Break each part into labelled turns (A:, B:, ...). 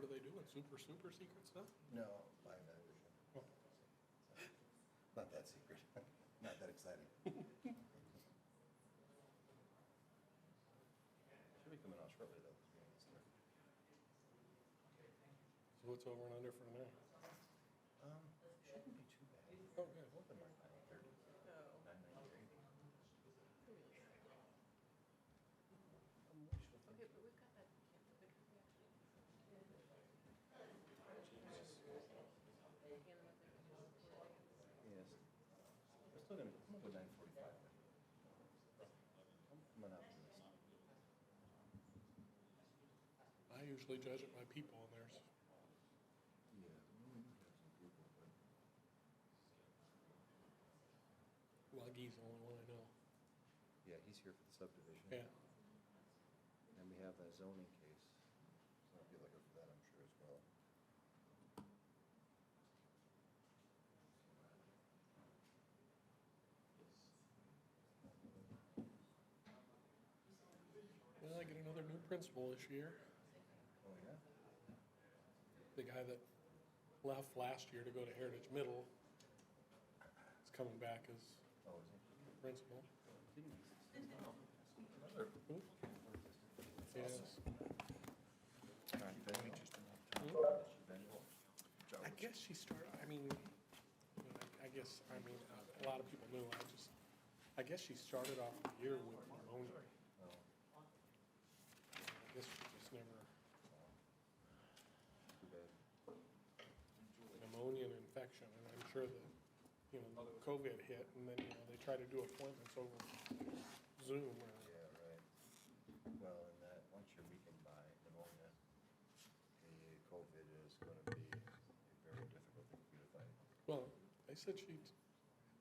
A: are they doing? Super secret stuff?
B: No, live edition.
A: Oh.
B: Not that secret, not that exciting. Should be coming out shortly though.
A: So what's over and under for tonight?
B: Shouldn't be too bad.
A: Oh, good.
B: Open like 9:30. 9:93.
C: Okay, but we've got that, the
B: Yes. We're still gonna come up with 9:45. I'm an optimist.
A: I usually judge it by people, and there's
B: Yeah. We have some people, but
A: Luggy's the only one I know.
B: yeah, he's here for the subdivision.
A: Yeah.
B: And we have that zoning case. So I'll be looking for that, I'm sure, as well.
A: Well, I get another new principal this year.
B: Oh, yeah?
A: The guy that left last year to go to Heritage Middle is coming back as
B: Oh, is he?
A: principal.
B: Another.
A: Who? Yes. I guess she started, a lot of people knew, I guess she started off the year with pneumonia.
B: Oh,
A: I guess she just never,
B: too bad.
A: pneumonia and infection, and I'm sure that, COVID hit, and then, they try to do appointments over Zoom or,
B: Yeah, right. Well, and that, once you're weakened by pneumonia, the COVID is gonna be a very difficult thing for you to fight.
A: well, they said she had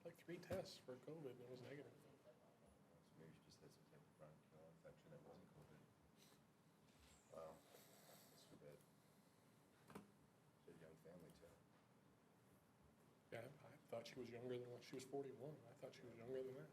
A: like 3 tests for COVID and it was negative.
B: So maybe she just had some type of bronchial infection that wasn't COVID. Wow, that's too bad. It's a young family too.
A: Yeah, I thought she was younger than she was 41. I thought she was younger than that.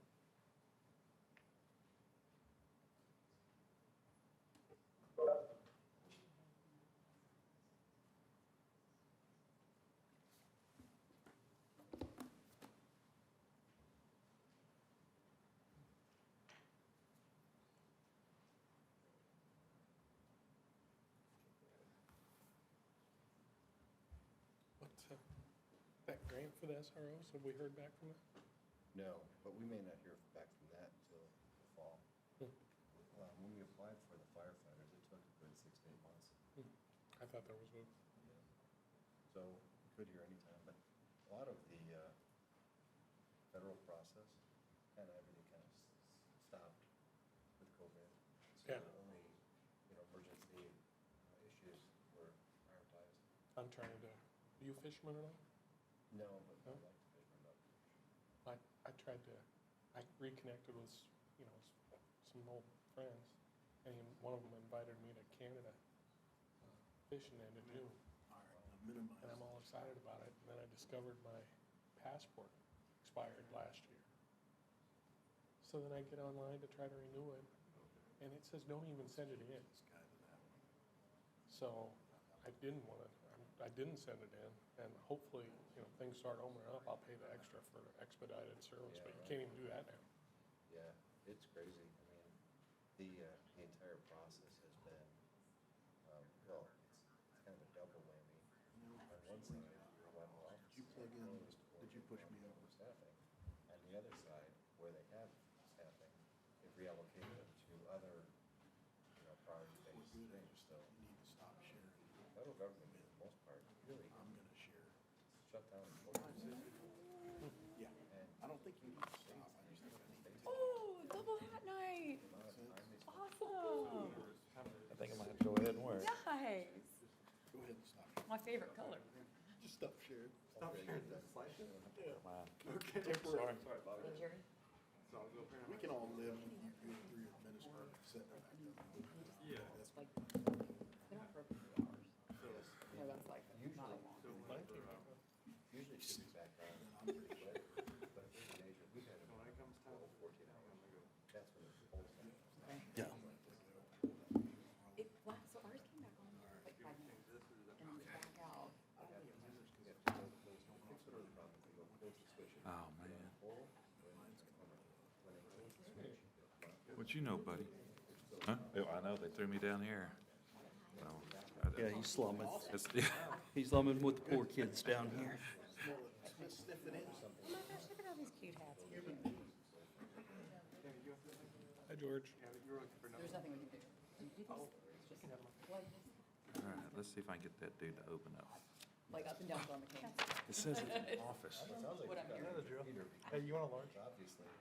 A: What, that grant for the SROs, have we heard back from that?
B: No, but we may not hear back from that until the fall.
A: Hmm.
B: When we applied for the firefighters, it took a good 6 to 8 months.
A: I thought there was a,
B: Yeah. So we could hear anytime, but a lot of the federal process, everything kind of stopped with COVID. So
A: Yeah.
B: only, emergency issues were prioritized.
A: I'm trying to, are you a fisherman or not?
B: No, but
A: No?
B: I'd like to fish them up.
A: I tried to, I reconnected with, some old friends, and one of them invited me to Canada fishing end of June. And I'm all excited about it, and then I discovered my passport expired last year. So then I get online to try to renew it, and it says don't even send it in. So I didn't send it in, and hopefully, things start opening up, I'll pay the extra for expedited service,
B: Yeah,
A: but you
B: right.
A: can't even do that now.
B: Yeah, it's crazy. I mean, the entire process has been, it's kind of a double whammy. On one side, a lot of offices
D: Did you plug in,
B: are closed or
D: did you push me
B: for
D: over?
B: staffing. On the other side, where they have staffing, they've reallocated it to other, priority-based things. So
D: You need to stop sharing.
B: the federal government, for the most part, really
D: I'm gonna share.
B: shut down most of it.
D: Yeah,
B: And
D: I don't think you need to stop, I just think I need to.
C: Oh, double hat night.
B: the amount of time they spend
C: Awesome.
E: I think I might have to go ahead and wear it.
C: Nice.
D: Go ahead and stop.
C: My favorite color.
D: Just stop sharing.
B: Stop sharing that.
E: Mine.
D: Okay.
E: Sorry.
C: Hey, Jerry.
D: We can all live through administrative setting back up. Yeah. That's
C: Like, they're not for a few hours. No, that's like not a long.
B: Usually it should be back on, but if there's a day, we've had it 12, 14 hours. That's when it's the whole thing.
D: Yeah.
C: So ours came back on like 5 minutes.
E: How'd you know, buddy? Huh? Oh, I know, they threw me down here. So,
F: Yeah, he's slumming.
E: it's- yeah.
F: He's slumming with the poor kids down here.
D: Sniffing it.
C: Oh my gosh, look at all these cute hats.
A: Hi, George.
C: There's nothing we can do. You do these, it's just like this,
E: All right, let's see if I can get that dude to open up.
C: like up and down on the cane.
E: It says it's an office.
B: It sounds like
C: What I'm
B: you've got
C: hearing.
B: Peter,
A: Hey, you want a large?
B: it's obviously a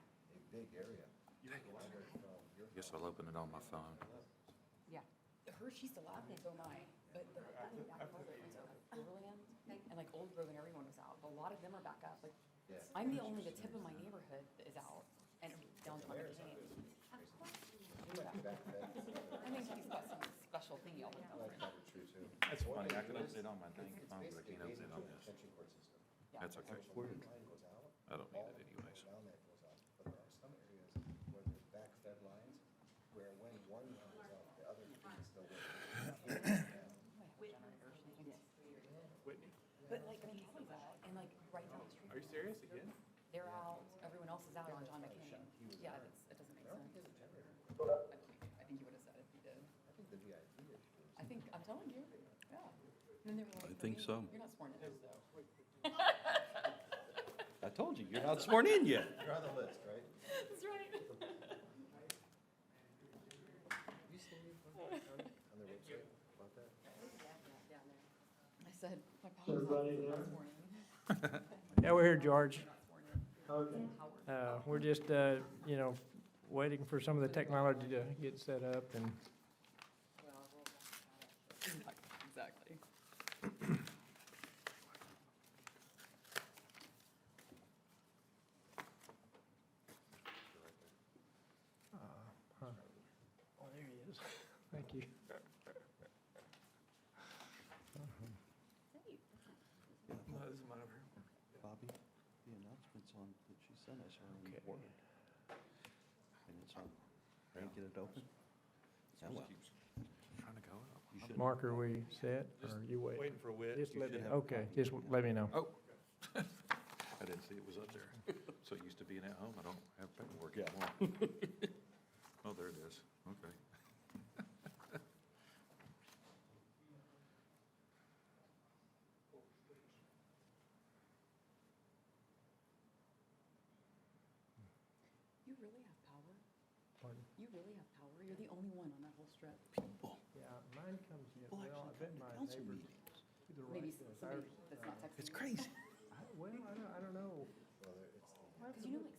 B: big area.
E: Guess I'll open it on my phone.
C: Yeah. Her, she's still out there, so am I. But the, that thing back over there, so Overland thing, and like Old Grove and everyone was out. A lot of them are back up. Like,
B: Yeah.
C: I'm the only, the tip of my neighborhood that is out and downtown McCain. I think he's got some special thing y'all would know.
B: True too.
E: That's funny, I can open it on my dang phone, but I can't open it on this.
B: Detention court system.
C: Yeah.
E: That's okay.
B: Line goes out,
E: I don't need it anyways.
B: down that goes out, but there are some areas where there's backfed lines, where when one line goes out, the other three is still working.
A: Whitney?
C: But like, I mean, Callie's out and like right down the street.
A: Are you serious again?
C: They're out, everyone else is out on John McCain. Yeah, it doesn't make sense. I think you would have said it if you did.
B: I think the VIP is.
C: I think, I'm telling you, yeah. And then they were like,
F: I think
C: "For
F: so.
C: me, You're not sworn in.
F: I told you, you're not sworn in yet.
B: You're on the list, right?
C: That's right.
B: You see anything on their website about that?
C: I said, my power's off, I'm not sworn in.
G: Yeah, we're here, George.
C: Not sworn in. Howard.
G: We're just, waiting for some of the technology to get set up and,
C: Exactly.
G: oh, there he is. Thank you.
F: Bobby, the announcements on, that she sent us are in
G: Okay.
F: Word. And it's on, can you get it open? Yeah, well,
E: Trying to go up.
F: you should.
G: Mark, are we set, or you wait?
A: Waiting for Whit.
G: Just
F: you
G: let
F: should
G: me,
F: have a
G: okay,
F: copy.
G: just let me know.
E: Oh. I didn't see it was up there. So used to being at home, I don't have paperwork anymore. Oh, there it is. Okay.
C: You really have power?
G: Pardon?
C: You really have power? You're the only one on that whole strip.
F: People
G: Yeah, mine comes in,
F: will
G: well, I
F: actually
G: bet
F: come to
G: my
F: council
G: neighbors
F: meetings.
G: to the
C: Maybe
G: right does.
C: somebody
G: Ours,
C: that's not texting.
F: It's crazy.
G: Well, I don't know.
B: Well, there- it's the.
C: Because you know, like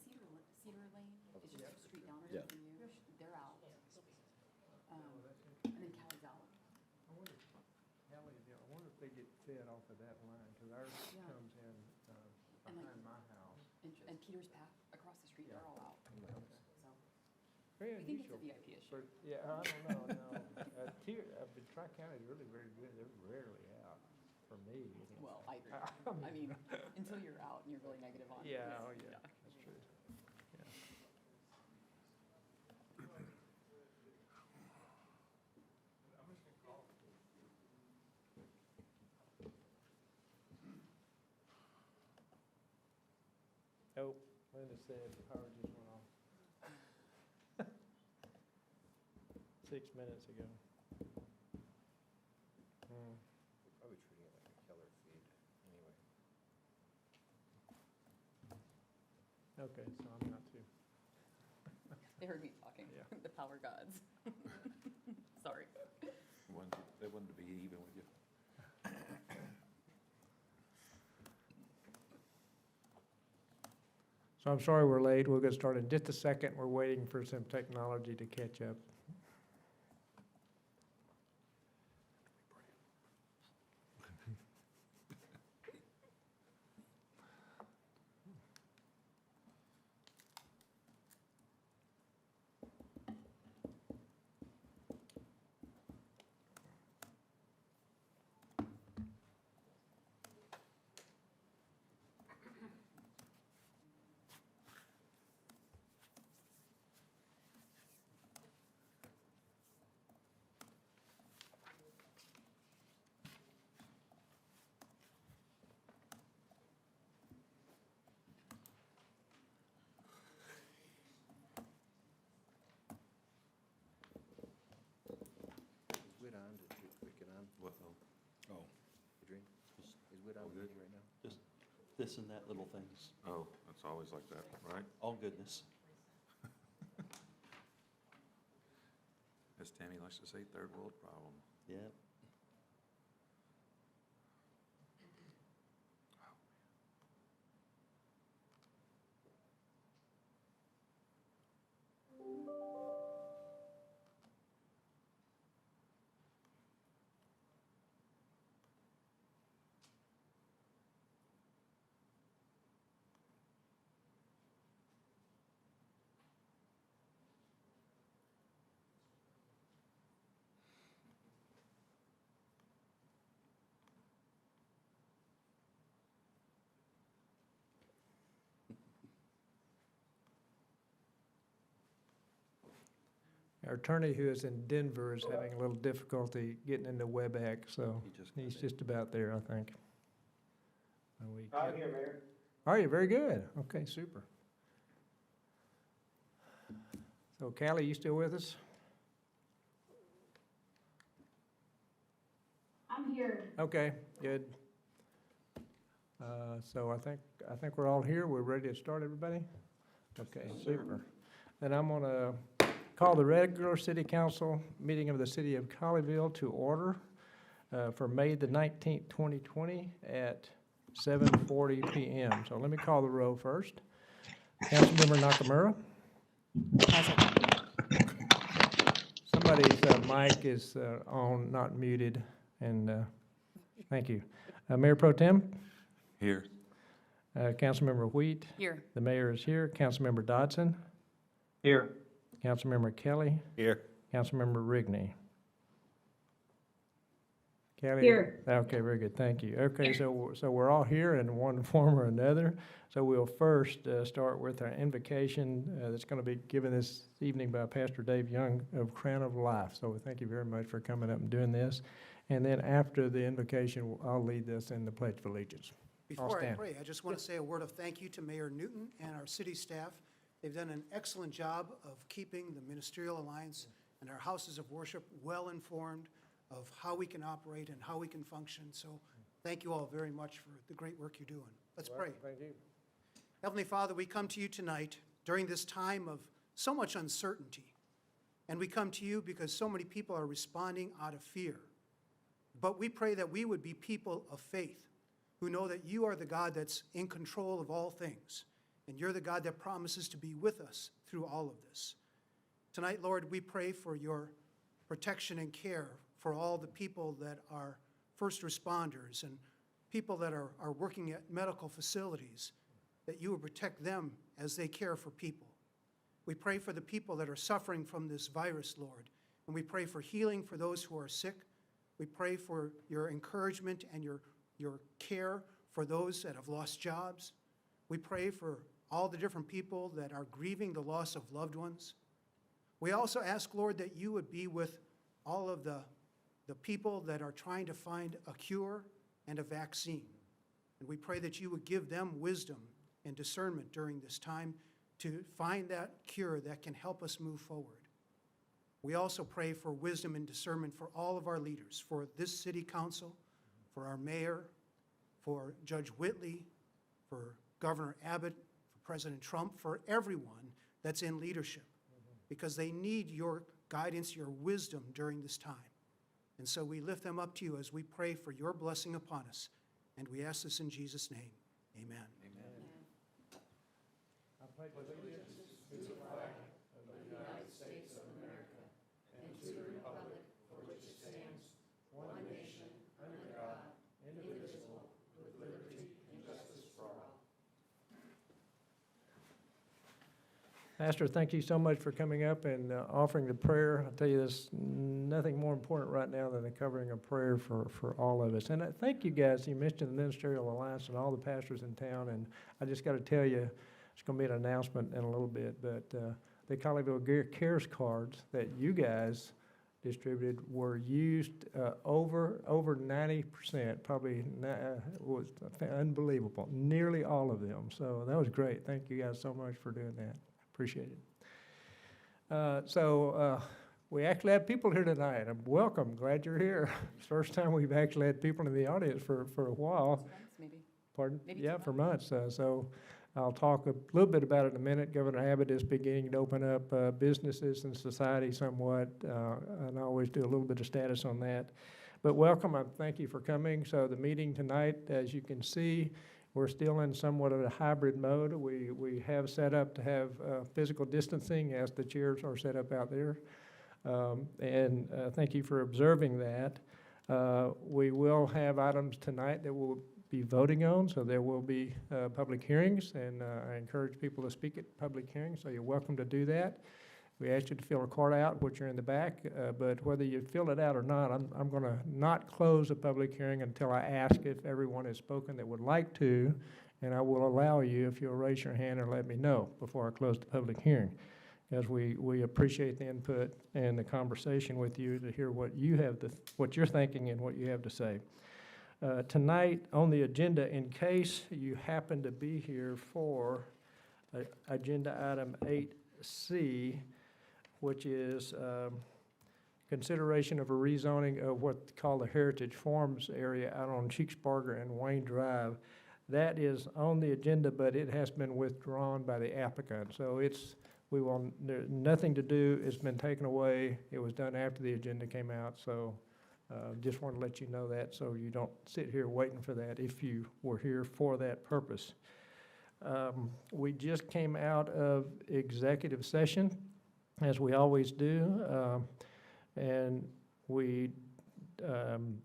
C: Cedar Lane is just a street down
F: Yeah.
C: there from you. They're out. And then Callie's out.
G: I wonder, Kelly, I wonder if they get fed off of that line, because ours
C: Yeah.
G: comes in
C: And like-
G: behind my house.
C: And Peter's Path across the street, they're all out. So
G: Very
C: we think it's a
G: unusual.
C: VIP issue.
G: For, yeah, I don't know, no. But Tri-County's really very good. They're rarely out, for me. anyway.
C: Well, I agree.
G: I
C: I mean, until you're out and you're really negative on it.
G: Yeah,
C: it's-
G: oh, yeah, that's true. Yeah. Oh, Linda said the power just went off. 6 minutes ago. Hmm.
B: We're probably treating it like a killer feed anyway.
G: Okay, so I'm not too.
C: They heard me talking,
G: Yeah.
C: the power gods. Sorry.
E: They wanted to be even with you.
G: So I'm sorry we're late. We'll get started in just a second. We're waiting for some technology to catch up.
E: Well,
F: Oh,
B: Adrian, is Whit
E: All
B: on
E: good?
B: meeting right now?
F: just this and that little things,
E: oh, it's always like that, right?
F: all goodness.
E: As Tammy likes to say, third world problem.
F: Yep.
G: Our attorney who is in Denver is having a little difficulty getting into WebEx, so
F: He just got
G: he's
F: in.
G: just about there, I think.
H: I'm here, Mayor.
G: Are you? Very good. Okay, super. So Callie, you still with us?
H: I'm here.
G: Okay, good. So I think we're all here. We're ready to start, everybody? Okay, super. Then I'm gonna call the regular city council meeting of the city of Colleyville to order for May the 19th, 2020 at 7:40 PM. So let me call the roll first. Councilmember Nakamura. Somebody's mic is on, not muted, and thank you. Mayor Pro Tem,
E: Here.
G: Councilmember Wheat,
C: Here.
G: the mayor is here. Councilmember Dodson,
H: Here.
G: Councilmember Kelly,
F: Here.
G: Councilmember Rigney. Kelly?
H: Here.
G: Okay, very good, thank you. Okay, so we're all here in one form or another. So we'll first start with our invocation that's going to be given this evening by Pastor Dave Young of Crown of Life. So thank you very much for coming up and doing this. And then after the invocation, I'll lead us in the Pledge of Allegiance.
I: Before I
G: stand.
I: pray, I just want to say a word of thank you to Mayor Newton and our city staff. They've done an excellent job of keeping the Ministerial Alliance and our houses of worship well-informed of how we can operate and how we can function. So thank you all very much for the great work you're doing. Let's pray.
G: Thank you.
I: Heavenly Father, we come to you tonight during this time of so much uncertainty. And we come to you because so many people are responding out of fear. But we pray that we would be people of faith who know that you are the God that's in control of all things. And you're the God that promises to be with us through all of this. Tonight, Lord, we pray for your protection and care for all the people that are first responders and people that are working at medical facilities, that you will protect them as they care for people. We pray for the people that are suffering from this virus, Lord, and we pray for healing for those who are sick. We pray for your encouragement and your care for those that have lost jobs. We pray for all the different people that are grieving the loss of loved ones. We also ask, Lord, that you would be with all of the people that are trying to find a cure and a vaccine. And we pray that you would give them wisdom and discernment during this time to find that cure that can help us move forward. We also pray for wisdom and discernment for all of our leaders, for this city council, for our mayor, for Judge Whitley, for Governor Abbott, for President Trump, for everyone that's in leadership, because they need your guidance, your wisdom during this time. And so we lift them up to you as we pray for your blessing upon us. And we ask this in Jesus' name. Amen.
G: I pledge allegiance to the flag of the United States of America and to the republic for which it stands, one nation, under God, indivisible, with liberty and justice for all. Pastor, thank you so much for coming up and offering the prayer. I'll tell you, there's nothing more important right now than the covering of prayer for all of us. And I thank you guys. You mentioned the Ministerial Alliance and all the pastors in town, and I just got to tell you, it's going to be an announcement in a little bit, but the Colleyville Cares cards that you guys distributed were used over 90%, probably was unbelievable, nearly all of them. So that was great. Thank you guys so much for doing that. Appreciate it. we actually have people here tonight. Welcome, glad you're here. It's the first time we've actually had people in the audience for a while.
C: Months, maybe.
G: Pardon?
C: Maybe
G: Yeah,
C: 2
G: for months. So I'll talk a little bit about it in a minute. Governor Abbott is beginning to open up businesses and society somewhat, and I always do a little bit of status on that. But welcome, I thank you for coming. So the meeting tonight, as you can see, we're still in somewhat of a hybrid mode. We have set up to have physical distancing as the chairs are set up out there. And thank you for observing that. We will have items tonight that we'll be voting on, so there will be public hearings, and I encourage people to speak at public hearings, so you're welcome to do that. We ask you to fill a card out, which are in the back, but whether you fill it out or not, I'm going to not close a public hearing until I ask if everyone has spoken that would like to, and I will allow you if you'll raise your hand or let me know before I close the public hearing, as we appreciate the input and the conversation with you to hear what you have, what you're thinking and what you have to say. Tonight on the agenda, in case you happen to be here for agenda item 8C, which is consideration of a rezoning of what's called the Heritage Farms area out on Cheeksburger and Wayne Drive. That is on the agenda, but it has been withdrawn by the applicant. So there's nothing to do, it's been taken away. It was done after the agenda came out, so just want to let you know that so you don't sit here waiting for that if you were here for that purpose. We just came out of executive session, as we always do, and we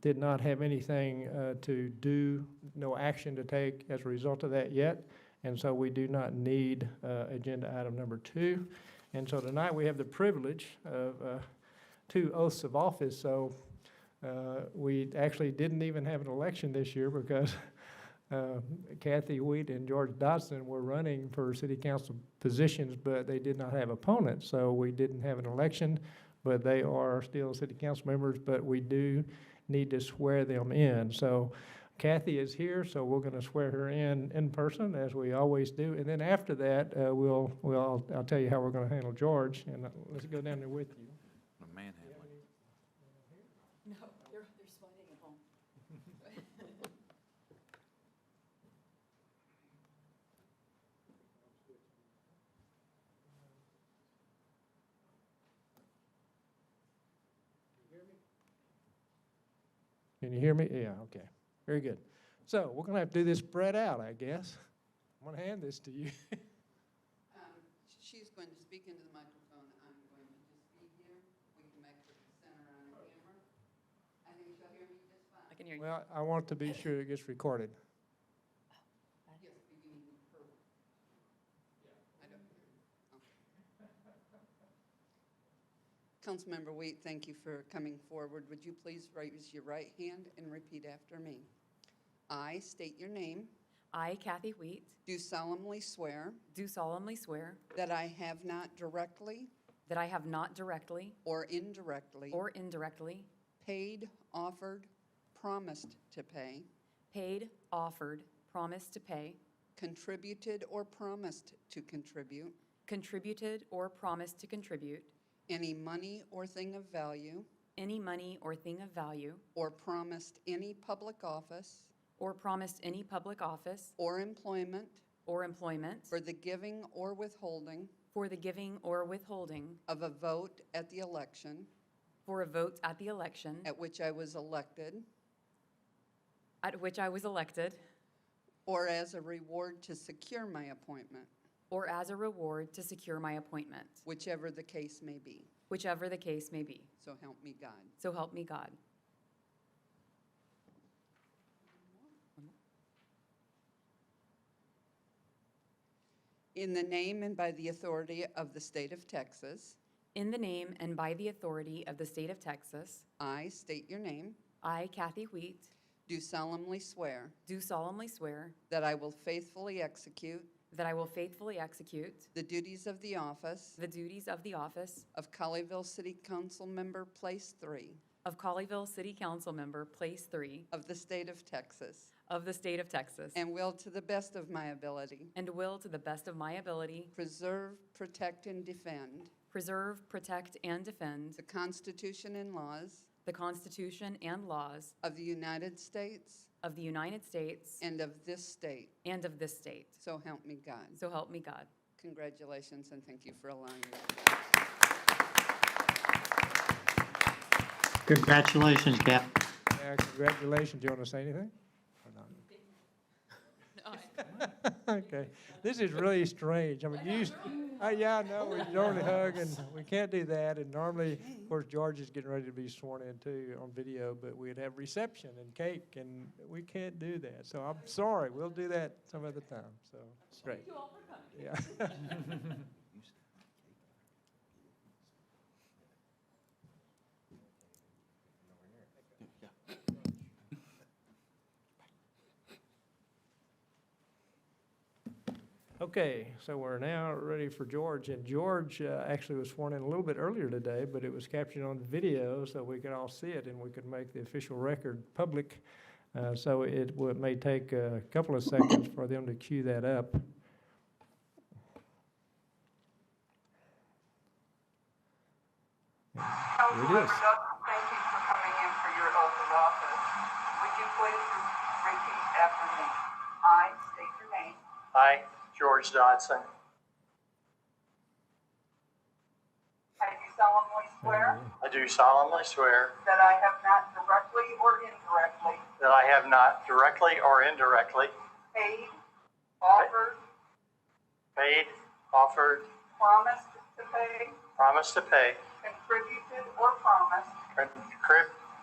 G: did not have anything to do, no action to take as a result of that yet, and so we do not need agenda item number 2. And so tonight we have the privilege of 2 oaths of office, so we actually didn't even have an election this year because Kathy Wheat and George Dodson were running for city council positions, but they did not have opponents, so we didn't have an election, but they are still city council members, but we do need to swear them in. So Kathy is here, so we're going to swear her in person, as we always do, and then after that, I'll tell you how we're going to handle George, and let's go down there with you.
E: The manhandling.
C: No, they're sweating at home.
G: Can you hear me? Yeah, okay. Very good. So we're going to have to do this spread out, I guess. I'm going to hand this to you.
J: She's going to speak into the microphone. I'm going to just be here. We can make the center on the camera. I think she'll hear me just fine.
C: I can hear you.
G: Well, I want to be sure it gets recorded.
J: Yes, beginning with her. I don't hear you. Okay. Councilmember Wheat, thank you for coming forward. Would you please raise your right hand and repeat after me? I state your name.
C: I, Kathy Wheat,
J: Do solemnly swear
C: do solemnly swear
J: that I have not directly
C: that I have not directly
J: or indirectly
C: or indirectly
J: paid, offered, promised to pay,
C: paid, offered, promised to pay,
J: contributed or promised to contribute
C: contributed or promised to contribute
J: any money or thing of value,
C: any money or thing of value,
J: or promised any public office
C: or promised any public office
J: or employment
C: or employment
J: for the giving or withholding
C: for the giving or withholding
J: of a vote at the election
C: for a vote at the election
J: at which I was elected,
C: or
J: as a reward to secure my appointment,
C: or as a reward to secure my appointment,
J: whichever the case may be.
C: whichever the case may be.
J: So help me God.
C: So help me God.
J: In the name and by the authority of the state of Texas,
C: In the name and by the authority of the state of Texas,
J: I state your name,
C: I, Kathy Wheat,
J: do solemnly swear
C: do solemnly swear
J: that I will faithfully execute
C: that I will faithfully execute
J: the duties of the office
C: the duties of the office
J: of Colleyville City Council Member, Place 3
C: of Colleyville City Council Member, Place 3
J: of the state of Texas,
C: of the state of Texas,
J: and will to the best of my ability
C: and will, to the best of my ability,
J: preserve, protect, and defend
C: preserve, protect, and defend
J: the Constitution and laws
C: the Constitution and laws
J: of the United States
C: of the United States
J: and of this state.
C: and of this state.
J: So help me God.
C: So help me God.
J: Congratulations, and thank you for allowing me.
H: Congratulations, Cap.
G: Yeah, congratulations. Do you want to say anything? Or not? Okay. This is really strange. I mean, yeah, I know, we normally hug, and we can't do that. And normally, of course, George is getting ready to be sworn in too on video, but we'd have reception and cake, and we can't do that. So I'm sorry. We'll do that some other time. So, great.
C: Thank you all for coming.
G: Yeah. Okay, so we're now ready for George, and George actually was sworn in a little bit earlier today, but it was captured on video so we could all see it and we could make the official record public. So it may take a couple of seconds for them to cue that up. Here it is.
J: Thank you for coming in for your oath of office. Would you please repeat after me? I state your name.
H: I, George Dodson,
J: I do solemnly swear
H: I do solemnly swear
J: that I have not directly or indirectly
H: that I have not directly or indirectly
J: paid, offered,
H: paid, offered,
J: promised,
H: promised to pay,
J: contributed, or promised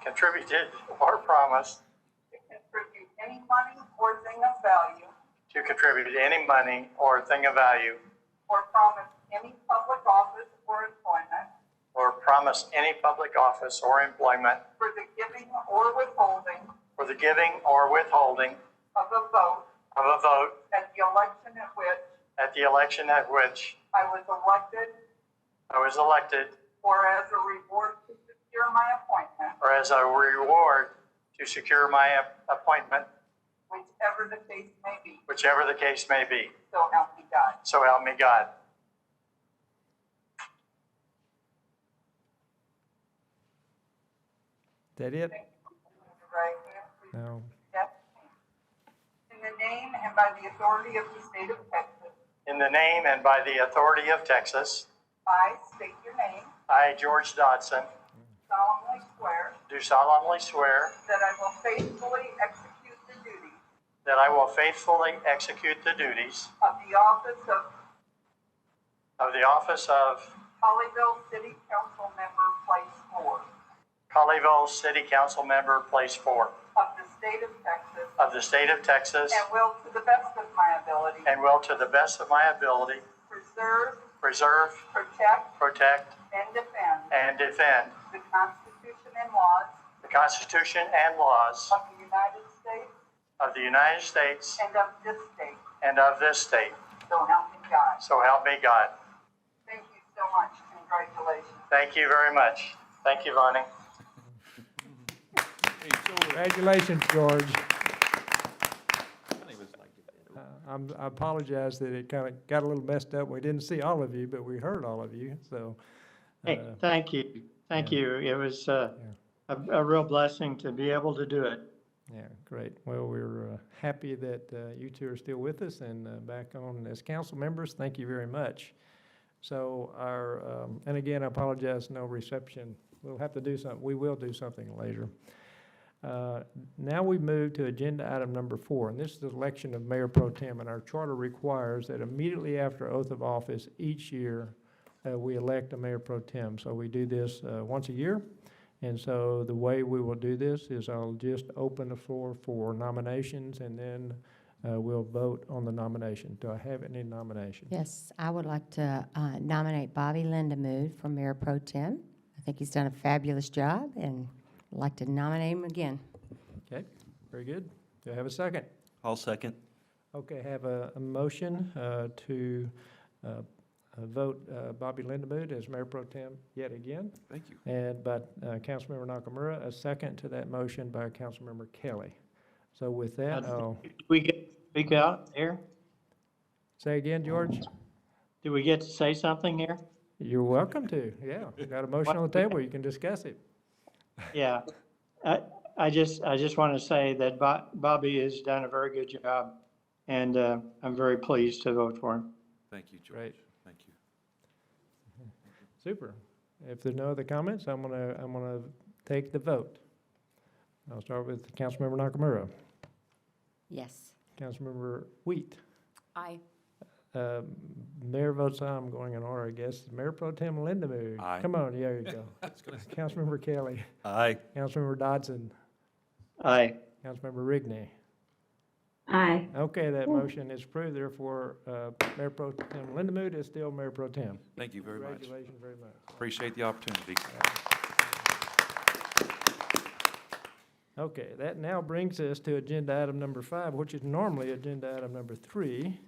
H: contributed, or promised
J: to contribute any money or thing of value,
H: to contribute any money or thing of value,
J: or promised any public office or employment
H: or promised any public office or employment
J: for the giving or withholding
H: for the giving or withholding
J: of a vote
H: of a vote
J: at the election at which
H: I was elected,
J: or as a reward to secure my appointment,
H: or as a reward to secure my appointment,
J: whichever the case may be.
H: whichever the case may be.
J: So help me God.
H: So help me God.
G: Is that it?
J: Right hand, please.
G: No.
J: Yes. In the name and by the authority of the state of Texas,
H: In the name and by the authority of Texas,
J: I state your name,
H: I, George Dodson,
J: solemnly swear
H: do solemnly swear
J: that I will faithfully execute the duties
H: that I will faithfully execute the duties
J: of the office of Colleyville City Council Member, Place 4,
H: Colleyville City Council Member, Place 4
J: of the state of Texas,
H: of the state of Texas,
J: and will to the best of my ability
H: and will to the best of my ability
J: preserve,
H: preserve,
J: protect,
H: protect,
J: and defend
H: and defend
J: the Constitution and laws
H: the Constitution and laws
J: of the United States
H: of the United States
J: and of this state.
H: and of this state.
J: So help me God.
H: So help me God.
J: Thank you so much. Congratulations.
H: Thank you very much. Thank you, Vonnie.
G: Congratulations, George. I apologize that it kind of got a little messed up. We didn't see all of you, but we heard all of you, so.
K: Hey, thank you. Thank you. It was a real blessing to be able to do it.
G: Yeah, great. Well, we're happy that you two are still with us and back on as council members. Thank you very much. So and again, I apologize, no reception. We'll have to do something. We will do something later. Now we move to agenda item number 4, and this is the election of Mayor Pro Tem, and our charter requires that immediately after oath of office each year, we elect a Mayor Pro Tem. So we do this once a year, and so the way we will do this is I'll just open the floor for nominations, and then we'll vote on the nomination. Do I have any nominations?
L: Yes, I would like to nominate Bobby Lindemood for Mayor Pro Tem. I think he's done a fabulous job, and I'd like to nominate him again.
G: Okay, very good. Do I have a second?
F: I'll second.
G: Okay, have a motion to vote Bobby Lindemood as Mayor Pro Tem yet again.
E: Thank you.
G: And by Councilmember Nakamura, a second to that motion by Councilmember Kelly. So with that, I'll
K: We get to speak out here?
G: say again, George?
K: Do we get to say something here?
G: You're welcome to, yeah. We got a motion on the table, you can discuss it.
K: Yeah, I just want to say that Bobby has done a very good job, and I'm very pleased to vote for him.
E: Thank you, George.
G: Great.
E: Thank you.
G: Super. If there's no other comments, I'm gonna take the vote. I'll start with Councilmember Nakamura,
L: Yes.
G: Councilmember Wheat.
C: Aye.
G: Mayor votes aye, I'm going in order, I guess. Mayor Pro Tem Lindamood.
E: Aye.
G: Come on, there you go. Councilmember Kelly,
E: Aye.
G: Councilmember Dodson,
K: Aye.
G: Councilmember Rigney.
L: Aye.
G: Okay, that motion is approved, therefore, Mayor Pro Tem Lindamood is still Mayor Pro Tem.
E: Thank you very much.
G: Congratulations very much.
E: Appreciate the opportunity.
G: Okay, that now brings us to agenda item number 5, which is normally agenda item number 3.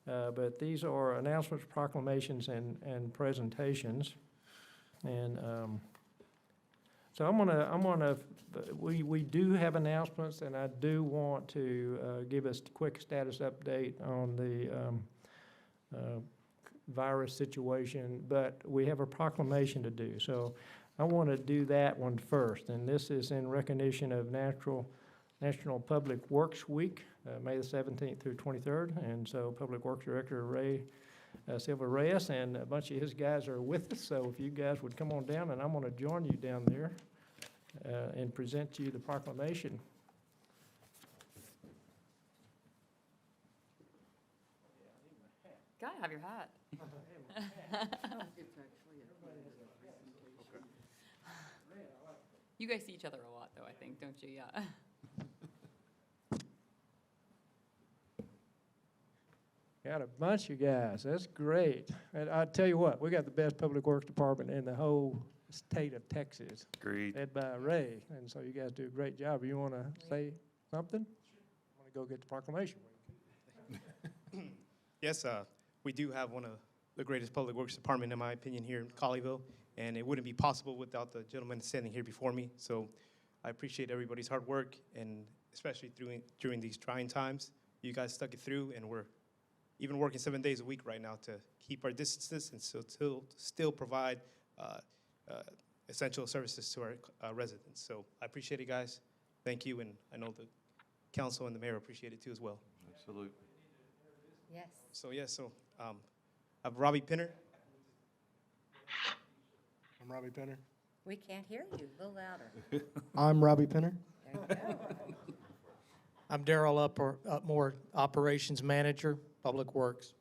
G: But these are announcements, proclamations, and presentations. And so we do have announcements, and I do want to give us a quick status update on the virus situation, but we have a proclamation to do. So I want to do that one first, and this is in recognition of National Public Works Week, May the 17th through 23rd, and so Public Works Director Ray Silva Reyes and a bunch of his guys are with us, so if you guys would come on down, and I'm going to join you down there and present to you the proclamation.
C: Gotta have your hat. You guys see each other a lot, though, I think, don't you? Yeah.
G: Got a bunch of guys. That's great. And I tell you what, we got the best public works department in the whole state of Texas,
E: Agreed.
G: led by Ray. And so you guys do a great job. You want to say something? I want to go get the proclamation.
M: Yes, we do have one of the greatest public works department, in my opinion, here in Colleyville, and it wouldn't be possible without the gentleman standing here before me. So I appreciate everybody's hard work, and especially during these trying times. You guys stuck it through, and we're even working 7 days a week right now to keep our distances and still provide essential services to our residents. So I appreciate it, guys. Thank you, and I know the council and the mayor appreciate it too as well.
E: Absolutely.
L: Yes.
M: So I have Robbie Pinner.
D: I'm Robbie Penner.
L: We can't hear you. A little louder.
N: I'm Robbie Penner.
L: There you go.
N: I'm Darrell Upmore, Operations Manager, Public Works.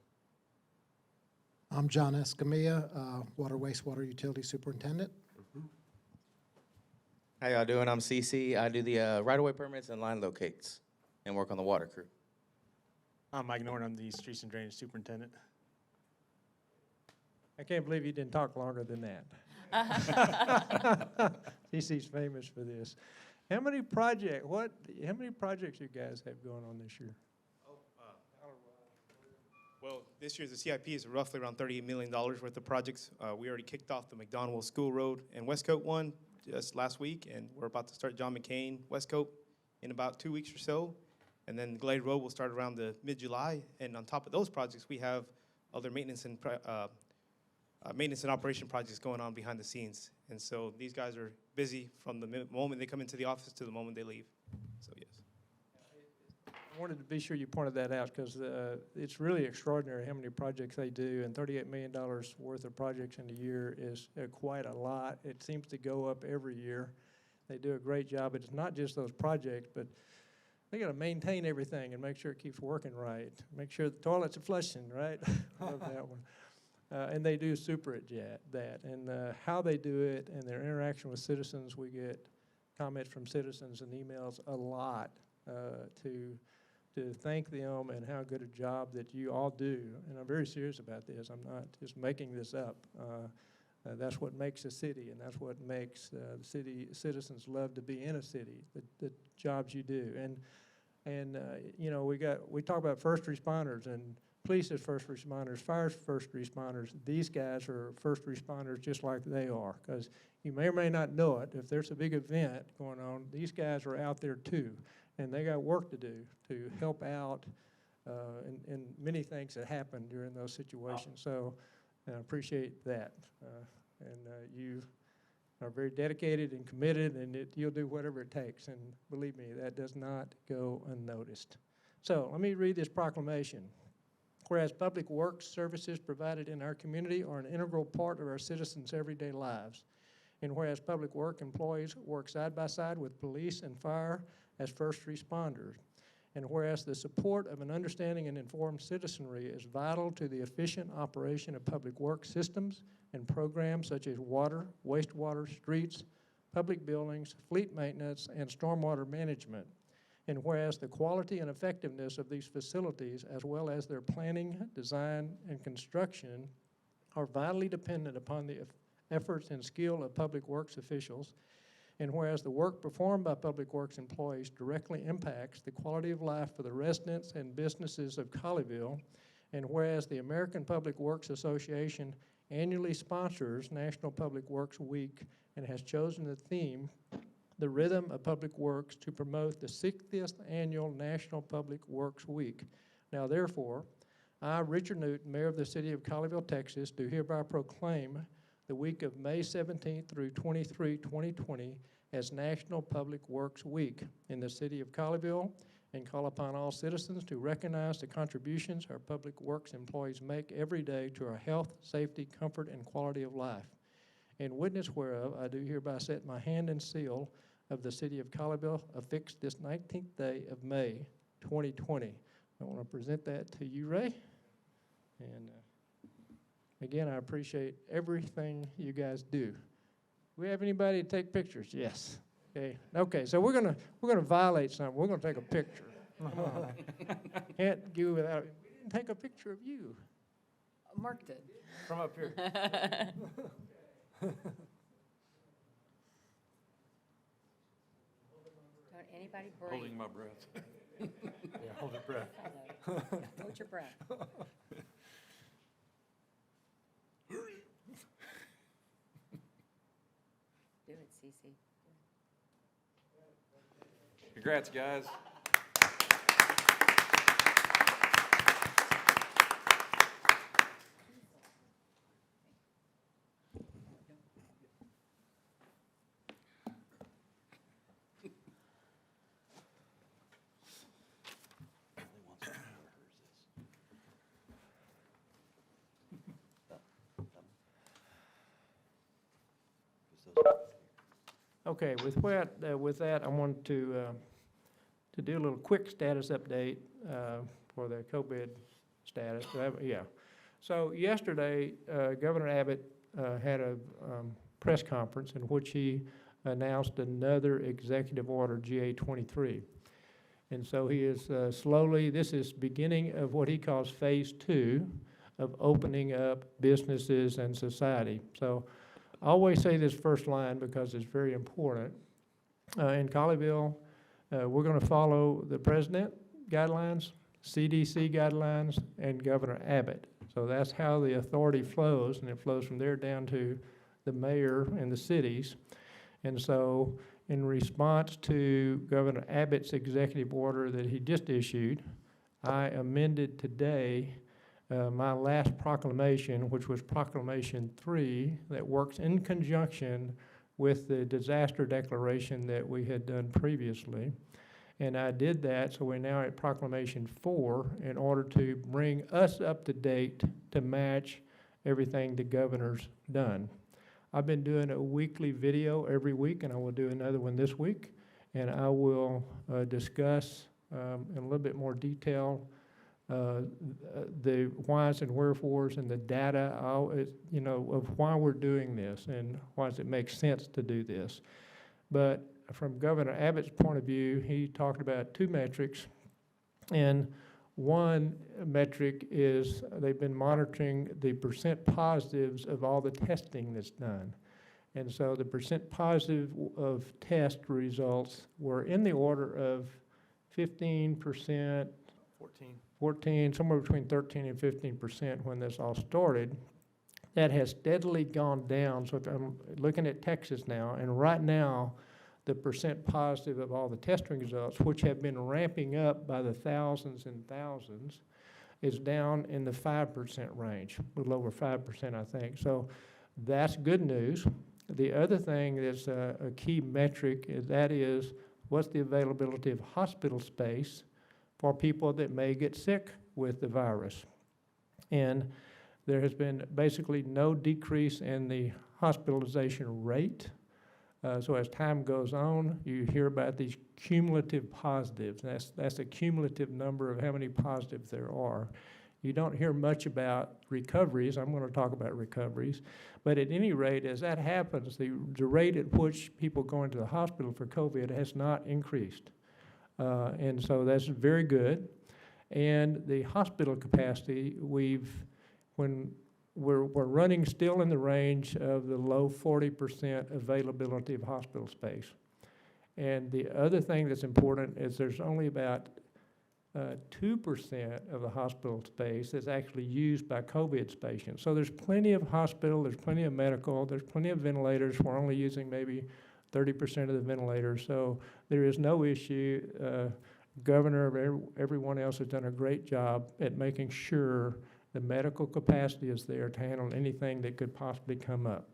O: I'm John Escamilla, Water Wastewater Utility Superintendent.
P: How y'all doing? I'm CC. I do the right-of-way permits and line locates and work on the water crew.
Q: I'm Mike Norton. I'm the Streets and Drainage Superintendent.
G: I can't believe you didn't talk longer than that. CC's famous for this. How many projects you guys have going on this year?
M: Well, this year's the CIP is roughly around $38 million worth of projects. We already kicked off the McDonald School Road and Westcote one just last week, and we're about to start John McCain Westcote in about 2 weeks or so. And then Glade Road will start around the mid-July. And on top of those projects, we have other maintenance and operation projects going on behind the scenes. And so these guys are busy from the moment they come into the office to the moment they leave. So yes.
G: I wanted to be sure you pointed that out because it's really extraordinary how many projects they do, and $38 million worth of projects in a year is quite a lot. It seems to go up every year. They do a great job. It's not just those projects, but they got to maintain everything and make sure it keeps working right. Make sure the toilets are flushing, right? I love that one. And they do super at that. And how they do it and their interaction with citizens, we get comments from citizens and emails a lot to thank them and how good a job that you all do. And I'm very serious about this. I'm not just making this up. That's what makes a city, and that's what makes the citizens love to be in a city, the jobs you do. And you know, we talk about first responders, and police as first responders, fire first responders. These guys are first responders just like they are, because you may or may not know it. If there's a big event going on, these guys are out there too, and they got work to do to help out in many things that happen during those situations. So and I appreciate that. You are very dedicated and committed, and you'll do whatever it takes, and believe me, that does not go unnoticed. So let me read this proclamation. Whereas public works services provided in our community are an integral part of our citizens' everyday lives, and whereas public work employees work side by side with police and fire as first responders, and whereas the support of an understanding and informed citizenry is vital to the efficient operation of public works systems and programs such as water, wastewater, streets, public buildings, fleet maintenance, and stormwater management. And whereas the quality and effectiveness of these facilities, as well as their planning, design, and construction, are vitally dependent upon the efforts and skill of public works officials, and whereas the work performed by public works employees directly impacts the quality of life for the residents and businesses of Colleyville, and whereas the American Public Works Association annually sponsors National Public Works Week and has chosen the theme, The Rhythm of Public Works, to promote the 60th Annual National Public Works Week. Now therefore, I, Richard Newton, Mayor of the City of Colleyville, Texas, do hereby proclaim the week of May 17th through 23, 2020 as National Public Works Week in the City of Colleyville, and call upon all citizens to recognize the contributions our public works employees make every day to our health, safety, comfort, and quality of life. In witness whereof, I do hereby set my hand and seal of the City of Colleyville affixed this 19th day of May, 2020. I want to present that to you, Ray. And again, I appreciate everything you guys do. We have anybody to take pictures? Yes. Okay. Okay. So we're gonna violate something. We're gonna take a picture. Come on. Can't do without. We didn't take a picture of you.
C: Mark did.
G: From up here.
L: Don't anybody breathe.
E: Holding my breath.
A: Yeah, hold your breath.
C: Hold your breath. Do it, Cece.
E: Congrats, guys.
G: Okay, with that, I wanted to do a little quick status update for the COVID status. So yesterday, Governor Abbott had a press conference in which he announced another executive order, GA-23. And so he is slowly, this is beginning of what he calls phase 2 of opening up businesses and society. So I always say this first line because it's very important. In Colleyville, we're going to follow the president guidelines, CDC guidelines, and Governor Abbott. So that's how the authority flows, and it flows from there down to the mayor and the cities. And so in response to Governor Abbott's executive order that he just issued, I amended today my last proclamation, which was Proclamation 3, that works in conjunction with the disaster declaration that we had done previously. And I did that, so we're now at Proclamation 4 in order to bring us up to date to match everything the governor's done. I've been doing a weekly video every week, and I will do another one this week. And I will discuss in a little bit more detail the whys and wherefores and the data, of why we're doing this and why does it make sense to do this. But from Governor Abbott's point of view, he talked about 2 metrics, and one metric is they've been monitoring the percent positives of all the testing that's done. And so the percent positive of test results were in the order of 15%, 14, somewhere between 13 and 15% when this all started. That has steadily gone down. So I'm looking at Texas now, and right now, the percent positive of all the testing results, which have been ramping up by the thousands and thousands, is down in the 5% range, a little over 5%, I think. So that's good news. The other thing that's a key metric is what's the availability of hospital space for people that may get sick with the virus. And there has been basically no decrease in the hospitalization rate. So as time goes on, you hear about these cumulative positives. That's a cumulative number of how many positives there are. You don't hear much about recoveries. I'm going to talk about recoveries. But at any rate, as that happens, the rate at which people go into the hospital for COVID has not increased. And so that's very good. And the hospital capacity, we're running still in the range of the low 40% availability of hospital space. And the other thing that's important is there's only about 2% of the hospital space that's actually used by COVID patients. So there's plenty of hospital, there's plenty of medical, there's plenty of ventilators. We're only using maybe 30% of the ventilators. So there is no issue. Governor, everyone else has done a great job at making sure the medical capacity is there to handle anything that could possibly come up.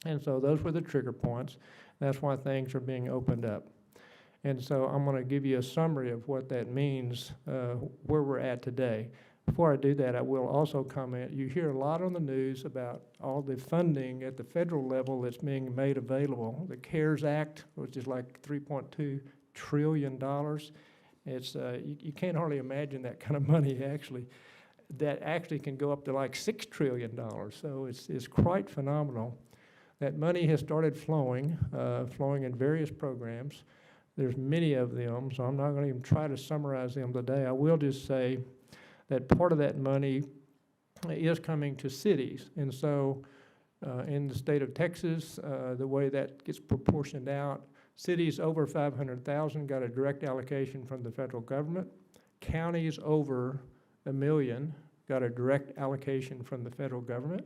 G: And so those were the trigger points. That's why things are being opened up. And so I'm going to give you a summary of what that means, where we're at today. Before I do that, I will also comment, you hear a lot on the news about all the funding at the federal level that's being made available. The CARES Act, which is like $3.2 trillion. It's, you can't hardly imagine that kind of money actually. That actually can go up to like $6 trillion. So it's quite phenomenal. That money has started flowing in various programs. There's many of them, so I'm not going to even try to summarize them today. I will just say that part of that money is coming to cities. And so in the state of Texas, the way that gets proportioned out, cities over 500,000 got a direct allocation from the federal government. Counties over 1 million got a direct allocation from the federal government.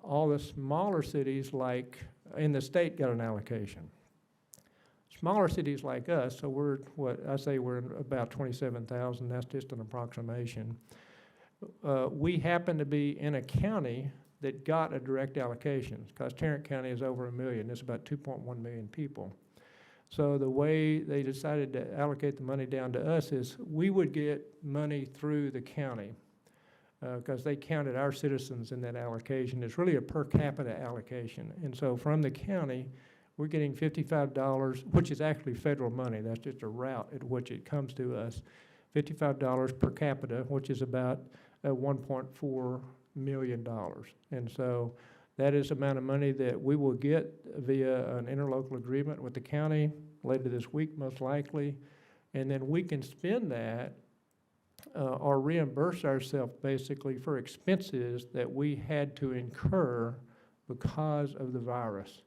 G: All the smaller cities like in the state got an allocation. Smaller cities like us, so we're we're about 27,000, that's just an approximation. We happen to be in a county that got a direct allocation because Tarrant County is over 1 million, it's about 2.1 million people. So the way they decided to allocate the money down to us is we would get money through the county because they counted our citizens in that allocation. It's really a per capita allocation. And so from the county, we're getting $55, which is actually federal money. That's just a route at which it comes to us. $55 per capita, which is about $1.4 million. And so that is the amount of money that we will get via an interlocal agreement with the county later this week, most likely. And then we can spend that or reimburse ourselves basically for expenses that we had to incur because of the virus.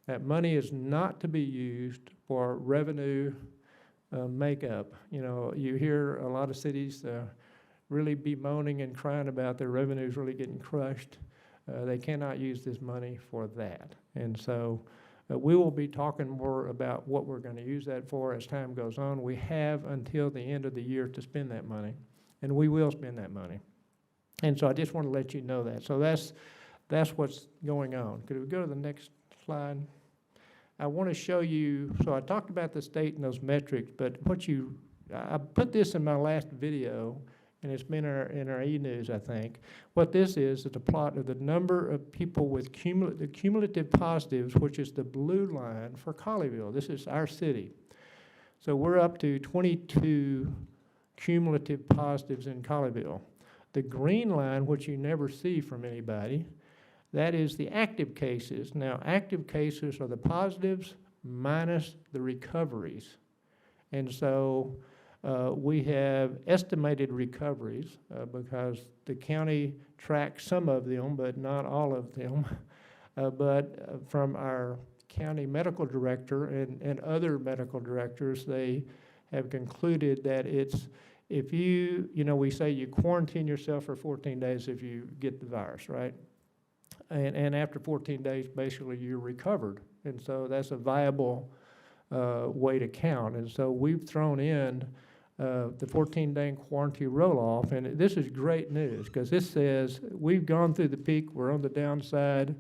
G: That money is not to be used for revenue makeup. You know, you hear a lot of cities really bemoaning and crying about their revenues really getting crushed. They cannot use this money for that. And so we will be talking more about what we're going to use that for as time goes on. We have until the end of the year to spend that money, and we will spend that money. And so I just want to let you know that. So that's what's going on. Could we go to the next slide? I want to show you, so I talked about the state and those metrics, but I put this in my last video, and it's been in our e-news, I think. What this is a plot of the number of people with the cumulative positives, which is the blue line for Colleyville. This is our city. So we're up to 22 cumulative positives in Colleyville. The green line, which you never see from anybody, that is the active cases. Now, active cases are the positives minus the recoveries. And so we have estimated recoveries because the county tracks some of them, but not all of them. But from our county medical director and other medical directors, they have concluded that it's, if we say you quarantine yourself for 14 days if you get the virus, right? And after 14 days, basically, you're recovered. And so that's a viable way to count. And so we've thrown in the 14-day quarantine roll-off. And this is great news because this says we've gone through the peak, we're on the downside,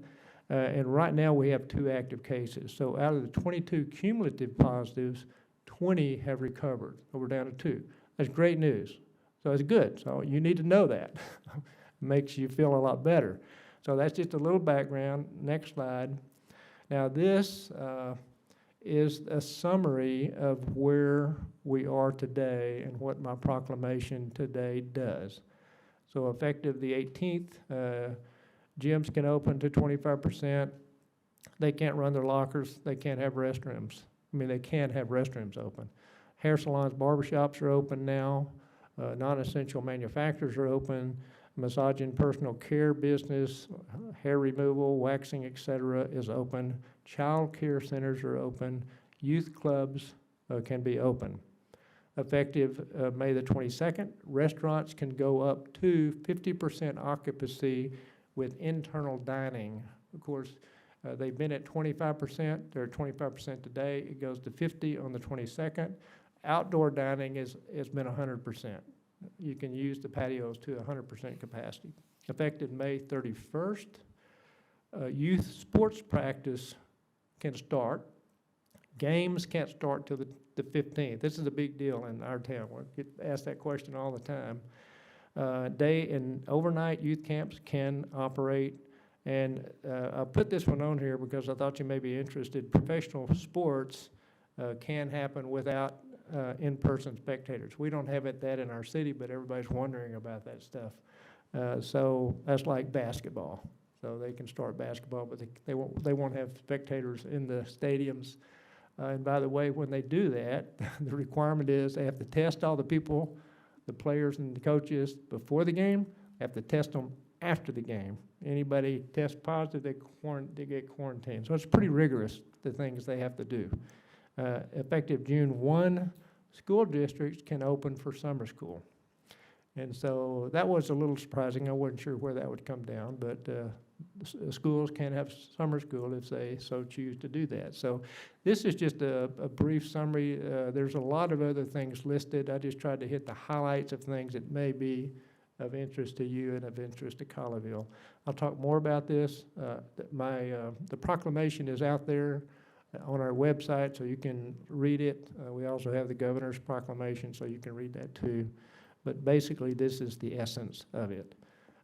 G: and right now we have 2 active cases. So out of the 22 cumulative positives, 20 have recovered. So we're down to 2. That's great news. So it's good. So you need to know that. Makes you feel a lot better. So that's just a little background. Next slide. Now this is a summary of where we are today and what my proclamation today does. So effective the 18th, gyms can open to 25%. They can't run their lockers. They can't have restrooms. I mean, they can have restrooms open. Hair salons, barbershops are open now. Non-essential manufacturers are open. Massage and personal care business, hair removal, waxing, etc. is open. Child care centers are open. Youth clubs can be open. Effective May the 22nd, restaurants can go up to 50% occupancy with internal dining. Of course, they've been at 25%. They're at 25% today. It goes to 50 on the 22nd. Outdoor dining has been 100%. You can use the patios to 100% capacity. Effective May 31st, youth sports practice can start. Games can't start till the 15th. This is a big deal in our town. We get asked that question all the time. Day and overnight youth camps can operate. And I'll put this one on here because I thought you may be interested. Professional sports can happen without in-person spectators. We don't have that in our city, but everybody's wondering about that stuff. So that's like basketball. So they can start basketball, but they won't have spectators in the stadiums. And by the way, when they do that, the requirement is they have to test all the people, the players and the coaches before the game. They have to test them after the game. Anybody test positive, they get quarantined. So it's pretty rigorous, the things they have to do. Effective June 1, school districts can open for summer school. And so that was a little surprising. I wasn't sure where that would come down, but schools can have summer school if they so choose to do that. So this is just a brief summary. There's a lot of other things listed. I just tried to hit the highlights of things that may be of interest to you and of interest to Colleyville. I'll talk more about this. The proclamation is out there on our website, so you can read it. We also have the governor's proclamation, so you can read that too. But basically, this is the essence of it.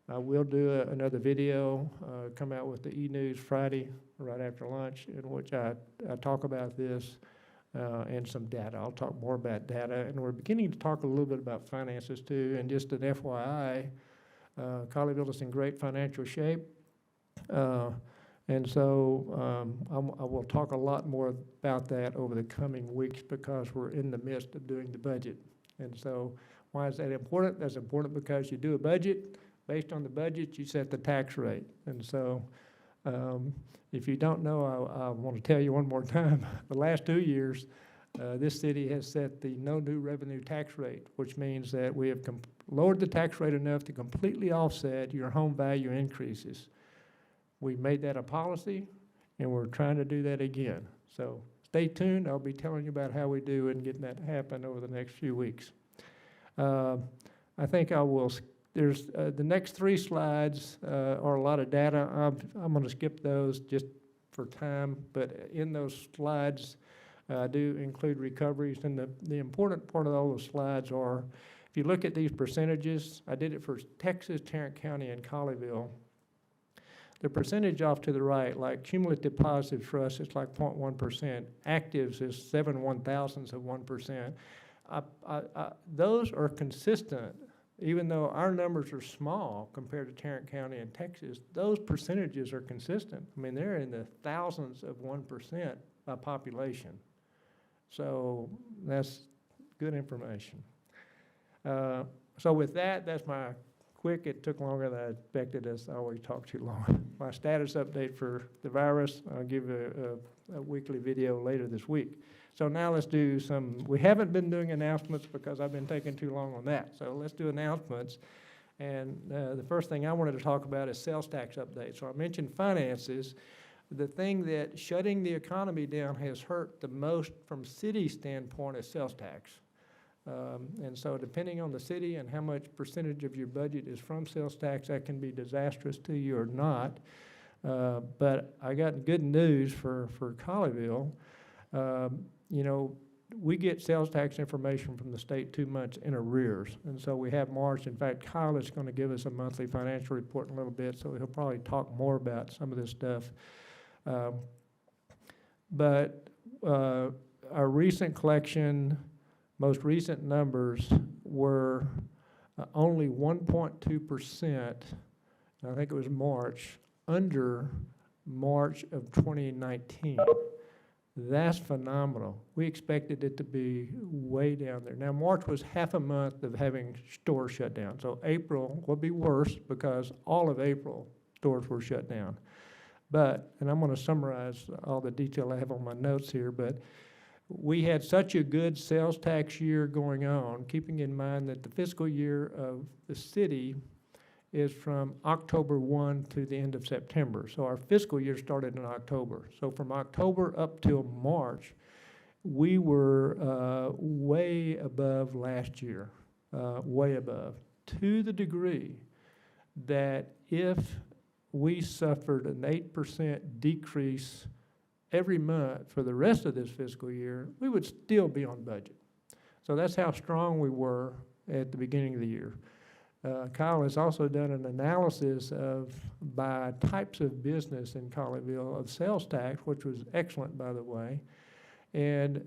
G: We'll do another video, come out with the e-news Friday, right after lunch, in which I talk about this and some data. I'll talk more about data, and we're beginning to talk a little bit about finances too. And just an FYI, Colleyville is in great financial shape. And so I will talk a lot more about that over the coming weeks because we're in the midst of doing the budget. And so why is that important? That's important because you do a budget. Based on the budget, you set the tax rate. And so if you don't know, I want to tell you one more time. The last 2 years, this city has set the no new revenue tax rate, which means that we have lowered the tax rate enough to completely offset your home value increases. We made that a policy, and we're trying to do that again. So stay tuned. I'll be telling you about how we do and getting that to happen over the next few weeks. I think I will. There's the next 3 slides are a lot of data. I'm going to skip those just for time, but in those slides, I do include recoveries. And the important part of all those slides are, if you look at these percentages, I did it for Texas, Tarrant County, and Colleyville. The percentage off to the right, like cumulative positives for us, it's like 0.1%. Actives is 7/1,000ths of 1%. Those are consistent. Even though our numbers are small compared to Tarrant County and Texas, those percentages are consistent. I mean, they're in the thousands of 1% by population. So that's good information. So with that, that's my quick. It took longer than I expected, as I always talk too long. My status update for the virus, I'll give a weekly video later this week. So now let's do we haven't been doing announcements because I've been taking too long on that. So let's do announcements. And the first thing I wanted to talk about is sales tax update. So I mentioned finances. The thing that shutting the economy down has hurt the most from city standpoint is sales tax. And so depending on the city and how much percentage of your budget is from sales tax, that can be disastrous to you or not. But I got good news for Colleyville. You know, we get sales tax information from the state 2 months in arrears. And so we have March. In fact, Kyle is going to give us a monthly financial report in a little bit, so he'll probably talk more about some of this stuff. But our recent collection, most recent numbers were only 1.2%, I think it was March, under March of 2019. That's phenomenal. We expected it to be way down there. Now, March was half a month of having stores shut down. So April will be worse because all of April stores were shut down. But, and I'm going to summarize all the detail I have on my notes here, but we had such a good sales tax year going on, keeping in mind that the fiscal year of the city is from October 1 to the end of September. So our fiscal year started in October. So from October up till March, we were way above last year, way above, to the degree that if we suffered an 8% decrease every month for the rest of this fiscal year, we would still be on budget. So that's how strong we were at the beginning of the year. Kyle has also done an analysis of by types of business in Colleyville of sales tax, which was excellent, by the way, and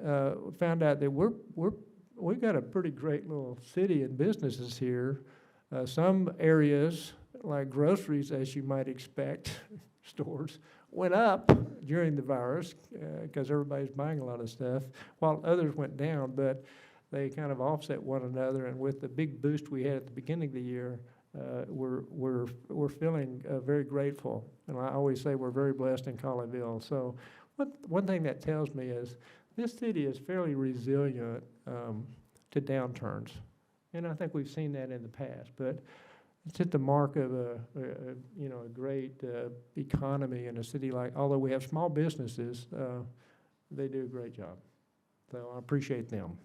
G: found out that we've got a pretty great little city and businesses here. Some areas, like groceries, as you might expect, stores, went up during the virus because everybody's buying a lot of stuff, while others went down, but they kind of offset one another, and with the big boost we had at the beginning of the year, we're feeling very grateful. And I always say we're very blessed in Colleyville. So one thing that tells me is this city is fairly resilient to downturns, and I think we've seen that in the past. But it's at the mark of a great economy in a city like. Although we have small businesses, they do a great job. So I appreciate them.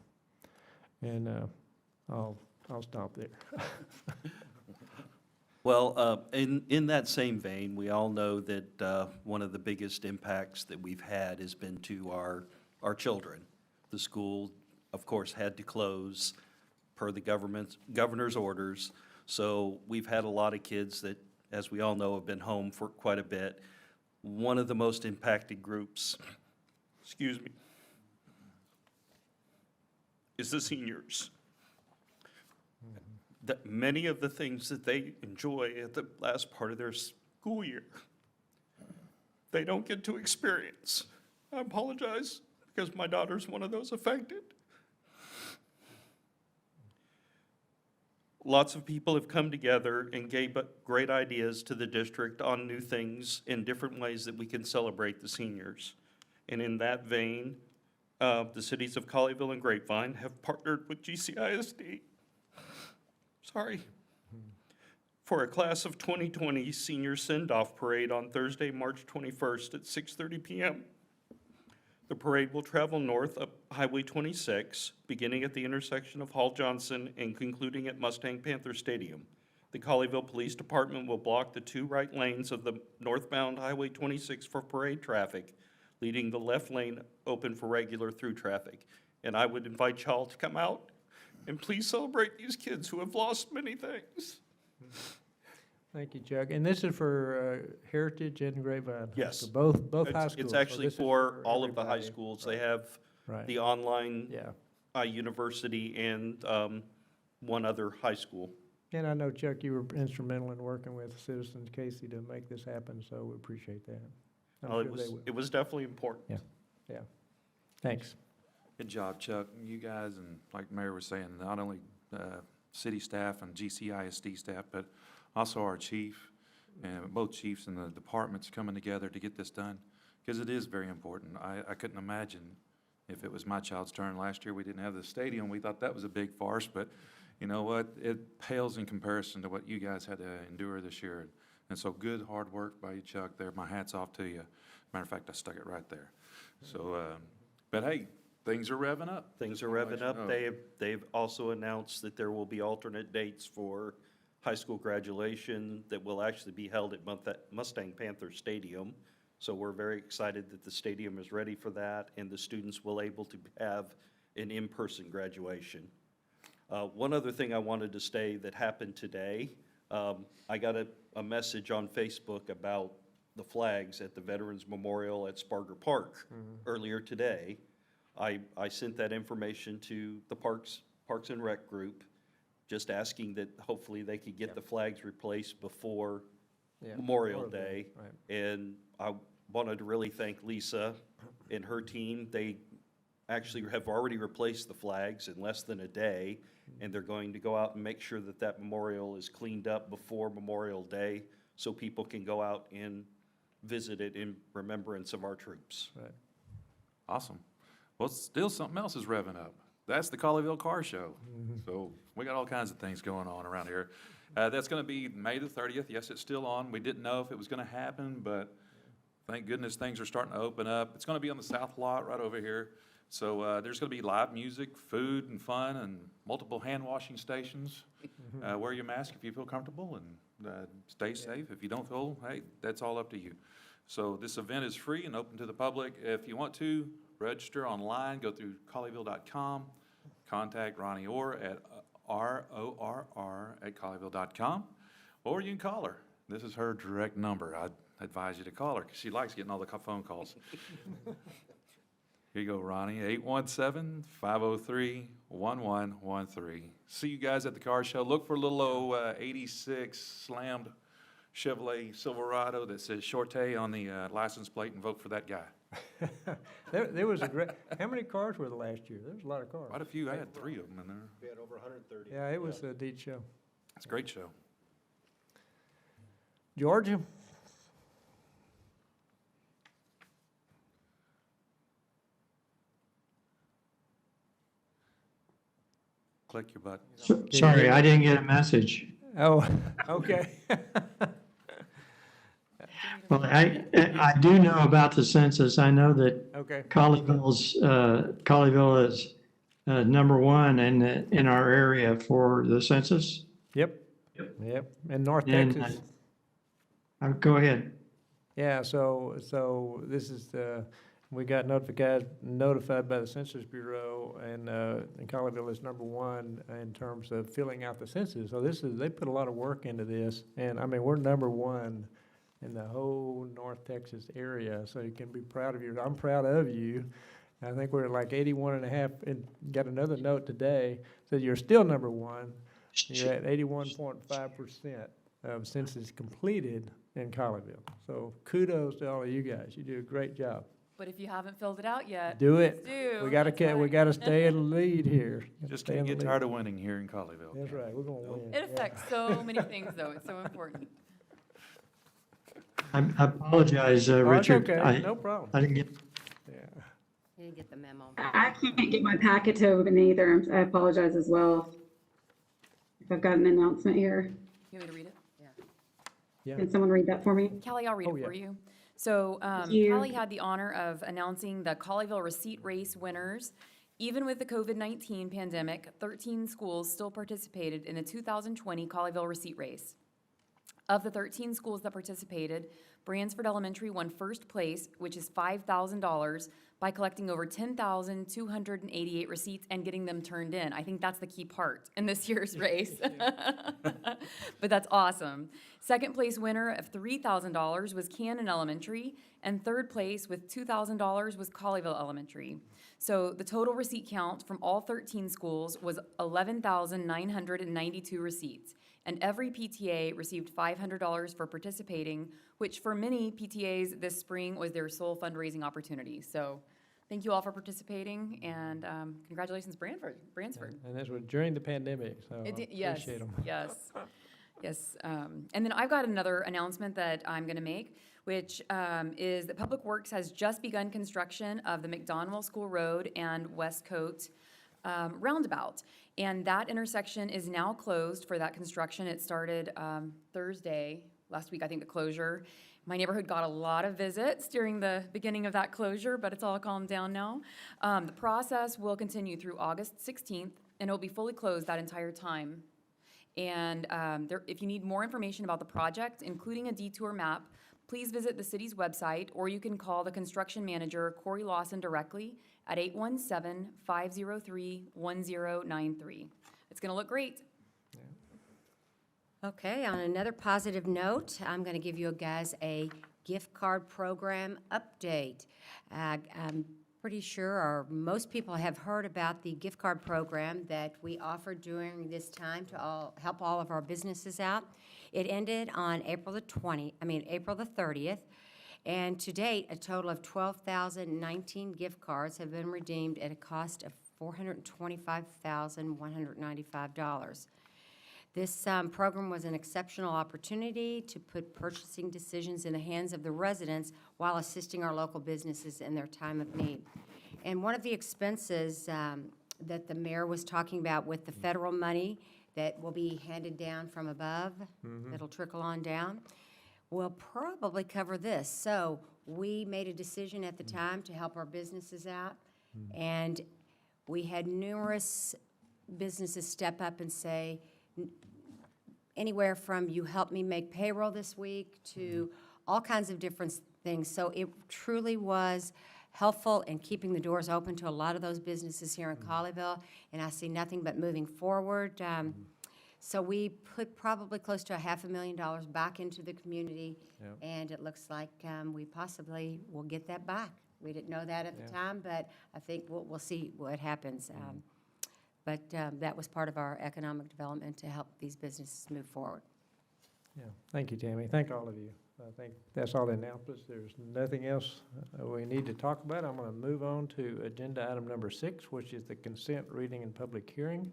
G: And I'll stop there.
F: Well, in that same vein, we all know that one of the biggest impacts that we've had has been to our children. The school, of course, had to close per the governor's orders. So we've had a lot of kids that, as we all know, have been home for quite a bit. One of the most impacted groups, excuse me, is the seniors. That many of the things that they enjoy at the last part of their school year, they don't get to experience. I apologize because my daughter's one of those affected. Lots of people have come together and gave great ideas to the district on new things in different ways that we can celebrate the seniors. And in that vein, the cities of Colleyville and Grapevine have partnered with GCISD, for a class of 2020 senior send-off parade on Thursday, March 21st at 6:30 p.m. The parade will travel north up Highway 26, beginning at the intersection of Hall Johnson and concluding at Mustang Panther Stadium. The Colleyville Police Department will block the 2 right lanes of the northbound Highway 26 for parade traffic, leaving the left lane open for regular through traffic. And I would invite y'all to come out and please celebrate these kids who have lost many things.
G: Thank you, Chuck. And this is for Heritage and Grapevine?
F: Yes.
G: So both high schools?
F: It's
G: So
F: actually
G: this is
F: for all of the high
G: everybody.
F: schools. They have
G: Right.
F: the online
G: Yeah.
F: university and one other high school.
G: And I know, Chuck, you were instrumental in working with Citizens Casey to make this happen, so we appreciate that. I'm
F: Well,
G: sure they will.
F: it was definitely important.
G: Yeah. Thanks.
E: Good job, Chuck. You guys, and like the mayor was saying, not only city staff and GCISD staff, but also our chief, and both chiefs and the departments coming together to get this done, because it is very important. I couldn't imagine if it was my child's turn last year, we didn't have the stadium. We thought that was a big farce, but you know what? It pales in comparison to what you guys had to endure this year. And so good, hard work by you, Chuck, there. My hat's off to you. Matter of fact, I stuck it right there. So, but hey, Things are revving up.
F: Things are revving up.
E: Oh.
F: They've also announced that there will be alternate dates for high school graduation that will actually be held at Mustang Panther Stadium. So we're very excited that the stadium is ready for that, and the students will able to have an in-person graduation. One other thing I wanted to say that happened today, I got a message on Facebook about the flags at the Veterans Memorial at Sparger Park earlier today. I sent that information to the Parks and Rec group, just asking that hopefully they could get the flags replaced before Memorial Day.
G: Right.
F: And I wanted to really thank Lisa and her team. They actually have already replaced the flags in less than a day, and they're going to go out and make sure that that memorial is cleaned up before Memorial Day so people can go out and visit it in remembrance of our troops.
G: Right.
E: Awesome. Well, still something else is revving up. That's the Colleyville Car Show. So we got all kinds of things going on around here. That's going to be May the 30th. Yes, it's still on. We didn't know if it was going to happen, but thank goodness things are starting to open up. It's going to be on the south lot right over here. So there's going to be live music, food and fun, and multiple hand washing stations. Wear your mask if you feel comfortable, and stay safe. If you don't feel, hey, that's all up to you. So this event is free and open to the public. If you want to register online, go through Colleyville.com. Contact Ronnie Orr at RORR@Colleyville.com, or you can call her. This is her direct number. I'd advise you to call her because she likes getting all the phone calls. Here you go, Ronnie, 817-503-1113. See you guys at the car show. Look for a little old 86 slammed Chevrolet Silverado that says Shorte on the license plate, and vote for that guy.
G: There was a great, how many cars were there last year? There was a lot of cars.
E: Quite a few. I had 3 of them in there.
B: We had over 130.
G: Yeah, it was a neat show.
E: It's a great show.
G: Georgia?
E: Click your button.
K: Sorry, I didn't get a message.
G: Oh, okay.
K: Well, I do know about the census. I know that
G: Okay.
K: Colleyville is number one in our area for the census.
G: Yep. And North
K: And,
G: Texas.
K: Go ahead.
G: Yeah, so this is we got notified by the Census Bureau, and Colleyville is number one in terms of filling out the census. So they put a lot of work into this, and I mean, we're number one in the whole North Texas area, so you can be proud of you. I'm proud of you. I think we're at like 81.5, and got another note today, that you're still number one. You're at 81.5% of census completed in Colleyville. So kudos to all of you guys. You do a great job.
C: But if you haven't filled it out yet,
G: Do it.
C: please do.
G: We gotta stay in the lead here.
E: Just
G: Stay in
E: can't
G: the
E: get
G: lead.
E: tired of winning here in Colleyville.
G: That's right, we're gonna win.
C: It affects so many things, though. It's so important.
K: I apologize,
G: Oh, it's
K: Richard.
G: okay, no problem.
K: I didn't get,
G: Yeah.
L: You didn't get the memo.
R: I can't get my packet to open either. I apologize as well. If I've got an announcement here,
C: You want me to read it?
G: Yeah.
R: can someone read that for me?
C: Callie, I'll read
G: Oh,
C: it
G: yeah.
C: for you. So
R: you.
C: Callie had the honor of announcing the Colleyville Receipt Race winners. Even with the COVID-19 pandemic, 13 schools still participated in the 2020 Colleyville Receipt Race. Of the 13 schools that participated, Bransford Elementary won first place, which is $5,000, by collecting over 10,288 receipts and getting them turned in. I think that's the key part in this year's race. But that's awesome. Second place winner of $3,000 was Cannon Elementary, and third place with $2,000 was Colleyville Elementary. So the total receipt count from all 13 schools was 11,992 receipts. And every PTA received $500 for participating, which for many PTAs this spring was their sole fundraising opportunity. So thank you all for participating, and congratulations, Bransford.
G: And this was during the pandemic, so I
C: Yes,
G: appreciate them.
C: yes, yes. And then I've got another announcement that I'm going to make, which is that Public Works has just begun construction of the McDonald School Road and Westcote roundabout. And that intersection is now closed for that construction. It started Thursday, last week, I think, the closure. My neighborhood got a lot of visits during the beginning of that closure, but it's all calmed down now. The process will continue through August 16th, and it will be fully closed that entire time. And if you need more information about the project, including a detour map, please visit the city's website, or you can call the construction manager, Corey Lawson, directly at 817-503-1093. It's going to look great.
L: Okay, on another positive note, I'm going to give you guys a gift card program update. I'm pretty sure, or most people have heard about the gift card program that we offered during this time to help all of our businesses out. It ended on April the 30th, and to date, a total of 12,019 gift cards have been redeemed at a cost of $425,195. This program was an exceptional opportunity to put purchasing decisions in the hands of the residents while assisting our local businesses in their time of need. And one of the expenses that the mayor was talking about with the federal money that will be handed down from above, that'll trickle on down, will probably cover this. So we made a decision at the time to help our businesses out, and we had numerous businesses step up and say, anywhere from you helped me make payroll this week to all kinds of different things. So it truly was helpful in keeping the doors open to a lot of those businesses here in Colleyville, and I see nothing but moving forward. So we put probably close to $500,000 back into the community, and it looks like we possibly will get that back. We didn't know that at the time, but I think we'll see what happens. But that was part of our economic development to help these businesses move forward.
G: Yeah, thank you, Tammy. Thank all of you. I think that's all the announcements. There's nothing else we need to talk about. I'm going to move on to agenda item number 6, which is the consent reading and public hearing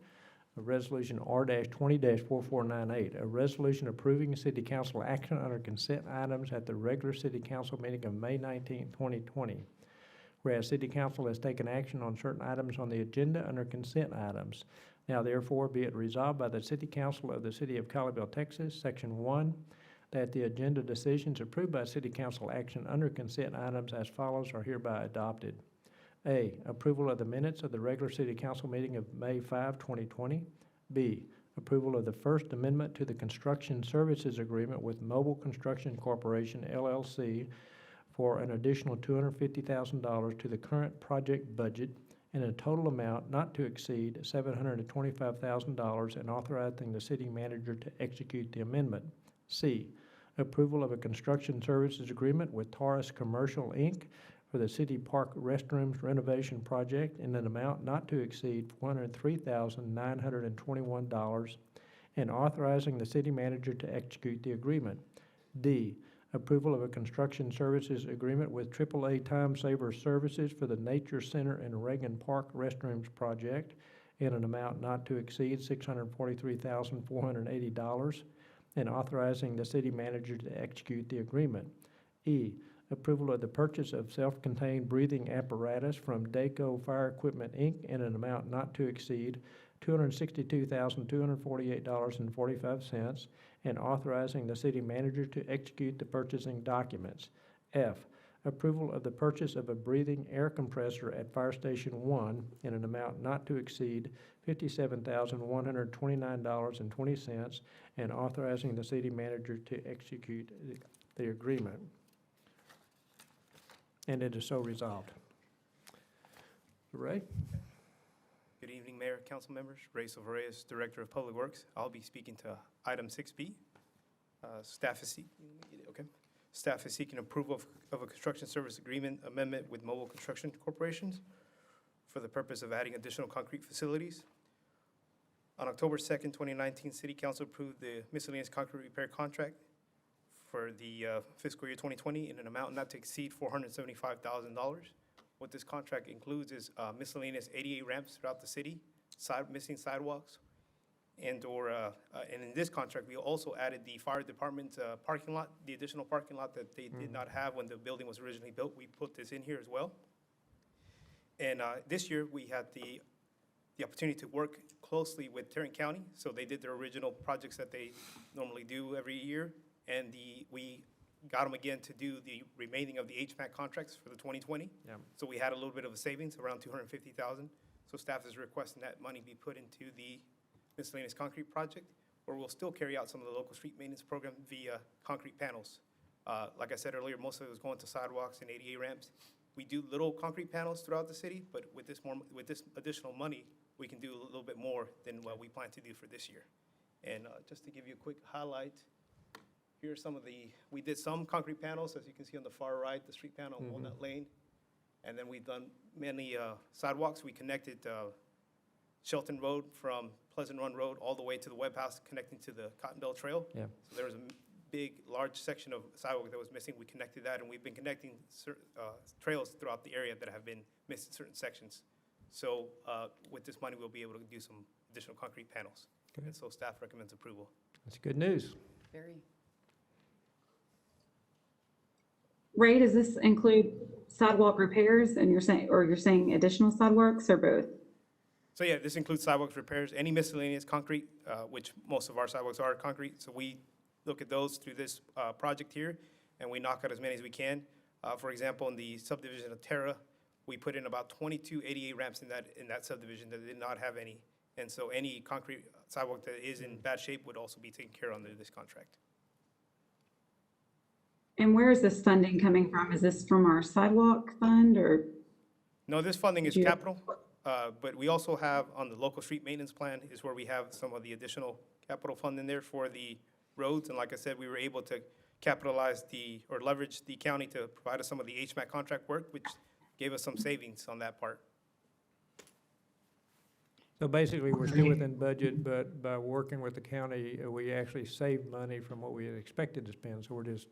G: of Resolution R-20-4498, a resolution approving city council action under consent items at the regular city council meeting of May 19, 2020. Whereas City Council has taken action on certain items on the agenda under consent items. Now therefore be it resolved by the City Council of the City of Colleyville, Texas, Section 1, that the agenda decisions approved by City Council action under consent items as follows are hereby adopted. A, approval of the minutes of the regular City Council meeting of May 5, 2020. B, approval of the First Amendment to the Construction Services Agreement with Mobile Construction Corporation, LLC, for an additional $250,000 to the current project budget in a total amount not to exceed $725,000 and authorizing the city manager to execute the amendment. C, approval of a construction services agreement with Taurus Commercial, Inc. for the city park restrooms renovation project in an amount not to exceed $403,921 and authorizing the city manager to execute the agreement. D, approval of a construction services agreement with AAA Time Saver Services for the Nature Center and Reagan Park Restrooms project in an amount not to exceed $643,480 and authorizing the city manager to execute the agreement. E, approval of the purchase of self-contained breathing apparatus from Daco Fire Equipment, Inc. in an amount not to exceed $262,248.45 and authorizing the city manager to execute the purchasing documents. F, approval of the purchase of a breathing air compressor at Fire Station 1 in an amount not to exceed $57,129.20 and authorizing the city manager to execute the agreement. And it is so resolved. Ray?
M: Good evening, Mayor, council members. Ray Silveras, Director of Public Works. I'll be speaking to item 6B. Staff is seeking approval of a construction service agreement amendment with Mobile Construction Corporations for the purpose of adding additional concrete facilities. On October 2nd, 2019, City Council approved the miscellaneous concrete repair contract for the fiscal year 2020 in an amount not to exceed $475,000. What this contract includes is miscellaneous 88 ramps throughout the city, missing sidewalks, and in this contract, we also added the fire department parking lot, the additional parking lot that they did not have when the building was originally built. We put this in here as well. And this year, we had the opportunity to work closely with Tarrant County. So they did their original projects that they normally do every year. And we got them again to do the remaining of the HVAC contracts for the 2020.
G: Yeah.
M: So we had a little bit of a savings, around 250,000. So staff is requesting that money be put into the miscellaneous concrete project, where we'll still carry out some of the local street maintenance program via concrete panels. Like I said earlier, most of it was going to sidewalks and ADA ramps. We do little concrete panels throughout the city, but with this additional money, we can do a little bit more than what we plan to do for this year. And just to give you a quick highlight, here are some of we did some concrete panels, as you can see on the far right, the street panel on Walnut Lane. And then we've done many sidewalks. We connected Shelton Road from Pleasant Run Road all the way to the Webb House, connecting to the Cottondale Trail.
G: Yeah.
M: So there was a big, large section of sidewalk that was missing. We connected that, and we've been connecting trails throughout the area that have been missing certain sections. So with this money, we'll be able to do some additional concrete panels.
G: Okay.
M: And so staff recommends approval.
G: That's good news.
C: Very.
R: Ray, does this include sidewalk repairs and you're saying additional sidewalks or both?
M: So yeah, this includes sidewalks repairs, any miscellaneous concrete, which most of our sidewalks are concrete. So we look at those through this project here, and we knock out as many as we can. For example, in the subdivision of Terra, we put in about 22 ADA ramps in that subdivision that did not have any. And so any concrete sidewalk that is in bad shape would also be taken care of under this contract.
R: And where is this funding coming from? Is this from our sidewalk fund or?
M: No, this funding is
R: Yeah.
M: capital, but we also have on the local street maintenance plan is where we have some of the additional capital fund in there for the roads. And like I said, we were able to capitalize or leverage the county to provide us some of the HVAC contract work, which gave us some savings on that part.
G: So basically, we're still within budget, but by working with the county, we actually saved money from what we had expected to spend, so we're just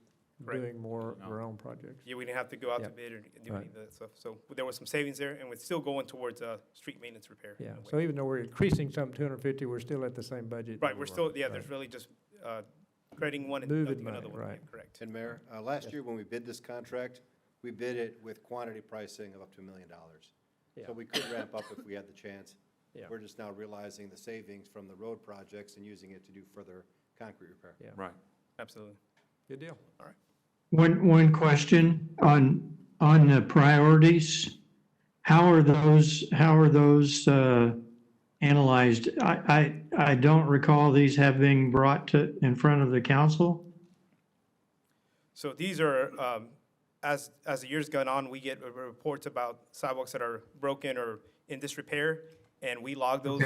M: Correct.
G: doing more of our own projects.
M: Yeah, we didn't have to go out to
G: Yeah.
M: bid or do any
G: Right.
M: of that stuff. So there was some savings there, and we're still going towards street maintenance repair.
G: Yeah,
M: in a way.
G: so even though we're increasing some 250, we're still at the same budget.
M: Right,
G: that
M: we're
G: we
M: still,
G: were.
M: yeah,
G: Right.
M: there's really just creating one and
G: Moving
M: deducting another
G: money,
M: one.
G: right.
M: Yeah, correct.
B: And Mayor, last year when we bid this contract, we bid it with quantity pricing of up to $1 million.
G: Yeah.
B: So we could ramp up if we had the chance.
G: Yeah.
B: We're just now realizing the savings from the road projects and using it to do further concrete repair.
G: Yeah.
E: Right.
M: Absolutely.
G: Good deal.
K: One question on the priorities. How are those analyzed? I don't recall these having brought in front of the council.
M: So these are, as the years gone on, we get reports about sidewalks that are broken or in disrepair, and we log those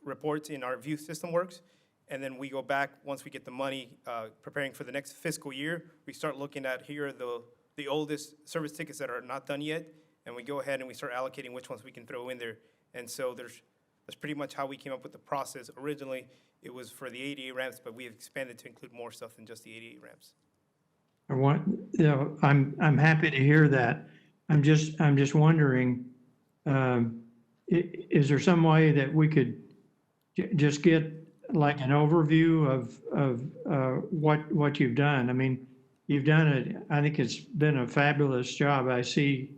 M: reports in our view system works. And then we go back, once we get the money, preparing for the next fiscal year, we start looking at here are the oldest service tickets that are not done yet, and we go ahead and we start allocating which ones we can throw in there. And so that's pretty much how we came up with the process. Originally, it was for the ADA ramps, but we have expanded to include more stuff than just the ADA ramps.
K: I'm happy to hear that. I'm just wondering, is there some way that we could just get like an overview of what you've done? I mean, you've done it. I think it's been a fabulous job. I see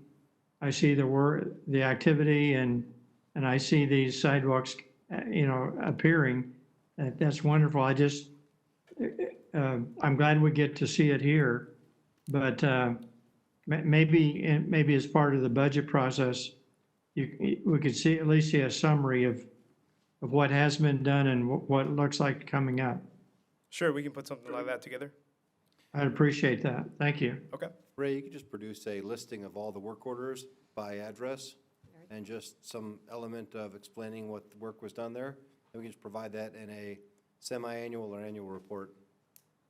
K: the work, the activity, and I see these sidewalks, appearing. That's wonderful. I'm glad we get to see it here, but maybe as part of the budget process, we could at least see a summary of what has been done and what it looks like coming up.
M: Sure, we can put something like that together.
K: I'd appreciate that. Thank you.
M: Okay.
B: Ray, you could just produce a listing of all the work orders by address and just some element of explaining what work was done there. And we can just provide that in a semi-annual or annual report.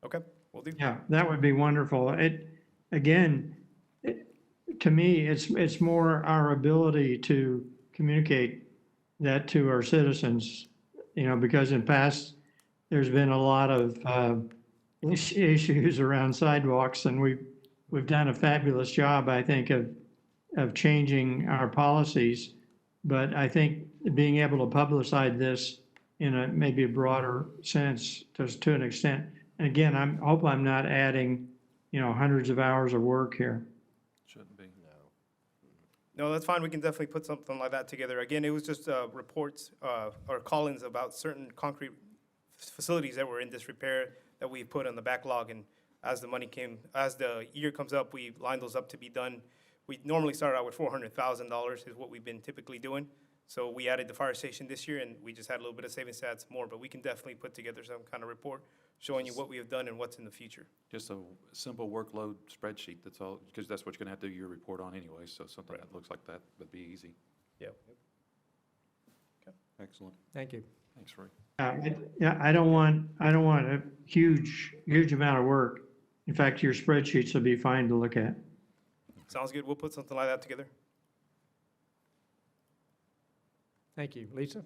M: Okay, we'll do.
K: Yeah, that would be wonderful. To me, it's more our ability to communicate that to our citizens, because in past, there's been a lot of issues around sidewalks, and we've done a fabulous job, I think, of changing our policies. But I think being able to publicize this in maybe a broader sense, to an extent. And again, I hope I'm not adding, hundreds of hours of work here.
E: Shouldn't be.
M: No, that's fine. We can definitely put something like that together. Again, it was just reports or call-ins about certain concrete facilities that were in disrepair that we put on the backlog. And as the year comes up, we line those up to be done. We normally start out with $400,000 is what we've been typically doing. So we added the fire station this year, and we just had a little bit of savings to add some more, but we can definitely put together some kind of report showing you what we have done and what's in the future.
E: Just a simple workload spreadsheet, that's all, because that's what you're gonna have to do your report on anyway, so something that looks like that would be easy.
M: Yeah.
E: Excellent.
G: Thank you.
E: Thanks, Ray.
K: Yeah, I don't want a huge amount of work. In fact, your spreadsheets will be fine to look at.
M: Sounds good. We'll put something like that together.
G: Thank you. Lisa?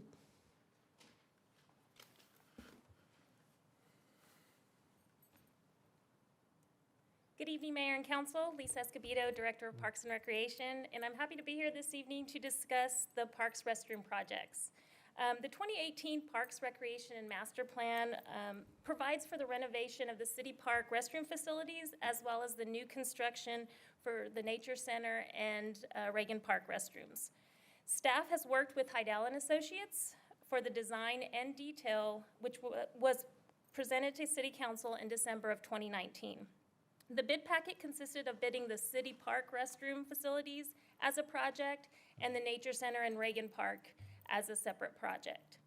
S: Good evening, Mayor and Council. Lisa Escobedo, Director of Parks and Recreation, and I'm happy to be here this evening to discuss the Parks restroom projects. The 2018 Parks, Recreation, and Master Plan provides for the renovation of the city park restroom facilities as well as the new construction for the Nature Center and Reagan Park restrooms. Staff has worked with Heidel and Associates for the design and detail, which was presented to City Council in December of 2019. The bid packet consisted of bidding the city park restroom facilities as a project and the Nature Center and Reagan Park as a separate project.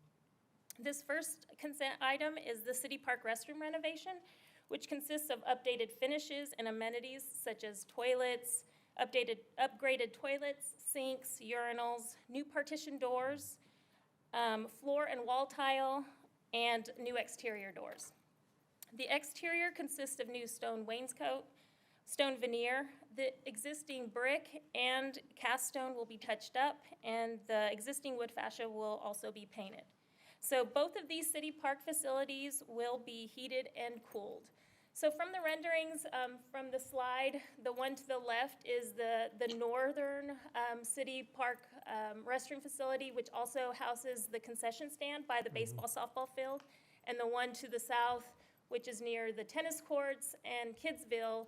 S: This first consent item is the city park restroom renovation, which consists of updated finishes and amenities such as toilets, upgraded toilets, sinks, urinals, new partition doors, floor and wall tile, and new exterior doors. The exterior consists of new stone wainscot, stone veneer. The existing brick and cast stone will be touched up, and the existing wood fascia will also be painted. So both of these city park facilities will be heated and cooled. So from the renderings from the slide, the one to the left is the northern city park restroom facility, which also houses the concession stand by the baseball softball field, and the one to the south, which is near the tennis courts and Kidsville,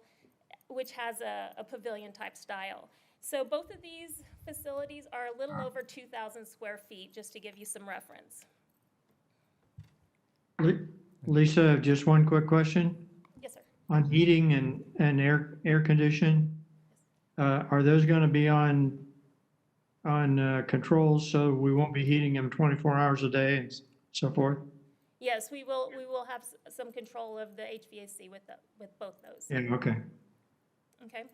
S: which has a pavilion type style. So both of these facilities are a little over 2,000 square feet, just to give you some reference.
K: Lisa, just one quick question.
S: Yes, sir.
K: On heating and air condition, are those going to be on controls so we won't be heating them 24 hours a day and so forth?
S: Yes, we will have some control of the HVAC with both those.
K: Yeah, okay.
S: Okay.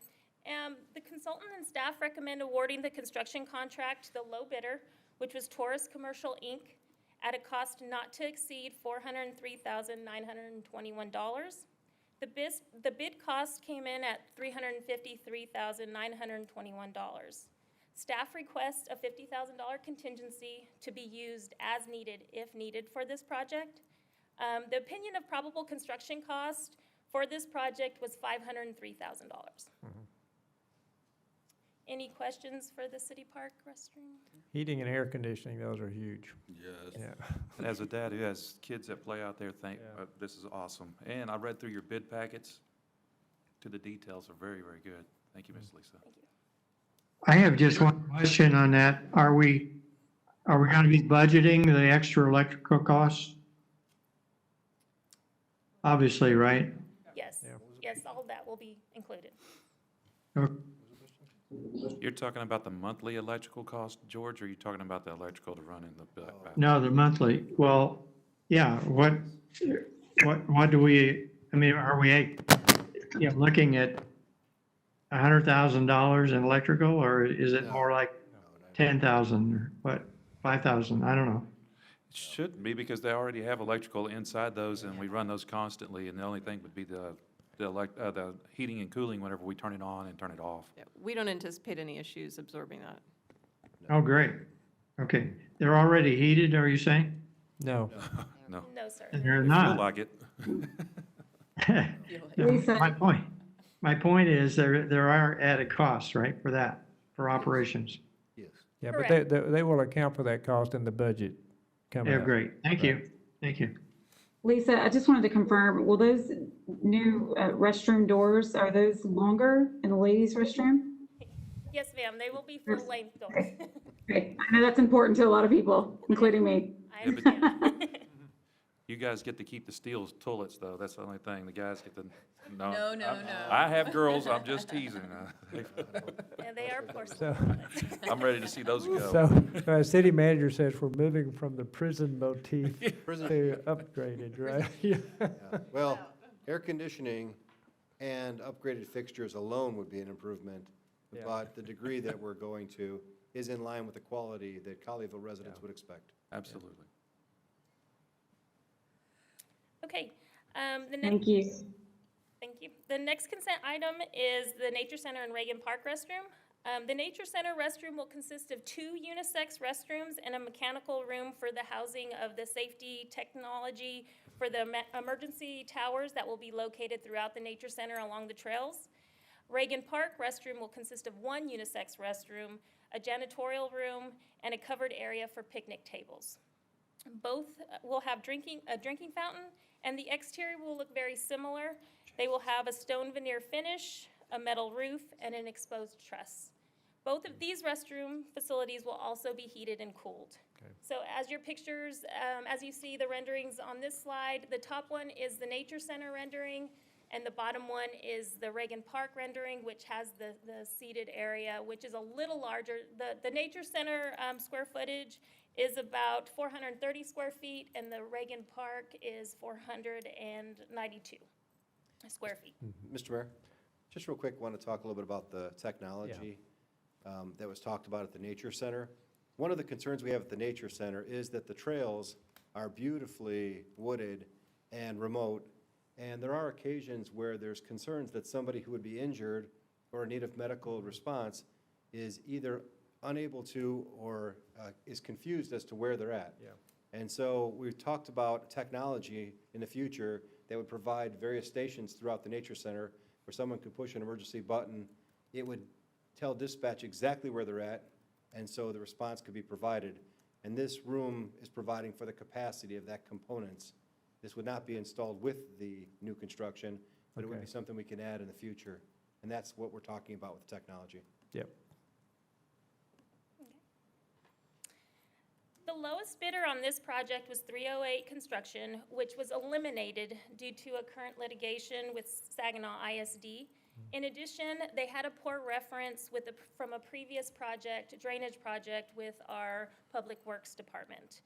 S: The consultant and staff recommend awarding the construction contract to the low bidder, which was Taurus Commercial, Inc., at a cost not to exceed $403,921. The bid cost came in at $353,921. Staff requests a $50,000 contingency to be used as needed, if needed, for this project. The opinion of probable construction cost for this project was $503,000. Any questions for the city park restroom?
G: Heating and air conditioning, those are huge.
E: Yes.
G: Yeah.
E: And as a dad who has kids that play out there, this is awesome. And I read through your bid packets to the details are very, very good. Thank you, Ms. Lisa.
S: Thank you.
K: I have just one question on that. Are we going to be budgeting the extra electrical costs? Obviously, right?
S: Yes, yes, all of that will be included.
K: Okay.
E: You're talking about the monthly electrical cost, George, or are you talking about the electrical to run in the back?
K: No, the monthly. Well, yeah, what do we, I mean, are we looking at $100,000 in electrical, or is it more like 10,000 or what, 5,000? I don't know.
E: It shouldn't be, because they already have electrical inside those, and we run those constantly, and the only thing would be the heating and cooling whenever we turn it on and turn it off.
T: Yeah, we don't anticipate any issues absorbing that.
K: Oh, great. Okay. They're already heated, are you saying?
G: No.
E: No.
S: No, sir.
K: They're
E: If
K: not.
E: you feel like it.
R: Lisa.
K: My point is there are added costs, right, for that, for operations.
B: Yes.
G: Yeah, but they will account for that cost in the budget coming
K: Yeah,
G: up.
K: great. Thank you. Thank you.
R: Lisa, I just wanted to confirm, will those new restroom doors, are those longer in the ladies' restroom?
S: Yes, ma'am, they will be full length doors.
R: Okay, I know that's important to a lot of people, including me.
S: I understand.
E: You guys get to keep the steel toilets, though. That's the only thing. The guys get to,
C: No, no,
E: I-
C: no.
E: I have girls, I'm just teasing.
S: Yeah, they are porcelain.
G: So,
E: I'm ready to see those go.
G: so, city manager says we're moving from the prison motif to upgraded, right? Yeah.
B: Well, air conditioning and upgraded fixtures alone would be an improvement,
G: Yeah.
B: but the degree that we're going to is in line with the quality that Colleyville residents would expect.
E: Absolutely.
S: Okay.
R: Thank you.
S: Thank you. The next consent item is the Nature Center and Reagan Park restroom. The Nature Center restroom will consist of 2 unisex restrooms and a mechanical room for the housing of the safety technology for the emergency towers that will be located throughout the Nature Center along the trails. Reagan Park restroom will consist of 1 unisex restroom, a janitorial room, and a covered area for picnic tables. Both will have a drinking fountain, and the exterior will look very similar. They will have a stone veneer finish, a metal roof, and an exposed truss. Both of these restroom facilities will also be heated and cooled.
G: Okay.
S: So as your pictures, as you see the renderings on this slide, the top one is the Nature Center rendering, and the bottom one is the Reagan Park rendering, which has the seated area, which is a little larger. The Nature Center square footage is about 430 square feet, and the Reagan Park is 492 square feet.
B: Mr. Mayor, just real quick, want to talk a little bit about the technology that was talked about at the Nature Center. One of the concerns we have at the Nature Center is that the trails are beautifully wooded and remote, and there are occasions where there's concerns that somebody who would be injured or in need of medical response is either unable to or is confused as to where they're at.
G: Yeah.
B: And so we've talked about technology in the future that would provide various stations throughout the Nature Center where someone could push an emergency button. It would tell dispatch exactly where they're at, and so the response could be provided. And this room is providing for the capacity of that components. This would not be installed with the new construction, but it would
G: Okay.
B: be something we can add in the future. And that's what we're talking about with technology.
G: Yep.
S: The lowest bidder on this project was 308 Construction, which was eliminated due to a current litigation with Saginaw ISD. In addition, they had a poor reference from a previous project, drainage project, with our Public Works Department.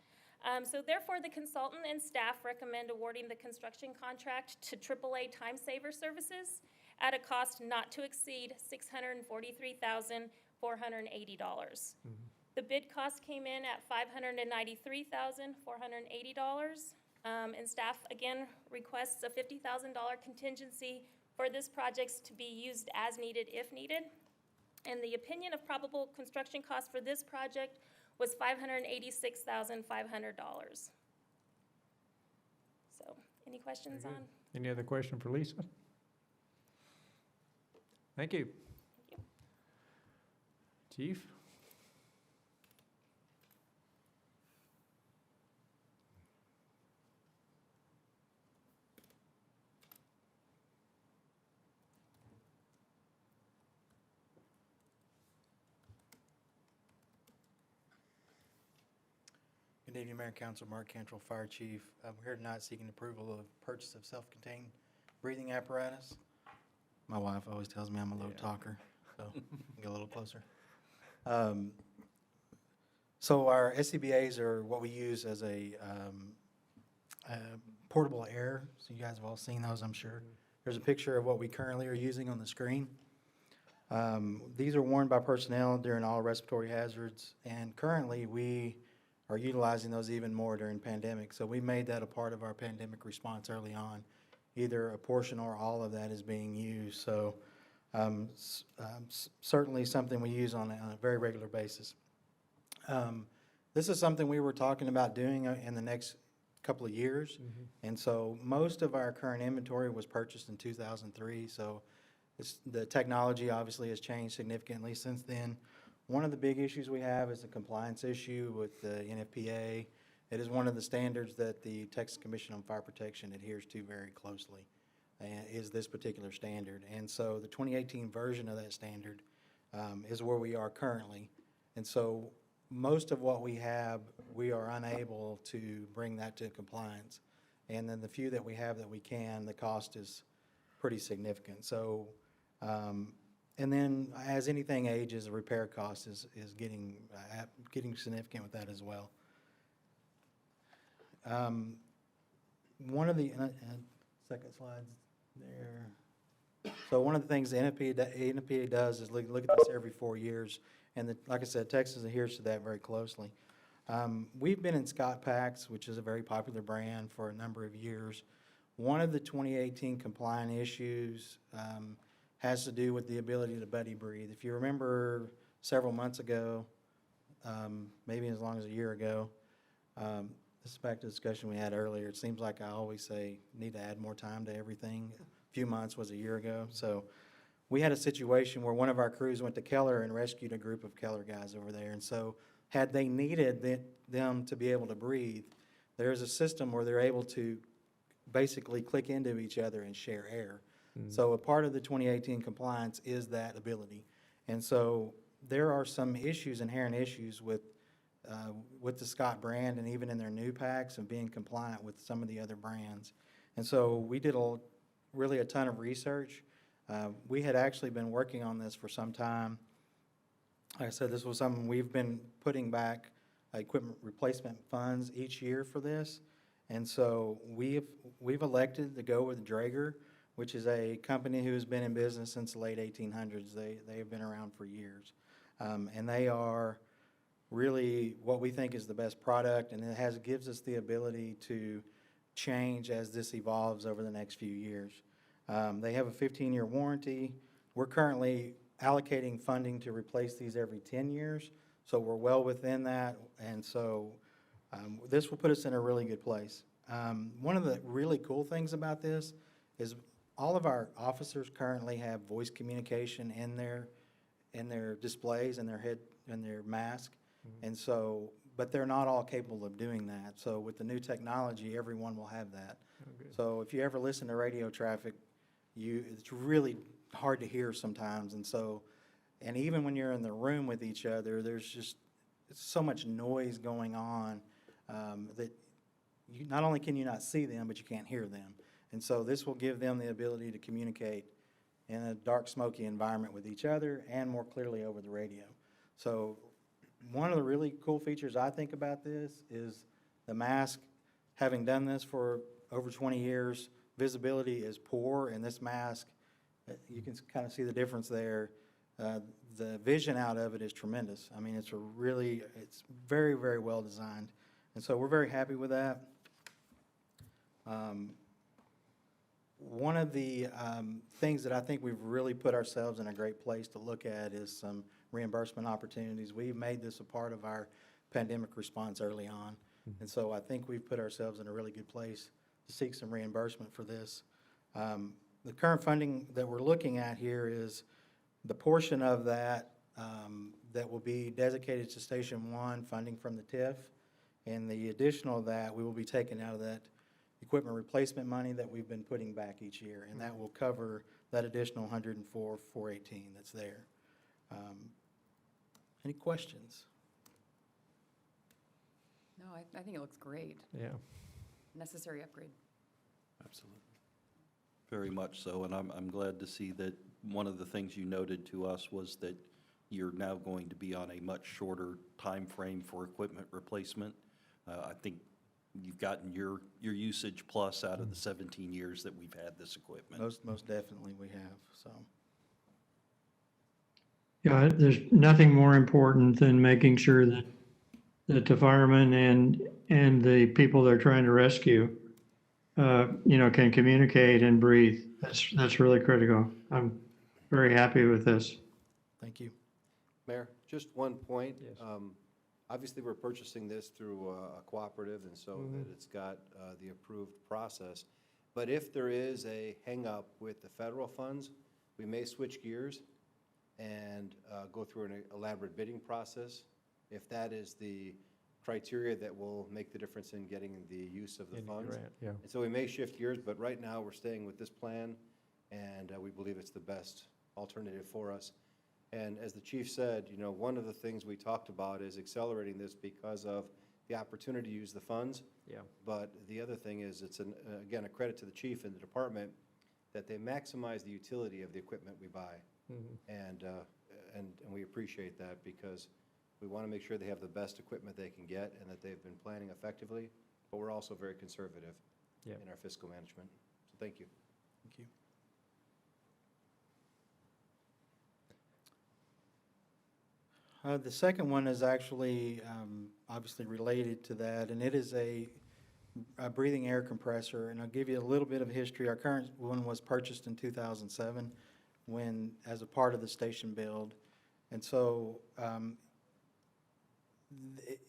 S: So therefore, the consultant and staff recommend awarding the construction contract to AAA Time Saver Services at a cost not to exceed $643,480. The bid cost came in at $593,480. And staff, again, requests a $50,000 contingency for this project to be used as needed if needed. And the opinion of probable construction cost for this project was $586,500. So, any questions on?
G: Any other question for Lisa? Thank you. Chief?
Q: Good evening, Mayor and Council. Mark Cantrell, Fire Chief. We're here tonight seeking approval of purchase of self-contained breathing apparatus. My wife always tells me I'm a low talker, so get a little closer. So our SCBAs are what we use as a portable air. So you guys have all seen those, I'm sure. There's a picture of what we currently are using on the screen. These are worn by personnel during all respiratory hazards, and currently we are utilizing those even more during pandemic. So we made that a part of our pandemic response early on. Either a portion or all of that is being used. So certainly something we use on a very regular basis. This is something we were talking about doing in the next couple of years. And so most of our current inventory was purchased in 2003. So the technology obviously has changed significantly since then. One of the big issues we have is a compliance issue with the NFPA. It is one of the standards that the Texas Commission on Fire Protection adheres to very closely, is this particular standard. And so the 2018 version of that standard is where we are currently. And so most of what we have, we are unable to bring that to compliance. And then the few that we have that we can, the cost is pretty significant. So, and then as anything ages, the repair cost is getting significant with that as well. One of the, second slide's there. So one of the things the NFPA does is look at this every 4 years. And like I said, Texas adheres to that very closely. We've been in Scott Packs, which is a very popular brand, for a number of years. One of the 2018 compliant issues has to do with the ability to buddy breathe. If you remember several months ago, maybe as long as a year ago, this is back to the discussion we had earlier. It seems like I always say need to add more time to everything. A few months was a year ago. So we had a situation where one of our crews went to Keller and rescued a group of Keller guys over there. And so had they needed them to be able to breathe, there's a system where they're able to basically click into each other and share air. So a part of the 2018 compliance is that ability. And so there are some issues, inherent issues with the Scott brand and even in their new packs and being compliant with some of the other brands. And so we did really a ton of research. We had actually been working on this for some time. Like I said, this was something we've been putting back equipment replacement funds each year for this. And so we've elected to go with Draeger, which is a company who's been in business since the late 1800s. They have been around for years. And they are really what we think is the best product, and it gives us the ability to change as this evolves over the next few years. They have a 15-year warranty. We're currently allocating funding to replace these every 10 years, so we're well within that, and so this will put us in a really good place. One of the really cool things about this is all of our officers currently have voice communication in their displays and their head and their mask, and so, but they're not all capable of doing that. So with the new technology, everyone will have that. So if you ever listen to radio traffic, it's really hard to hear sometimes, and so, and even when you're in the room with each other, there's just so much noise going on that not only can you not see them, but you can't hear them. And so this will give them the ability to communicate in a dark, smoky environment with each other and more clearly over the radio. So one of the really cool features I think about this is the mask. Having done this for over 20 years, visibility is poor, and this mask, you can kind of see the difference there. The vision out of it is tremendous. I mean, it's very, very well designed. And so we're very happy with that. One of the things that I think we've really put ourselves in a great place to look at is some reimbursement opportunities. We've made this a part of our pandemic response early on. And so I think we've put ourselves in a really good place to seek some reimbursement for this. The current funding that we're looking at here is the portion of that that will be dedicated to Station 1, funding from the TIF, and the additional that we will be taking out of that equipment replacement money that we've been putting back each year, and that will cover that additional $104,418 that's there. Any questions?
C: No, I think it looks great.
G: Yeah.
C: Necessary upgrade.
U: Absolutely. Very much so, and I'm glad to see that one of the things you noted to us was that you're now going to be on a much shorter time frame for equipment replacement. I think you've gotten your usage plus out of the 17 years that we've had this equipment.
Q: Most definitely we have, so.
K: Yeah, there's nothing more important than making sure that the firemen and the people they're trying to rescue, can communicate and breathe. That's really critical. I'm very happy with this.
Q: Thank you.
B: Mayor, just one point. Yes. Obviously, we're purchasing this through a cooperative, and so that it's got the approved process. But if there is a hang-up with the federal funds, we may switch gears and go through an elaborate bidding process. If that is the criteria that will make the difference in getting the use of the funds.
G: Grant, yeah.
B: And so we may shift gears, but right now we're staying with this plan, and we believe it's the best alternative for us. And as the chief said, one of the things we talked about is accelerating this because of the opportunity to use the funds.
G: Yeah.
B: But the other thing is, it's again, a credit to the chief and the department that they maximize the utility of the equipment we buy. And we appreciate that because we want to make sure they have the best equipment they can get and that they've been planning effectively, but we're also very conservative in our fiscal management. So thank you.
Q: Thank you. The second one is actually obviously related to that, and it is a breathing air compressor. And I'll give you a little bit of history. Our current one was purchased in 2007 when, as a part of the station build. And so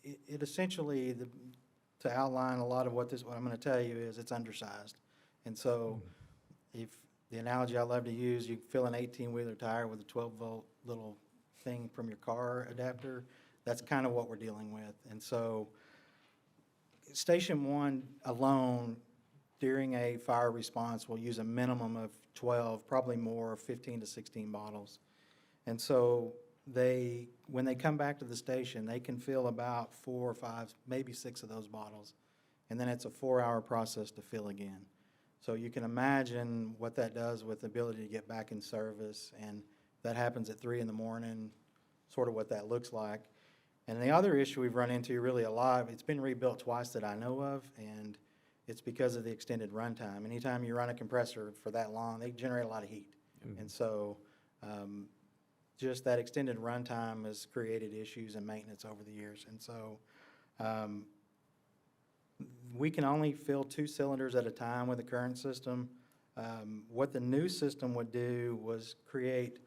Q: it essentially, to outline a lot of what I'm going to tell you is it's undersized. And so if the analogy I love to use, you fill an 18-wheeler tire with a 12-volt little thing from your car adapter, that's kind of what we're dealing with. And so Station 1 alone during a fire response will use a minimum of 12, probably more, 15 to 16 bottles. And so when they come back to the station, they can fill about 4 or 5, maybe 6 of those bottles. And then it's a 4-hour process to fill again. So you can imagine what that does with the ability to get back in service, and that happens at 3 in the morning, sort of what that looks like. And the other issue we've run into really a lot, it's been rebuilt twice that I know of, and it's because of the extended runtime. Anytime you run a compressor for that long, they generate a lot of heat. And so just that extended runtime has created issues in maintenance over the years. And so we can only fill 2 cylinders at a time with the current system. What the new system would do was create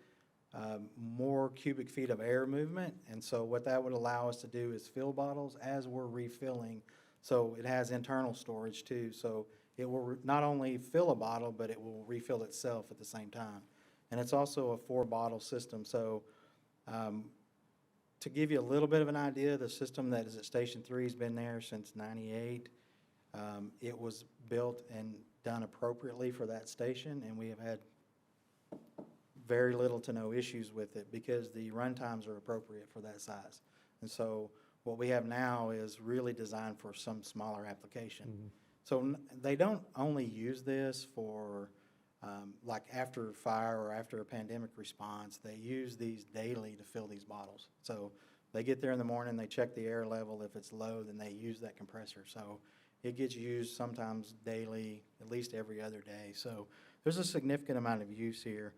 Q: more cubic feet of air movement. And so what that would allow us to do is fill bottles as we're refilling. So it has internal storage too. So it will not only fill a bottle, but it will refill itself at the same time. And it's also a 4-bottle system. So to give you a little bit of an idea, the system that is at Station 3 has been there since '98. It was built and done appropriately for that station, and we have had very little to no issues with it because the run times are appropriate for that size. And so what we have now is really designed for some smaller application. So they don't only use this for like after fire or after a pandemic response. They use these daily to fill these bottles. So they get there in the morning, they check the air level. If it's low, then they use that compressor. So it gets used sometimes daily, at least every other day. So there's a significant amount of use here.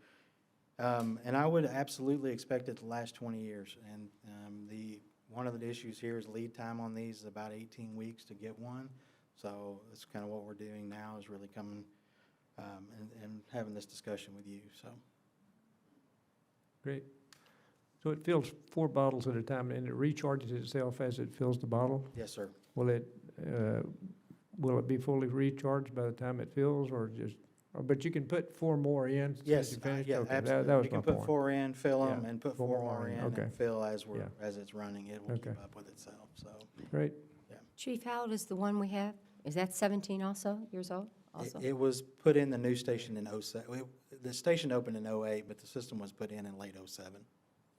Q: And I would absolutely expect it to last 20 years. And one of the issues here is lead time on these is about 18 weeks to get one. So that's kind of what we're doing now, is really coming and having this discussion with you. So
G: Great. So it fills 4 bottles at a time, and it recharges itself as it fills the bottle?
Q: Yes, sir.
G: Will it be fully recharged by the time it fills, or just? But you can put 4 more in?
Q: Yes,
G: yeah,
Q: okay,
G: absolutely.
Q: That was you can put 4 in, fill them,
G: Yeah,
Q: and put 4 more in, and fill as it's running. It will keep up with itself. So
G: great.
Q: Yeah.
L: Chief, how old is the one we have? Is that 17 also, years old? Also?
Q: It was put in the new station in '07. The station opened in '08, but the system was put in late '07.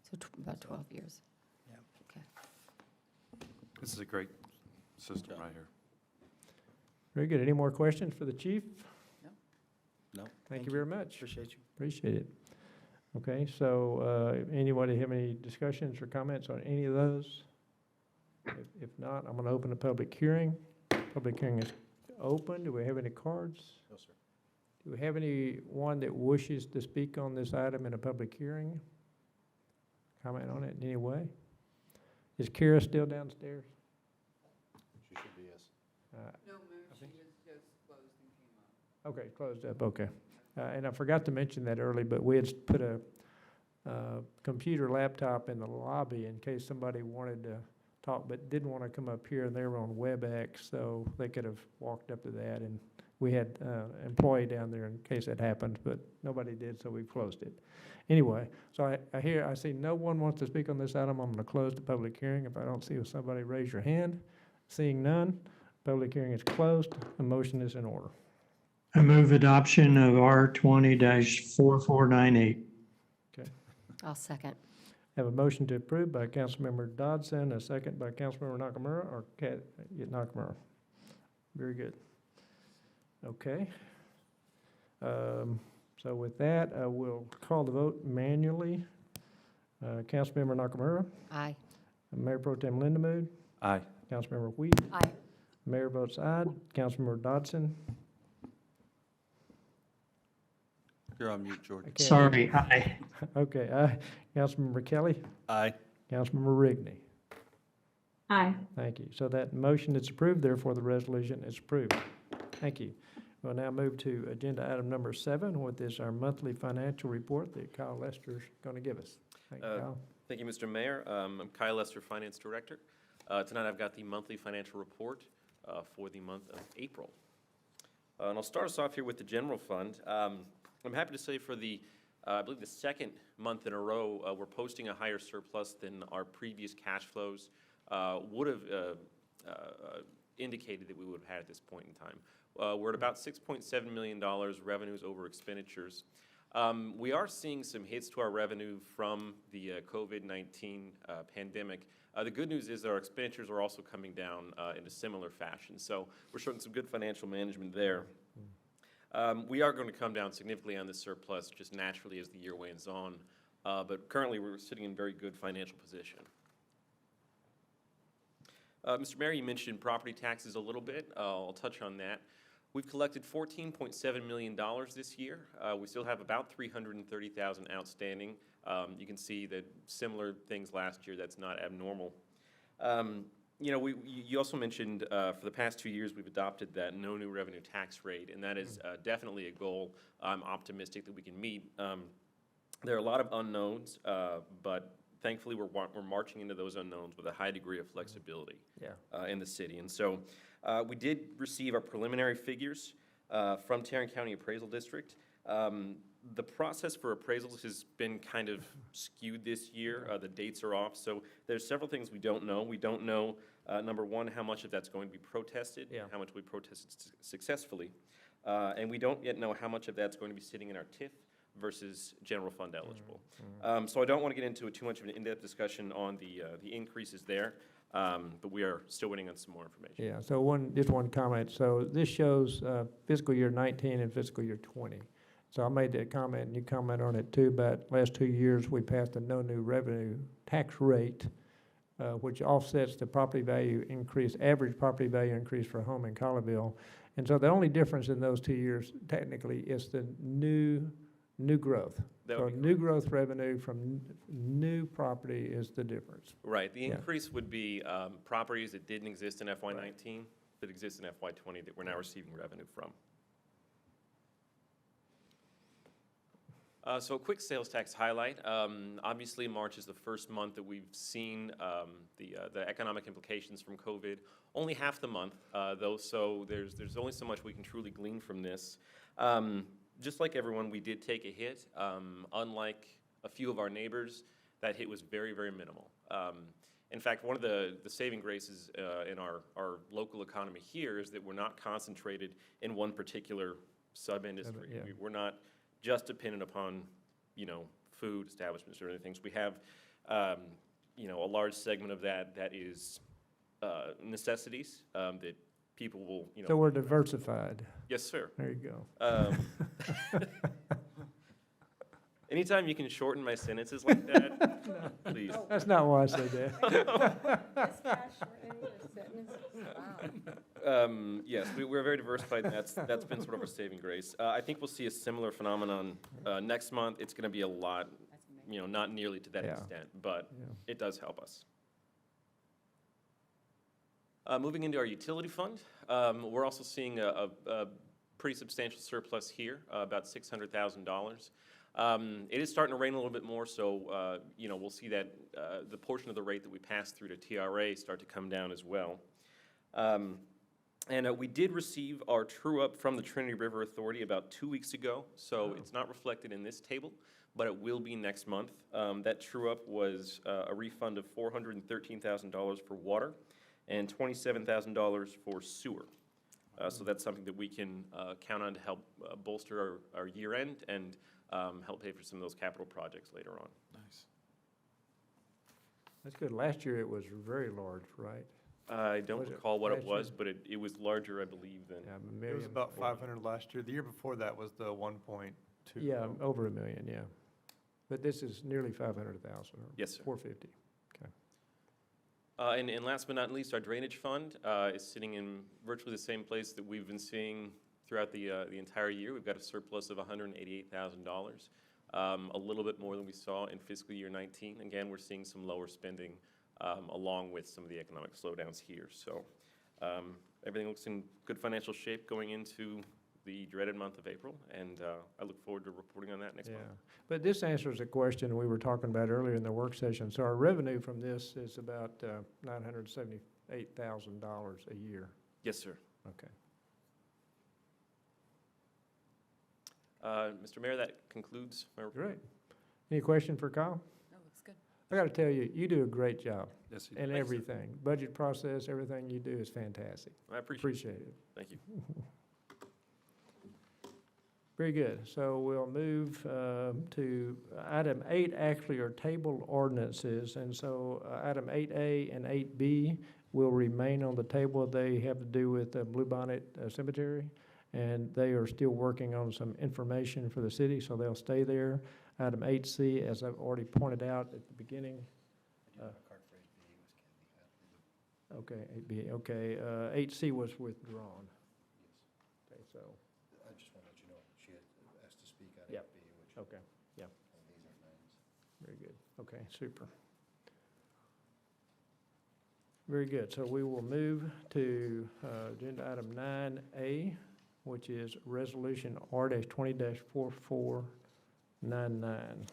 L: So about 12 years.
Q: Yeah.
L: Okay.
E: This is a great system right here.
G: Very good. Any more questions for the chief?
U: No.
G: Thank you very much.
Q: Appreciate you.
G: Appreciate it. Okay, so anybody have any discussions or comments on any of those? If not, I'm going to open the public hearing. Public hearing is open. Do we have any cards?
B: No, sir.
G: Do we have anyone that wishes to speak on this item in a public hearing? Comment on it in any way? Is Kara still downstairs?
B: She should be, yes.
J: No, ma'am, she was just closed and came up.
G: Okay, closed up, okay. And I forgot to mention that early, but we had put a computer laptop in the lobby in case somebody wanted to talk but didn't want to come up here, and they were on WebEx, so they could have walked up to that. And we had an employee down there in case that happened, but nobody did, so we closed it. Anyway, so I see no one wants to speak on this item. I'm going to close the public hearing. If I don't see somebody raise your hand. Seeing none, public hearing is closed. A motion is in order.
K: I move adoption of R 20-4498.
G: Okay.
L: I'll second.
G: Have a motion to approve by Councilmember Dodson, a second by Councilmember Nakamura, or Nakamura. Very good. Okay. So with that, I will call the vote manually. Councilmember Nakamura.
L: Aye.
G: Mayor Pro Tem Lindemood.
E: Aye.
G: Councilmember Wheat.
C: Aye.
G: Mayor votes aye. Councilmember Dodson.
U: You're on mute, George.
G: I can't hear
K: Sorry,
G: you.
K: aye.
G: Okay, aye. Councilmember Kelly.
U: Aye.
G: Councilmember Rigney.
R: Aye.
G: Thank you. So that motion is approved, therefore the resolution is approved. Thank you. We'll now move to agenda item number 7, which is our monthly financial report that Kyle Lester's going to give us. Thank you, Kyle.
I: Thank you, Mr. Mayor. I'm Kyle Lester, Finance Director. Tonight I've got the monthly financial report for the month of April. And I'll start us off here with the general fund. I'm happy to say for the, I believe the second month in a row, we're posting a higher surplus than our previous cash flows would have indicated that we would have had at this point in time. We're at about $6.7 million revenues over expenditures. We are seeing some hits to our revenue from the COVID-19 pandemic. The good news is that our expenditures are also coming down in a similar fashion. So we're showing some good financial management there. We are going to come down significantly on this surplus just naturally as the year wanes on. But currently we're sitting in very good financial position. Mr. Mayor, you mentioned property taxes a little bit. I'll touch on that. We've collected $14.7 million this year. We still have about $330,000 outstanding. You can see that similar things last year. That's not abnormal. You know, you also mentioned for the past 2 years we've adopted that no new revenue tax rate, and that is definitely a goal I'm optimistic that we can meet. There are a lot of unknowns, but thankfully we're marching into those unknowns with a high degree of flexibility in the city. And so we did receive our preliminary figures from Tarrant County Appraisal District. The process for appraisals has been kind of skewed this year. The dates are off, so there's several things we don't know. We don't know, number one, how much of that's going to be protested, how much we protested successfully, and we don't yet know how much of that's going to be sitting in our TIF versus general fund eligible. So I don't want to get into too much of an in-depth discussion on the increases there, but we are still waiting on some more information.
G: Yeah, so just one comment. So this shows fiscal year 19 and fiscal year 20. So I made that comment, and you comment on it too, but last 2 years, we passed a no new revenue tax rate, which offsets the property value increase, average property value increase for a home in Colleyville. And so the only difference in those 2 years, technically, is the new growth. So new growth revenue from new property is the difference.
I: Right. The increase would be properties that didn't exist in FY19 that exist in FY20 that we're now receiving revenue from. So a quick sales tax highlight. Obviously, March is the first month that we've seen the economic implications from COVID. Only half the month, though, so there's only so much we can truly glean from this. Just like everyone, we did take a hit. Unlike a few of our neighbors, that hit was very, very minimal. In fact, one of the saving graces in our local economy here is that we're not concentrated in one particular sub-industry. We're not just dependent upon, you know, food establishments or other things. We have, you know, a large segment of that is necessities that people will, you know.
G: So we're diversified.
I: Yes, sir.
G: There you go.
I: Anytime you can shorten my sentences like that, please.
G: That's not why I said that.
I: Yes, we're very diversified, and that's been sort of our saving grace. I think we'll see a similar phenomenon next month. It's going to be a lot, you know, not nearly to that extent, but it does help us. Moving into our utility fund, we're also seeing a pretty substantial surplus here, about $600,000. It is starting to rain a little bit more, so you know, we'll see that the portion of the rate that we pass through to TRA start to come down as well. And we did receive our true-up from the Trinity River Authority about 2 weeks ago, so it's not reflected in this table, but it will be next month. That true-up was a refund of $413,000 for water and $27,000 for sewer. So that's something that we can count on to help bolster our year-end and help pay for some of those capital projects later on.
U: Nice.
G: That's good. Last year it was very large, right?
I: I don't
G: Was it
I: recall what it
G: last year?
I: was, but it was larger, I believe, than.
G: Yeah, a
H: It was
G: million.
H: about 500 last year. The year before that was the 1.2.
G: Yeah, over 1 million, yeah. But this is nearly 500,000. Or
I: Yes, sir.
G: 450.
I: And last but not least, our drainage fund is sitting in virtually the same place that we've been seeing throughout the entire year. We've got a surplus of $188,000, a little bit more than we saw in fiscal year 19. Again, we're seeing some lower spending along with some of the economic slowdowns here. So everything looks in good financial shape going into the dreaded month of April, and I look forward to reporting on that next month.
G: But this answers a question we were talking about earlier in the work session. So our revenue from this is about $978,000 a year.
I: Yes, sir.
G: Okay.
I: Mr. Mayor, that concludes my report.
G: Great. Any question for Kyle?
C: No, looks good.
G: I got to tell you, you do a great job.
I: Yes, you do.
G: And
I: Thanks, sir.
G: everything. Budget process, everything you do is fantastic.
I: I appreciate
G: it.
I: Thank you.
G: Very good. So we'll move to item 8, actually are tabled ordinances. And so item 8A and 8B will remain on the table. They have to do with Bluebonnet Cemetery. And they are still working on some information for the city, so they'll stay there. Item 8C, as I've already pointed out at the beginning. Okay, 8B, okay. 8C was withdrawn. Okay, so.
B: I just want to let you know, she had asked to speak on
G: Yep.
B: 8B, which.
G: Okay, yeah.
B: And these are names.
G: Very good. Okay, super. Very good. So we will move to agenda item 9A, which is Resolution R-20-4499.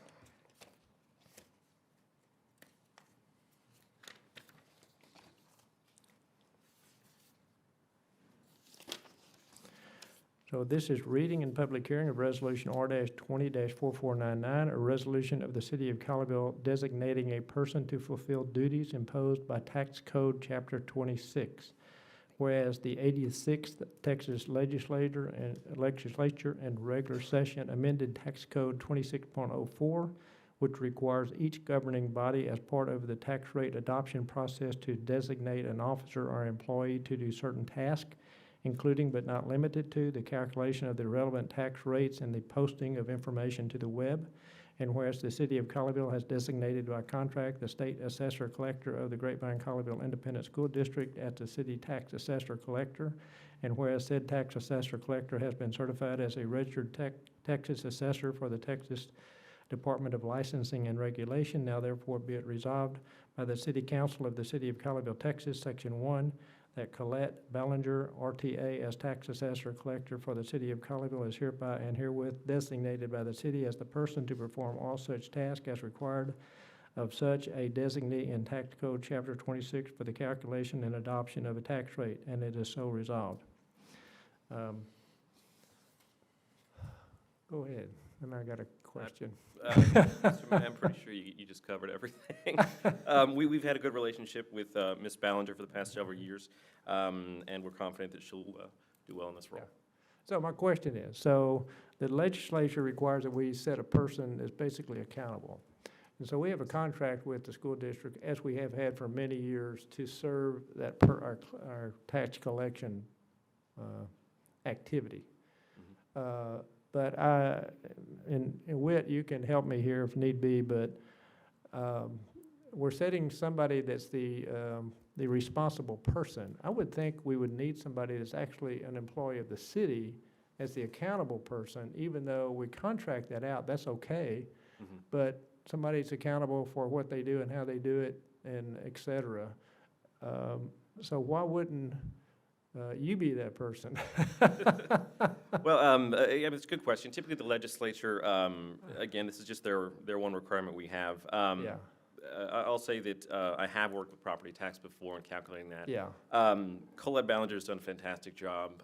G: So this is reading and public hearing of Resolution R-20-4499, a resolution of the City of Colleyville designating a person to fulfill duties imposed by Tax Code Chapter 26. Whereas the 86th Texas Legislature and regular session amended Tax Code 26.04, which requires each governing body as part of the tax rate adoption process to designate an officer or employee to do certain tasks, including but not limited to the calculation of the relevant tax rates and the posting of information to the web. And whereas the City of Colleyville has designated by contract the State Assessor Collector of the Grapevine Colleyville Independent School District as the City Tax Assessor Collector, and whereas said Tax Assessor Collector has been certified as a registered Texas Assessor for the Texas Department of Licensing and Regulation, now therefore be it resolved by the City Council of the City of Colleyville, Texas, Section 1, that Colette Ballinger, RTA, as Tax Assessor Collector for the City of Colleyville is hereby and herewith designated by the city as the person to perform all such tasks as required of such a designee in Tax Code Chapter 26 for the calculation and adoption of a tax rate, and it is so resolved. Go ahead, and I got a question.
I: Mr. Mayor, I'm pretty sure you just covered everything. We've had a good relationship with Ms. Ballinger for the past several years, and we're confident that she'll do well in this role.
G: So my question is, so the legislature requires that we set a person that's basically accountable. And so we have a contract with the school district, as we have had for many years, to serve that our tax collection activity. But and Whit, you can help me here if need be, but we're setting somebody that's the responsible person. I would think we would need somebody that's actually an employee of the city as the accountable person, even though we contract that out, that's okay. But somebody that's accountable for what they do and how they do it and et cetera. So why wouldn't you be that person?
I: Well, yeah, it's a good question. Typically, the legislature, again, this is just their one requirement we have.
G: Yeah.
I: I'll say that I have worked with property tax before in calculating that.
G: Yeah.
I: Colette Ballinger has done a fantastic job.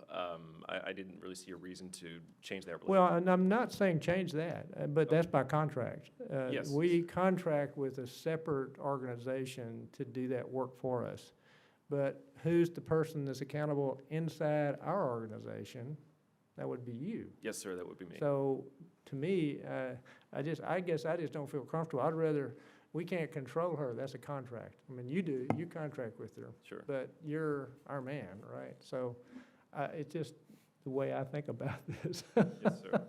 I: I didn't really see a reason to change that relationship.
G: Well, and I'm not saying change that, but that's by contract.
I: Yes.
G: We contract with a separate organization to do that work for us. But who's the person that's accountable inside our organization? That would be you.
I: Yes, sir, that would be me.
G: So, to me, I guess I just don't feel comfortable. I'd rather we can't control her, that's a contract. I mean, you do, you contract with her.
I: Sure.
G: But you're our man, right? So, it's just the way I think about this.
I: Yes, sir.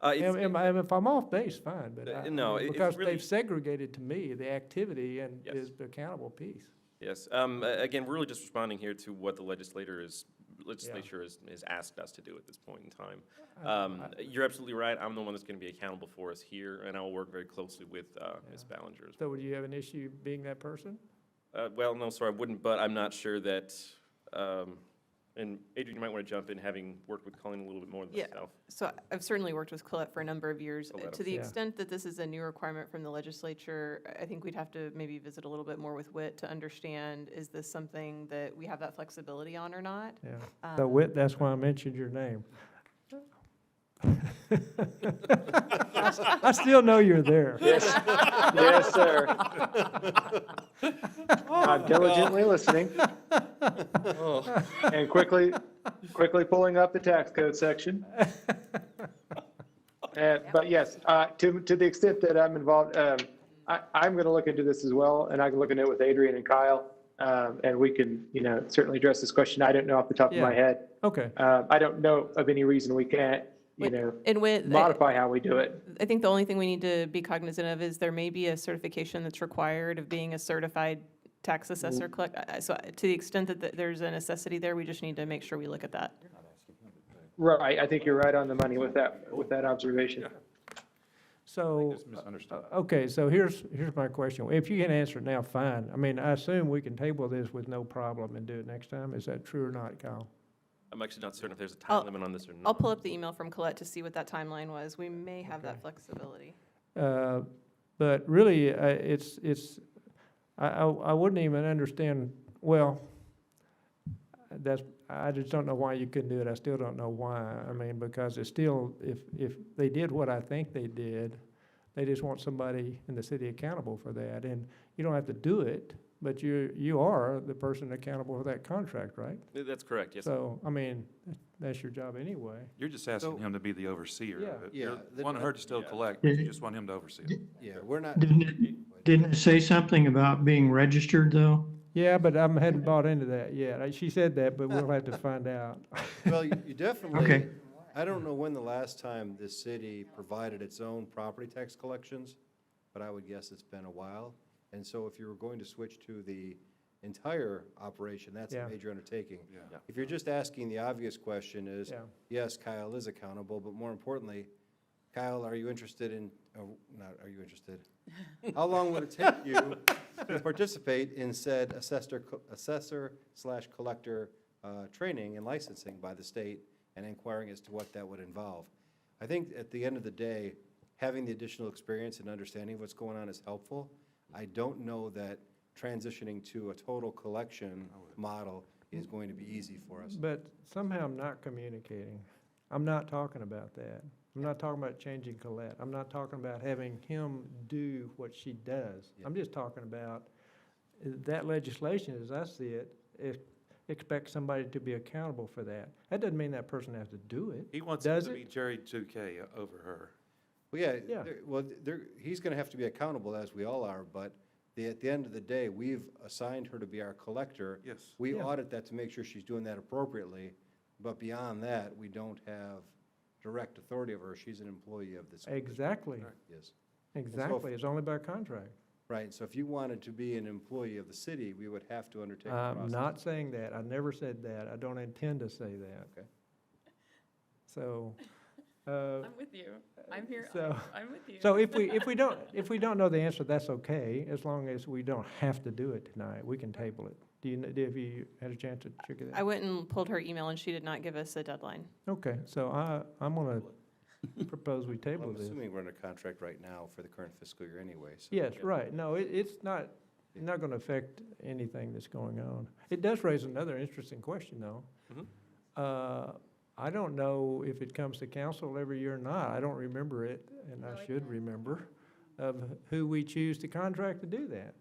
G: If I'm off base, fine, but
I: no, it's
G: because
I: really-
G: they've segregated to me the activity and
I: Yes.
G: is the accountable piece.
I: Yes, again, we're really just responding here to what the legislature has asked us to do at this point in time. You're absolutely right, I'm the one that's gonna be accountable for us here, and I will work very closely with Ms. Ballinger as well.
G: So would you have an issue being that person?
I: Well, no, sir, I wouldn't, but I'm not sure that, and Adrian, you might want to jump in, having worked with Colleen a little bit more than
T: Yeah,
I: myself.
T: so I've certainly worked with Colette for a number of years.
I: Colette,
T: To the
G: yeah.
T: extent that this is a new requirement from the legislature, I think we'd have to maybe visit a little bit more with WIT to understand, is this something that we have that flexibility on or not?
G: Yeah. So Whit, that's why I mentioned your name. I still know you're there.
D: Yes, yes, sir. I'm diligently listening and quickly pulling up the tax code section. But yes, to the extent that I'm involved, I'm going to look into this as well, and I can look into it with Adrian and Kyle, and we can, certainly address this question. I don't know off the top of my
G: Yeah.
D: head.
G: Okay.
D: I don't know of any reason we can't,
T: And with,
D: modify how we do it.
T: I think the only thing we need to be cognizant of is there may be a certification that's required of being a certified tax assessor. So to the extent that there's a necessity there, we just need to make sure we look at that.
D: Right, I think you're right on the money with that observation.
G: So,
E: It's misunderstood.
G: okay, so here's my question. If you can answer it now, fine. I mean, I assume we can table this with no problem and do it next time. Is that true or not, Kyle?
I: I'm actually not certain if there's a time limit on this or not.
T: I'll pull up the email from Colette to see what that timeline was. We may have that flexibility.
G: But really, I wouldn't even understand, well, I just don't know why you couldn't do it. I still don't know why. I mean, because it's still, if they did what I think they did, they just want somebody in the city accountable for that. And you don't have to do it, but you are the person accountable for that contract, right?
I: That's correct, yes.
G: So, I mean, that's your job anyway.
E: You're just asking him to be the overseer of it.
B: Yeah.
E: You want her to still collect, but you just want him to oversee it.
B: Yeah, we're not.
K: Didn't it say something about being registered, though?
G: Yeah, but I hadn't bought into that yet. She said that, but we'll have to find out.
B: Well, you definitely.
K: Okay.
B: I don't know when the last time this city provided its own property tax collections, but I would guess it's been a while. And so if you were going to switch to the entire operation, that's
G: Yeah.
B: a major undertaking.
E: Yeah.
B: If you're just asking the obvious question is,
G: Yeah.
B: yes, Kyle is accountable, but more importantly, Kyle, are you interested in, not are you interested? How long would it take you to participate in said assessor/collector training and licensing by the state and inquiring as to what that would involve? I think at the end of the day, having the additional experience and understanding what's going on is helpful. I don't know that transitioning to a total collection model is going to be easy for us.
G: But somehow I'm not communicating. I'm not talking about that. I'm not talking about changing Colette. I'm not talking about having him do what she does.
B: Yeah.
G: I'm just talking about that legislation, as I see it, expects somebody to be accountable for that. That doesn't mean that person has to do it.
E: He wants him
G: Does
E: to
G: it?
E: be Jerry 2K over her.
B: Well, yeah,
G: Yeah.
B: he's gonna have to be accountable, as we all are, but at the end of the day, we've assigned her to be our collector.
E: Yes.
B: We
G: Yeah.
B: audit that to make sure she's doing that appropriately, but beyond that, we don't have direct authority over her. She's an employee of the school district.
G: Exactly.
B: Yes.
G: Exactly. It's only by contract.
B: Right, so if you wanted to be an employee of the city, we would have to undertake the
G: I'm
B: process.
G: not saying that. I never said that. I don't intend to say that.
B: Okay.
G: So,
C: I'm with you. I'm here,
G: So-
C: I'm with you.
G: so if we don't know the answer, that's okay, as long as we don't have to do it tonight. We can table it. Have you had a chance to check it out?
T: I went and pulled her email, and she did not give us a deadline.
G: Okay, so I'm gonna propose we
B: Well,
G: table
B: I'm
G: this.
B: assuming we're under contract right now for the current fiscal year anyway, so.
G: Yes, right. No, it's not gonna affect anything that's going on. It does raise another interesting question, though.
I: Mhm.
G: I don't know if it comes to council every year or not. I don't remember it, and I should remember, of who we choose to contract to do that.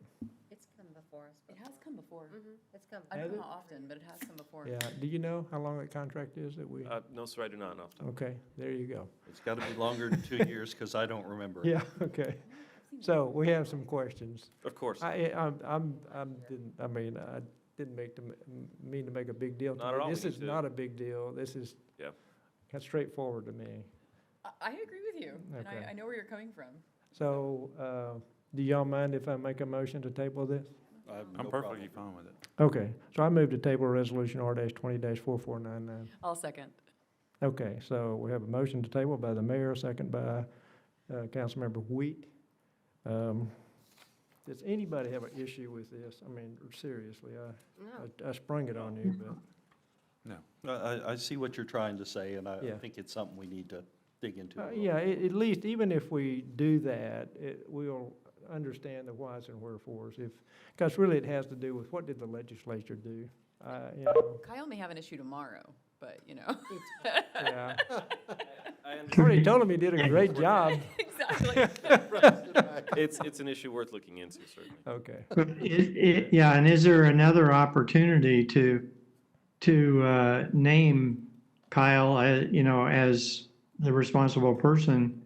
L: It's come before us.
C: It has come before.
L: It's come.
C: I
G: Has
C: don't know
G: it?
C: how often, but it has come before.
G: Yeah, do you know how long that contract is that we?
I: No, sir, I do not know.
G: Okay, there you go.
U: It's got to be longer than 2 years because I don't remember.
G: Yeah, okay. So we have some questions.
I: Of course.
G: I didn't mean to make a big deal.
I: Not at all.
G: This
I: We
G: is
I: need to-
G: not a big deal. This is
I: Yeah.
G: kind of straightforward to me.
C: I agree with you, and
G: Okay.
C: I know where you're coming from.
G: So, do y'all mind if I make a motion to table this?
E: I'm perfectly fine with it.
G: Okay, so I move to table resolution R-20-4499.
C: I'll second.
G: Okay, so we have a motion to table by the mayor, second by Councilmember Wheat. Does anybody have an issue with this? I mean, seriously, I sprung it on you, but.
U: No. I see what you're trying to say, and I
G: Yeah.
U: think it's something we need to dig into. a little
G: Yeah, at least, even if we do that, we'll understand the whys and wherefores. Because really it has to do with what did the legislature do? You know,
C: Kyle may have an issue tomorrow, but, you know.
G: yeah.
I: I
G: Already told him he did a great job.
C: Exactly.
I: It's an issue worth looking into, certainly.
G: Okay.
K: Yeah, and is there another opportunity to name Kyle, as the responsible person,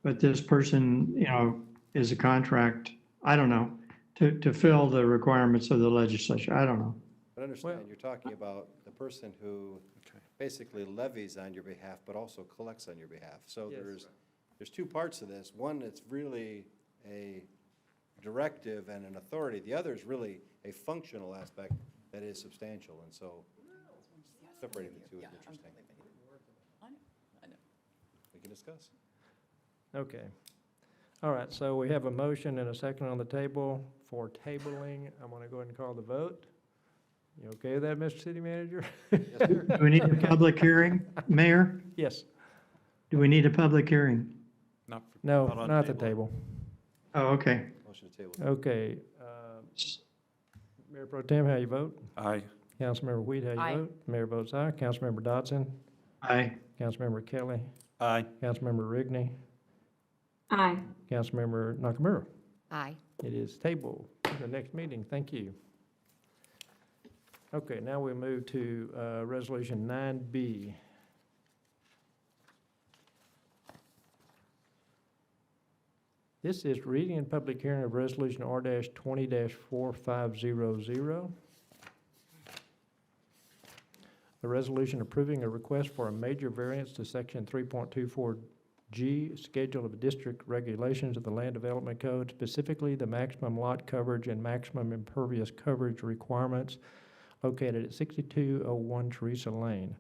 K: but this person, is a contract, I don't know, to fill the requirements of the legislature, I don't know.
B: But understand, you're talking about the person who basically levies on your behalf, but also collects on your behalf. So
G: Yes.
B: there's two parts to this. One, it's really a directive and an authority. The other is really a functional aspect that is substantial, and so separating the two is interesting.
C: I know.
B: We can discuss.
G: Okay. All right, so we have a motion and a second on the table for tabling. I'm going to go ahead and call the vote. You okay with that, Mr. City Manager?
K: Do we need a public hearing, Mayor?
G: Yes.
K: Do we need a public hearing?
G: No,
U: Not on
G: not the
U: table.
G: table.
K: Oh, okay.
B: Motion to table.
G: Okay. Mayor Pro Tem, how you vote?
E: Aye.
G: Councilmember Wheat, how you
C: Aye.
G: vote? Mayor votes aye. Councilmember Dodson?
K: Aye.
G: Councilmember Kelly?
U: Aye.
G: Councilmember Rigney?
R: Aye.
G: Councilmember Nakamura?
L: Aye.
G: It is tabled to the next meeting. Thank you. Okay, now we move to Resolution 9B. This is reading and public hearing of Resolution R-20-4500. A resolution approving a request for a major variance to Section 3.24G, Schedule of District Regulations of the Land Development Code, specifically the maximum lot coverage and maximum impervious coverage requirements located at 6201 Teresa Lane.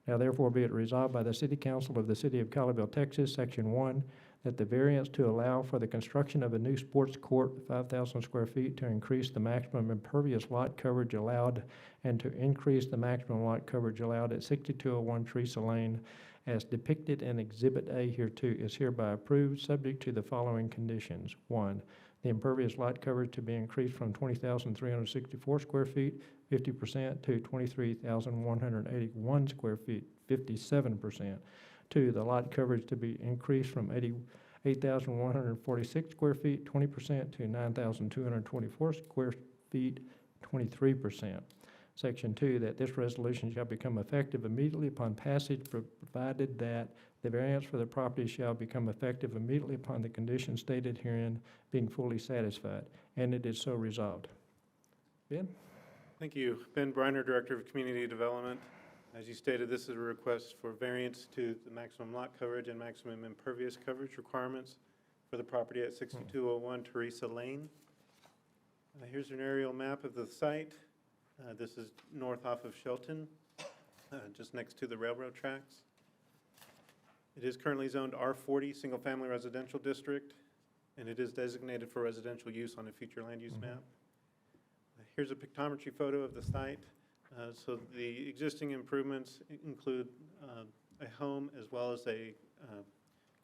G: Now therefore be it resolved by the City Council of the City of Colleyville, Texas, Section 1, that the variance to allow for the construction of a new sports court, 5,000 square feet, to increase the maximum impervious lot coverage allowed and to increase the maximum lot coverage allowed at 6201 Teresa Lane as depicted in Exhibit A hereto is hereby approved, subject to the following conditions. 1, the impervious lot coverage to be increased from 20,364 square feet, 50%, to 23,181 square feet, 57%. 2, the lot coverage to be increased from 88,146 square feet, 20%, to 9,224 square feet, 23%. Section 2, that this resolution shall become effective immediately upon passage, provided that the variance for the property shall become effective immediately upon the conditions stated herein being fully satisfied, and it is so resolved. Ben?
N: Thank you. Ben Briner, Director of Community Development. As you stated, this is a request for variance to the maximum lot coverage and maximum impervious coverage requirements for the property at 6201 Teresa Lane. Here's an aerial map of the site. This is north off of Shelton, just next to the railroad tracks. It is currently zoned R40, Single Family Residential District, and it is designated for residential use on a future land use map. Here's a pictometry photo of the site. So the existing improvements include a home as well as a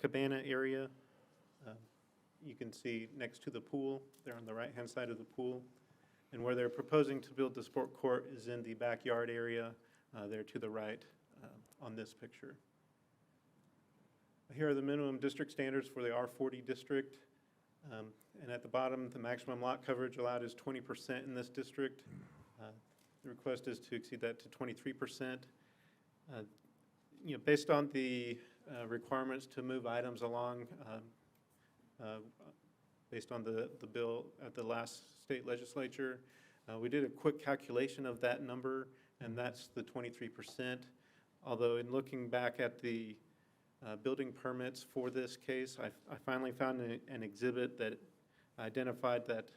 N: cabana area. You can see next to the pool, they're on the right-hand side of the pool. And where they're proposing to build the sport court is in the backyard area there to the right on this picture. Here are the minimum district standards for the R40 district. And at the bottom, the maximum lot coverage allowed is 20% in this district. The request is to exceed that to 23%. Based on the requirements to move items along based on the bill at the last state legislature. We did a quick calculation of that number, and that's the 23%. Although in looking back at the building permits for this case, I finally found an exhibit that identified that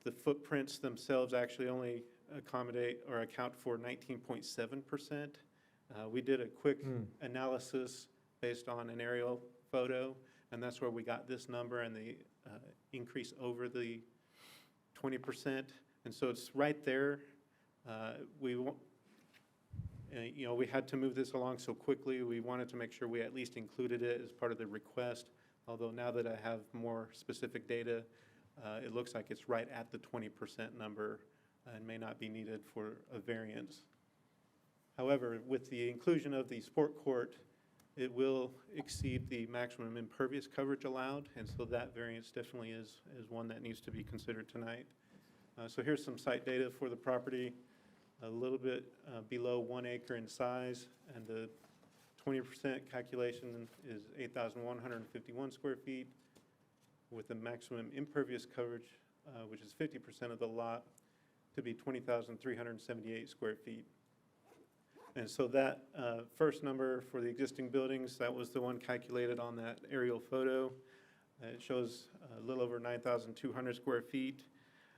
N: the footprints themselves actually only accommodate or account for 19.7%. We did a quick analysis based on an aerial photo, and that's where we got this number and the increase over the 20%. And so it's right there. You know, we had to move this along so quickly. We wanted to make sure we at least included it as part of the request. Although now that I have more specific data, it looks like it's right at the 20% number and may not be needed for a variance. However, with the inclusion of the sport court, it will exceed the maximum impervious coverage allowed, and so that variance definitely is one that needs to be considered tonight. So here's some site data for the property, a little bit below 1 acre in size, and the 20% calculation is 8,151 square feet, with the maximum impervious coverage, which is 50% of the lot, to be 20,378 square feet. And so that first number for the existing buildings, that was the one calculated on that aerial photo. It shows a little over 9,200 square feet.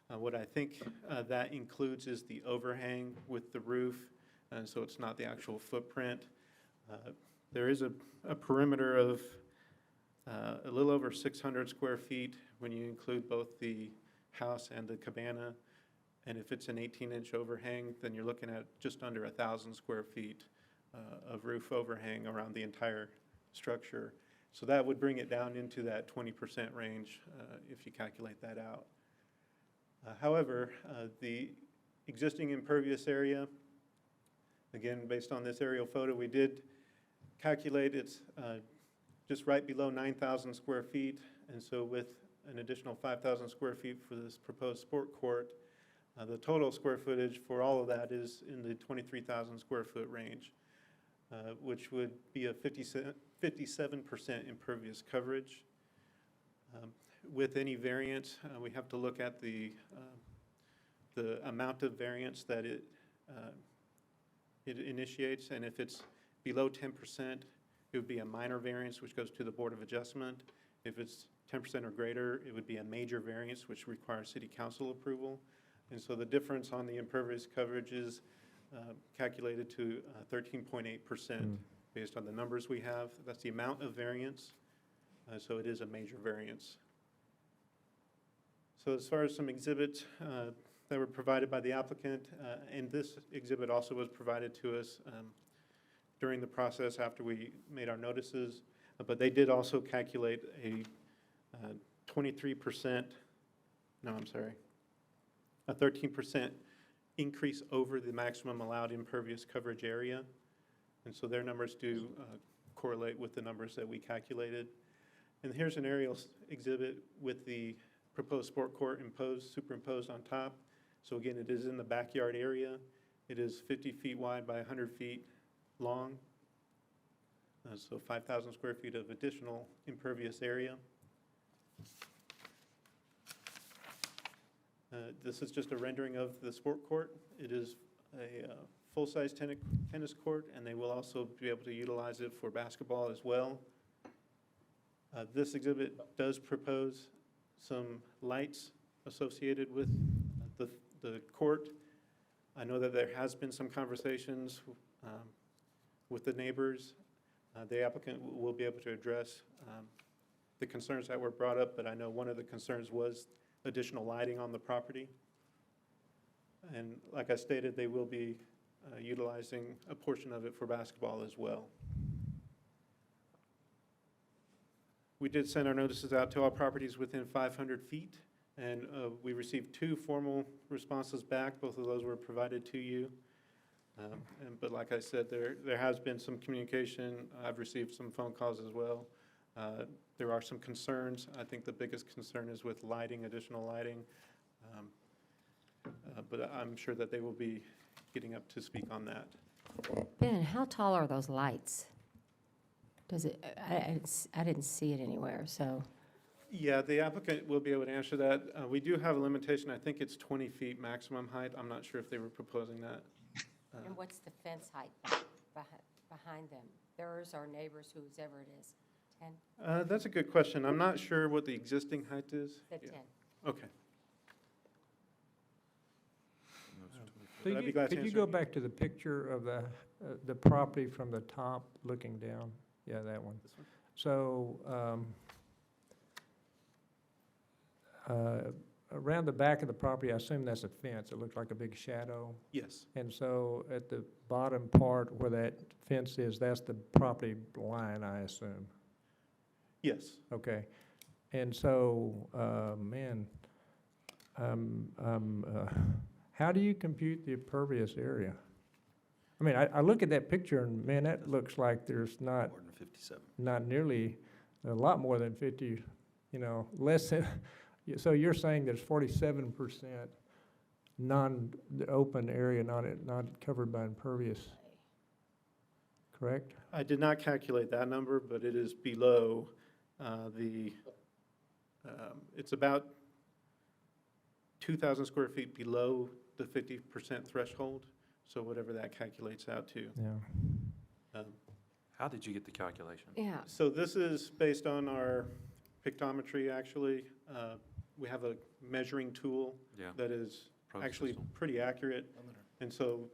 N: What I think that includes is the overhang with the roof, and so it's not the actual footprint. There is a perimeter of a little over 600 square feet when you include both the house and the cabana. And if it's an 18-inch overhang, then you're looking at just under 1,000 square feet of roof overhang around the entire structure. So that would bring it down into that 20% range if you calculate that out. However, the existing impervious area, again, based on this aerial photo, we did calculate it's just right below 9,000 square feet. And so with an additional 5,000 square feet for this proposed sport court, the total square footage for all of that is in the 23,000 square foot range, which would be a 57% impervious coverage. With any variance, we have to look at the amount of variance that it initiates, and if it's below 10%, it would be a minor variance, which goes to the Board of Adjustment. If it's 10% or greater, it would be a major variance, which requires City Council approval. And so the difference on the impervious coverage is calculated to 13.8% based on the numbers we have. That's the amount of variance, so it is a major variance. So as far as some exhibits that were provided by the applicant, and this exhibit also was provided to us during the process after we made our notices, but they did also calculate a 23%, no, I'm sorry, a 13% increase over the maximum allowed impervious coverage area. And so their numbers do correlate with the numbers that we calculated. And here's an aerial exhibit with the proposed sport court superimposed on top. So again, it is in the backyard area. It is 50 feet wide by 100 feet long. So 5,000 square feet of additional impervious area. This is just a rendering of the sport court. It is a full-size tennis court, and they will also be able to utilize it for basketball as well. This exhibit does propose some lights associated with the court. I know that there has been some conversations with the neighbors. The applicant will be able to address the concerns that were brought up, but I know one of the concerns was additional lighting on the property. And like I stated, they will be utilizing a portion of it for basketball as well. We did send our notices out to all properties within 500 feet, and we received 2 formal responses back. Both of those were provided to you. But like I said, there has been some communication. I've received some phone calls as well. There are some concerns. I think the biggest concern is with lighting, additional lighting. But I'm sure that they will be getting up to speak on that.
L: Ben, how tall are those lights? Does it, I didn't see it anywhere, so.
N: Yeah, the applicant will be able to answer that. We do have a limitation, I think it's 20 feet maximum height. I'm not sure if they were proposing that.
L: And what's the fence height behind them? Theirs or neighbors, whoever it is? 10?
N: That's a good question. I'm not sure what the existing height is.
L: Said
N: Yeah.
L: 10.
N: Okay.
G: Could
N: I'd be glad to
G: you
N: answer
G: go
N: any-
G: back to the picture of the property from the top looking down? Yeah, that one.
N: This one?
G: So, around the back of the property, I assume that's a fence. It looks like a big shadow.
N: Yes.
G: And so at the bottom part where that fence is, that's the property line, I assume.
N: Yes.
G: Okay. And so, how do you compute the impervious area? I mean, I look at that picture and, man, that looks like there's not,
U: More than 57.
G: not nearly, a lot more than 50, less than, so you're saying there's 47% non-open area, not covered by impervious, correct?
N: I did not calculate that number, but it is below it's about 2,000 square feet below the 50% threshold, so whatever that calculates out to.
G: Yeah.
E: How did you get the calculation?
L: Yeah.
N: So this is based on our pictometry, actually. We have a measuring tool
E: Yeah.
N: that is
E: Pro
N: actually
E: system.
N: pretty accurate. And so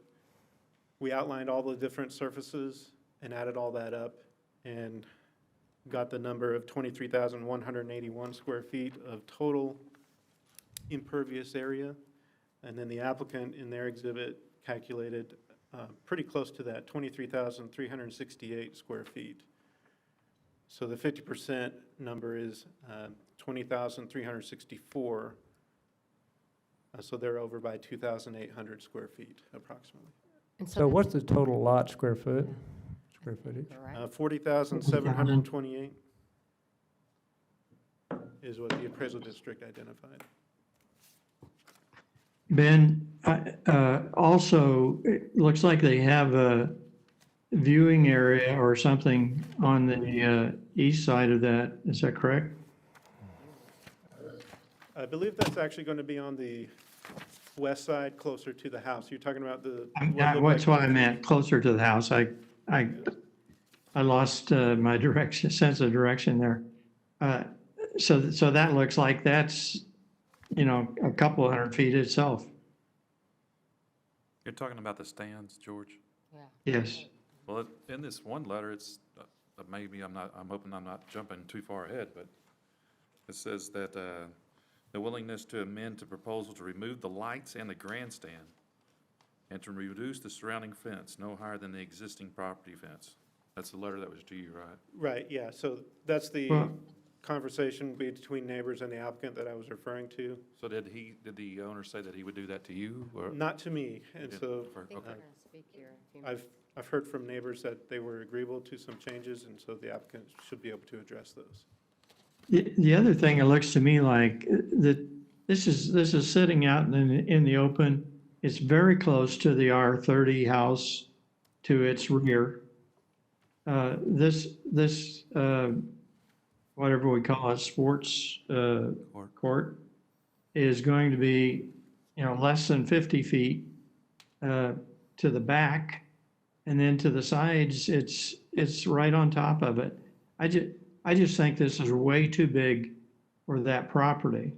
N: we outlined all the different surfaces and added all that up and got the number of 23,181 square feet of total impervious area. And then the applicant in their exhibit calculated pretty close to that, 23,368 square feet. So the 50% number is 20,364. So they're over by 2,800 square feet approximately.
L: And
G: So what's the total lot square footage?
N: 40,728 is what the appraisal district identified.
K: Ben, also, it looks like they have a viewing area or something on the east side of that. Is that correct?
N: I believe that's actually going to be on the west side, closer to the house. You're talking about the.
K: That's what I meant, closer to the house. I lost my sense of direction there. So that looks like that's, a couple hundred feet itself.
E: You're talking about the stands, George?
L: Yeah.
K: Yes.
E: Well, in this one letter, it's, maybe I'm hoping I'm not jumping too far ahead, but it says that the willingness to amend to proposal to remove the lights and the grandstand and to reduce the surrounding fence no higher than the existing property fence. That's the letter that was to you, right?
N: Right, yeah. So that's the
K: Well-
N: conversation between neighbors and the applicant that I was referring to.
E: So did the owner say that he would do that to you, or?
N: Not to me. And
E: Yeah,
N: so
L: I think we're
E: okay.
L: going to speak here in a few minutes.
N: I've heard from neighbors that they were agreeable to some changes, and so the applicant should be able to address those.
K: The other thing, it looks to me like that this is sitting out in the open. It's very close to the R30 house to its rear. This whatever we call it, sports court, is going to be, less than 50 feet to the back, and then to the sides, it's right on top of it. I just think this is way too big for that property.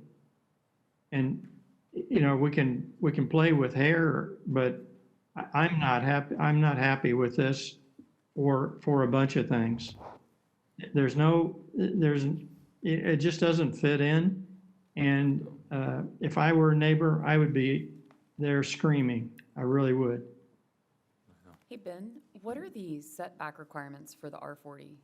K: And, we can play with hair, but I'm not happy with this for a bunch of things. It just doesn't fit in. And if I were a neighbor, I would be there screaming. I really would.
C: Hey, Ben, what are the setback requirements for the R40?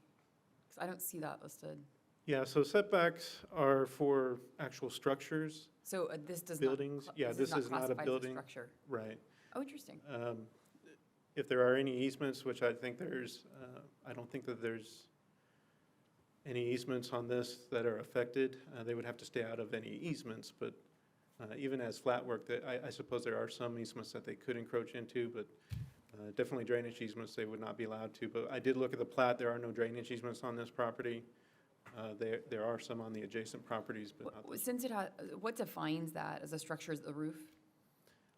C: Because I don't see that listed.
N: Yeah, so setbacks are for actual structures.
C: So this does
N: buildings.
C: not.
N: Yeah, this is not a
C: classified as
N: building.
C: structure.
N: Right.
C: Oh, interesting.
N: If there are any easements, which I think I don't think that there's any easements on this that are affected. They would have to stay out of any easements, but even as flat work, I suppose there are some easements that they could encroach into, but definitely drainage easements they would not be allowed to. But I did look at the plat. There are no drainage easements on this property. There are some on the adjacent properties, but not,
C: Since it has, what defines that as a structure? Is it the roof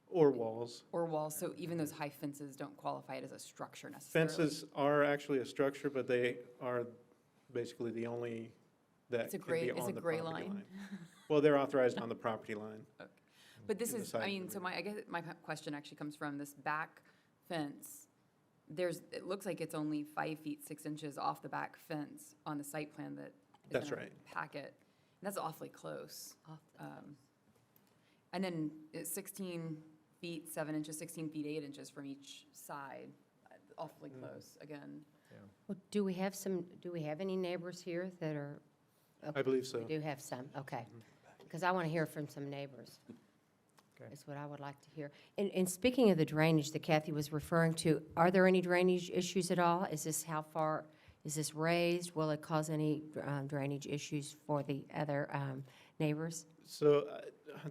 N: or walls.
C: or walls? So even those high fences don't qualify it as a structure necessarily?
N: Fences are actually a structure, but they are basically the only that
C: It's a
N: can be
C: gray,
N: on
C: it's a
N: the
C: gray
N: property
C: line?
N: Well, they're authorized on the property line.
C: But this
N: in the
C: is,
N: side
C: I
N: of
C: mean,
N: the
C: so I guess my question actually comes from this back fence. It looks like it's only 5 feet, 6 inches off the back fence on the site plan that is
N: That's
C: in our
N: right.
C: packet. And that's awfully close. And then it's 16 feet, 7 inches, 16 feet, 8 inches from each side. Awfully close, again.
L: Well, do we have any neighbors here that are?
N: I believe so.
L: We do have some, okay. Because I want to hear from some neighbors.
G: Okay.
L: Is what I would like to hear. And speaking of the drainage that Kathy was referring to, are there any drainage issues at all? Is this raised? Will it cause any drainage issues for the other neighbors?
N: So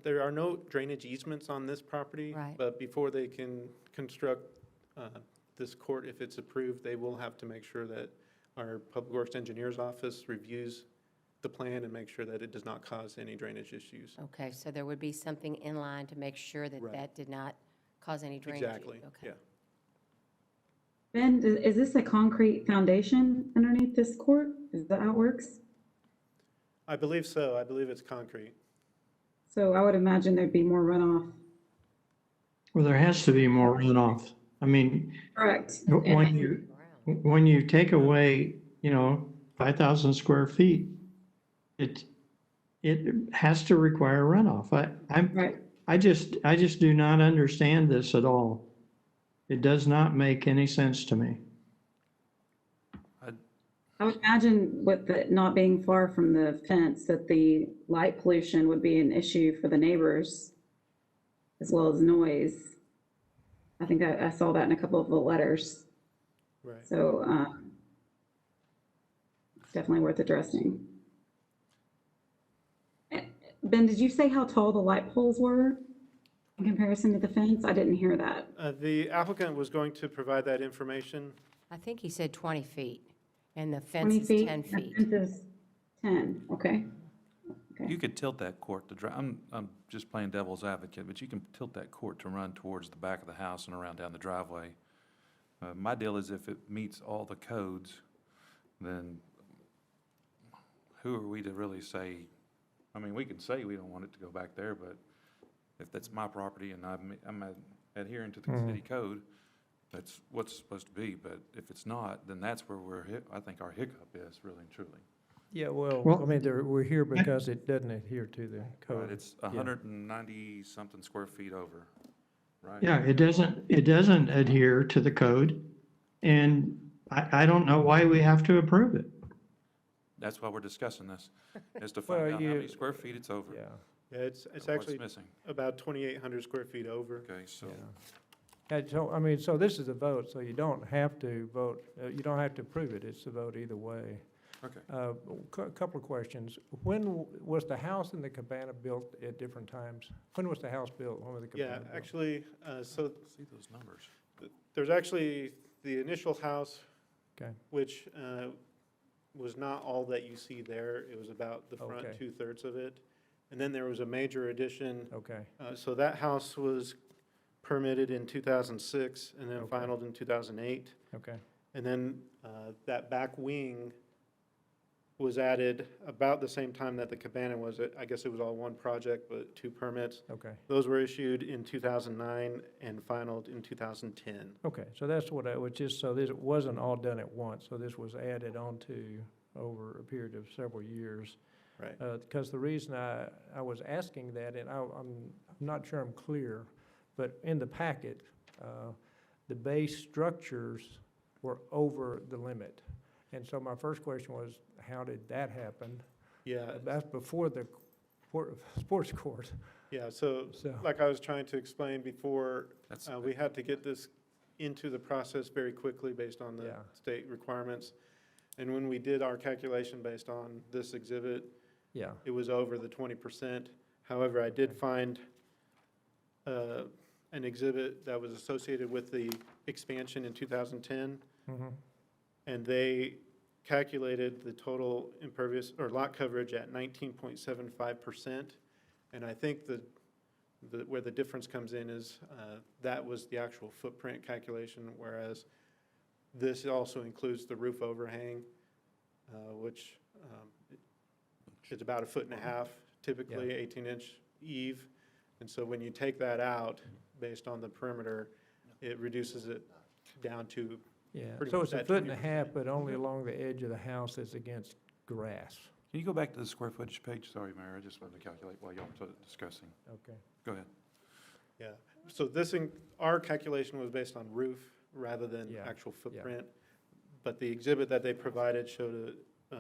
N: there are no drainage easements on this property.
L: Right.
N: But before they can construct this court, if it's approved, they will have to make sure that our Public Works Engineer's Office reviews the plan and make sure that it does not cause any drainage issues.
L: Okay, so there would be something in line to make sure that
N: Right.
L: that did not cause any drainage.
N: Exactly,
L: Okay.
N: yeah.
R: Ben, is this a concrete foundation underneath this court? Is that how it works?
N: I believe so. I believe it's concrete.
R: So I would imagine there'd be more runoff.
K: Well, there has to be more runoff. I mean,
R: Correct.
K: when you take away, 5,000 square feet, it has to require runoff. I just do not understand this at all. It does not make any sense to me.
R: I would imagine with the not being far from the fence, that the light pollution would be an issue for the neighbors as well as noise. I think I saw that in a couple of the letters.
N: Right.
R: So it's definitely worth addressing. Ben, did you say how tall the light poles were in comparison to the fence? I didn't hear that.
N: The applicant was going to provide that information.
L: I think he said 20 feet, and the
R: 20
L: fence is
R: feet?
L: 10
R: The
L: feet.
R: fence is 10, okay.
E: You could tilt that court to I'm just playing devil's advocate, but you can tilt that court to run towards the back of the house and around down the driveway. My deal is if it meets all the codes, then who are we to really say, I mean, we can say we don't want it to go back there, but if that's my property and I'm adhering to the city code, that's what's supposed to be. But if it's not, then that's where I think our hiccup is, really and truly.
G: Yeah, well,
K: Well-
G: I mean, we're here because it doesn't adhere to the code.
E: Right, it's 190-something square feet over, right?
K: Yeah, it doesn't adhere to the code, and I don't know why we have to approve it.
E: That's why we're discussing this, is to
G: Well,
E: find out how many square feet it's over.
G: Yeah.
N: Yeah, it's
E: What's
N: actually
E: missing?
N: about 2,800 square feet over.
E: Okay, so,
G: So this is a vote, so you don't have to vote, you don't have to approve it, it's a vote either way.
E: okay.
G: A couple of questions. When was the house and the cabana built at different times? When was the house built? When was the cabana
N: Yeah,
G: built?
N: actually, so
E: See those numbers.
N: there's actually the initial house,
G: Okay.
N: which was not all that you see there. It was about the front
G: Okay.
N: 2/3 of it. And then there was a major addition.
G: Okay,
N: So that house was permitted in 2006 and then
G: Okay.
N: finalized in 2008.
G: okay,
N: And then that back wing was added about the same time that the cabana was. I guess it was all one project, but 2 permits.
G: okay.
N: Those were issued in 2009 and finalized in 2010.
G: Okay, so that's what I was just, so this wasn't all done at once, so this was added onto over a period of several years.
N: Right.
G: Because the reason I was asking that, and I'm not sure I'm clear, but in the packet, the base structures were over the limit. And so my first question was, how did that happen?
N: Yeah.
G: That's before the sports court.
N: Yeah, so like I was trying to explain before, we had to get this into the process very quickly based on the state requirements. And when we did our calculation based on this exhibit, it was over the 20%. However, I did find an exhibit that was associated with the expansion in 2010.
G: Mhm.
N: And they calculated the total impervious, or lot coverage at 19.75%. And I think where the difference comes in is that was the actual footprint calculation, whereas this also includes the roof overhang, which is about 1.5 feet, typically 18-inch eave. And so when you take that out, based on the perimeter, it reduces it down to pretty
G: so
N: much
G: it's
N: that
G: 1.5
N: 20%.
G: feet, but only along the edge of the house that's against grass.
E: Can you go back to the square footage page? Sorry, Mayor, I just wanted to calculate while y'all were discussing.
G: Okay.
E: Go ahead.
N: Yeah, so our calculation was based on roof rather than actual footprint. But the exhibit that they provided showed a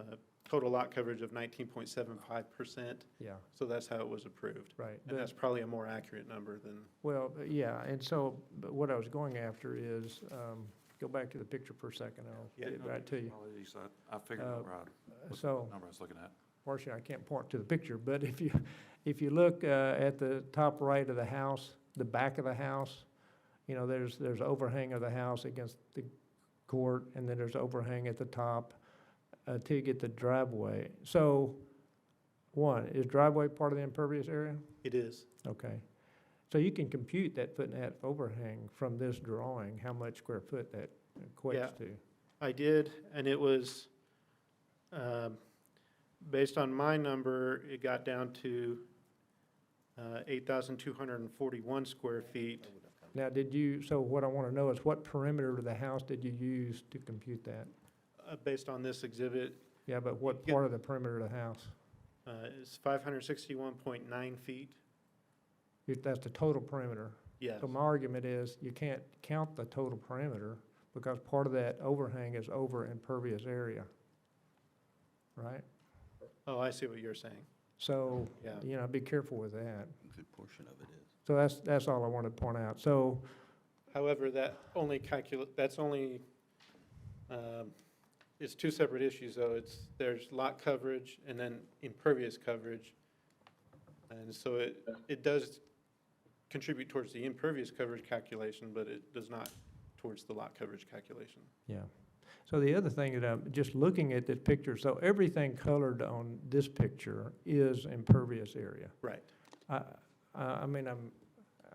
N: total lot coverage of 19.75%.
G: Yeah.
N: So that's how it was approved.
G: Right.
N: And that's probably a more accurate number than.
G: Well, yeah, and so, but what I was going after is, go back to the picture for a second, I'll get it right to you.
E: Apologies, I figured out what
G: So,
E: number I was looking at.
G: fortunately, I can't point to the picture, but if you look at the top right of the house, the back of the house, you know, there's overhang of the house against the court, and then there's overhang at the top till you get the driveway. So, one, is driveway part of the impervious area?
N: It is.
G: Okay. So you can compute that 1.5 foot overhang from this drawing, how much square foot that equates to.
N: I did, and it was, based on my number, it got down to 8,241 square feet.
G: Now, so what I want to know is what perimeter of the house did you use to compute that?
N: Based on this exhibit,
G: Yeah, but what part of the perimeter of the house?
N: is 561.9 feet.
G: That's the total perimeter.
N: Yes.
G: So my argument is you can't count the total perimeter because part of that overhang is over impervious area, right?
N: Oh, I see what you're saying.
G: So,
N: Yeah.
G: you know, be careful with that.
U: A good portion of it is.
G: So that's all I wanted to point out. So,
N: However, that's only, it's two separate issues, though. There's lot coverage and then impervious coverage. And so it does contribute towards the impervious coverage calculation, but it does not towards the lot coverage calculation.
G: yeah. So the other thing that I'm just looking at this picture, so everything colored on this picture is impervious area.
N: Right.
G: I mean,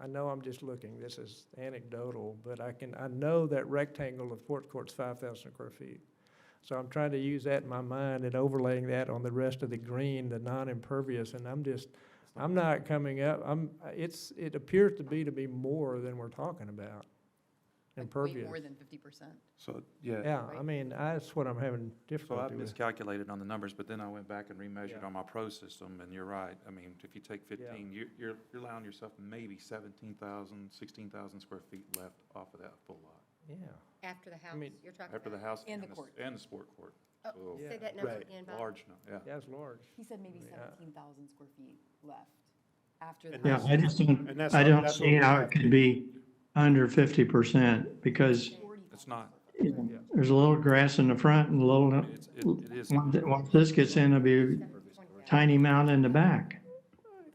G: I know I'm just looking, this is anecdotal, but I know that rectangle of fourth court's 5,000 square feet. So I'm trying to use that in my mind and overlaying that on the rest of the green, the non-impervious, and I'm not coming up, it appears to be more than we're talking about, impervious.
C: Way more than 50%.
E: So, yeah.
G: Yeah, I mean, that's what I'm having
E: So I
G: difficulty with.
E: miscalculated on the numbers, but then I went back and remeasured on my pro system, and you're right. I mean, if you take 15, you're allowing yourself maybe 17,000, 16,000 square feet left off of that full lot.
G: Yeah.
L: After the house,
G: mean,
L: you're talking
E: After the
L: about?
E: house
C: And
E: and
C: the
E: the,
C: court.
E: and the sport court.
L: Oh,
E: So,
L: say that number
N: Right.
L: again, Bob.
E: large, no, yeah.
G: That's large.
C: He said maybe
G: Yeah.
C: 17,000 square feet left after the
N: And
K: Yeah,
C: house.
K: I just don't,
N: And that's
K: I
N: what-
K: don't
N: that's what
K: see
N: we
K: how
N: have
K: it
N: to-
K: could be under 50% because
E: It's not,
K: there's a little grass in the front and a little,
E: it is.
K: once this gets in, it'll be a tiny mound in the back.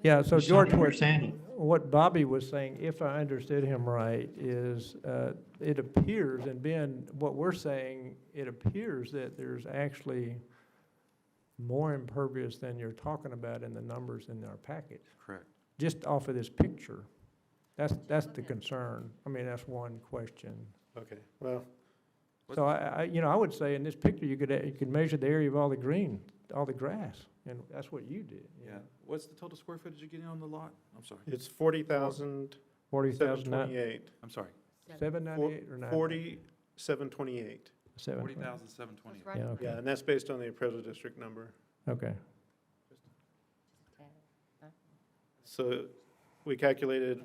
G: Yeah, so
K: Just
G: George,
K: not understanding.
G: what Bobby was saying, if I understood him right, is it appears, and Ben, what we're saying, it appears that there's actually more impervious than you're talking about in the numbers in our package,
E: Correct.
G: just off of this picture. That's the concern. I mean, that's one question.
N: Okay, well,
G: So I would say in this picture, you could measure the area of all the green, all the grass, and that's what you did.
E: Yeah. What's the total square footage you get on the lot? I'm sorry.
N: it's 40,728.
G: 40,000,
E: I'm sorry.
G: 798 or 9?
N: 4728.
E: 40,728.
G: Yeah, okay.
N: Yeah, and that's based on the appraisal district number.
G: Okay.
N: So we calculated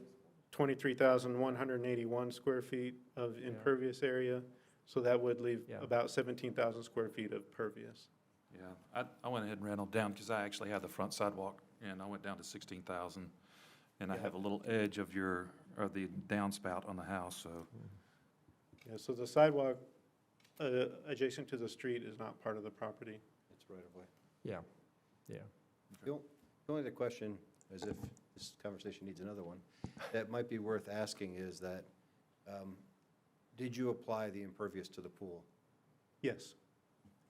N: 23,181 square feet of impervious area, so that would leave about 17,000 square feet of pervious.
E: Yeah, I went ahead and ran them down because I actually had the front sidewalk, and I went down to 16,000. And I have a little edge of the downspout on the house, so.
N: Yeah, so the sidewalk adjacent to the street is not part of the property.
B: It's right away.
G: Yeah, yeah.
B: The only other question, as if this conversation needs another one, that might be worth asking is that, did you apply the impervious to the pool?
N: Yes.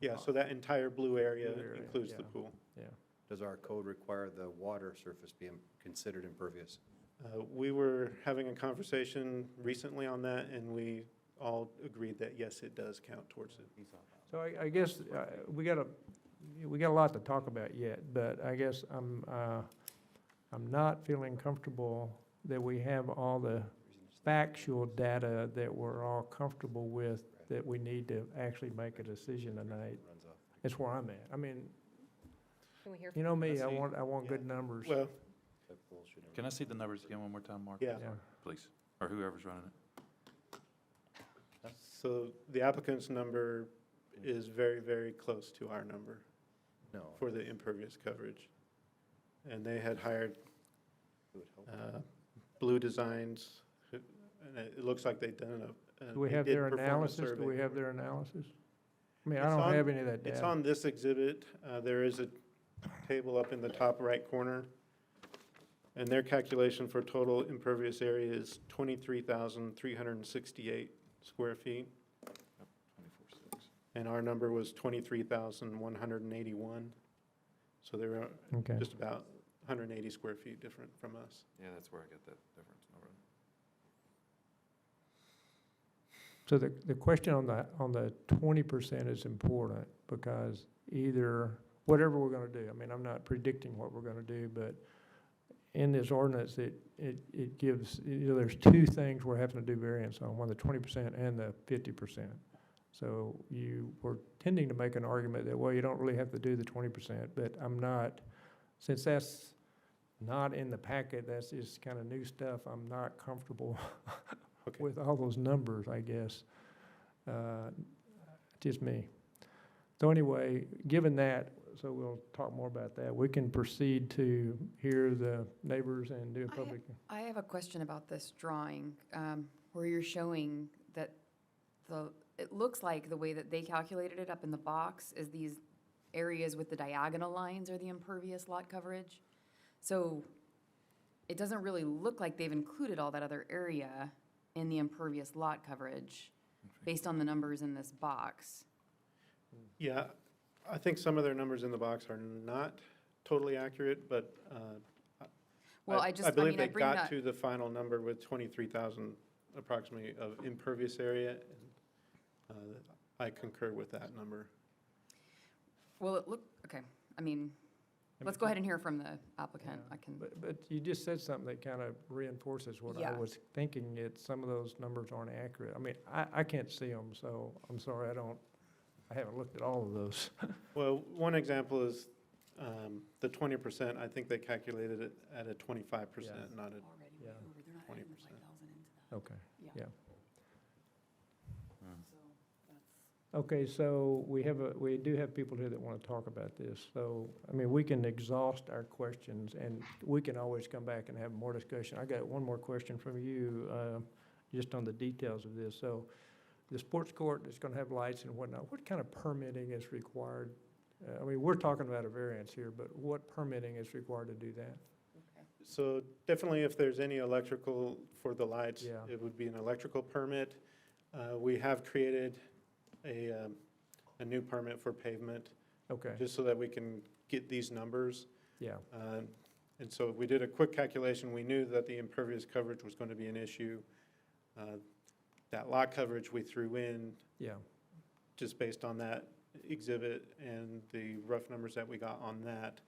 N: Yeah, so that entire blue area
G: Blue area,
N: includes the
G: yeah.
N: pool.
G: Yeah.
B: Does our code require the water surface be considered impervious?
N: We were having a conversation recently on that, and we all agreed that yes, it does count towards it.
G: So I guess we got a lot to talk about yet, but I guess I'm not feeling comfortable that we have all the factual data that we're all comfortable with, that we need to actually make a decision tonight. That's where I'm at. I mean,
T: Can we hear
G: you know me, I
E: see.
G: want good numbers.
N: Well,
E: Can I see the numbers again one more time, Mark?
N: yeah.
G: Yeah.
E: Please, or whoever's running it.
N: So the applicant's number is very, very close to our number
B: No.
N: for the impervious coverage. And they had hired Blue Designs, and it looks like they've done
G: Do we
N: they
G: have
N: did
G: their
N: performance
G: analysis? Do we
N: survey.
G: have their analysis? I mean, I
N: It's
G: don't
N: on-
G: have any of that data.
N: It's on this exhibit. There is a table up in the top right corner. And their calculation for total impervious area is 23,368 square feet. And our number was 23,181. So they were
G: Okay.
N: just about 180 square feet different from us.
E: Yeah, that's where I get that difference. No problem.
G: So the question on the 20% is important, because either, whatever we're gonna do, I mean, I'm not predicting what we're gonna do, but in this ordinance, it gives, there's two things we're having to do variance on, one, the 20% and the 50%. So you were tending to make an argument that, well, you don't really have to do the 20%, but I'm not, since that's not in the packet, that's just kind of new stuff, I'm not comfortable
N: Okay.
G: with all those numbers, I guess. Just me. So anyway, given that, so we'll talk more about that. We can proceed to hear the neighbors and do a public.
C: I have a question about this drawing, where you're showing that it looks like the way that they calculated it up in the box is these areas with the diagonal lines are the impervious lot coverage. So it doesn't really look like they've included all that other area in the impervious lot coverage based on the numbers in this box.
N: Yeah, I think some of their numbers in the box are not totally accurate, but
C: Well, I
N: believe they
C: bring
N: got
C: that-
N: to the final number with 23,000 approximately of impervious area. And I concur with that number.
C: Well, okay, I mean, let's go ahead and hear from the applicant. I can.
G: But you just said something that kind of reinforces what I
C: Yeah.
G: was thinking, some of those numbers aren't accurate. I mean, I can't see them, so I'm sorry, I haven't looked at all of those.
N: Well, one example is the 20%, I think they calculated it at a 25%, not a
G: Yeah.
N: 20%.
G: Okay,
C: Yeah.
G: yeah.
C: So that's.
G: Okay, so we do have people here that want to talk about this. So, I mean, we can exhaust our questions, and we can always come back and have more discussion. I got one more question from you, just on the details of this. So, the sports court is going to have lights and whatnot. What kind of permitting is required? I mean, we're talking about a variance here, but what permitting is required to do that?
N: So definitely if there's any electrical for the lights,
G: Yeah.
N: it would be an electrical permit. We have created a new permit for pavement.
G: Okay.
N: Just so that we can get these numbers.
G: Yeah.
N: And so we did a quick calculation. We knew that the impervious coverage was going to be an issue. That lot coverage we threw in.
G: Yeah.
N: Just based on that exhibit and the rough numbers that we got on that.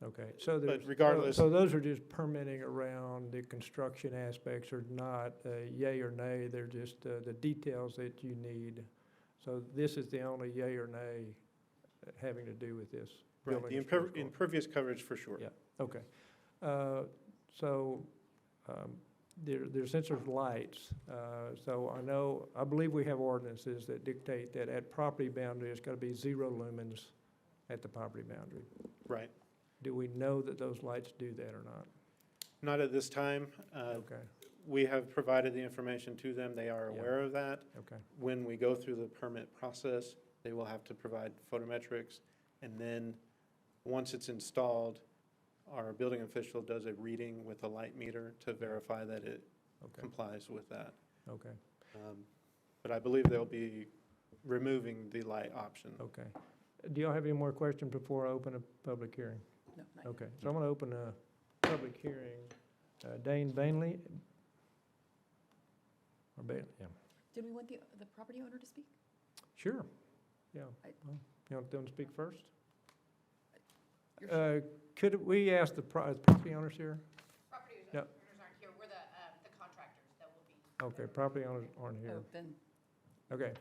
G: Okay, so there's.
N: But regardless.
G: So those are just permitting around the construction aspects, are not yay or nay, they're just the details that you need. So this is the only yay or nay having to do with this.
N: Right,
G: building
N: the
G: a sports court.
N: impervious coverage for sure.
G: Yeah, okay. So since there's lights, so I believe we have ordinances that dictate that at property boundary, it's got to be 0 lumens at the property boundary.
N: Right.
G: Do we know that those lights do that or not?
N: Not at this time.
G: Okay.
N: We have provided the information to them. They are aware of that.
G: Okay.
N: When we go through the permit process, they will have to provide photometrics. And then, once it's installed, our building official does a reading with a light meter to verify that it complies with that.
G: Okay.
N: But I believe they'll be removing the light option.
G: Okay. Do y'all have any more questions before I open a public hearing?
C: No, not
G: Okay, so I'm going to open a public hearing. Dane Bainley? Or Bailey, yeah.
C: Did we want the property owner to speak?
G: Sure, yeah.
C: I-
G: Well, you want them to speak first?
C: You're
G: Could we ask the property owners here?
L: Property
G: Yeah.
L: owners aren't here, we're the contractors that will be.
G: Okay, property owners aren't here.
C: Oh, then,
G: Okay,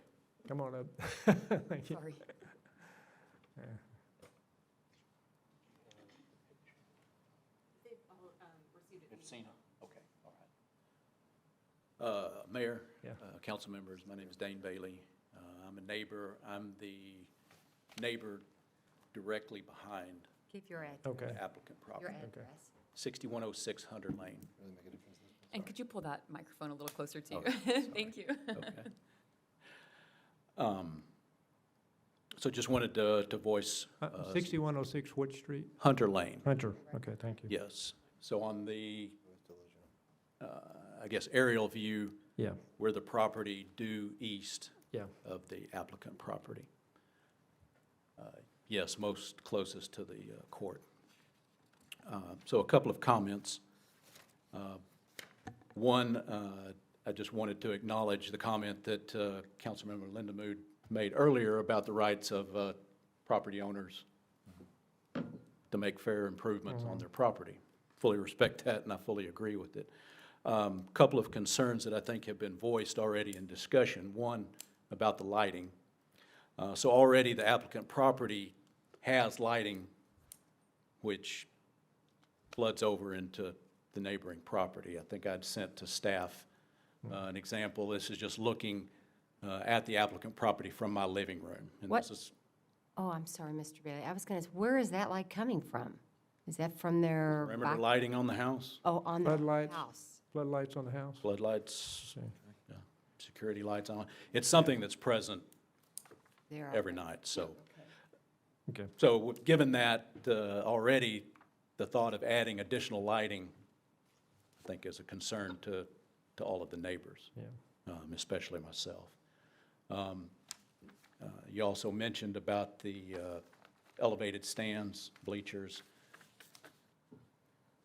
G: come on up. Thank you.
C: sorry.
G: Yeah.
O: Okay, all right. Mayor,
G: Yeah.
O: council members, my name is Dane Bailey. I'm a neighbor. I'm the neighbor directly behind
L: Give your address.
G: Okay.
O: the applicant
L: Your
O: property.
L: address.
O: 6106 Hunter Lane.
C: And could you pull that microphone a little closer to you?
O: Okay,
C: Thank you.
O: Okay. So just wanted to voice
G: 6106 Which Street?
O: Hunter Lane.
G: Hunter, okay, thank you.
O: Yes. So on the, I guess, aerial view,
G: Yeah,
O: where the property due east
G: yeah,
O: of the applicant property. Yes, most closest to the court. So a couple of comments. One, I just wanted to acknowledge the comment that Councilmember Linda Mood made earlier about the rights of property owners to make fair improvements on their property. Fully respect that, and I fully agree with it. Couple of concerns that I think have been voiced already in discussion. One, about the lighting. So already the applicant property has lighting which floods over into the neighboring property. I think I'd sent to staff an example. This is just looking at the applicant property from my living room. And
L: What?
O: this is
L: Oh, I'm sorry, Mr. Bailey. I was going to, where is that light coming from? Is that from their?
O: perimeter
L: back-
O: lighting on the house,
L: Oh, on the
G: Floodlights.
L: house.
G: floodlights on the house?
O: floodlights,
G: Okay.
O: yeah, security lights on. It's something that's present
L: There.
O: every night, so.
G: Okay,
O: So given that already, the thought of adding additional lighting, I think is a concern to all of the neighbors,
G: yeah.
O: especially myself. You also mentioned about the elevated stands, bleachers.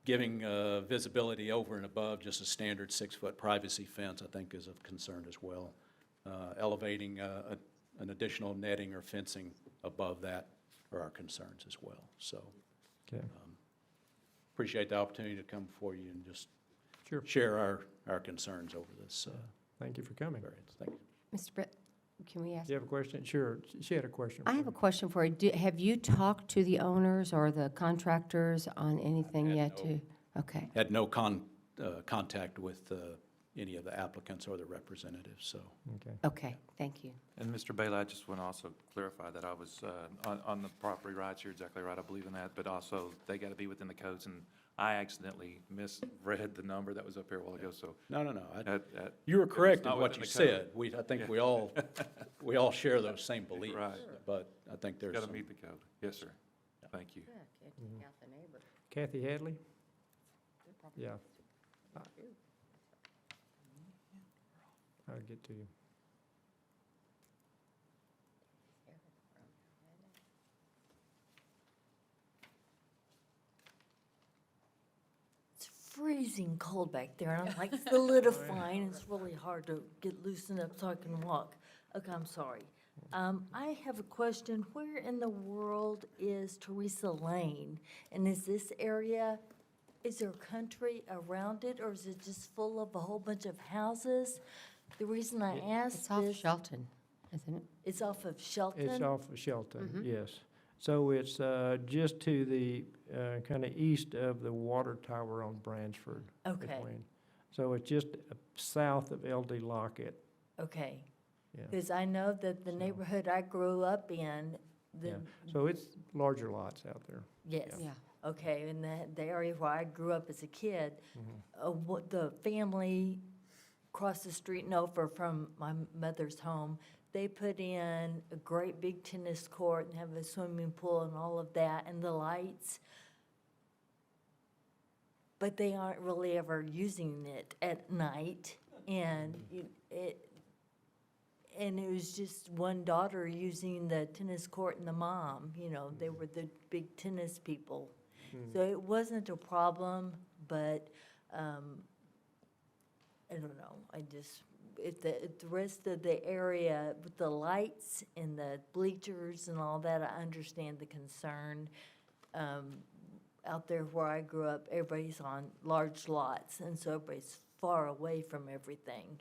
O: Giving visibility over and above just a standard 6-foot privacy fence, I think, is of concern as well. Elevating an additional netting or fencing above that are our concerns as well. So
G: Okay,
O: appreciate the opportunity to come before you and just
G: sure.
O: share our concerns over this
G: Thank you for coming.
O: variance. Thank you.
L: Mr. Britt, can we ask?
G: Do you have a question? Sure, she had a question.
L: I
G: for
L: have a
G: you.
L: question for you. Have you talked to the owners or the contractors on anything
O: Had
L: yet
O: no-
L: to? Okay.
O: Had no contact with any of the applicants or the representatives, so.
G: Okay.
L: Okay, thank you.
E: And Mr. Bailey, I just want to also clarify that I was on the property rights, you're exactly right, I believe in that, but also they got to be within the codes, and I accidentally misread the number that was up here a while ago, so.
O: No.
E: that-
O: You were
E: it was
O: correct in
E: not
O: what
E: within
O: you
E: the code.
O: said. I think
E: Yeah.
O: we all share those same beliefs.
E: Right.
O: But I think there's
E: Got to
O: some,
E: meet the code. Yes, sir. Thank you.
G: Kathy Hadley? Yeah. I'll get to you.
V: It's freezing cold back there, and I'm like solidifying. It's really hard to get loosened up so I can walk. Okay, I'm sorry. I have a question. Where in the world is Teresa Lane? And is this area, is there country around it, or is it just full of a whole bunch of houses? The reason I ask
L: It's off
V: this.
L: Shelton, isn't it?
V: It's off of Shelton?
G: It's off of Shelton,
L: Mhm.
G: yes. So it's just to the kind of east of the water tower on Branchford.
V: Okay.
G: between. So it's just south of LD Lockett.
V: Okay.
G: Yeah.
V: Because I know that the neighborhood I grew up in,
G: Yeah.
V: the,
G: So it's larger lots out there.
V: yes.
L: Yeah.
V: Okay, in the area where I grew up as a kid,
G: Mhm.
V: what the family across the street and over from my mother's home, they put in a great big tennis court and have a swimming pool and all of that and the lights. But they aren't really ever using it at night, and and it was just one daughter using the tennis court and the mom, you know, they were the big tennis people. So it wasn't a problem, but, I don't know, I just, if the rest of the area with the lights and the bleachers and all that, I understand the concern. Out there where I grew up, everybody's on large lots, and so everybody's far away from everything.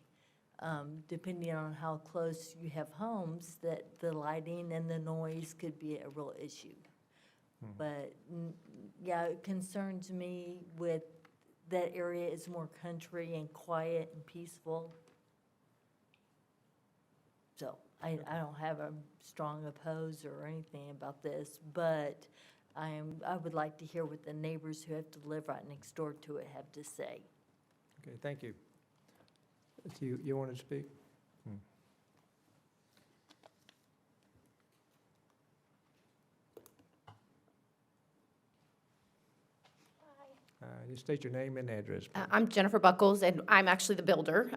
V: Depending on how close you have homes, that the lighting and the noise could be a real issue. But, yeah, it concerns me with that area is more country and quiet and peaceful. So I don't have a strong oppose or anything about this, but I would like to hear what the neighbors who have to live right next door to it have to say.
G: Okay, thank you. You want to speak? Just state your name and address, please.
A: I'm Jennifer Buckles, and I'm actually the builder.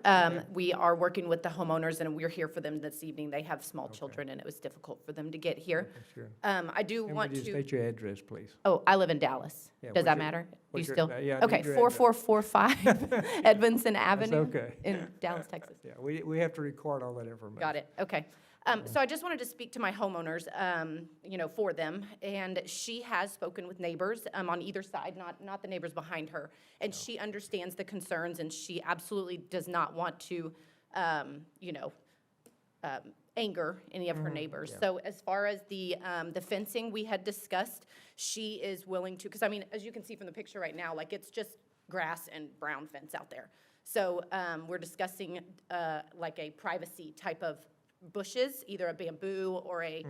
A: We are working with the homeowners, and we're here for them this evening. They have small children, and it was difficult for them to get here.
G: Sure.
A: I do
G: And
A: want
G: would you
A: to,
G: state your address, please?
A: oh, I live in Dallas.
G: Yeah,
A: Does
G: what's
A: that
G: your-
A: matter? You
G: what's your-
A: still?
G: yeah, I
A: Okay,
G: need your address.
A: 4445 Edmondson Avenue
G: okay.
A: in Dallas, Texas.
G: Yeah, we have to record all that information.
A: Got it, okay. So I just wanted to speak to my homeowners, you know, for them. And she has spoken with neighbors on either side, not the neighbors behind her. And she understands the concerns, and she absolutely does not want to, you know, anger any of her neighbors.
G: yeah.
A: So as far as the fencing we had discussed, she is willing to, because I mean, as you can see from the picture right now, like it's just grass and brown fence out there. So we're discussing like a privacy type of bushes, either a bamboo or a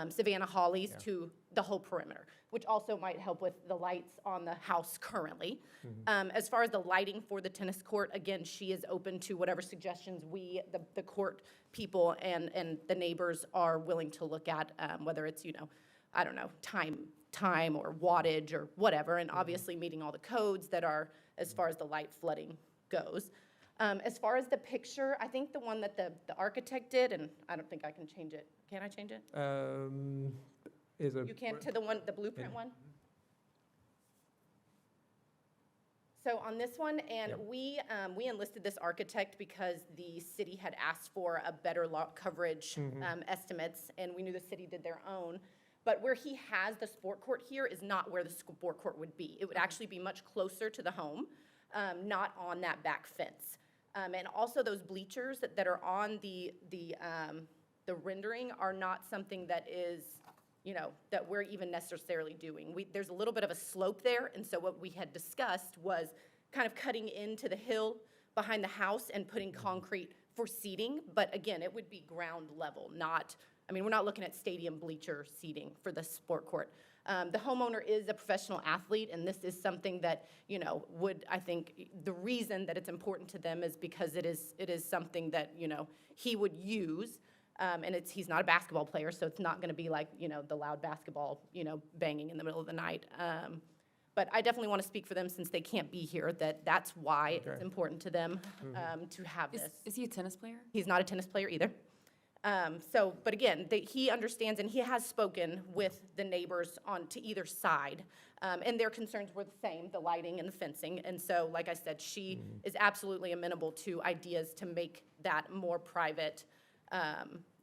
A: Savannah hollies to the whole perimeter, which also might help with the lights on the house currently. As far as the lighting for the tennis court, again, she is open to whatever suggestions we, the court people and the neighbors are willing to look at, whether it's, you know, I don't know, time or wattage or whatever, and obviously meeting all the codes that are as far as the light flooding goes. As far as the picture, I think the one that the architect did, and I don't think I can change it. Can I change it?
G: Is a
A: You can't, to the blueprint one? So on this one, and we enlisted this architect because the city had asked for a better lot coverage estimates, and we knew the city did their own. But where he has the sport court here is not where the sport court would be. It would actually be much closer to the home, not on that back fence. And also those bleachers that are on the rendering are not something that is, you know, that we're even necessarily doing. There's a little bit of a slope there, and so what we had discussed was kind of cutting into the hill behind the house and putting concrete for seating, but again, it would be ground level, not, I mean, we're not looking at stadium bleacher seating for the sport court. The homeowner is a professional athlete, and this is something that, you know, would, I think, the reason that it's important to them is because it is something that, you know, he would use, and he's not a basketball player, so it's not gonna be like, you know, the loud basketball, you know, banging in the middle of the night. But I definitely want to speak for them since they can't be here, that's why it's important to them to have this.
C: Is he a tennis player?
A: He's not a tennis player either. So, but again, he understands, and he has spoken with the neighbors to either side, and their concerns were the same, the lighting and the fencing. And so, like I said, she is absolutely amenable to ideas to make that more private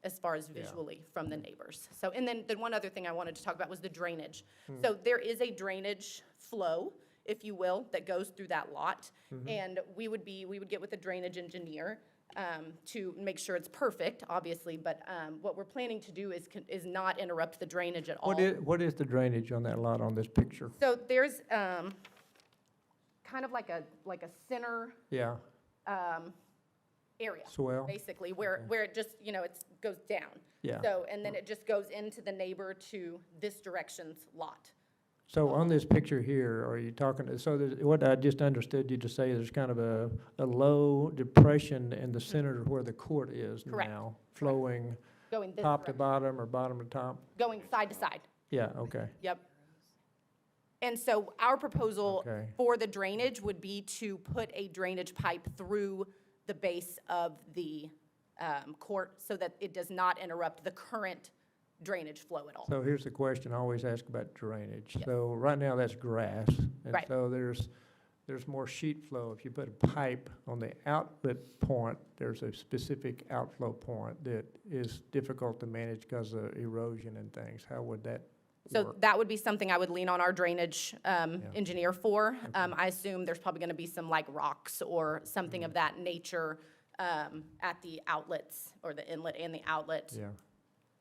A: as far as visually from the neighbors. So, and then the one other thing I wanted to talk about was the drainage. So there is a drainage flow, if you will, that goes through that lot. And we would get with a drainage engineer to make sure it's perfect, obviously, but what we're planning to do is not interrupt the drainage at all.
G: What is the drainage on that lot on this picture?
A: So there's kind of like a center
G: Yeah,
A: area,
G: swell.
A: basically, where it just, you know, it goes down.
G: Yeah.
A: So, and then it just goes into the neighbor to this direction's lot.
G: So on this picture here, are you talking, what I just understood you to say, there's kind of a low depression in the center where the court is
A: Correct.
G: now, flowing
A: Going this
G: top to
A: direction.
G: bottom or bottom to top?
A: Going side to side.
G: Yeah, okay.
A: Yep. And so our proposal
G: Okay.
A: for the drainage would be to put a drainage pipe through the base of the court so that it does not interrupt the current drainage flow at all.
G: So here's the question I always ask about drainage. So right now that's grass. And
A: Right.
G: so there's more sheet flow. If you put a pipe on the outlet point, there's a specific outflow point that is difficult to manage because of erosion and things. How would that
A: So
G: work?
A: that would be something I would lean on our drainage engineer for. I assume there's probably going to be some like rocks or something of that nature at the outlets or the inlet and the outlet
G: Yeah.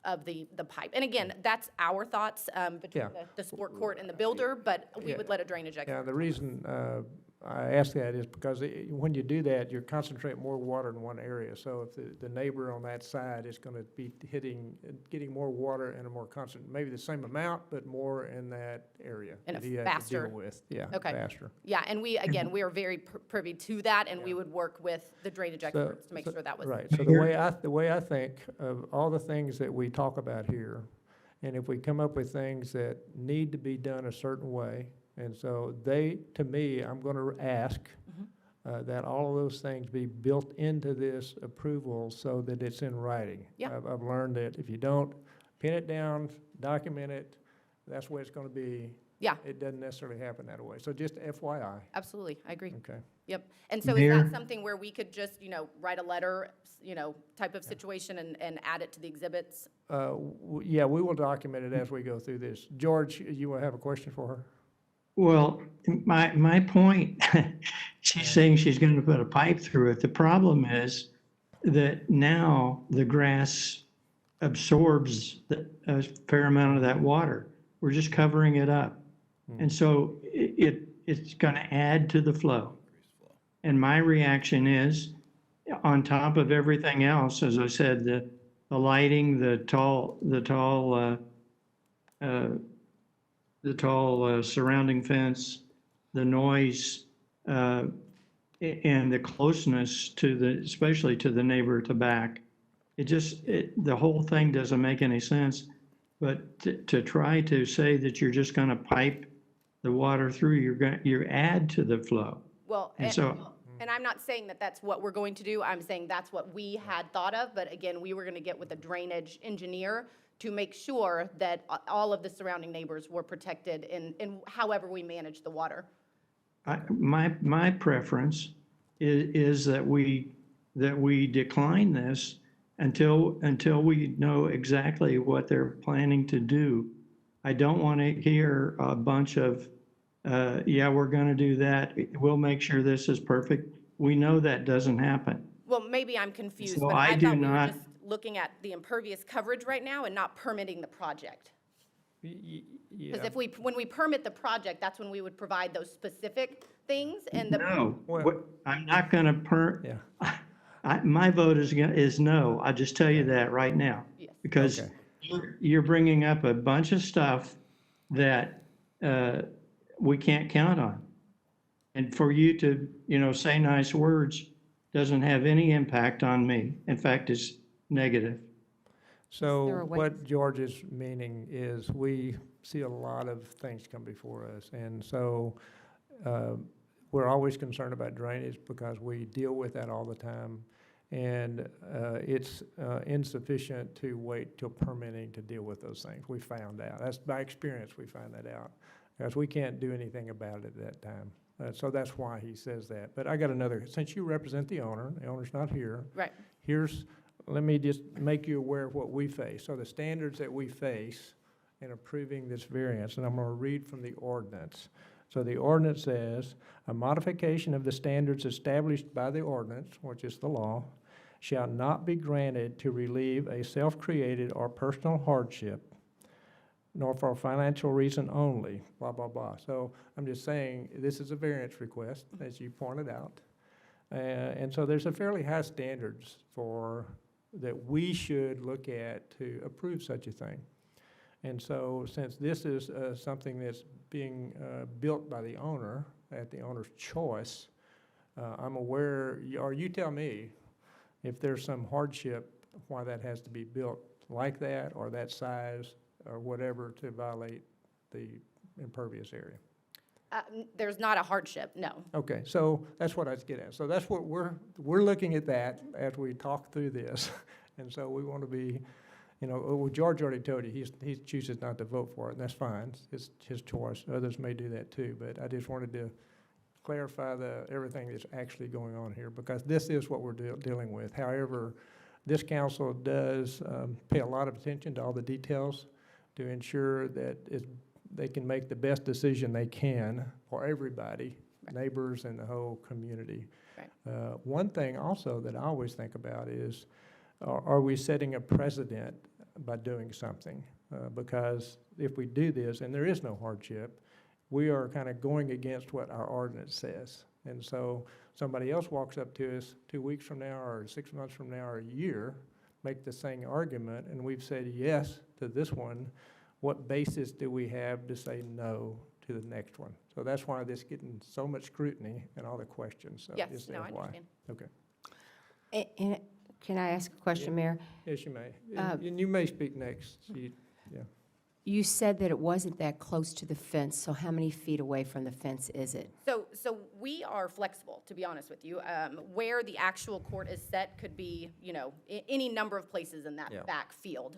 A: of the pipe. And again, that's our thoughts between
G: Yeah.
A: the sport court and the builder, but we
G: Yeah.
A: would let a drainage expert.
G: Yeah, the reason I ask that is because when you do that, you're concentrating more water in one area. So if the neighbor on that side is going to be getting more water in a more constant, maybe the same amount, but more in that area.
A: And
G: that
A: a
G: he has to deal
A: faster.
G: with. Yeah,
A: Okay.
G: faster.
A: Yeah, and we are very privy to that, and we would work with the drainage experts to make sure that was.
G: Right, so the way I think of all the things that we talk about here, and if we come up with things that need to be done a certain way, and so to me, I'm gonna ask that all of those things be built into this approval so that it's in writing.
A: Yeah.
G: I've learned that if you don't pin it down, document it, that's where it's gonna be.
A: Yeah.
G: It doesn't necessarily happen that way, so just FYI.
A: Absolutely, I agree.
G: Okay.
A: Yep, and so is
K: Mayor?
A: that something where we could just, write a letter, type of situation and add it to the exhibits?
G: Yeah, we will document it as we go through this. George, you will have a question for her?
K: Well, my point, she's saying she's going to put a pipe through it. The problem is that now the grass absorbs a fair amount of that water. We're just covering it up. And so it's going to add to the flow. And my reaction is, on top of everything else, as I said, the lighting, the tall surrounding fence, the noise, and the closeness especially to the neighbor at the back. The whole thing doesn't make any sense. But to try to say that you're just going to pipe the water through, you add to the flow.
A: Well, and I'm not saying that that's what we're going to do. I'm saying that's what we had thought of. But again, we were going to get with a drainage engineer to make sure that all of the surrounding neighbors were protected in however we manage the water.
K: My preference is that we decline this until we know exactly what they're planning to do. I don't want to hear a bunch of, yeah, we're going to do that. We'll make sure this is perfect. We know that doesn't happen.
A: Well, maybe I'm confused,
K: So
A: but
K: I
A: I
K: do
A: thought we were
K: not-
A: just looking at the impervious coverage right now and not permitting the project. Because when we permit the project, that's when we would provide those specific things and the.
K: No, I'm not going to my vote is no. I'll just tell you that right now.
A: Yes.
K: Because you're bringing up a bunch of stuff that we can't count on. And for you to, say nice words doesn't have any impact on me. In fact, it's negative.
G: So what George is meaning is we see a lot of things come before us. And so we're always concerned about drainage because we deal with that all the time. And it's insufficient to wait till permitting to deal with those things. We found out. That's by experience we find that out. Because we can't do anything about it at that time. So that's why he says that. But I got since you represent the owner's not here.
A: Right.
G: Let me just make you aware of what we face. So the standards that we face in approving this variance, and I'm going to read from the ordinance. So the ordinance says, a modification of the standards established by the ordinance, which is the law, shall not be granted to relieve a self-created or personal hardship, nor for a financial reason only, blah, blah, blah. So I'm just saying, this is a variance request, as you pointed out. And so there's a fairly high standards that we should look at to approve such a thing. And so since this is something that's being built by the owner, at the owner's choice, I'm aware, or you tell me, if there's some hardship, why that has to be built like that, or that size, or whatever, to violate the impervious area.
A: There's not a hardship, no.
G: Okay, so that's what I was getting at. So that's what we're looking at that as we talk through this. And so we want to be, well, George already told you, he chooses not to vote for it, and that's fine. It's his choice. Others may do that too, but I just wanted to clarify everything that's actually going on here, because this is what we're dealing with. However, this council does pay a lot of attention to all the details to ensure that they can make the best decision they can for everybody, neighbors and the whole community.
A: Right.
G: One thing also that I always think about is, are we setting a precedent by doing something? Because if we do this, and there is no hardship, we are kind of going against what our ordinance says. And so somebody else walks up to us 2 weeks from now, or 6 months from now, or a year, make the same argument, and we've said yes to this one. What basis do we have to say no to the next one? So that's why this getting so much scrutiny and all the questions. So
A: Yes,
G: just
A: no, I
G: FYI.
A: understand.
G: Okay.
L: And can I ask a question, Mayor?
G: Yes, you may. And you may speak next. Yeah.
L: You said that it wasn't that close to the fence, so how many feet away from the fence is it?
A: So we are flexible, to be honest with you. Where the actual court is set could be, any number of places in that back field.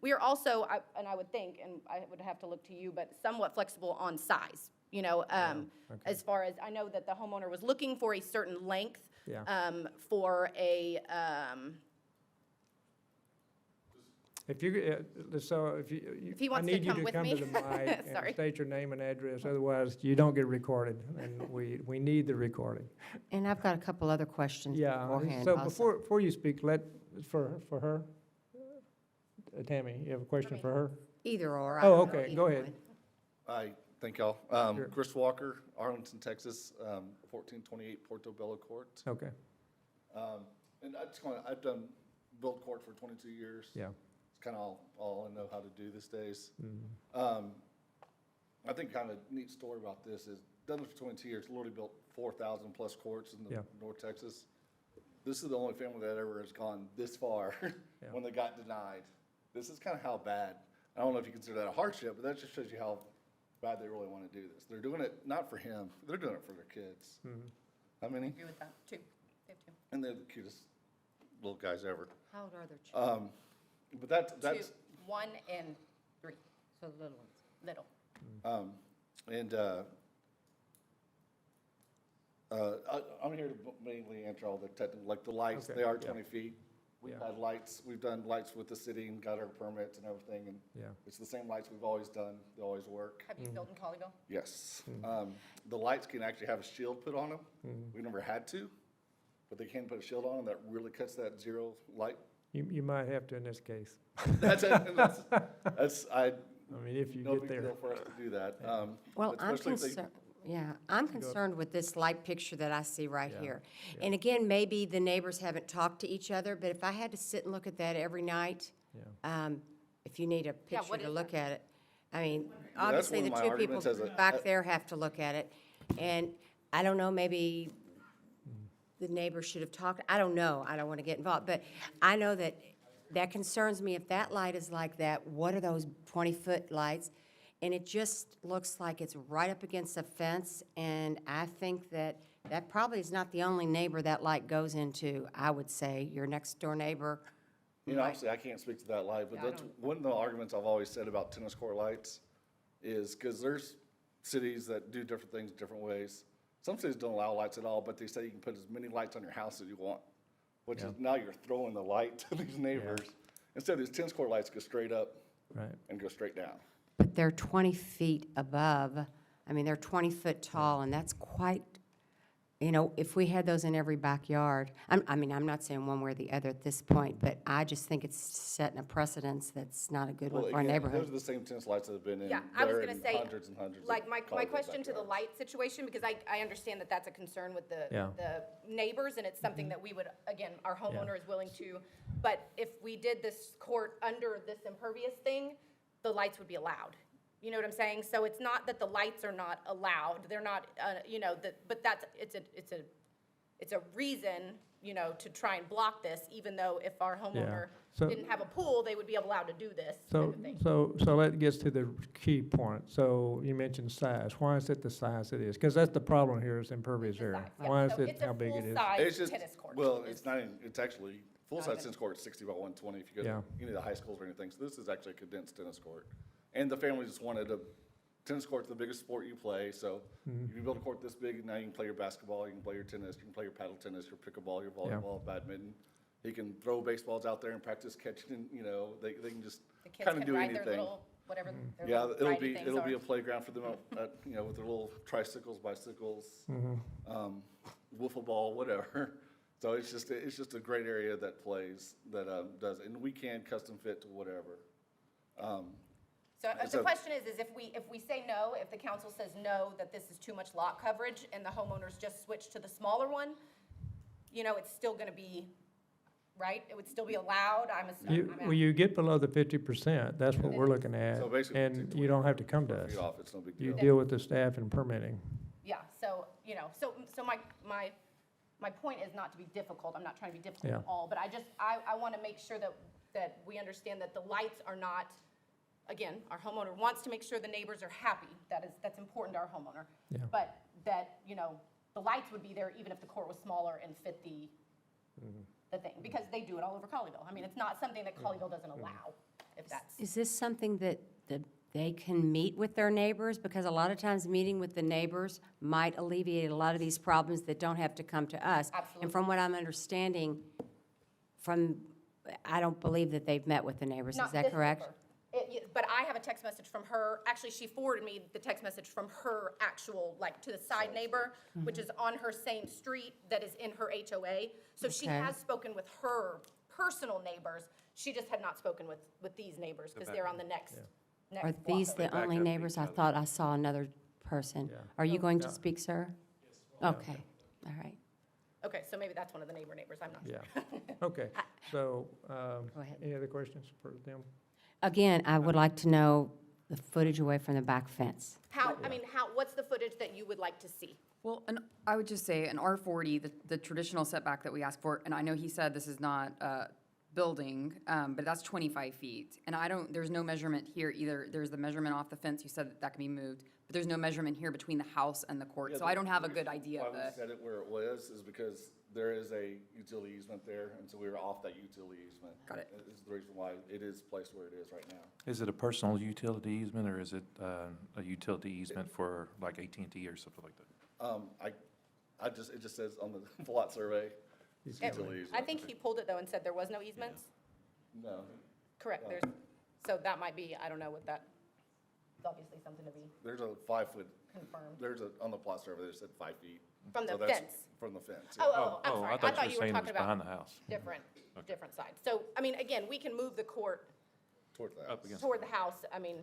A: We are also, and I would think, and I would have to look to you, but somewhat flexible on size. As far as, I know that the homeowner was looking for a certain length for a,
G: If you, so if
A: he
G: I
A: wants to
G: need you
A: come
G: to
A: with
G: come
A: me.
G: to the mic and
A: Sorry.
G: state your name and address, otherwise you don't get recorded, and we need the recording.
L: And I've got a couple other questions
G: Yeah,
L: beforehand
G: so
L: also.
G: before you speak, for her, Tammy, you have a question for her?
L: Either or. I
G: Oh,
L: don't know,
G: okay,
L: either
G: go ahead.
L: one.
F: Hi, thank y'all.
G: Sure.
F: Chris Walker, Arlington, Texas, 1428 Portobello Court.
G: Okay,
F: And I've done build court for 22 years.
G: yeah.
F: It's kind of all I know how to do these days.
G: Mhm.
F: I think kind of neat story about this is, done this for 22 years, literally built 4,000 plus courts in
G: Yeah.
F: North Texas. This is the only family that ever has gone this far when they got denied. This is kind of how bad. I don't know if you consider that a hardship, but that just shows you how bad they really want to do this. They're doing it not for him, they're doing it for their kids. How many?
A: agree with that, too. They have two.
F: And they're the cutest little guys ever.
L: How old are their children?
F: But that's,
A: Two, 1 and 3,
L: So little ones.
A: little.
F: and I'm here to mainly answer all the technical, like the lights,
G: Okay,
F: they are
G: yeah.
F: 20 feet. We've
G: Yeah.
F: had lights, we've done lights with the city and got our permits and everything, and
G: Yeah.
F: it's the same lights we've always done, they always work.
A: Have you built in Colleyville?
F: Yes. The lights can actually have a shield put on them.
G: Mhm.
F: We never had to, but they can put a shield on them that really cuts that zero light.
G: You might have to in this case.
F: That's I
G: mean, if you
F: no
G: get
F: big
G: there.
F: deal for us to do that.
L: Well, I'm
F: especially if they-
L: concerned, yeah, I'm concerned with this light picture that I see right
G: Yeah,
L: here. And again, maybe the neighbors haven't talked to each other, but if I had to sit and look at that every night, if you need a picture
A: what
L: to
A: is
L: look at it, I mean,
F: that's
L: obviously
F: one
L: the
F: of my
L: two people
F: arguments as a-
L: back there have to look at it. And I don't know, maybe the neighbors should have talked, I don't know, I don't want to get involved, but I know that concerns me. If that light is like that, what are those 20-foot lights? And it just looks like it's right up against a fence, and I think that probably is not the only neighbor that light goes into, I would say, your next-door neighbor.
F: You know, obviously, I can't speak to that light, but that's one of the arguments I've always said about tennis court lights is because there's cities that do different things different ways. Some cities don't allow lights at all, but they say you can put as many lights on your house as you want, which is now you're throwing the light to these neighbors. Instead, these tennis court lights go straight up and go straight down.
L: But they're 20 feet above, I mean, they're 20 foot tall, and that's quite, if we had those in every backyard, I mean, I'm not saying one way or the other at this point, but I just think it's setting a precedence that's not a good one
F: Well,
L: for our
F: again,
L: neighborhood.
F: those are the same tennis lights that have been in
A: Yeah, I was
F: there
A: gonna
F: in
A: say,
F: hundreds and hundreds.
A: Like,
F: of
A: my
F: Colleyville
A: question to the
F: backyards.
A: light situation, because I understand that that's a concern with the
G: Yeah.
A: neighbors, and it's something that we would, again, our homeowner is willing to, but if we did this court under this impervious thing, the lights would be allowed. You know what I'm saying? So it's not that the lights are not allowed, they're not, but it's a reason you know, to try and block this, even though if our homeowner
G: So-
A: didn't have a pool, they would be allowed to do this type
G: So,
A: of thing.
G: so that gets to the key point. So you mentioned size. Why is it the size it is? Because that's the problem here is impervious area.
A: Yeah,
G: Why is
A: so
G: it
A: it's a
G: how big it is?
A: full-size
F: It's just,
A: tennis court.
F: well, it's not, it's actually, full-size
A: even-
F: tennis court is 60 by 120 if you go
G: Yeah.
F: to any of the high schools or anything. So this is actually a condensed tennis court. And the family just wanted tennis court's the biggest sport you play, so if you build a court this big, now you can play your basketball, you can play your tennis, you can play your paddle tennis, your pickleball, your volleyball, badminton. He can throw baseballs out there and practice catching, and, you know, they can just
A: The kids
F: kind of
A: can
F: do
A: ride their
F: anything.
A: little, whatever their
F: Yeah,
A: little ridey things
F: it'll be
A: are.
F: a playground for them, you know, with their little tricycles, bicycles, wiffle ball, whatever. So it's just a great area that plays, that does, and we can custom fit to whatever.
A: So the
F: so-
A: question is if we say no, if the council says no, that this is too much lot coverage, and the homeowners just switch to the smaller one, you know, it's still gonna be, right? It would still be allowed,
G: Well, you get below the 50%, that's what we're looking at.
F: So basically,
G: And you don't have to come to us.
F: feet off, it's no big
G: You
F: deal.
G: deal with the staff and permitting.
A: Yeah, so, you know, so my point is not to be difficult, I'm not trying to be difficult at
G: Yeah.
A: all, but I want to make sure that we understand that the lights are not, again, our homeowner wants to make sure the neighbors are happy, that's important to our homeowner.
G: Yeah.
A: But that, you know, the lights would be there even if the court was smaller and fit the thing, because they do it all over Colleyville. I mean, it's not something that Colleyville doesn't allow, if that's.
L: Is this something that they can meet with their neighbors? Because a lot of times, meeting with the neighbors might alleviate a lot of these problems that don't have to come to us.
A: Absolutely.
L: And from what I'm understanding, I don't believe that they've met with the neighbors.
A: Not
L: Is that
A: this
L: correct?
A: neighbor. But I have a text message from her, actually, she forwarded me the text message from her actual, like, to the side neighbor, which is on her same street that is in her HOA. So she
L: Okay.
A: has spoken with her personal neighbors, she just had not spoken with these neighbors, because they're on the next block
L: Are these
A: over.
L: the only neighbors? I thought I saw another person.
G: Yeah.
L: Are you going to
G: Yeah.
L: speak, sir? Okay, all right.
A: Okay, so maybe that's one of the neighbors, I'm not sure.
G: Yeah, okay. So,
L: Go ahead.
G: any other questions for them?
L: Again, I would like to know the footage away from the back fence.
A: What's the footage that you would like to see?
C: Well, and I would just say an R40, the traditional setback that we ask for, and I know he said this is not a building, but that's 25 feet. And there's no measurement here either. There's the measurement off the fence, you said that can be moved, but there's no measurement here between the house and the court. So I don't have a good idea of
F: Why we set it where it was is because there is a utility easement there, and so we were off that utility easement.
C: Got it.
F: This is the reason why it is placed where it is right now.
E: Is it a personal utility easement, or is it a utility easement for like AT&T or something like that?
F: It just says on the lot survey, it's utility easement.
A: I think he pulled it, though, and said there was no easements?
F: No,
A: Correct, so that might be, I don't know what that, it's obviously something to be
F: there's a 5-foot,
A: confirmed.
F: on the plot survey, it said 5 feet.
A: From the
F: So that's
A: fence?
F: From the fence, yeah.
A: I'm sorry, I thought you were
E: saying it
A: talking
E: was
A: about
E: behind the house.
A: different sides. So, I mean, again, we can move the court
F: Toward that.
E: Up against.
A: toward the house, I mean,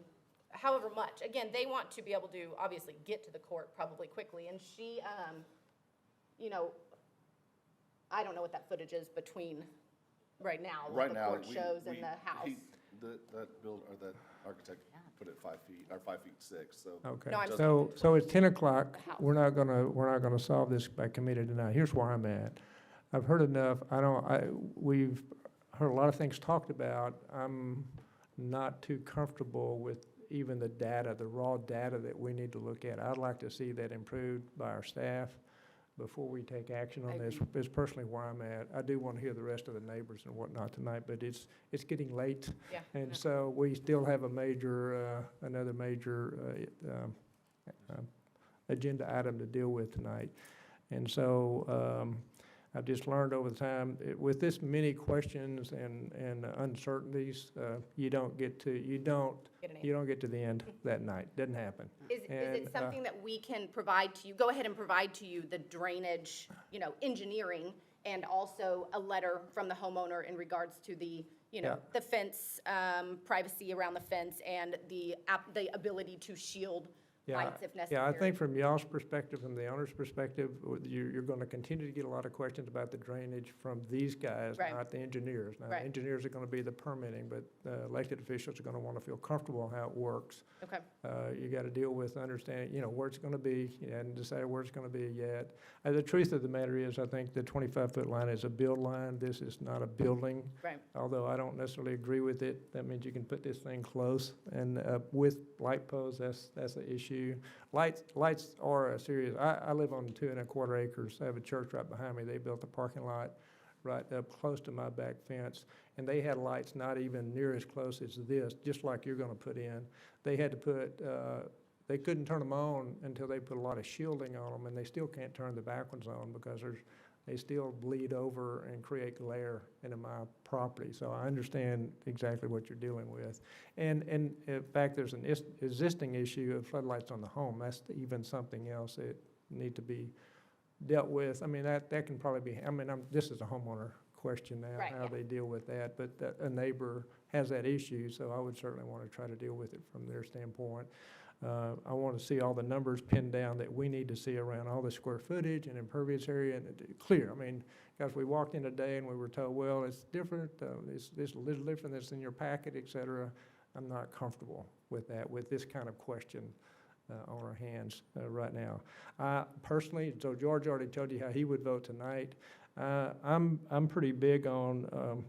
A: however much. Again, they want to be able to, obviously, get to the court probably quickly, and she, you know, I don't know what that footage is between, right now, what
F: Right
A: the
F: now,
A: court shows and the house.
F: That architect put it 5 feet, or 5 feet 6, so.
G: Okay,
A: No, I'm
G: so it's 10 o'clock. We're not gonna solve this by committee tonight. Here's where I'm at. I've heard enough. We've heard a lot of things talked about. I'm not too comfortable with even the data, the raw data that we need to look at. I'd like to see that improved by our staff before we take action on this. Is personally where I'm at. I do want to hear the rest of the neighbors and whatnot tonight, but it's getting late.
A: Yeah.
G: And so we still have another major agenda item to deal with tonight. And so I've just learned over the time, with this many questions and uncertainties, you don't get to the end that night. Doesn't happen.
A: Is it something that we can provide to you, go ahead and provide to you the drainage, you know, engineering, and also a letter from the homeowner in regards to the, you know,
G: Yeah.
A: the fence, privacy around the fence, and the ability to shield lights if
G: Yeah,
A: necessary.
G: I think from y'all's perspective, from the owner's perspective, you're going to continue to get a lot of questions about the drainage from these guys,
A: Right.
G: not the engineers. Now, the
A: Right.
G: engineers are going to be the permitting, but elected officials are going to want to feel comfortable how it works.
A: Okay.
G: You got to deal with understanding, where it's going to be. You hadn't decided where it's going to be yet. The truth of the matter is, I think the 25-foot line is a build line. This is not a building.
A: Right.
G: Although I don't necessarily agree with it. That means you can put this thing close, and with light poles, that's the issue. Lights are a serious, I live on 2.25 acres. I have a church right behind me. They built a parking lot right up close to my back fence, and they had lights not even near as close as this, just like you're gonna put in. They had to put, they couldn't turn them on until they put a lot of shielding on them, and they still can't turn the back ones on because they still bleed over and create glare into my property. So I understand exactly what you're dealing with. And in fact, there's an existing issue of floodlights on the home. That's even something else that need to be dealt with. I mean, that can probably be, this is a homeowner question now,
A: Right,
G: how
A: yeah.
G: they deal with that. But a neighbor has that issue, so I would certainly want to try to deal with it from their standpoint. I want to see all the numbers pinned down that we need to see around all the square footage and impervious area and clear. I mean, guys, we walked in today and we were told, well, it's different, it's a little different that's in your packet, et cetera. I'm not comfortable with that, with this kind of question on our hands right now. Personally, so George already told you how he would vote tonight. I'm pretty big on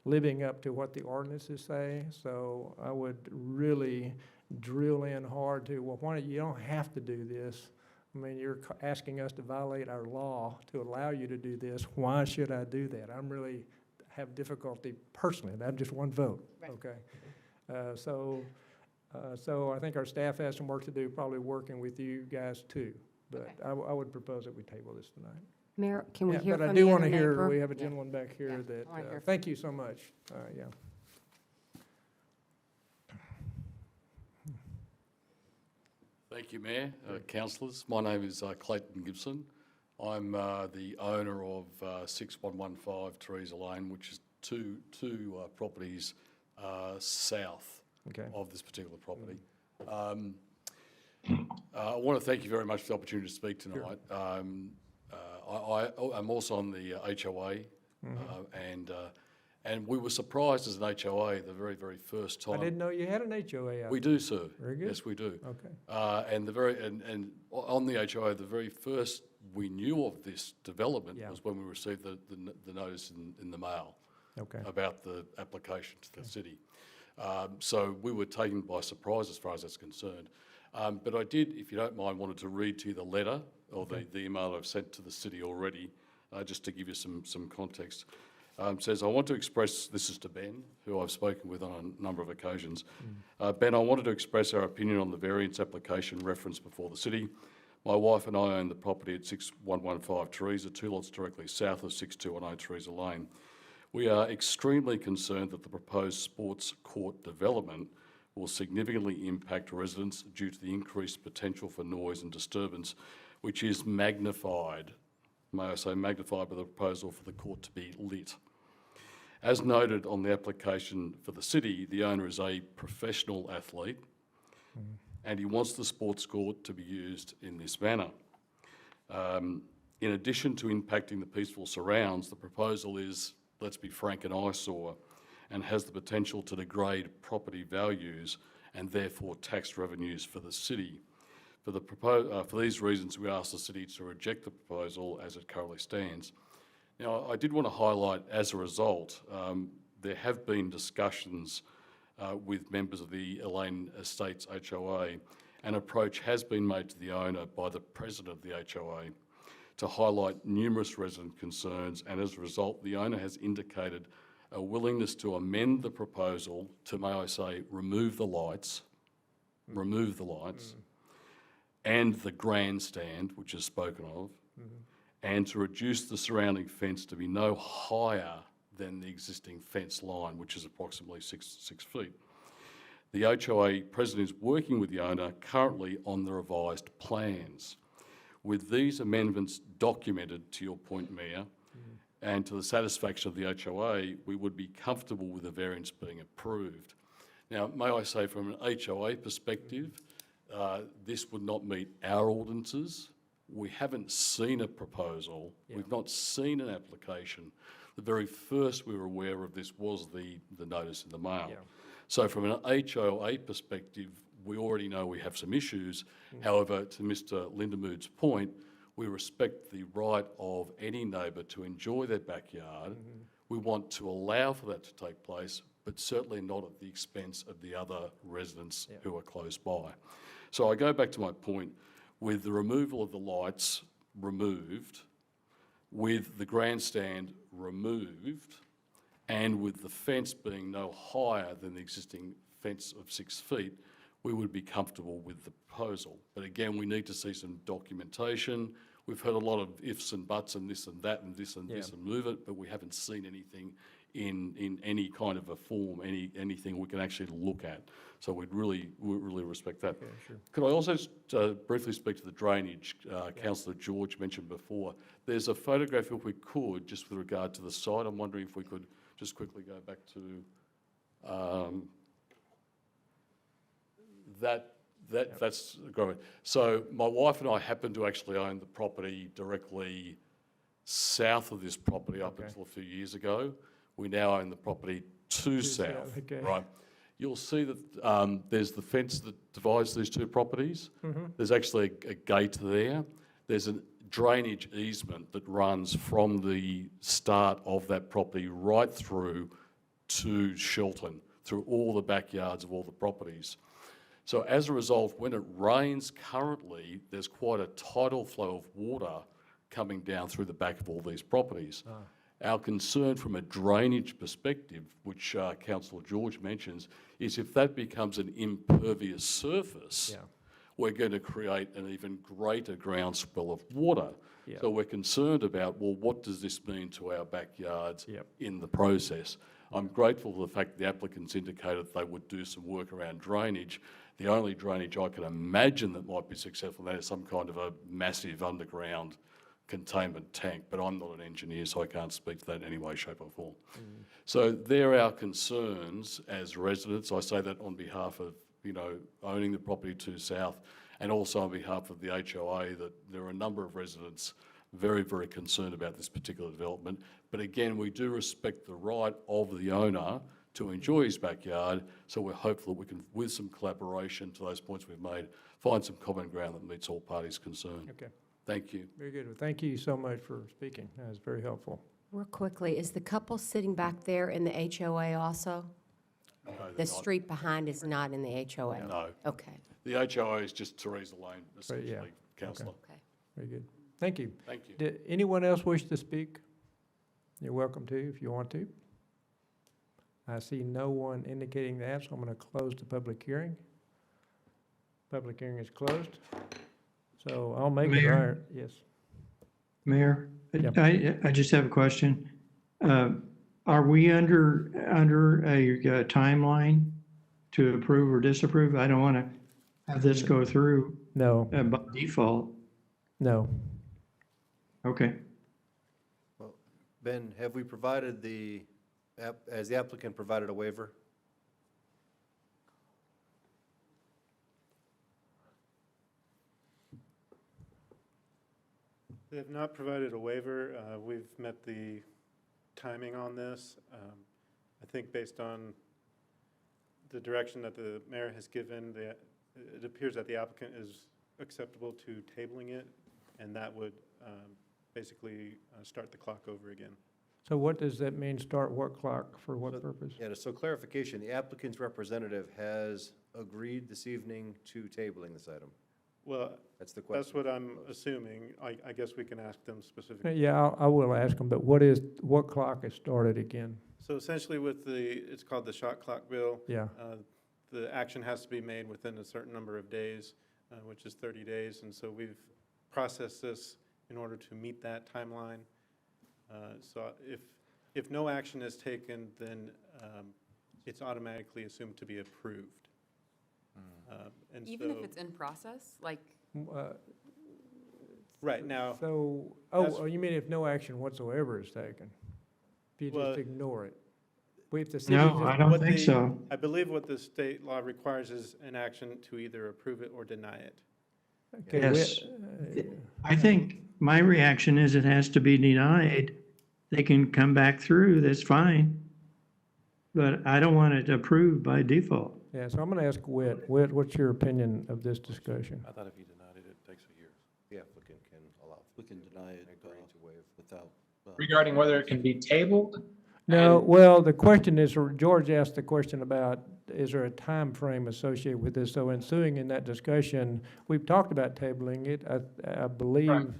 G: living up to what the ordinances say, so I would really drill in hard to, well, why don't you don't have to do this. I mean, you're asking us to violate our law to allow you to do this. Why should I do that? I'm really have difficulty personally. I'm just one vote,
A: Right.
G: okay? So I think our staff has some work to do, probably working with you guys too. But
A: Okay.
G: I would propose that we table this tonight.
L: Mayor, can we
G: Yeah,
L: hear
G: but I
L: from
G: do
L: the
G: want
L: other
G: to hear,
L: neighbor?
G: we have a
L: Yeah.
G: gentleman back here
L: Yeah, I
G: that,
L: wanna hear
G: thank you so much. Yeah.
M: Thank you, Mayor, councillors. My name is Clayton Gibson. I'm the owner of 6115 Teresa Lane, which is two properties south
G: Okay.
M: of this particular property. I want to thank you very much for the opportunity to speak tonight. I'm also on the HOA, and we were surprised as an HOA the very, very first time.
G: I didn't know you had an HOA out
M: We
G: there.
M: do, sir.
G: Very good.
M: Yes, we do.
G: Okay.
M: And on the HOA, the very first we knew of this development was when we received the notice in the mail
G: Okay.
M: about the application to the city. So we were taken by surprise as far as that's concerned. But I did, if you don't mind, wanted to read to you the letter or the email I've sent to the city already, just to give you some context. Says, I want to express, this is to Ben, who I've spoken with on a number of occasions. Ben, I wanted to express our opinion on the variance application referenced before the city. My wife and I own the property at 6115 Teresa, 2 lots directly south of 6210 Teresa Lane. We are extremely concerned that the proposed sports court development will significantly impact residents due to the increased potential for noise and disturbance, which is magnified, may I say magnified by the proposal for the court to be lit. As noted on the application for the city, the owner is a professional athlete and he wants the sports court to be used in this manner. In addition to impacting the peaceful surrounds, the proposal is, let's be frank, an eyesore and has the potential to degrade property values and therefore tax revenues for the city. For these reasons, we ask the city to reject the proposal as it currently stands. Now, I did want to highlight, as a result, there have been discussions with members of the Elaine Estates HOA. An approach has been made to the owner by the president of the HOA to highlight numerous resident concerns, and as a result, the owner has indicated a willingness to amend the proposal to, may I say, remove the lights, and the grandstand, which is spoken of, and to reduce the surrounding fence to be no higher than the existing fence line, which is approximately 6 feet. The HOA president is working with the owner currently on the revised plans. With these amendments documented, to your point, Mayor, and to the satisfaction of the HOA, we would be comfortable with the variance being approved. Now, may I say, from an HOA perspective, this would not meet our ordinances. We haven't seen a proposal. We've not seen an application. The very first we were aware of this was the notice in the mail. So from an HOA perspective, we already know we have some issues. However, to Mr. Lindemood's point, we respect the right of any neighbour to enjoy their backyard. We want to allow for that to take place, but certainly not at the expense of the other residents who are close by. So I go back to my point, with the removal of the lights removed, with the grandstand removed, and with the fence being no higher than the existing fence of 6 feet, we would be comfortable with the proposal. But again, we need to see some documentation. We've heard a lot of ifs and buts and this and that and this and this and move it, but we haven't seen anything in any kind of a form, anything we can actually look at. So we'd really respect that. Could I also briefly speak to the drainage? Councillor George mentioned before. There's a photograph, if we could, just with regard to the site. I'm wondering if we could just quickly go back to that's great. So my wife and I happen to actually own the property directly south of this property up until a few years ago. We now own the property to south, right? You'll see that there's the fence that divides these two properties. There's actually a gate there. There's a drainage easement that runs from the start of that property right through to Shelton, through all the backyards of all the properties. So as a result, when it rains currently, there's quite a tidal flow of water coming down through the back of all these properties. Our concern from a drainage perspective, which Councillor George mentions, is if that becomes an impervious surface, we're going to create an even greater groundswell of water. So we're concerned about, well, what does this mean to our backyards in the process? I'm grateful for the fact the applicants indicated they would do some work around drainage. The only drainage I can imagine that might be successful in that is some kind of a massive underground containment tank, but I'm not an engineer, so I can't speak to that in any way, shape or form. So there are our concerns as residents. I say that on behalf of, owning the property to south, and also on behalf of the HOA, that there are a number of residents very, very concerned about this particular development. But again, we do respect the right of the owner to enjoy his backyard, so we're hopeful that we can, with some collaboration to those points we've made, find some common ground that meets all parties concerned.
G: Okay.
M: Thank you.
G: Very good. Well, thank you so much for speaking. That was very helpful.
L: Real quickly, is the couple sitting back there in the HOA also?
M: No,
L: The street behind is not in the HOA?
M: No.
L: Okay.
M: The HOA is just Theresa Lane, essentially, councillor.
L: Okay.
G: Very good. Thank you.
M: Thank you.
G: Did anyone else wish to speak? You're welcome to if you want to. I see no one indicating that, so I'm going to close the public hearing. Public hearing is closed. So I'll make it.
K: Mayor?
G: Yes.
K: Mayor,
G: Yep.
K: I just have a question. Are we under a timeline to approve or disapprove? I don't want to have this go through
G: No,
K: by default.
G: no.
K: Okay.
B: Well, Ben, have we provided has the applicant provided a waiver?
N: They have not provided a waiver. We've met the timing on this. I think based on the direction that the mayor has given, it appears that the applicant is acceptable to tabling it, and that would basically start the clock over again.
G: So what does that mean, start what clock, for what purpose?
B: Yeah, so clarification, the applicant's representative has agreed this evening to tabling this item.
N: Well,
B: That's the question.
N: that's what I'm assuming. I guess we can ask them specifically.
G: Yeah, I will ask them, but what clock is started again?
N: So essentially with it's called the shot clock bill.
G: Yeah.
N: The action has to be made within a certain number of days, which is 30 days. And so we've processed this in order to meet that timeline. So if no action is taken, then it's automatically assumed to be approved. And
C: Even if
N: so-
C: it's in process, like,
N: Right, now.
G: So,
N: that's-
G: you mean if no action whatsoever is taken? If you
N: Well,
G: just ignore it? If the city
K: No,
G: just-
K: I don't
N: What
K: think
N: the-
K: so.
N: I believe what the state law requires is an action to either approve it or deny it.
G: Okay,
K: Yes.
G: we-
K: I think my reaction is it has to be denied. They can come back through, that's fine. But I don't want it approved by default.
G: Yeah, so I'm going to ask Whit. Whit, what's your opinion of this discussion?
E: I thought if you denied it, it takes a year.
B: The applicant can allow.
U: We can deny it
B: to waive.
U: without.
D: Regarding whether it can be tabled?
G: No, well, the question is, George asked the question about, is there a time frame associated with this? So ensuing in that discussion, we've talked about tabling it. I believe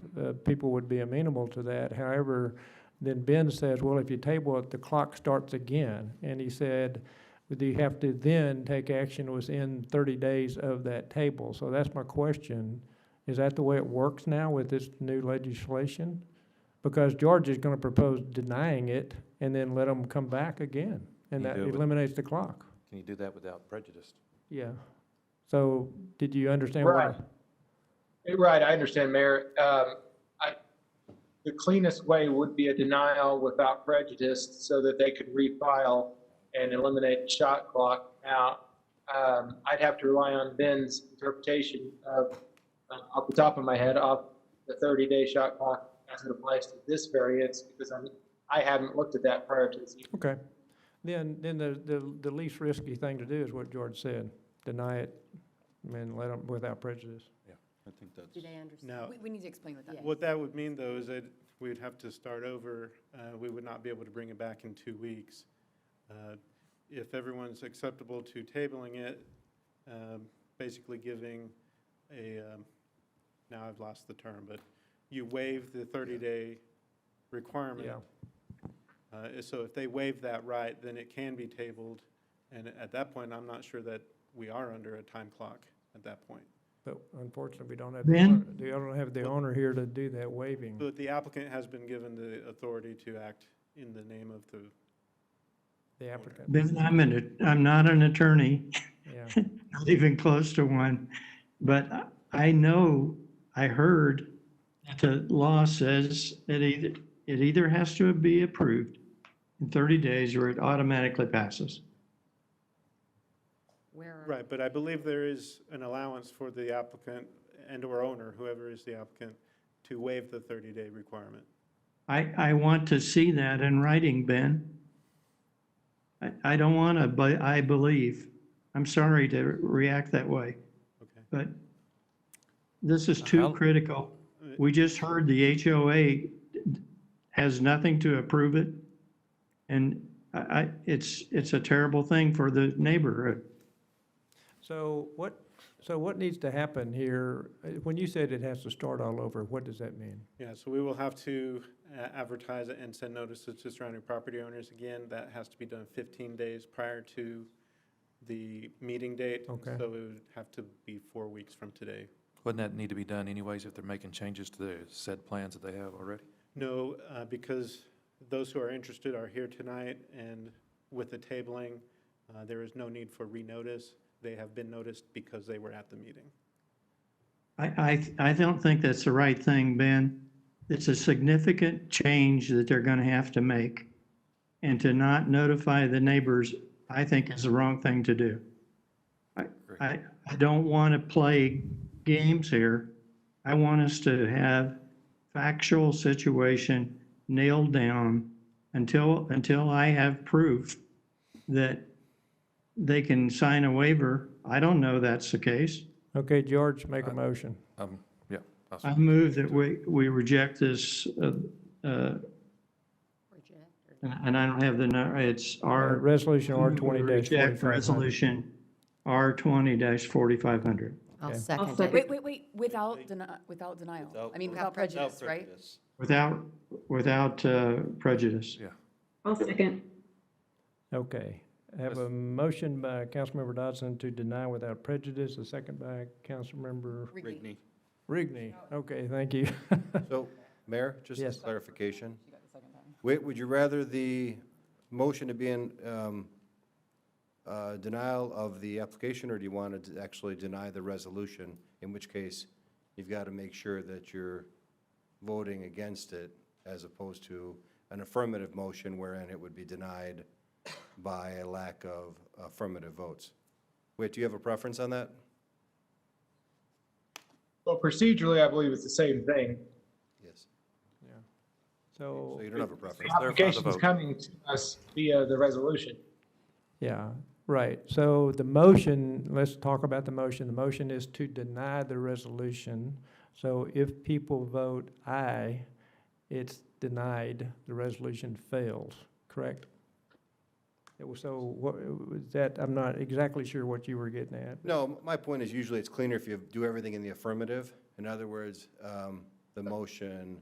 G: people would be amenable to that. However, then Ben says, well, if you table it, the clock starts again. And he said, do you have to then take action within 30 days of that table? So that's my question. Is that the way it works now with this new legislation? Because George is going to propose denying it and then let them come back again. And
E: You
G: that
E: do it with-
G: eliminates the clock.
E: Can you do that without prejudice?
G: Yeah. So did you understand what?
D: Right. Right, I understand, Mayor. The cleanest way would be a denial without prejudice so that they could refile and eliminate the shot clock. Now, I'd have to rely on Ben's interpretation of, off the top of my head, of the 30-day shot clock as it applies to this variance, because I haven't looked at that prior to this.
G: Okay. Then the least risky thing to do is what George said, deny it and let them without prejudice.
U: Yeah, I think that's.
L: Do they understand?
N: Now,
C: We need to explain what that means.
N: what that would mean, though, is that we would have to start over. We would not be able to bring it back in 2 weeks. If everyone's acceptable to tabling it, basically giving a, now I've lost the term, but you waive the 30-day requirement. So if they waive that right, then it can be tabled. And at that point, I'm not sure that we are under a time clock at that point.
G: But unfortunately, we don't have,
K: Ben?
G: we don't have the owner here to do that waiving.
N: But the applicant has been given the authority to act in the name of
G: The applicant.
K: Ben, I'm not an attorney,
G: Yeah.
K: not even close to one, but I know, I heard that the law says that it either has to be approved in 30 days or it automatically passes.
N: Right, but I believe there is an allowance for the applicant and/or owner, whoever is the applicant, to waive the 30-day requirement.
K: I want to see that in writing, Ben. I don't want to, but I believe. I'm sorry to react that way.
N: Okay.
K: But this is too critical. We just heard the HOA has nothing to approve it. And it's a terrible thing for the neighborhood.
G: So what needs to happen here? When you said it has to start all over, what does that mean?
N: Yeah, so we will have to advertise it and send notices to surrounding property owners. Again, that has to be done 15 days prior to the meeting date.
G: Okay.
N: So it would have to be 4 weeks from today.
E: Wouldn't that need to be done anyways if they're making changes to the said plans that they have already?
N: No, because those who are interested are here tonight, and with the tabling, there is no need for renotice. They have been noticed because they were at the meeting.
K: I don't think that's the right thing, Ben. It's a significant change that they're going to have to make. And to not notify the neighbors, I think is the wrong thing to do. I don't want to play games here. I want us to have factual situation nailed down until I have proof that they can sign a waiver. I don't know that's the case.
G: Okay, George, make a motion.
E: Yeah.
K: I move that we reject this, and I don't have it's R.
G: Resolution R20-4500.
K: Reject resolution R20-4500.
L: I'll
G: Okay.
L: second
R: second.
L: it.
C: Wait, without denial. I mean, without prejudice, right?
K: Without prejudice.
E: Yeah.
R: I'll second.
G: Okay. I have a motion by Councilmember Dodson to deny without prejudice, a second by Councilmember
U: Rigney.
G: Rigney. Okay, thank you.
B: So, Mayor, just a
G: Yes.
B: clarification. Would you rather the motion to be in denial of the application, or do you want to actually deny the resolution? In which case, you've got to make sure that you're voting against it as opposed to an affirmative motion wherein it would be denied by a lack of affirmative votes. Wait, do you have a preference on that?
D: Well, procedurally, I believe it's the same thing.
B: Yes.
G: Yeah. So,
B: So you don't have a preference?
D: The application's coming to us via the resolution.
G: yeah, right. So the motion, let's talk about the motion. The motion is to deny the resolution. So if people vote aye, it's denied, the resolution fails, correct? So what, was that, I'm not exactly sure what you were getting at.
B: No, my point is usually it's cleaner if you do everything in the affirmative. In other words, the motion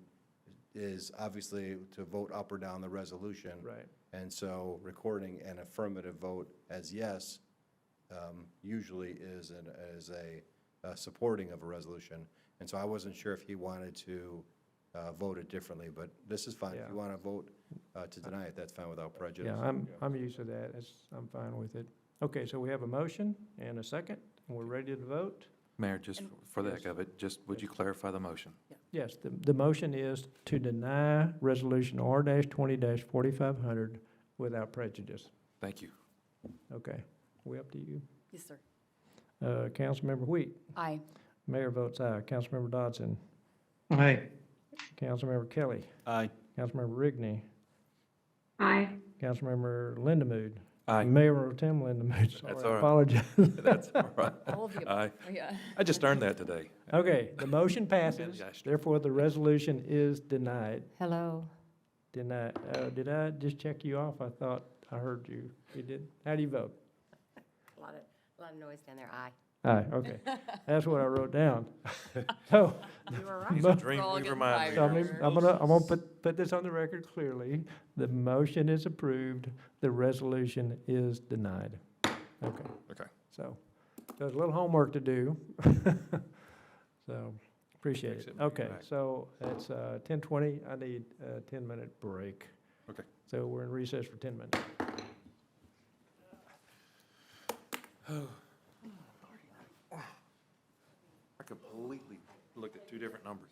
B: is obviously to vote up or down the resolution.
G: Right.
B: And so recording an affirmative vote as yes usually is a supporting of a resolution. And so I wasn't sure if he wanted to vote it differently, but this is fine. If
G: Yeah.
B: you want to vote to deny it, that's fine without prejudice.
G: Yeah, I'm used to that. I'm fine with it. Okay, so we have a motion and a second, and we're ready to vote.
E: Mayor, just for the heck of it, just would you clarify the motion?
G: Yes, the motion is to deny Resolution R-20-4500 without prejudice.
E: Thank you.
G: Okay, we up to you.
C: Yes, sir.
G: Councilmember Wheat.
C: Aye.
G: Mayor votes aye. Councilmember Dodson.
K: Aye.
G: Councilmember Kelly.
U: Aye.
G: Councilmember Rigney.
R: Aye.
G: Councilmember Lindamood.
E: Aye.
G: Mayor Pro Tem Lindamood, sorry,
E: That's all right.
G: apologize.
E: That's all right.
C: All of the
E: Aye.
C: above. Yeah.
E: I just earned that today.
G: Okay, the motion passes,
E: Gosh.
G: therefore the resolution is denied.
L: Hello.
G: Did I just check you off? I thought I heard you. You did? How do you vote?
L: A lot of noise down there. Aye.
G: Aye, okay. That's what I wrote down. So,
L: You were
E: He's
L: right.
E: a dream
C: We're all
E: weaver
C: getting
E: mind
C: tired.
E: reader.
G: I'm gonna put this on the record clearly. The motion is approved, the resolution is denied. Okay,
E: Okay.
G: so there's a little homework to do. So, appreciate
E: Fix
G: it.
E: it, bring it
G: Okay,
E: back.
G: so it's 10:20. I need a 10-minute break.
E: Okay.
G: So we're in recess for 10 minutes.
E: I completely looked at two different numbers.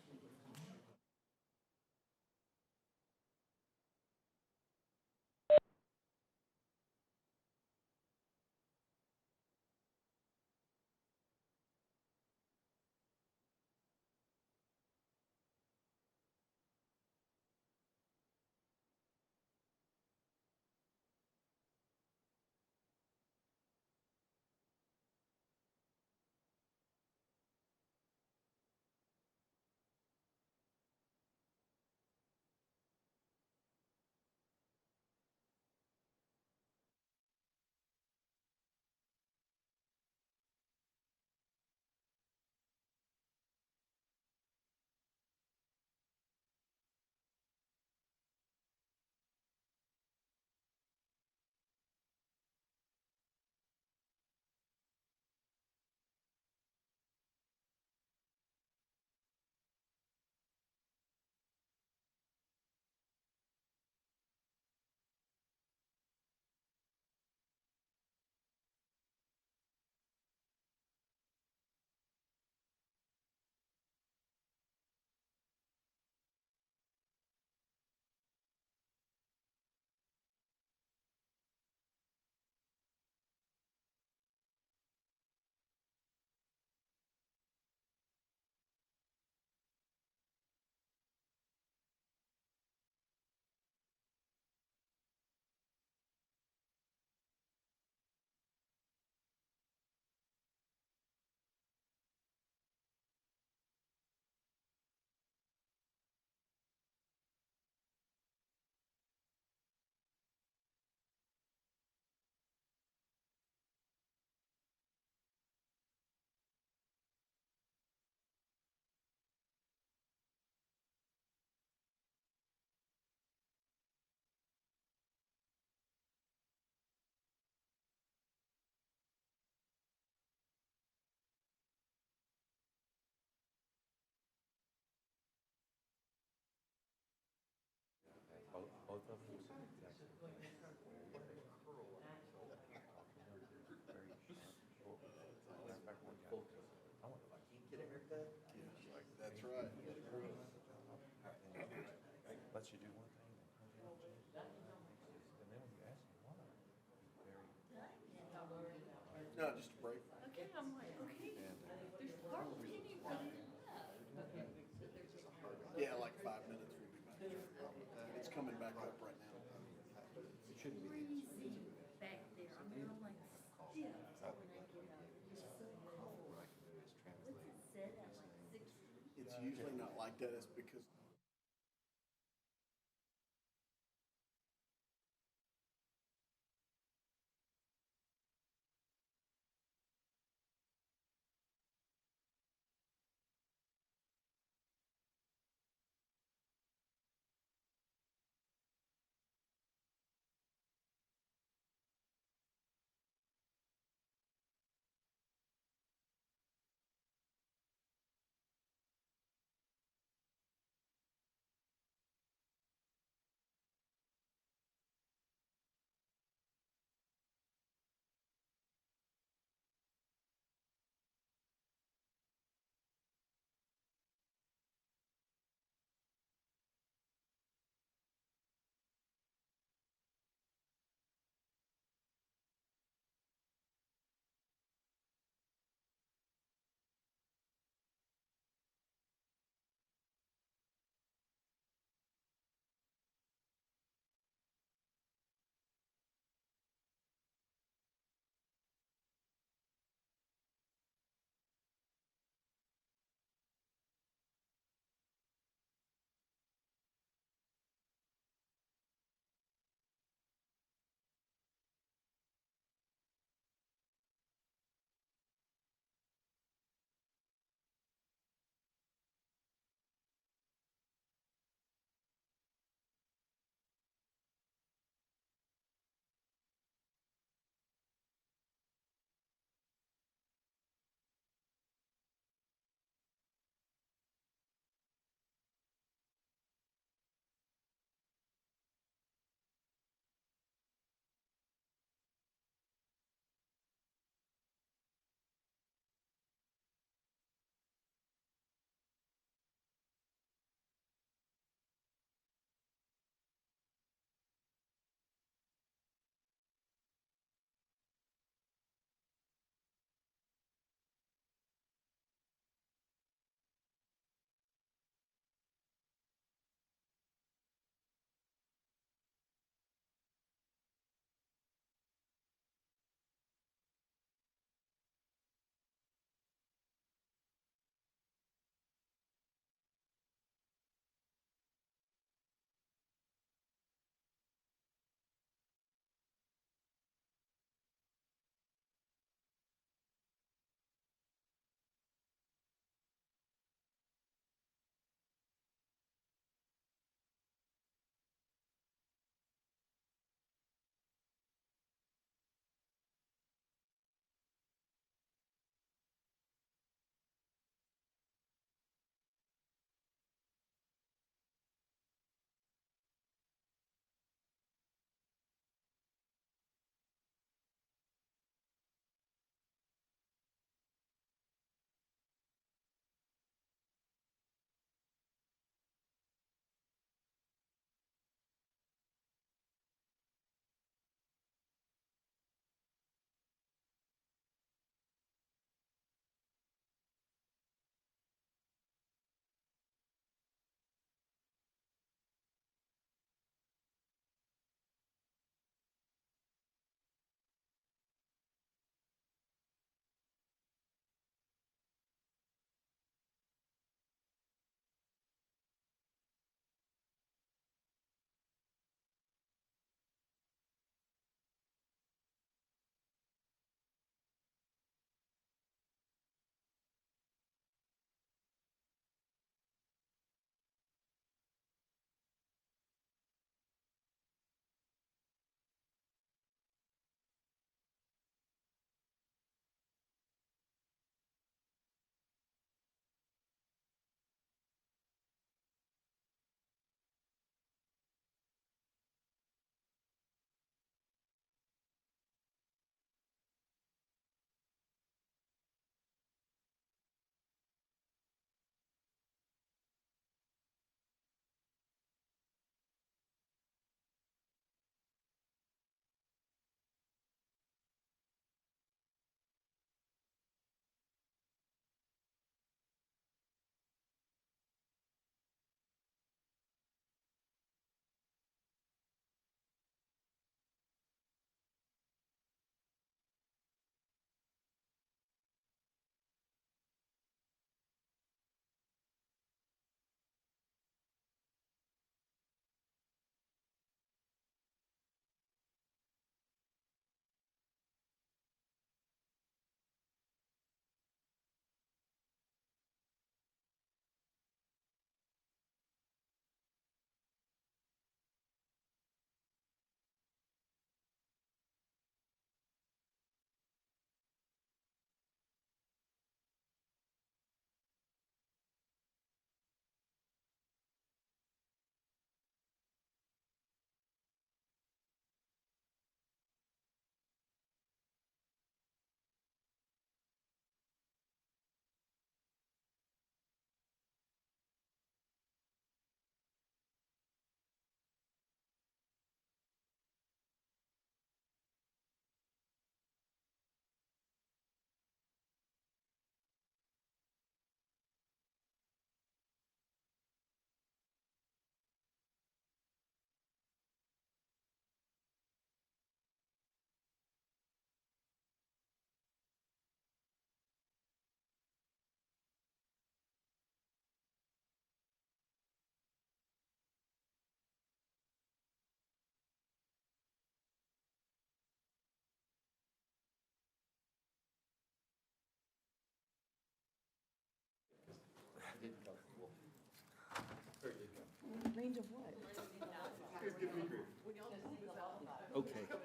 B: That's right.
E: Lets you do one thing, and then when you ask them why,
P: No, just a break.
V: Okay, I'm like, okay, there's hardly anyone.
P: Yeah, like 5 minutes we'll be back. It's coming back up right now. It shouldn't be.
V: Freezing back there. I mean, I'm like stiff when I get up. It's so cold. What's it set at, like 60?
P: It's usually not like that. It's because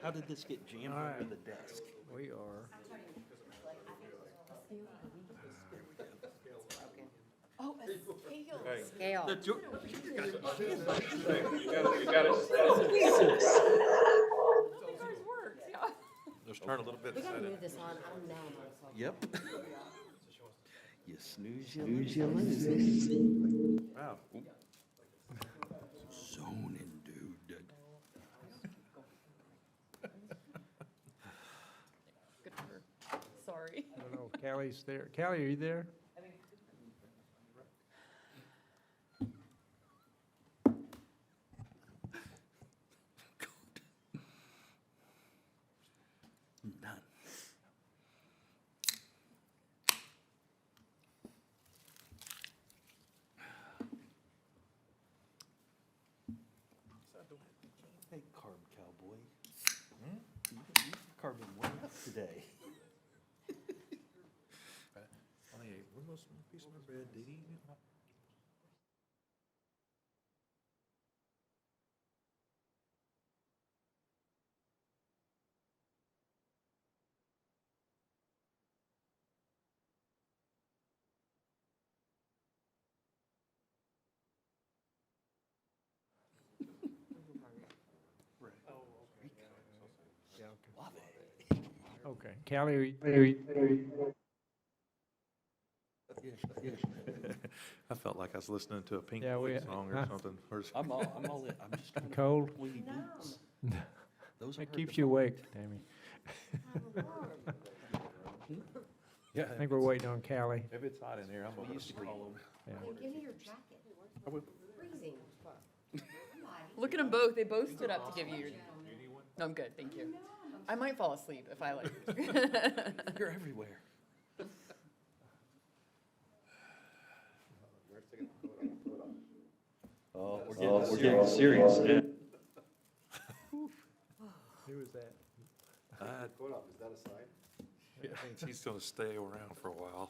U: How did this get jammed
G: All right.
U: under the desk?
G: We are.
L: Oh, a scale.
U: Scale.
L: Scale.
E: Just turn a little bit.
L: We gotta
E: set it.
L: move this on. I don't know.
U: Yep. You snooze, you lose.
E: Wow.
U: Zoning, dude.
C: Good for her. Sorry.
G: I don't know, Callie's there. Callie, are you there?
U: None. Hey, carb cowboy. You carving one up today.
E: Only ate one little small piece of my bread, did he?
G: Yeah, okay. Okay, Callie, are you?
E: I felt like I was listening to a Pink
G: Yeah,
E: Floyd song or
G: huh?
E: something. Or
U: I'm all in. I'm just trying to
G: Cold?
U: clean boots. Those
G: That
U: hurt
G: keeps
U: the
G: you
U: most.
G: awake, Tammy.
E: Yeah,
G: I think we're waiting on Callie.
E: if it's hot in here, I'm
U: We
E: gonna
U: used to
E: sleep.
U: call them.
G: Yeah.
L: Give me your jacket.
E: I would-
L: Freezing.
C: Look at them both. They both stood up to give you your. No, I'm good, thank you. I might fall asleep if I like.
U: You're everywhere. Oh, we're getting serious now.
G: Who was that?
B: Is that a sign?
E: Yeah, I think she's gonna stay around for a while.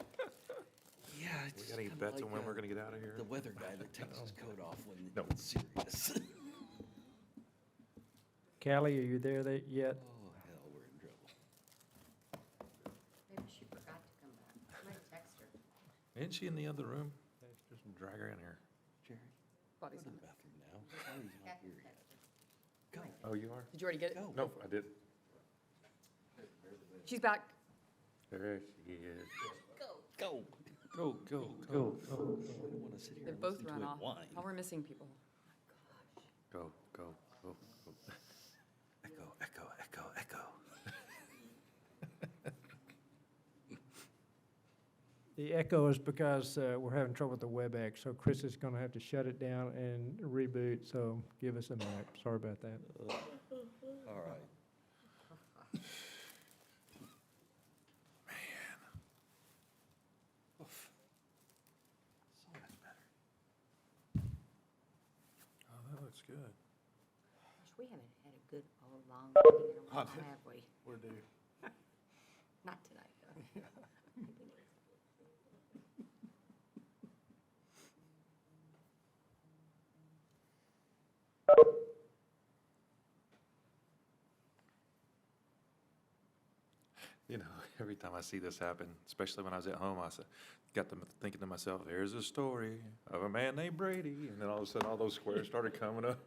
U: Yeah,
E: We
U: it's
E: got any
U: kinda
E: bets on
U: like,
E: when we're gonna get out of here?
U: the weather guy that takes his coat off when
E: No.
U: it's serious.
G: Callie, are you there yet?
U: Oh, hell, we're in trouble.
L: Maybe she forgot to come back. I might text her.
E: Isn't she in the other room? Just drag her in here.
U: Jerry, go to the bathroom now. Charlie's not here yet. Go.
E: Oh, you are?
C: Did you already get it?
U: Go.
E: Nope, I did.
C: She's back.
E: There she is.
U: Go.
E: Go, go,
U: Go.
E: go.
U: I don't want to sit here
C: They're
U: and
C: both
U: listen to
C: run
U: it
C: off.
U: whine.
C: Oh, we're missing people.
E: Go, go, go, go.
U: Echo, echo, echo, echo.
G: The echo is because we're having trouble with the WebEx, so Chris is going to have to shut it down and reboot, so give us a minute. Sorry about that.
U: All right. Oof. So much better.
E: Oh, that looks good.
L: Gosh, we haven't had a good, long meeting in a while, have we?
H: We're due.
L: Not tonight, though.
E: You know, every time I see this happen, especially when I was at home, got to thinking to myself, there's a story of a man named Brady. And then all of a sudden, all those squares started coming up.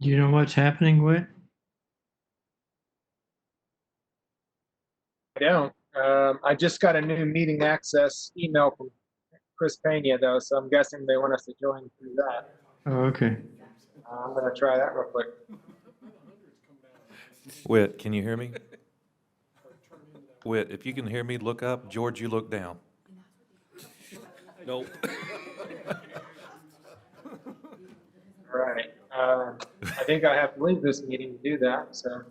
K: Do you know what's happening, Whit?
D: I don't. I just got a new meeting access email from Chris Pena though, so I'm guessing they want us to join through that.
K: Oh, okay.
D: I'm gonna try that real quick.
E: Whit, can you hear me? Whit, if you can hear me, look up. George, you look down.
I: Nope.
D: All right. I think I have to leave this meeting to do that, so.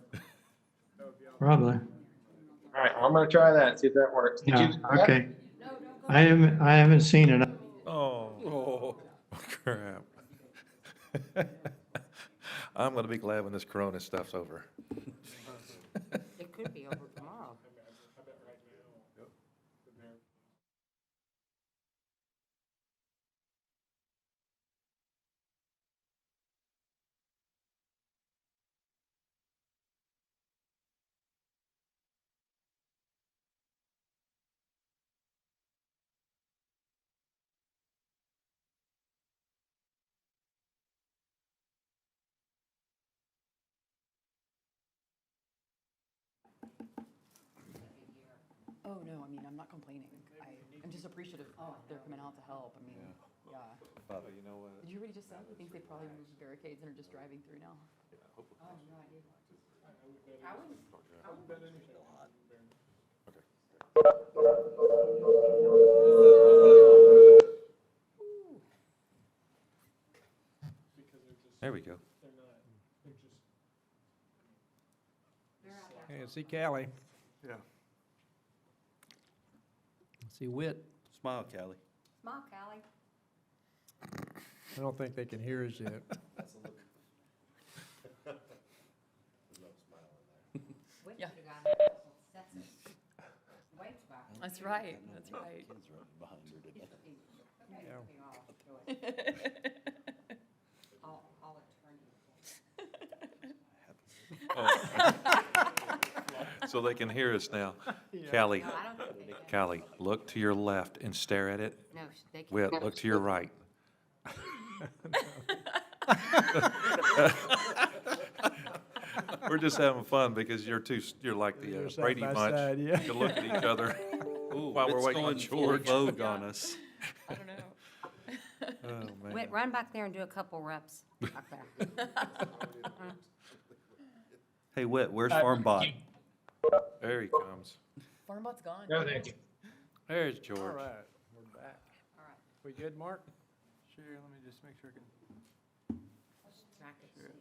K: Probably.
D: All right, I'm gonna try that, see if that works. Did you
K: Yeah,
D: do that?
K: okay. I haven't seen it.
E: Oh, crap. I'm gonna be glad when this Corona stuff's over.
L: It could be over tomorrow.
C: Oh, no, I mean, I'm not complaining. I'm just appreciative they're coming out to help. I mean, yeah.
E: Bobby, you know what?
C: Did you already just say? I think they probably moved the barricades and are just driving through now.
E: There we go.
G: Hey, see Callie.
H: Yeah.
G: See Whit.
U: Smile, Callie.
L: Smile, Callie.
G: I don't think they can hear us yet.
C: Yeah. That's right, that's right.
U: Kids running behind her today.
E: So they can hear us now. Callie, Callie, look to your left and stare at it.
L: No, they can't.
E: Whit, look to your right. We're just having fun because you're like
G: You're
E: the
G: side
E: Brady
G: by
E: Bunch.
G: side, yeah.
E: You look at each other while we're
U: It's
E: waiting on
U: going full
E: George.
U: Vogue on us.
C: I don't know.
E: Oh, man.
L: Whit, run back there and do a couple reps back there.
U: Hey, Whit, where's FarmBot?
E: There he comes.
C: Farmbot's gone.
D: No, thank you.
E: There's George.
G: All right, we're back.
L: All right.
G: We good, Mark?
H: Sure, let me just make sure I can.
L: Track it.
H: Here it is.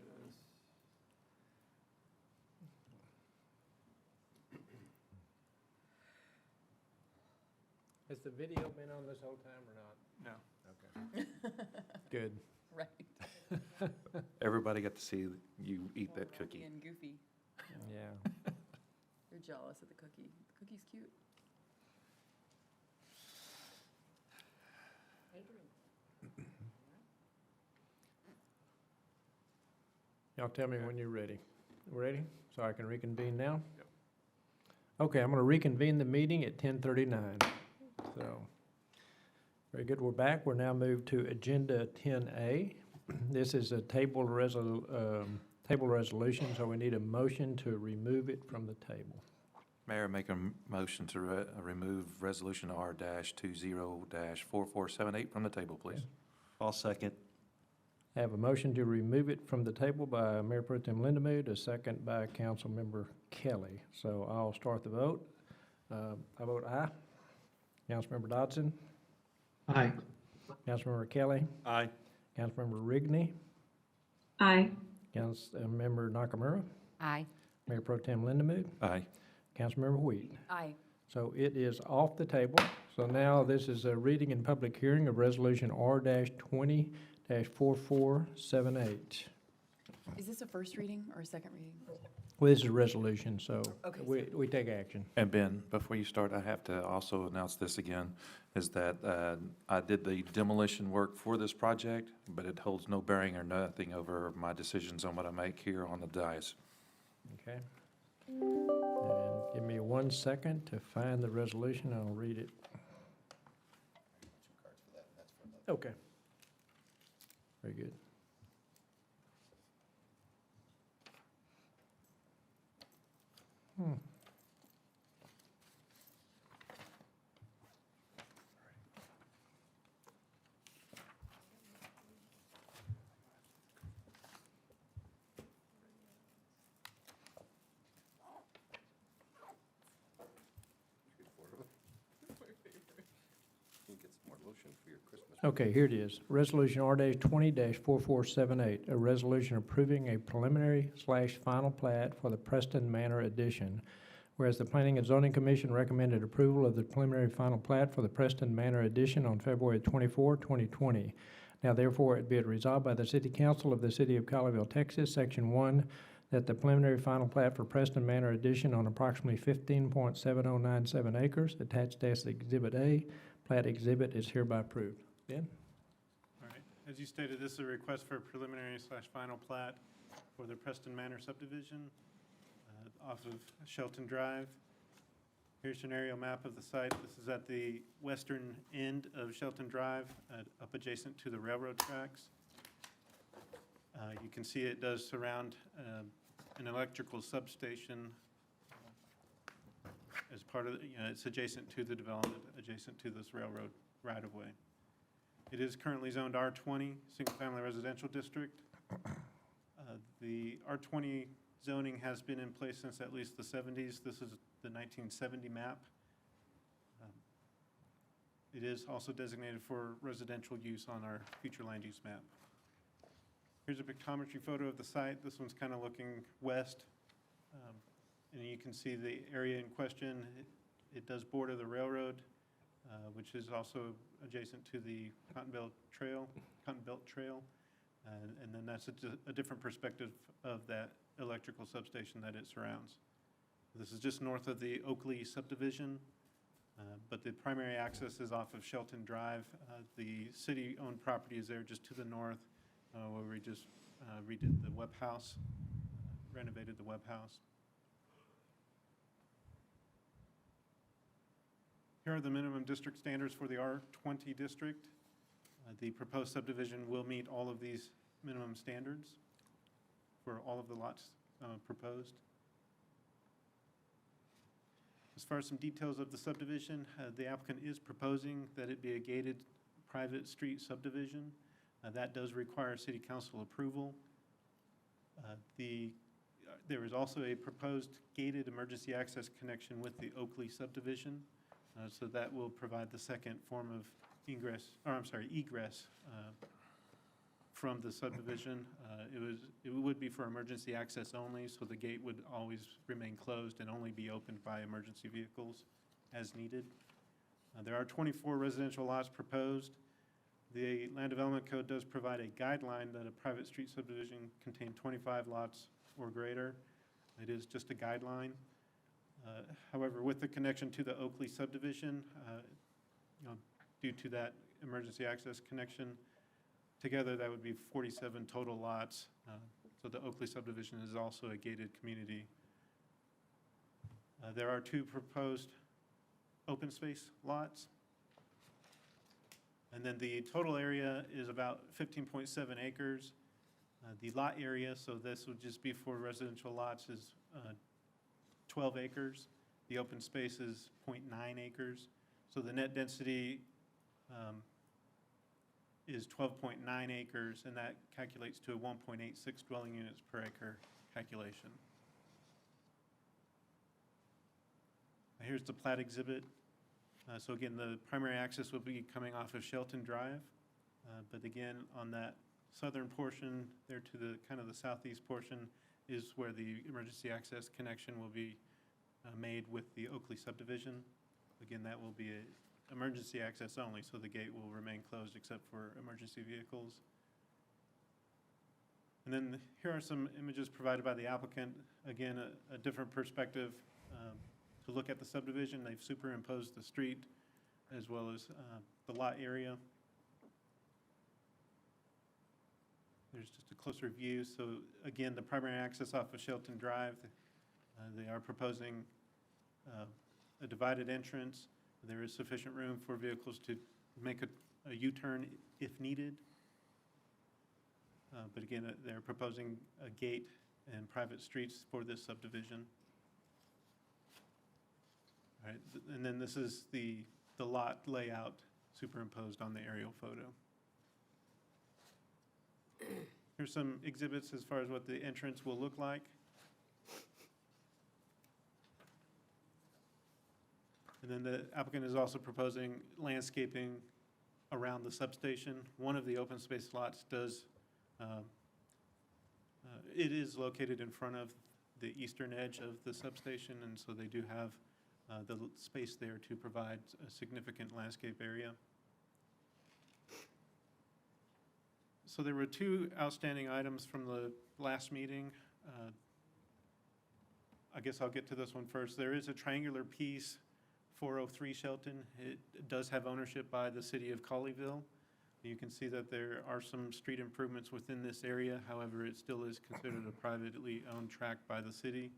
G: Has the video been on this whole time or not?
H: No.
G: Okay. Good.
C: Right.
E: Everybody got to see you eat that cookie.
C: And Goofy.
G: Yeah.
C: They're jealous of the cookie. The cookie's cute.
G: Y'all tell me when you're ready. Ready? So I can reconvene now? Okay, I'm going to reconvene the meeting at 10:39. So, very good, we're back. We're now moved to Agenda 10A. This is a table resolution, so we need a motion to remove it from the table.
E: Mayor, make a motion to remove Resolution R-20-4478 from the table, please.
U: I'll second.
G: I have a motion to remove it from the table by Mayor Pro Tem Lindamood, a second by Councilmember Kelly. So I'll start the vote. I vote aye. Councilmember Dodson?
K: Aye.
G: Councilmember Kelly?
U: Aye.
G: Councilmember Rigney?
R: Aye.
G: Councilmember Nakamura?
L: Aye.
G: Mayor Pro Tem Lindamood?
E: Aye.
G: Councilmember Wheat?
C: Aye.
G: So it is off the table. So now this is a reading and public hearing of Resolution R-20-4478.
C: Is this a first reading or a second reading?
G: Well, this is a resolution, so
C: Okay,
G: we take action.
E: And Ben, before you start, I have to also announce this again, is that I did the demolition work for this project, but it holds no bearing or nothing over my decisions on what I make here on the dais.
G: Okay. And give me 1 second to find the resolution, I'll read it. Okay. Very good.
B: You can get some more lotion for your Christmas.
G: Okay, here it is. Resolution R-20-4478, a resolution approving a preliminary/final plat for the Preston Manor addition. Whereas the Planning and Zoning Commission recommended approval of the preliminary final plat for the Preston Manor addition on February 24, 2020. Now therefore it be it resolved by the City Council of the City of Colleyville, Texas, Section 1, that the preliminary final plat for Preston Manor addition on approximately 15.7097 acres, attached as Exhibit A, plat exhibit is hereby approved. Ben?
N: All right, as you stated, this is a request for a preliminary/final plat for the Preston Manor subdivision off of Shelton Drive. Here's an aerial map of the site. This is at the western end of Shelton Drive, up adjacent to the railroad tracks. You can see it does surround an electrical substation as part of, it's adjacent to the development, adjacent to this railroad right-of-way. It is currently zoned R20, single-family residential district. The R20 zoning has been in place since at least the 70s. This is the 1970 map. It is also designated for residential use on our future land use map. Here's a pictometry photo of the site. This one's kind of looking west. And you can see the area in question. It does border the railroad, which is also adjacent to the Cotton Belt Trail. And then that's a different perspective of that electrical substation that it surrounds. This is just north of the Oakley subdivision, but the primary access is off of Shelton Drive. The city-owned property is there just to the north, where we just redid the web house, renovated the web house. Here are the minimum district standards for the R20 district. The proposed subdivision will meet all of these minimum standards for all of the lots proposed. As far as some details of the subdivision, the applicant is proposing that it be a gated private street subdivision. That does require city council approval. There is also a proposed gated emergency access connection with the Oakley subdivision. So that will provide the second form of egress from the subdivision. It would be for emergency access only, so the gate would always remain closed and only be opened by emergency vehicles as needed. There are 24 residential lots proposed. The Land Development Code does provide a guideline that a private street subdivision contain 25 lots or greater. It is just a guideline. However, with the connection to the Oakley subdivision, due to that emergency access connection, together that would be 47 total lots. So the Oakley subdivision is also a gated community. There are 2 proposed open space lots. And then the total area is about 15.7 acres. The lot area, so this would just be for residential lots, is 12 acres. The open space is 0.9 acres. So the net density is 12.9 acres, and that calculates to a 1.86 dwelling units per acre calculation. Here's the plat exhibit. So again, the primary access will be coming off of Shelton Drive, but again, on that southern portion there to the kind of the southeast portion is where the emergency access connection will be made with the Oakley subdivision. Again, that will be a emergency access only, so the gate will remain closed except for emergency vehicles. And then here are some images provided by the applicant. Again, a different perspective to look at the subdivision. They've superimposed the street as well as the lot area. There's just a closer view. So again, the primary access off of Shelton Drive, they are proposing a divided entrance. There is sufficient room for vehicles to make a U-turn if needed. But again, they're proposing a gate and private streets for this subdivision. All right, and then this is the lot layout superimposed on the aerial photo. Here's some exhibits as far as what the entrance will look like. And then the applicant is also proposing landscaping around the substation. One of the open space lots does, it is located in front of the eastern edge of the substation, and so they do have the space there to provide a significant landscape area. So there were two outstanding items from the last meeting. I guess I'll get to this one first. There is a triangular piece, 403 Shelton. It does have ownership by the city of Colleyville. You can see that there are some street improvements within this area. However, it still is considered a privately owned tract by the city.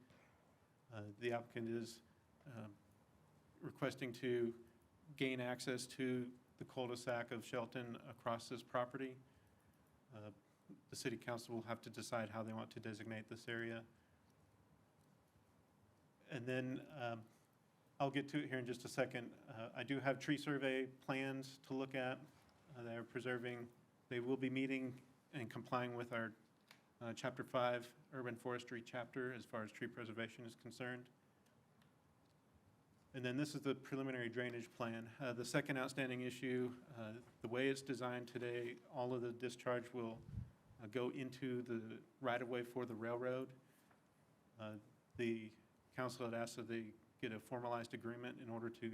N: The applicant is requesting to gain access to the cul-de-sac of Shelton across this property. The city council will have to decide how they want to designate this area. And then I'll get to it here in just a second. I do have tree survey plans to look at. They're preserving, they will be meeting and complying with our Chapter 5 Urban Forestry chapter as far as tree preservation is concerned. And then this is the preliminary drainage plan. The second outstanding issue, the way it's designed today, all of the discharge will go into the right-of-way for the railroad. The council had asked that they get a formalized agreement in order to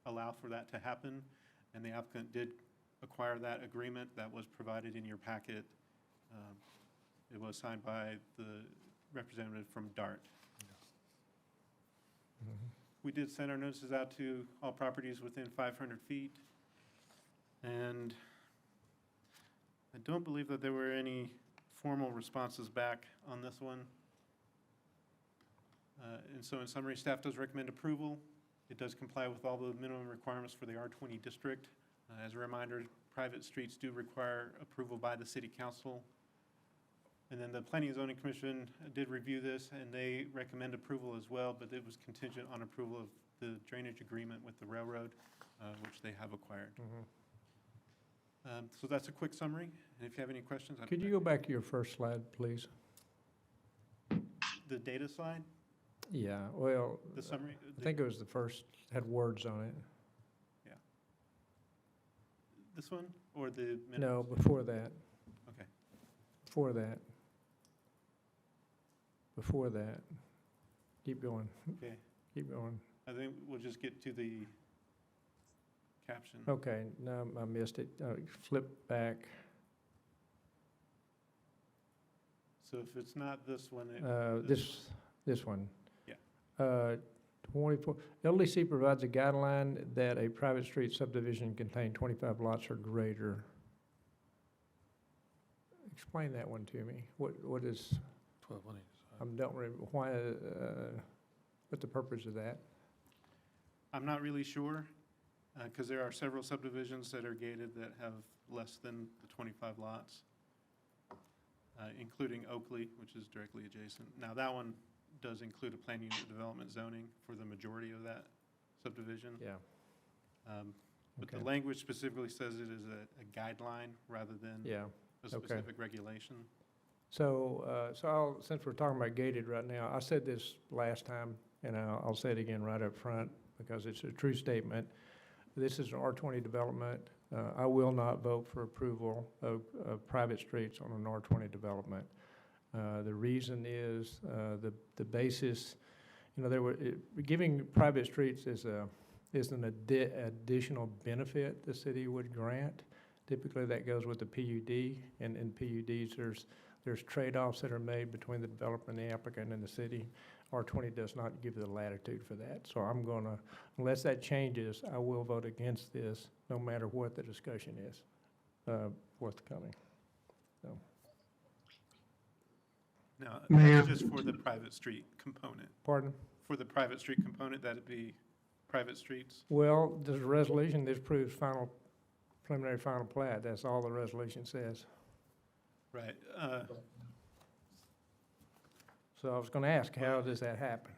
N: allow for that to happen, and the applicant did acquire that agreement. That was provided in your packet. It was signed by the representative from DART. We did send our notices out to all properties within 500 feet. And I don't believe that there were any formal responses back on this one. And so in summary, staff does recommend approval. It does comply with all the minimum requirements for the R20 district. As a reminder, private streets do require approval by the city council. And then the Planning and Zoning Commission did review this, and they recommend approval as well, but it was contingent on approval of the drainage agreement with the railroad, which they have acquired. So that's a quick summary, and if you have any questions.
G: Could you go back to your first slide, please?
N: The data slide?
G: Yeah, well,
N: The summary?
G: I think it was the first, had words on it.
N: Yeah. This one, or the minutes?
G: No, before that.
N: Okay.
G: Before that. Before that. Keep going.
N: Okay.
G: Keep going.
N: I think we'll just get to the caption.
G: Okay, no, I missed it. Flip back.
N: So if it's not this one, it.
G: This one.
N: Yeah.
G: 24, LDC provides a guideline that a private street subdivision contain 25 lots or greater. Explain that one to me. What is?
E: 12 on each
G: I don't remember why. What's the purpose of that?
N: I'm not really sure, because there are several subdivisions that are gated that have less than the 25 lots, including Oakley, which is directly adjacent. Now, that one does include a plan unit development zoning for the majority of that subdivision.
G: Yeah.
N: But
G: Okay.
N: the language specifically says it is a guideline rather than
G: Yeah.
N: a specific regulation.
G: So, since we're talking about gated right now, I said this last time, and I'll say it again right up front because it's a true statement. This is an R20 development. I will not vote for approval of private streets on an R20 development. The reason is the basis, giving private streets is an additional benefit the city would grant. Typically, that goes with the PUD, and in PUDs, there's trade-offs that are made between the developer and the applicant and the city. R20 does not give the latitude for that. So I'm gonna, unless that changes, I will vote against this, no matter what the discussion is forthcoming. So.
N: Now,
K: Mayor.
N: that's just for the private street component.
G: Pardon?
N: For the private street component, that'd be private streets?
G: Well, there's a resolution that proves preliminary final plat. That's all the resolution says.
N: Right.
G: So I was gonna ask, how does that happen?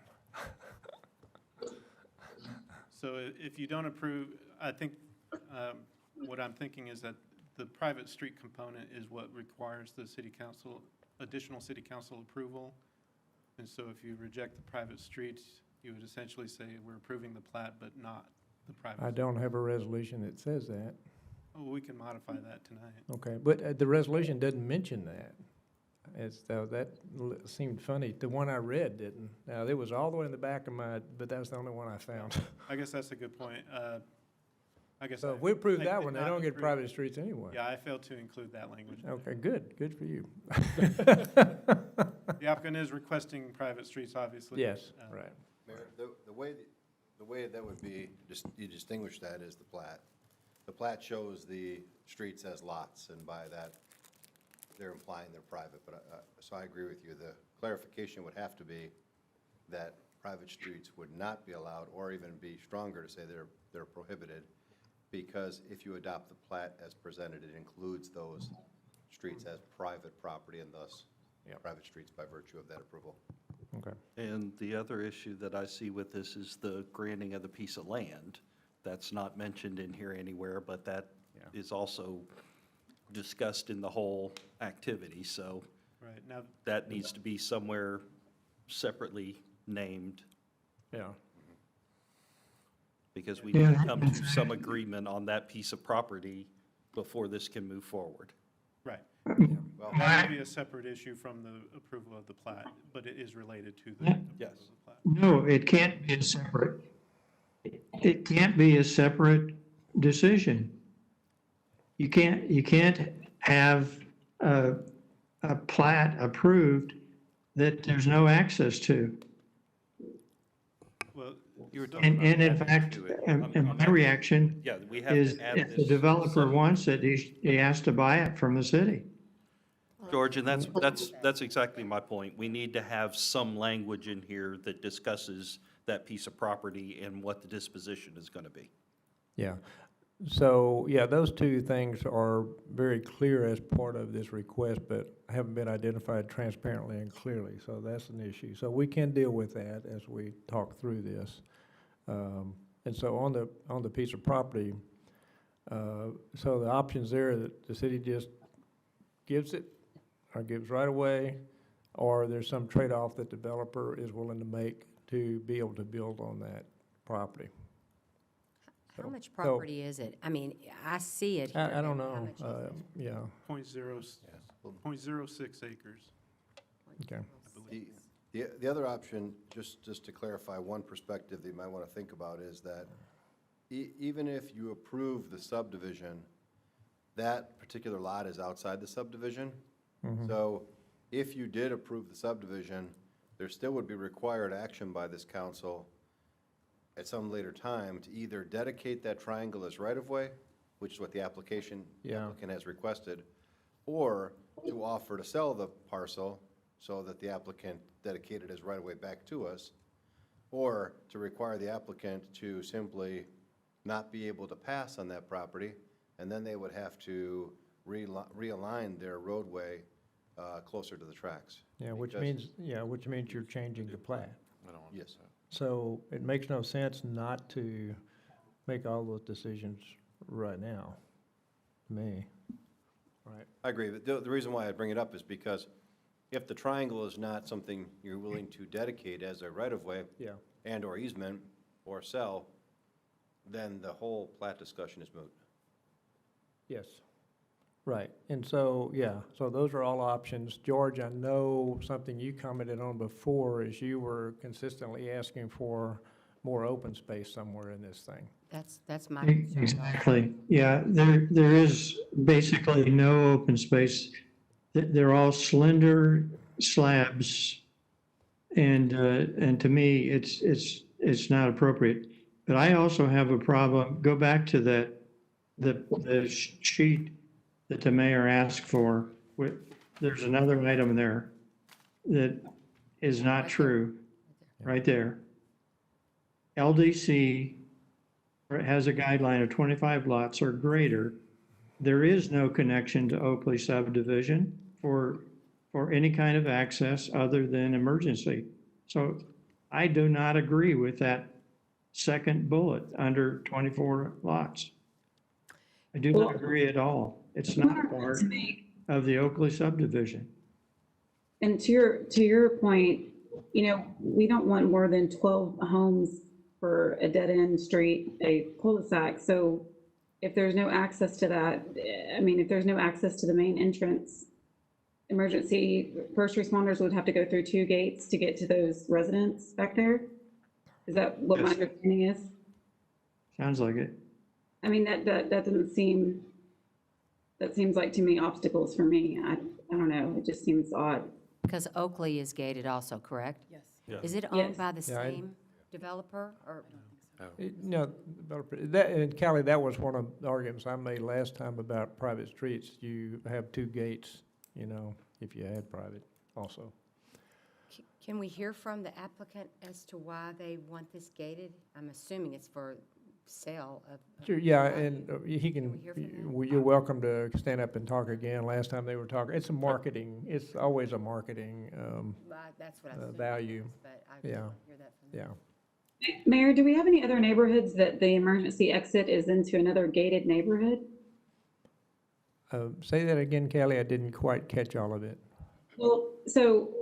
N: So if you don't approve, I think, what I'm thinking is that the private street component is what requires the city council, additional city council approval. And so if you reject the private streets, you would essentially say we're approving the plat, but not the private.
G: I don't have a resolution that says that.
N: Oh, we can modify that tonight.
G: Okay, but the resolution doesn't mention that. That seemed funny. The one I read didn't. Now, it was all the way in the back of my, but that was the only one I found.
N: I guess that's a good point. I guess.
G: So if we approve
N: I
G: that
N: did
G: one, they
N: not
G: don't get
N: approve-
G: private streets anyway.
N: Yeah, I failed to include that language. in there.
G: Okay, good for you.
N: The applicant is requesting private streets, obviously.
G: Yes, right.
B: Mayor, the way that would be, just, you distinguish that is the plat. The plat shows the streets as lots, and by that, they're implying they're private, but, so I agree with you. The clarification would have to be that private streets would not be allowed, or even be stronger to say they're prohibited, because if you adopt the plat as presented, it includes those streets as private property, and thus private streets by virtue of that approval.
G: Okay.
U: And the other issue that I see with this is the granting of the piece of land. That's not mentioned in here anywhere, but that is also discussed in the whole activity, so
N: Right, now,
U: that needs to be somewhere separately named,
G: Yeah.
U: because we need to come to some agreement on that piece of property before this can move forward.
N: right.
B: Well,
N: That would be a separate issue from the approval of the plat, but it is related to the approval
U: Yes.
N: of the plat.
K: No, it can't be a separate, it can't be a separate decision. You can't have a plat approved that there's no access to.
N: Well,
K: And in fact, and my reaction
U: Yeah, we have
K: is
U: to add
K: if the
U: this.
K: developer wants it, he has to buy it from the city.
U: George, and that's exactly my point. We need to have some language in here that discusses that piece of property and what the disposition is going to be.
G: Yeah. So, yeah, those two things are very clear as part of this request, but haven't been identified transparently and clearly, so that's an issue. So we can deal with that as we talk through this. And so on the piece of property, so the options there, that the city just gives it, or gives right away, or there's some trade-off that developer is willing to make to be able to build on that property.
L: How much property is it? I mean, I see it here.
G: I don't
L: but how
G: know,
L: much is it?
G: yeah,
N: 0.06 acres.
G: okay.
B: The other option, just to clarify one perspective that you might want to think about, is that even if you approve the subdivision, that particular lot is outside the subdivision. So if you did approve the subdivision, there still would be required action by this council at some later time to either dedicate that triangle as right-of-way, which is what the applicant has requested, or to offer to sell the parcel so that the applicant dedicated as right-of-way back to us, or to require the applicant to simply not be able to pass on that property, and then they would have to realign their roadway closer to the tracks.
G: Yeah, which
B: Because-
G: means you're changing the plat.
B: Yes.
G: So it makes no sense not to make all those decisions right now, to me. Right.
B: I agree. The reason why I bring it up is because if the triangle is not something you're willing to dedicate as a right-of-way
G: Yeah.
B: and/or easement or sell, then the whole plat discussion is moot.
G: Yes. Right, and so, yeah, so those are all options. George, I know something you commented on before is you were consistently asking for more open space somewhere in this thing.
L: That's my concern.
K: Exactly, yeah, there is basically no open space. They're all slender slabs, and to me, it's not appropriate. But I also have a problem, go back to the sheet that the mayor asked for. There's another item there that is not true, right there. LDC has a guideline of 25 lots or greater. There is no connection to Oakley subdivision for any kind of access other than emergency. So I do not agree with that second bullet under 24 lots. I do not agree at all. It's not part of the Oakley subdivision.
R: And to your point, you know, we don't want more than 12 homes for a dead-end street, a cul-de-sac. So if there's no access to that, I mean, if there's no access to the main entrance, emergency first responders would have to go through 2 gates to get to those residents back there? Is that what my understanding is?
K: Sounds like it.
R: I mean, that doesn't seem, that seems like to me obstacles for me. I don't know, it just seems odd.
L: Because Oakley is gated also, correct?
A: Yes.
U: Yeah.
L: Is it
R: Yes.
L: owned by the
G: Yeah, I-
L: same developer, or?
G: No, that, and Callie, that was one of the arguments I made last time about private streets. You have 2 gates, you know, if you had private also.
L: Can we hear from the applicant as to why they want this gated? I'm assuming it's for sale of.
G: Sure, yeah, and he
L: Can
G: can,
L: we hear from him?
G: you're welcome to stand up and talk again. Last time they were talking, it's a marketing, it's always a marketing,
L: That's what I assumed it
G: value.
L: was, but I
G: Yeah.
L: want to hear that from them.
G: yeah.
R: Mayor, do we have any other neighborhoods that the emergency exit is into another gated neighborhood?
G: Say that again, Callie, I didn't quite catch all of it.
R: Well, so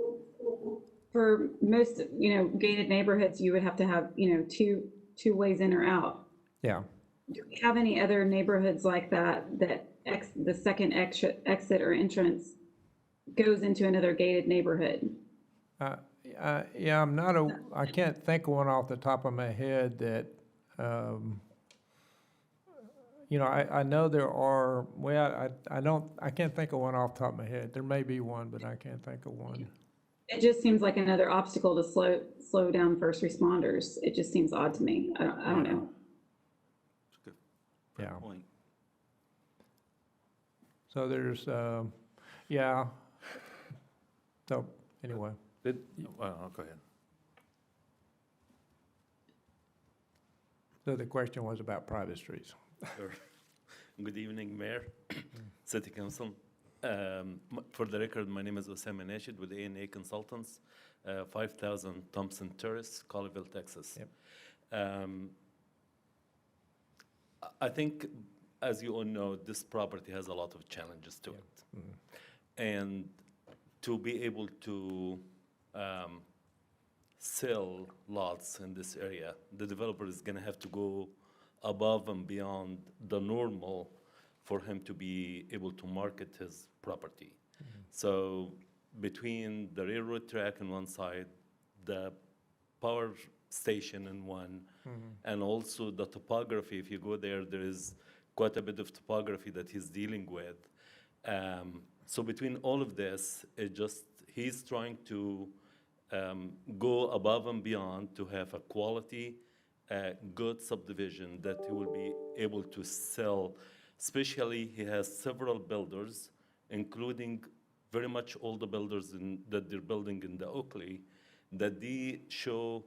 R: for most, you know, gated neighborhoods, you would have to have, you know, two ways in or out.
G: Yeah.
R: Do we have any other neighborhoods like that, the second exit or entrance goes into another gated neighborhood?
G: Yeah, I can't think of one off the top of my head that, you know, I know there are, well, I can't think of one off the top of my head. There may be one, but I can't think of one.
R: It just seems like another obstacle to slow down first responders. It just seems odd to me. I don't know.
G: Yeah.
U: Point.
G: So there's, yeah. So, anyway.
E: Well, go ahead.
G: So the question was about private streets.
Q: Sure. Good evening, Mayor, City Council. For the record, my name is Osama Nashid with ANA Consultants, 5000 Thompson Terrace, Colleyville, Texas.
G: Yep.
Q: I think, as you all know, this property has a lot of challenges to it.
G: Mm-hmm.
Q: And to be able to sell lots in this area, the developer is going to have to go above and beyond the normal for him to be able to market his property.
G: Mm-hmm.
Q: So between the railroad track on one side, the power station in one, and also the topography, if you go there, there is quite a bit of topography that he's dealing with. So between all of this, he's trying to go above and beyond to have a quality, good subdivision that he will be able to sell. Especially, he has several builders, including very much all the builders that they're building in the Oakley, that they show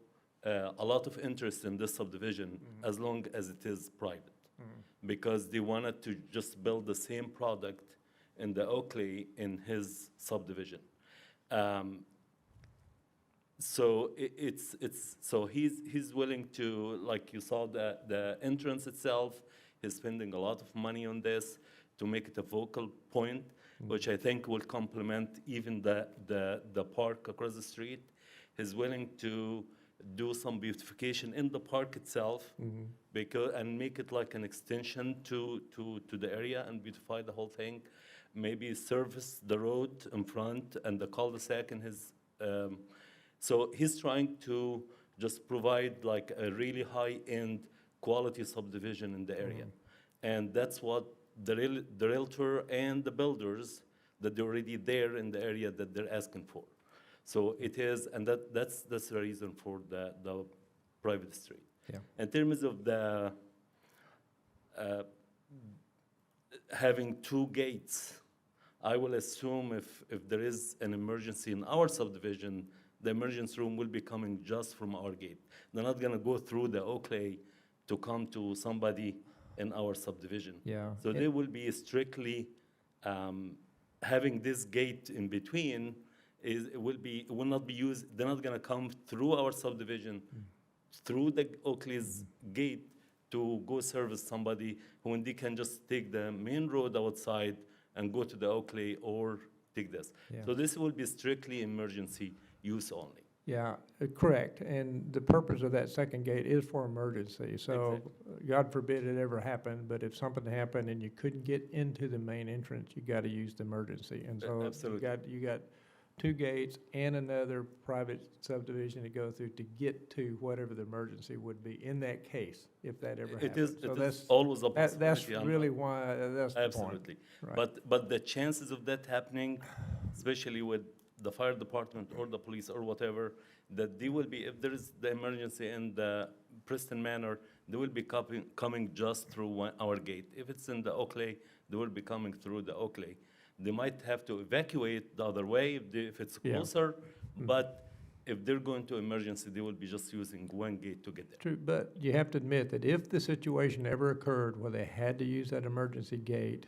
Q: a lot of interest in this subdivision as long as it is private. Because they wanted to just build the same product in the Oakley in his subdivision. So so he's willing to, like you saw the entrance itself, he's spending a lot of money on this to make it a focal point, which I think will complement even the park across the street. He's willing to do some beautification in the park itself, and make it like an extension to the area and beautify the whole thing. Maybe service the road in front and the cul-de-sac in his. So he's trying to just provide like a really high-end quality subdivision in the area. And that's what the realtor and the builders that they're already there in the area that they're asking for. So it is, and that's the reason for the private street.
G: Yeah.
Q: In terms of the having 2 gates, I will assume if there is an emergency in our subdivision, the emergency room will be coming just from our gate. They're not gonna go through the Oakley to come to somebody in our subdivision.
G: Yeah.
Q: So they will be strictly having this gate in between. It will not be used. They're not gonna come through our subdivision through the Oakley's gate to go service somebody when they can just take the main road outside and go to the Oakley or take this.
G: Yeah.
Q: So this will be strictly emergency use only.
G: Yeah, correct. And the purpose of that second gate is for emergency. So God forbid it ever happened, but if something happened and you couldn't get into the main entrance, you got to use the emergency. And so
Q: Absolutely.
G: you got two gates and another private subdivision to go through to get to whatever the emergency would be in that case, if that ever happened. So
Q: It
G: that's
Q: is always a
G: that's
Q: possibility. I'm-
G: really why, that's the point.
Q: Absolutely.
G: Right.
Q: But the chances of that happening, especially with the fire department or the police or whatever, that they will be, if there is the emergency in the Preston Manor, they will be coming just through our gate. If it's in the Oakley, they will be coming through the Oakley. They might have to evacuate the other way if it's
G: Yeah.
Q: closer, but if they're going to emergency, they will be just using one gate to get there.
G: True, but you have to admit that if the situation ever occurred where they had to use that emergency gate,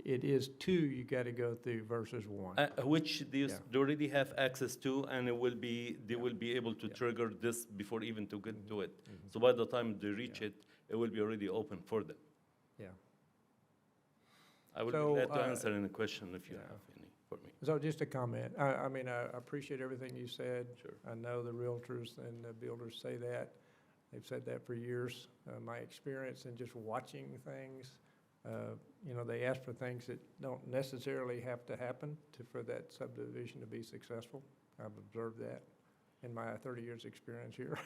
G: it is two you got to go through versus one.
Q: Which they
G: Yeah.
Q: they already have access to, and they will be able to trigger this before even to get to it. So by the time they reach it, it will be already open for them.
G: Yeah.
Q: I would
G: So,
Q: be glad to answer any question if you have any for me.
G: So just a comment. I mean, I appreciate everything you said.
Q: Sure.
G: I know the realtors and the builders say that. They've said that for years. My experience in just watching things, you know, they ask for things that don't necessarily have to happen for that subdivision to be successful. I've observed that in my 30 years' experience here.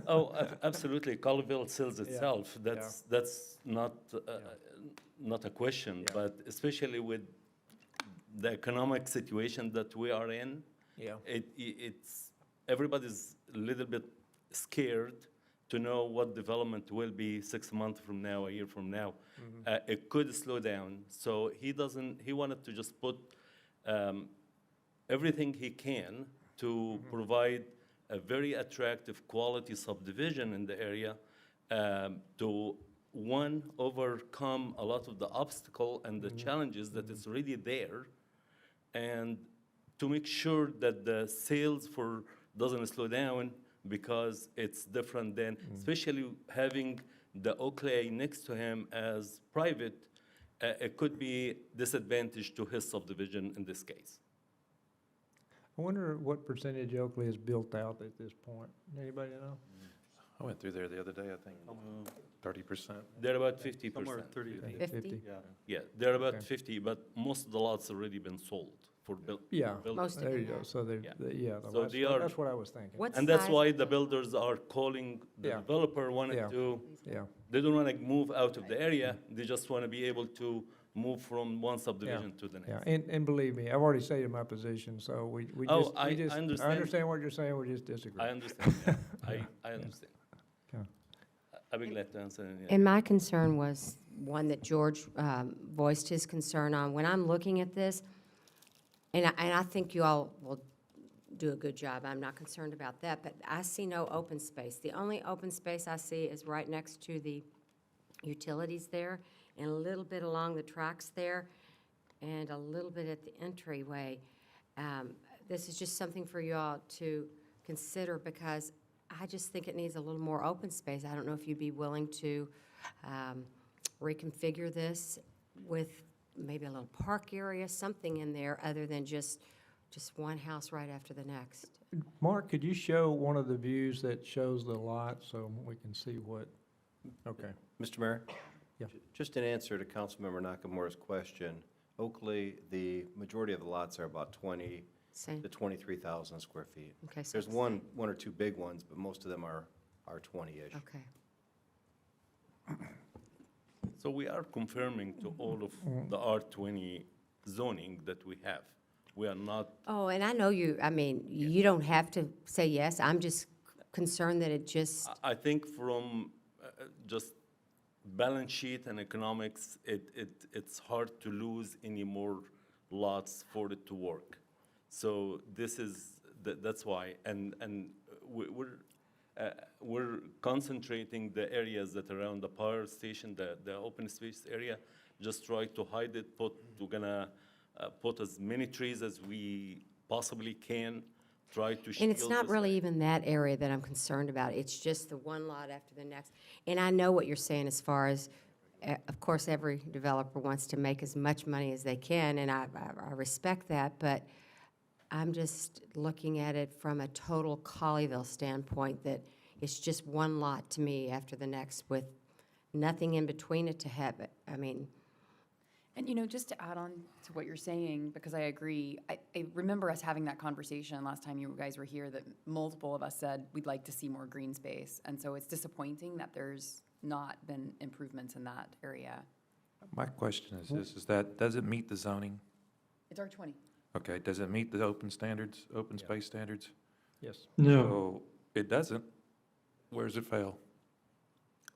Q: Oh, absolutely. Colleyville sells
G: Yeah.
Q: itself. That's not a question,
G: Yeah.
Q: but especially with the economic situation that we are in,
G: Yeah.
Q: it's everybody's a little bit scared to know what development will be 6 months from now, a year from now. It could slow down. So he wanted to just put everything he can to provide a very attractive quality subdivision in the area to, one, overcome a lot of the obstacle and the challenges that is already there, and to make sure that the sales doesn't slow down because it's different than, especially having the Oakley next to him as private, it could be disadvantage to his subdivision in this case.
G: I wonder what percentage Oakley is built out at this point. Anybody know?
E: I went through there the other day, I think 30%.
Q: They're about 50%.
U: Somewhere 30.
L: 50?
Q: Yeah, they're about
G: Okay.
Q: 50, but most of the lots already been sold for
G: Yeah,
Q: building.
L: Most of
G: there
L: them
G: you go.
L: have.
G: So they,
Q: Yeah.
G: yeah,
Q: So they are-
G: that's what I was thinking.
L: What
Q: And that's
L: size-
Q: why the builders are calling, the
G: Yeah.
Q: developer wanted
G: Yeah.
Q: to,
G: Yeah.
Q: they don't want to move out of the area, they just want to be able to move from one subdivision to the
G: Yeah,
Q: next.
G: and believe me, I've already stated my position, so we
Q: Oh,
G: just,
Q: I
G: I
Q: understand.
G: understand what you're saying, we just disagree.
Q: I understand, yeah. I understand.
G: Okay.
Q: I'll be glad to answer any.
L: And my concern was one that George voiced his concern on. When I'm looking at this, and I think you all will do a good job, I'm not concerned about that, but I see no open space. The only open space I see is right next to the utilities there, and a little bit along the tracks there, and a little bit at the entryway. This is just something for you all to consider, because I just think it needs a little more open space. I don't know if you'd be willing to reconfigure this with maybe a little park area, something in there other than just one house right after the next.
G: Mark, could you show one of the views that shows the lot so we can see what, okay.
B: Mr. Mayor?
G: Yeah.
B: Just in answer to Councilmember Nakamura's question, Oakley, the majority of the lots are about 20
L: Same.
B: to 23,000 square feet.
L: Okay, so
B: There's
L: it's
B: one or two big ones, but most of them are 20-ish.
L: Okay.
Q: So we are confirming to all of the R20 zoning that we have. We are not,
L: Oh, and I know you, I mean, you don't have to say yes. I'm just concerned that it just,
Q: I think from just balance sheet and economics, it's hard to lose any more lots for it to work. So this is, that's why, and we're concentrating the areas that are around the power station, the open space area, just try to hide it, we're gonna put as many trees as we possibly can try to shield
L: And it's not
Q: this
L: really
Q: area.
L: even that area that I'm concerned about. It's just the one lot after the next. And I know what you're saying as far as, of course, every developer wants to make as much money as they can, and I respect that, but I'm just looking at it from a total Colleyville standpoint, that it's just one lot to me after the next with nothing in between it to have it. I mean,
C: And, you know, just to add on to what you're saying, because I agree, I remember us having that conversation last time you guys were here, that multiple of us said we'd like to see more green space. And so it's disappointing that there's not been improvements in that area.
E: My question is this, is that, does it meet the zoning?
C: It's R20.
E: Okay, does it meet the open standards, open space standards?
G: Yes.
K: No.
E: So it doesn't. Where's it fail?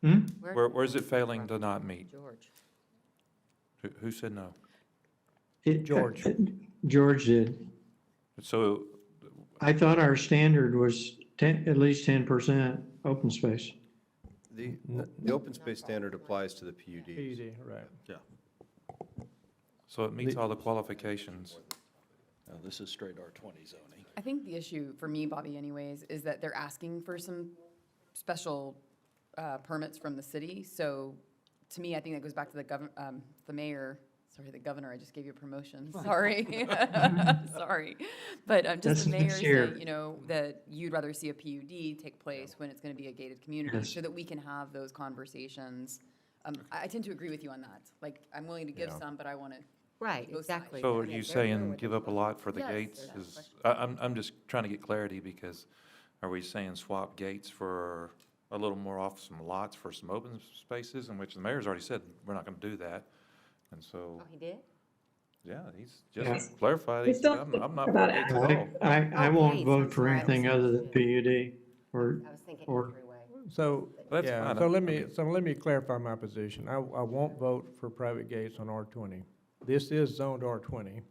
K: Hmm?
E: Where's it failing to not meet?
L: George.
E: Who said no?
G: George.
K: George did.
E: So,
K: I thought our standard was at least 10% open space.
B: The open space standard applies to the PUDs.
G: PUD, right.
U: Yeah.
E: so it meets all the qualifications.
U: Now, this is straight R20 zoning.
C: I think the issue for me, Bobby, anyways, is that they're asking for some special permits from the city. So to me, I think that goes back to the mayor, sorry, the governor, I just gave you a promotion, sorry. Sorry. But just
K: That's
C: the mayor
K: next year.
C: saying, you know, that you'd rather see a PUD take place when it's going to be a gated community,
K: Yes.
C: so that we can have those conversations. I tend to agree with you on that. Like, I'm willing to give
G: Yeah.
C: some, but I want to.
L: Right,
C: Both sides.
L: exactly.
E: So are
L: Okay,
E: you
L: they're
E: saying
L: with
E: give
L: it.
E: up a lot for the
C: Yes.
E: gates?
C: Yeah.
E: Is, I'm just trying to get clarity, because are we saying swap gates for a little more off some lots for some open spaces, in which the mayor's already said, we're not gonna do that? And so,
L: Oh, he did?
E: yeah, he's
K: Yeah.
E: just clarified,
R: We
E: he said,
R: still
E: I'm not for
R: about
E: gates at all.
K: I
L: Oh,
K: won't
L: gates,
K: vote
L: I'm
K: for
L: sorry, I
K: anything other than PUD or,
L: I was thinking
K: or
L: entryway.
G: So,
E: That's
G: yeah,
E: fine.
G: so
E: I
G: let
E: mean-
G: me clarify my position. I won't vote for private gates on R20. This is zoned R20.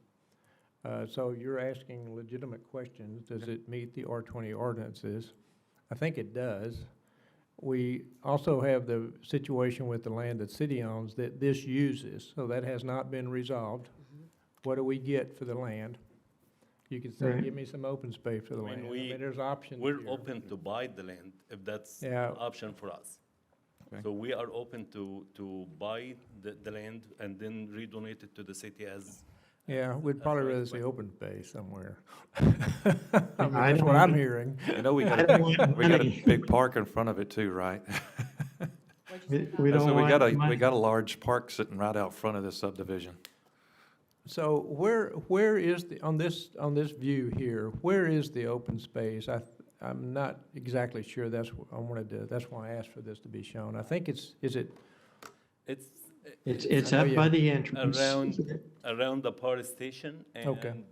G: So you're asking legitimate questions. Does it meet the R20 ordinances? I think it does. We also have the situation with the land that city owns that this uses, so that has not been resolved. What do we get for the land? You could say,
K: Right.
G: give me some open space for the
Q: I mean,
G: land. There's options
Q: We're
G: here.
Q: open to buy the land if that's an
G: Yeah.
Q: option for us.
E: Okay.
Q: So we are open to buy the land and then redonate it to the city as.
G: Yeah, we'd
Q: as
G: probably
Q: right
G: rather
Q: of
G: see
Q: way.
G: open space somewhere.
K: I
G: That's what
K: don't-
G: I'm hearing.
E: You know, we got
K: I
E: a
K: don't
E: big,
K: want
E: we got a
K: money.
E: big park in front of it too, right?
K: We don't
E: So we
K: want
E: got a,
K: money.
E: we got a large park sitting right out front of this subdivision.
G: So where is on this view here, where is the open space? I'm not exactly sure. That's why I asked for this to be shown. I think is it,
Q: It's
K: up by the entrance.
Q: around the power station
G: Okay.
Q: and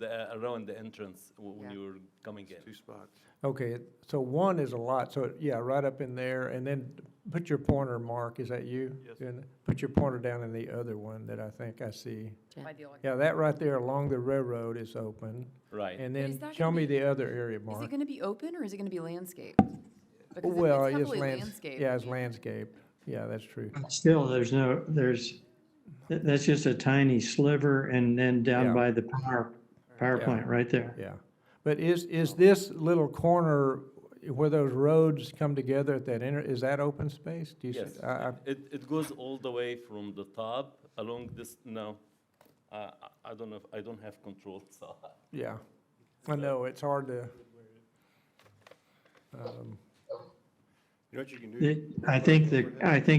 Q: around the entrance when you're coming in.
E: 2 spots.
G: okay, so one is a lot, so yeah, right up in there, and then put your pointer, Mark, is that you?
E: Yes.
G: Put your pointer down in the other one that I think I see.
C: By the elec-
G: Yeah, that right there along the railroad is open.
Q: Right.
G: And
C: Is
G: then
C: that
G: show
C: gonna
G: me
C: be-
G: the other area,
C: Is
G: Mark.
C: it going to be open, or is it going to be landscaped? Because if
G: Well,
C: it's
G: it's
C: heavily
G: lands,
C: landscaped.
G: yeah, it's landscaped. Yeah, that's true.
K: Still, that's just a tiny sliver and then
G: Yeah.
K: down by the power
G: Yeah.
K: plant right there.
G: Yeah. But is this little corner where those roads come together at that is that open space? Do you see?
Q: Yes, it goes all the way from the top along this, no, I don't know, I don't have control, so.
G: Yeah. I know, it's hard to,
B: You know what you can do?
K: I think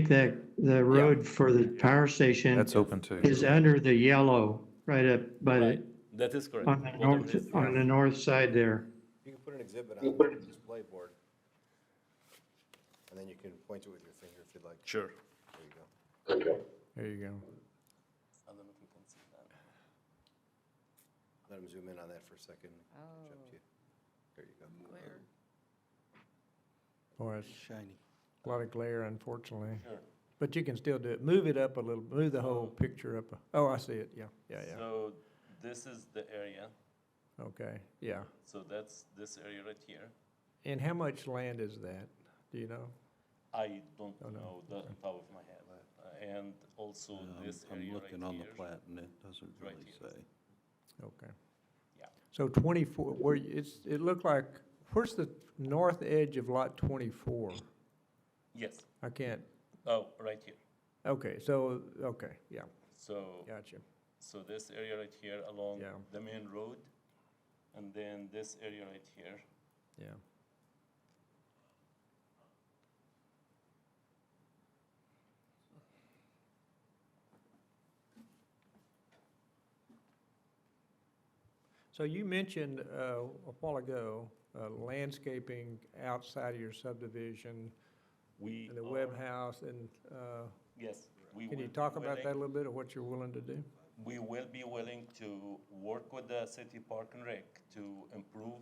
K: that the road for the power station
E: That's open too.
K: is under the yellow, right up by the,
Q: Right, that is correct.
K: on the north side there.
B: You can put an exhibit on the display board. And then you can point it with your finger if you'd like.
Q: Sure.
B: There you go.
G: there you go.
Q: I don't know if you can see that.
B: Let him zoom in on that for a second.
L: Oh.
B: Show it to you. There you go.
G: Boy, it's
U: Shiny.
G: a lot of glare, unfortunately.
Q: Sure.
G: But you can still do it. Move it up a little, move the whole picture up. Oh, I see it, yeah, yeah.
Q: So this is the area,
G: Okay, yeah.
Q: so that's this area right here.
G: And how much land is that? Do you know?
Q: I don't
G: Oh, no.
Q: know the top of my head. And also this area
U: I'm
Q: right
U: looking on the
Q: here.
U: plat and it doesn't
Q: Right
U: really
Q: here.
U: say.
G: Okay.
Q: Yeah.
G: So 24, it looked like, where's the north edge of lot 24?
Q: Yes.
G: I can't,
Q: Oh, right here.
G: okay, yeah,
Q: So,
G: gotcha.
Q: so this area right here along
G: Yeah.
Q: the main road, and then this area right here.
G: Yeah. So you mentioned a while ago, landscaping outside of your subdivision,
Q: We
G: and the
Q: are-
G: web house, and
Q: Yes. we
G: can you
Q: will be
G: talk about that a
Q: willing-
G: little bit, of what you're willing to do?
Q: We will be willing to work with the city park and rec to improve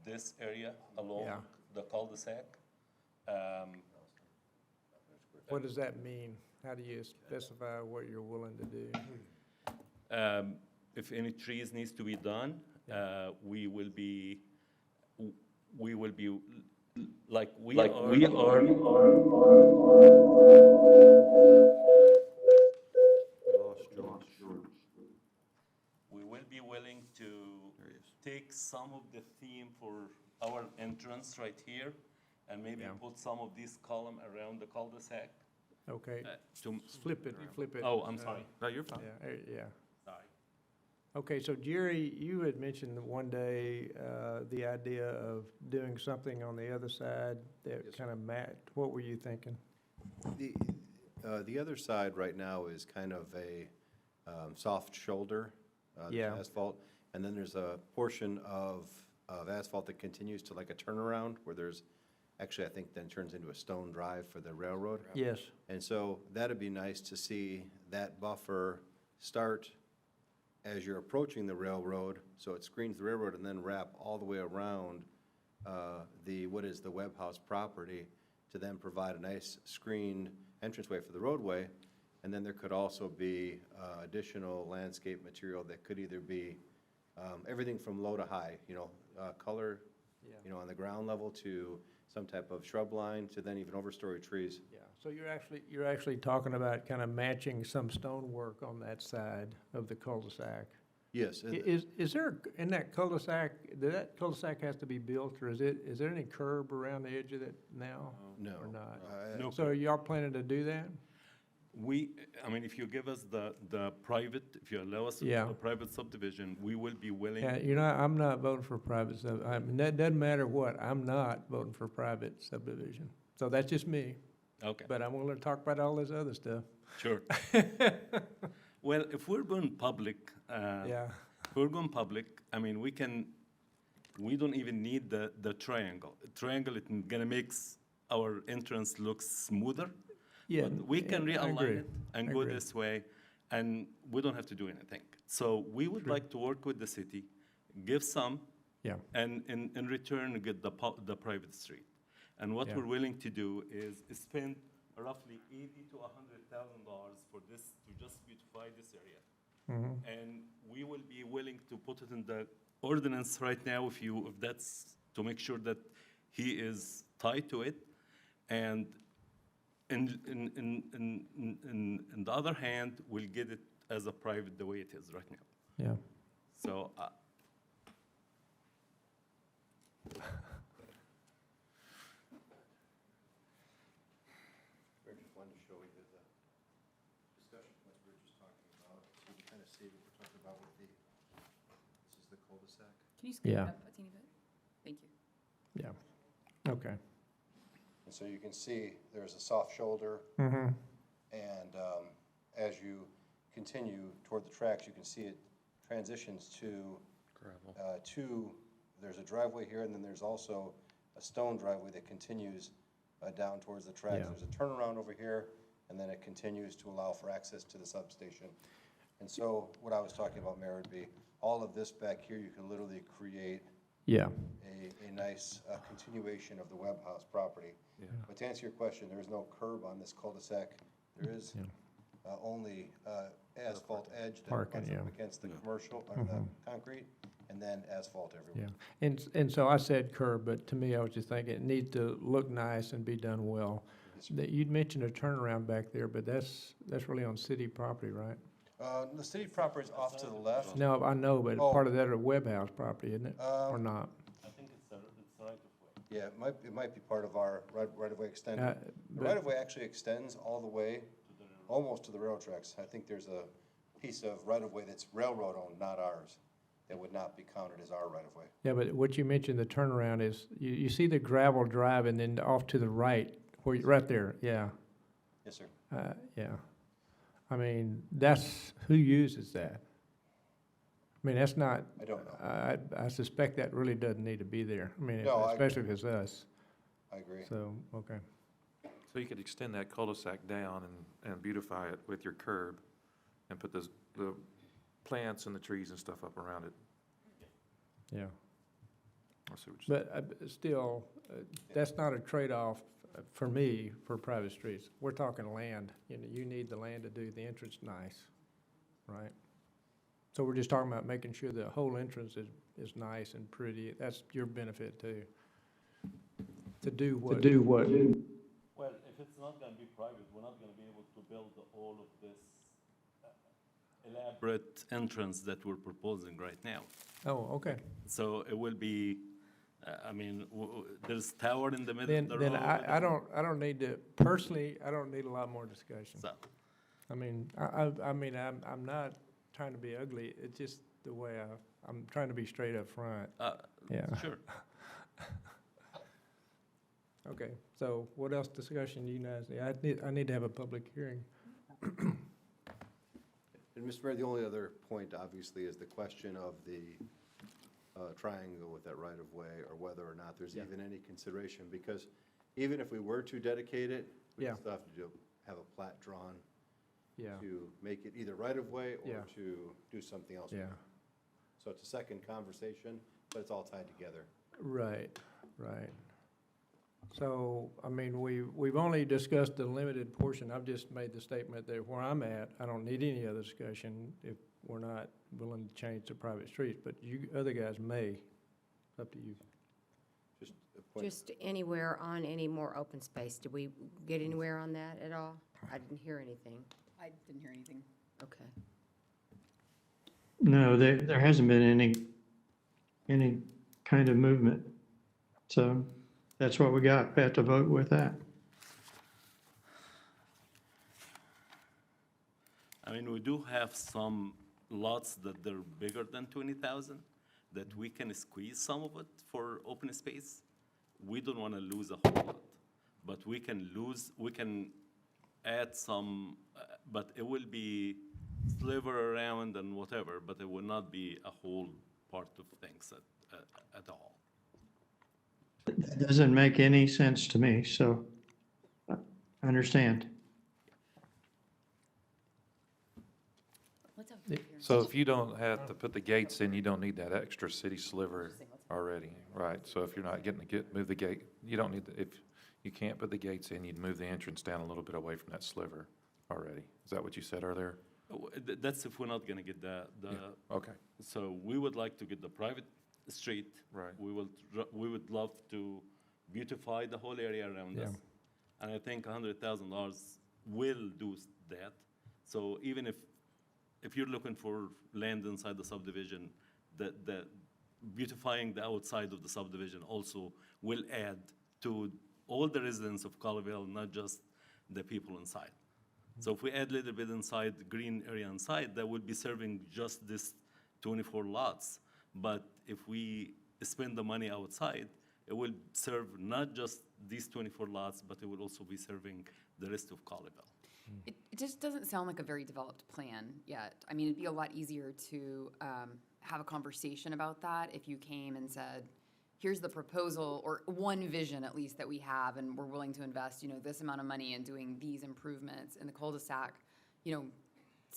Q: this area along
G: Yeah.
Q: the cul-de-sac.
G: What does that mean? How do you specify what you're willing to do?
Q: If any trees needs to be done, we will be like we are. We will be willing to take some of the theme for our entrance right here, and maybe
G: Yeah.
Q: put some of these column around the cul-de-sac.
G: Okay,
Q: To
G: flip it.
Q: Oh, I'm sorry. No, you're fine.
G: Yeah, yeah.
Q: Sorry.
G: Okay, so Jerry, you had mentioned one day, the idea of doing something on the other side that kind of what were you thinking?
B: The other side right now is kind of a soft shoulder,
G: Yeah.
B: asphalt, and then there's a portion of asphalt that continues to like a turnaround where there's, actually, I think then turns into a stone drive for the railroad.
G: Yes.
B: And so that'd be nice to see that buffer start as you're approaching the railroad, so it screens the railroad and then wrap all the way around what is the Webb House property to then provide a nice screened entranceway for the roadway. And then there could also be additional landscape material that could either be everything from low to high, color, on the ground level to some type of shrub line to then even overstory trees.
G: Yeah, so you're actually talking about kind of matching some stonework on that side of the cul-de-sac.
B: Yes.
G: Is there, in that cul-de-sac, that cul-de-sac has to be built, or is there any curb around the edge of it now?
B: No.
G: Or not?
Q: No
G: So are y'all planning to do that?
Q: If you give us the private, if you allow us
G: Yeah.
Q: a private subdivision, we will be willing.
G: Yeah, I'm not voting for private that doesn't matter what, I'm not voting for private subdivision. So that's just me.
Q: Okay.
G: But I'm willing to talk about all this other stuff.
Q: Sure. Well, if we're going public,
G: Yeah.
Q: if we're going public, we don't even need the triangle. Triangle, it's gonna make our entrance look smoother.
G: Yeah,
Q: But we can
G: yeah, I
Q: realign
G: agree.
Q: it and
G: I
Q: go
G: agree.
Q: this way, and we don't have to do anything. So we would
G: Sure.
Q: like to work with the city, give some,
G: Yeah.
Q: and in return, get the private street. And what
G: Yeah.
Q: we're willing to do is spend roughly $80,000 to $100,000 for this, to just beautify this area.
G: Mhm.
Q: And we will be willing to put it in the ordinance right now, if that's, to make sure that he is tied to it. And in the other hand, we'll get it as a private the way it is right now.
G: Yeah.
Q: So,
B: I just wanted to show you the discussion points we were just talking about, so you can kind of see what we're talking about with this is the cul-de-sac.
C: Can you scale
G: Yeah.
C: it up a teeny bit? Thank you.
G: Yeah, okay.
B: And so you can see there's a soft shoulder,
G: Mm-hmm.
B: and as you continue toward the tracks, you can see it transitions to there's a driveway here, and then there's also a stone driveway that continues down towards the tracks.
G: Yeah.
B: There's a turnaround over here, and then it continues to allow for access to the substation. And so what I was talking about, Mayor, would be all of this back here, you can literally create
G: Yeah.
B: a nice continuation of the Webb House property.
Q: Yeah.
B: But to answer your question, there is no curb on this cul-de-sac. There is only asphalt edge that
G: Parking,
B: butts up
G: yeah.
B: against the commercial, or the concrete, and then asphalt everywhere.
G: Yeah, and so I said curb, but to me, I was just thinking it needs to look nice and be done well. That you'd mentioned a turnaround back there, but that's really on city property, right?
B: The city property is off to the left.
G: No, I know, but
B: Oh.
G: part of that are Webb House property, isn't it? Or not?
Q: I think it's right of way.
B: Yeah, it might be part of our right-of-way extend.
G: Uh,
B: The
G: but-
B: right-of-way actually extends all the way, almost to the railroad tracks. I think there's a piece of right-of-way that's railroad-owned, not ours, that would not be counted as our right-of-way.
G: Yeah, but what you mentioned, the turnaround is, you see the gravel drive and then off to the right, right there, yeah.
B: Yes, sir.
G: Yeah. I mean, that's, who uses that? I mean, that's not.
B: I don't know.
G: I suspect that really doesn't need to be there. I mean,
B: No,
G: especially if it's us.
B: I agree.
G: So, okay.
E: So you could extend that cul-de-sac down and beautify it with your curb and put the plants and the trees and stuff up around it.
G: Yeah.
E: I see what you're saying.
G: But still, that's not a trade-off for me for private streets. We're talking land. You know, you need the land to do the entrance nice, right? So we're just talking about making sure the whole entrance is nice and pretty. That's your benefit too. To do what?
Q: Well, if it's not gonna be private, we're not gonna be able to build all of this elaborate entrance that we're proposing right now.
G: Oh, okay.
Q: So it will be, I mean, there's tower in the middle of the road.
G: Then I don't need to, personally, I don't need a lot more discussion.
Q: So,
G: I mean, I'm not trying to be ugly. It's just the way I'm trying to be straight up front. Yeah.
Q: Sure.
G: Okay, so what else discussion do you guys need? I need to have a public hearing.
B: And Mr. Mayor, the only other point, obviously, is the question of the triangle with that right-of-way, or whether or not there's even any consideration, because even if we were to dedicate it, we
G: Yeah.
B: still have to have a plat drawn
G: Yeah,
B: to make it either right-of-way or
G: Yeah.
B: to do something else. with
G: yeah,
B: it. So it's a second conversation, but it's all tied together.
G: right. So, I mean, we've only discussed the limited portion. I've just made the statement that where I'm at, I don't need any other discussion if we're not willing to change the private streets, but you other guys may. It's up to you.
B: Just a point.
L: Just anywhere on any more open space. Did we get anywhere on that at all? I didn't hear anything.
C: I didn't hear anything.
L: Okay.
K: No, there hasn't been any kind of movement. So that's what we got. We have to vote with that.
Q: I mean, we do have some lots that they're bigger than 20,000, that we can squeeze some of it for open space. We don't want to lose a whole lot, but we can add some, but it will be sliver around and whatever, but it will not be a whole part of things at all.
K: That doesn't make any sense to me, so I understand.
C: Let's have
E: So if you don't have to put the gates in, you don't need that extra city sliver already, right? So if you're not getting to move the gate, you don't need, if you can't put the gates in, you'd move the entrance down a little bit away from that sliver already. Is that what you said earlier?
Q: That's if we're not gonna get the.
E: Okay.
Q: So we would like to get the private street.
E: Right.
Q: We would love to beautify the whole area around us. And I think $100,000 will do that. So even if you're looking for land inside the subdivision, the beautifying the outside of the subdivision also will add to all the residents of Colleyville, not just the people inside. So if we add a little bit inside, the green area inside, that would be serving just this 24 lots. But if we spend the money outside, it will serve not just these 24 lots, but it will also be serving the rest of Colleyville.
C: It just doesn't sound like a very developed plan yet. I mean, it'd be a lot easier to have a conversation about that if you came and said, here's the proposal, or one vision at least that we have, and we're willing to invest, this amount of money in doing these improvements in the cul-de-sac,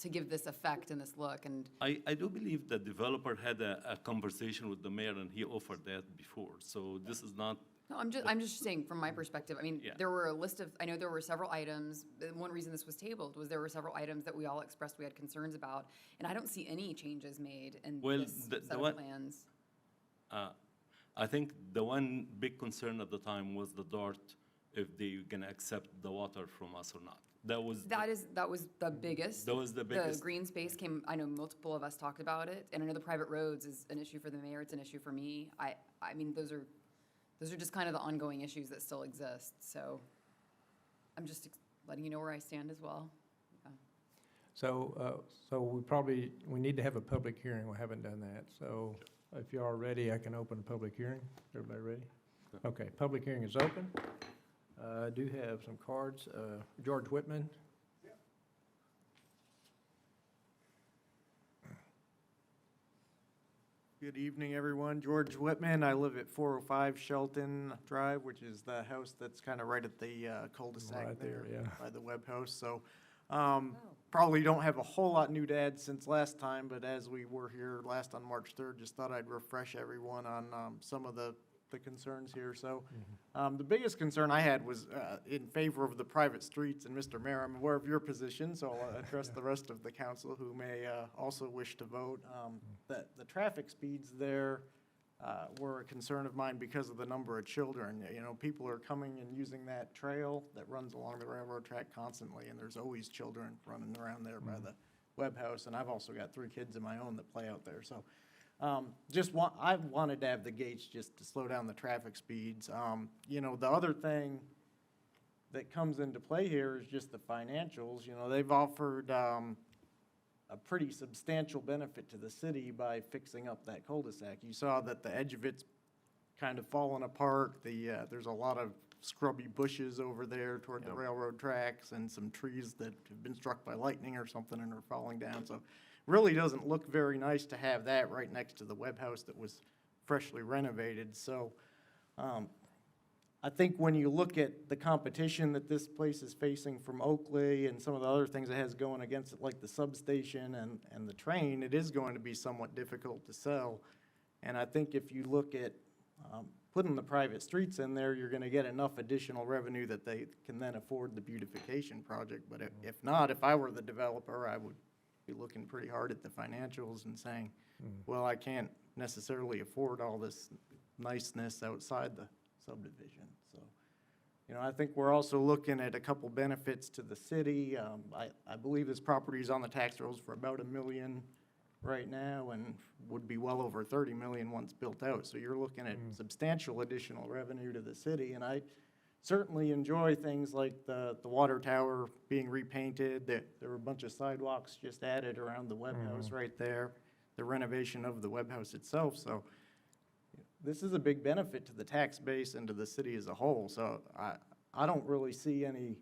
C: to give this effect and this look. And
Q: I do believe the developer had a conversation with the mayor, and he offered that before. So this is not.
C: no, I'm just saying from my perspective. I mean,
Q: Yeah.
C: there were a list of. I know there were several items. One reason this was tabled was there were several items that we all expressed we had concerns about, and I don't see any changes made in this set of plans.
Q: I think the one big concern at the time was the DART, if they're gonna accept the water from us or not. That was,
C: That was the biggest.
Q: that was the biggest.
C: The green space came, I know multiple of us talked about it, and I know the private roads is an issue for the mayor, it's an issue for me. I mean, those are just kind of the ongoing issues that still exist, so I'm just letting you know where I stand as well.
G: So we need to have a public hearing. We haven't done that. So if you are ready, I can open a public hearing. Everybody ready? Okay, public hearing is open. I do have some cards. George Whitman.
J: Good evening, everyone. George Whitman. I live at 405 Shelton Drive, which is the house that's kind of right at the cul-de-sac
G: Right there, yeah.
J: by the Webb House. So probably don't have a whole lot new to add since last time, but as we were here last on March 3rd, just thought I'd refresh everyone on some of the concerns here. So the biggest concern I had was in favor of the private streets. And Mr. Mayor, I'm aware of your position, so I'll address the rest of the council who may also wish to vote. That the traffic speeds there were a concern of mine because of the number of children. You know, people are coming and using that trail that runs along the railroad track constantly, and there's always children running around there by the Webb House. And I've also got 3 kids of my own that play out there. So I wanted to have the gates just to slow down the traffic speeds. You know, the other thing that comes into play here is just the financials. You know, they've offered a pretty substantial benefit to the city by fixing up that cul-de-sac. You saw that the edge of it's kind of fallen apart. There's a lot of scrubby bushes over there toward the railroad tracks and some trees that have been struck by lightning or something and are falling down. So really doesn't look very nice to have that right next to the Webb House that was freshly renovated. So I think when you look at the competition that this place is facing from Oakley and some of the other things it has going against it, like the substation and the train, it is going to be somewhat difficult to sell. And I think if you look at putting the private streets in there, you're going to get enough additional revenue that they can then afford the beautification project. But if not, if I were the developer, I would be looking pretty hard at the financials and saying, well, I can't necessarily afford all this niceness outside the subdivision. So, you know, I think we're also looking at a couple benefits to the city. I believe this property is on the tax rolls for about $1 million right now and would be well over 30 million once built out. So you're looking at substantial additional revenue to the city. And I certainly enjoy things like the water tower being repainted. There were a bunch of sidewalks just added around the Webb House right there, the renovation of the Webb House itself. So this is a big benefit to the tax base and to the city as a whole. So I don't really see any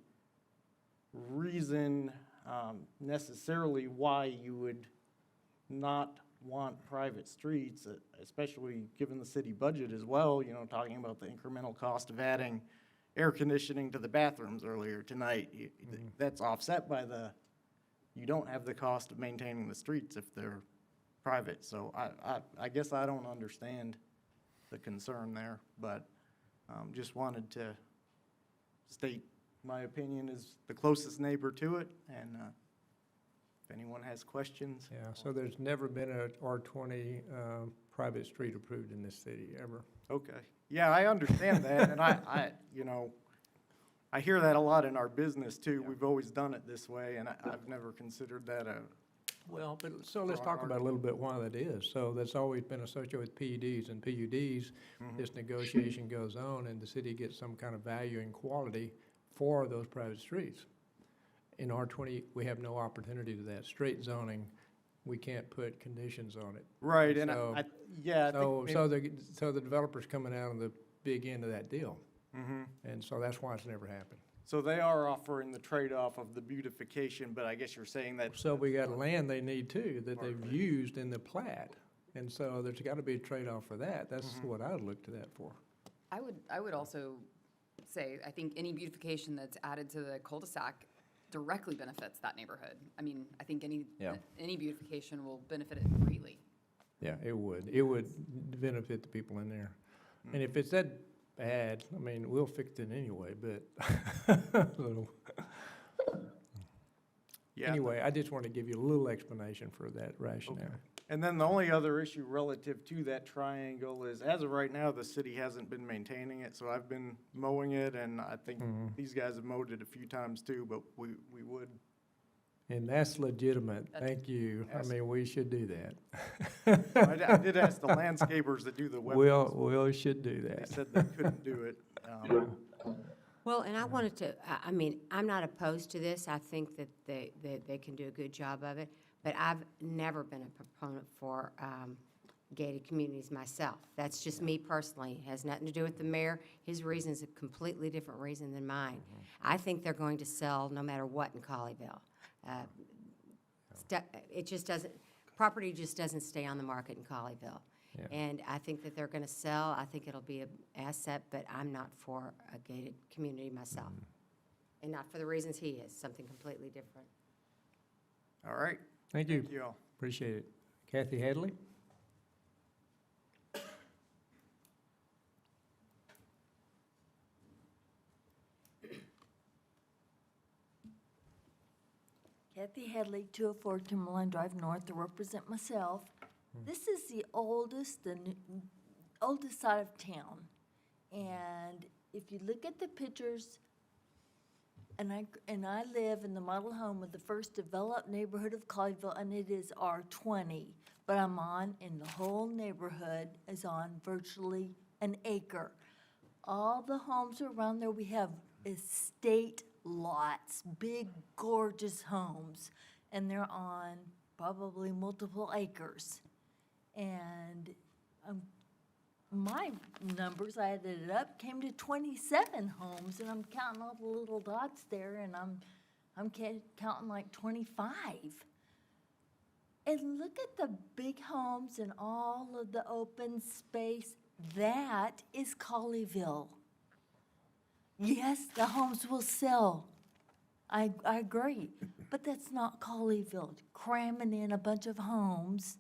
J: reason necessarily why you would not want private streets, especially given the city budget as well, you know, talking about the incremental cost of adding air conditioning to the bathrooms earlier tonight. That's offset by you don't have the cost of maintaining the streets if they're private. So I guess I don't understand the concern there, but just wanted to state my opinion as the closest neighbor to it, and if anyone has questions.
G: Yeah, so there's never been a R20 private street approved in this city, ever.
J: Okay. Yeah, I understand that, and I you know, I hear that a lot in our business too. We've always done it this way, and I've never considered that a.
G: Well, but so let's talk about a little bit why that is. So that's always been associated with PUDs, and PUDs, this negotiation goes on, and the city gets some kind of value and quality for those private streets. In R20, we have no opportunity to that. Straight zoning, we can't put conditions on it.
J: Right, and
G: so,
J: yeah.
G: So the developer's coming out on the big end of that deal. And so that's why it's never happened.
J: So they are offering the trade-off of the beautification, but I guess you're saying that.
G: So we got land they need too, that they've used in the plat. And so there's got to be a trade-off for that. That's what I would look to that for.
C: I would also say, I think any beautification that's added to the cul-de-sac directly benefits that neighborhood. I mean, I think any beautification will benefit it greatly.
G: Yeah, it would. It would benefit the people in there. And if it's that bad, I mean, we'll fix it anyway, but
J: yeah.
G: Anyway, I just want to give you a little explanation for that rationale.
J: And then the only other issue relative to that triangle is, as of right now, the city hasn't been maintaining it, so I've been mowing it, and I think these guys have mowed it a few times too, but we would.
G: And that's legitimate. Thank you. I mean, we should do that.
J: I did ask the landscapers that do the web.
G: We should do that.
J: They said they couldn't do it.
L: Well, and I wanted to, I mean, I'm not opposed to this. I think that they can do a good job of it. But I've never been a proponent for gated communities myself. That's just me personally. It has nothing to do with the mayor. His reason is a completely different reason than mine. I think they're going to sell no matter what in Colleyville. It just doesn't, property just doesn't stay on the market in Colleyville.
G: Yeah.
L: And I think that they're going to sell. I think it'll be an asset, but I'm not for a gated community myself. And not for the reasons he is, something completely different.
J: All right.
G: Thank you.
J: Thank you all.
G: Appreciate it. Kathy Hadley?
V: Kathy Hadley, 204 Timberline Drive North, to represent myself. This is the oldest side of town. And if you look at the pictures, and I live in the model home of the first developed neighborhood of Colleyville, and it is R20. But I'm on, and the whole neighborhood is on virtually an acre. All the homes around there, we have estate lots, big, gorgeous homes, and they're on probably multiple acres. And my numbers, I added it up, came to 27 homes, and I'm counting all the little dots there, and I'm counting like 25. And look at the big homes and all of the open space. That is Colleyville. Yes, the homes will sell. I agree, but that's not Colleyville, cramming in a bunch of homes.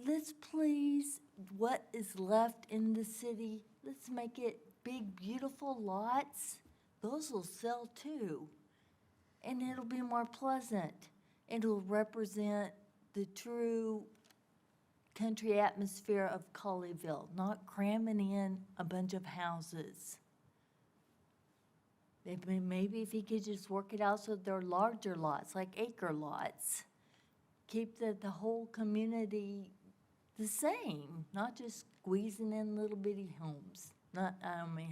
V: Let's please, what is left in the city, let's make it big, beautiful lots. Those will sell too. And it'll be more pleasant. It'll represent the true country atmosphere of Colleyville, not cramming in a bunch of houses. Maybe if he could just work it out so they're larger lots, like acre lots. Keep the whole community the same, not just squeezing in little bitty homes.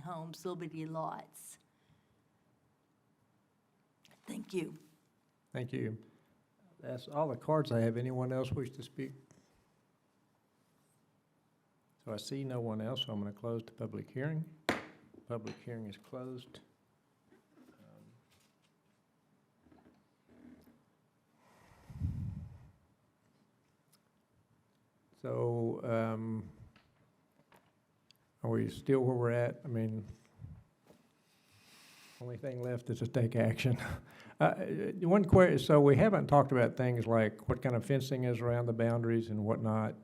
V: Homes, little bitty lots. Thank you.
G: Thank you. That's all the cards I have. Anyone else wish to speak? So I see no one else, so I'm going to close the public hearing. Public hearing is closed. So, are we still where we're at? I mean, only thing left is to take action. One question, so we haven't talked about things like what kind of fencing is around the boundaries and whatnot.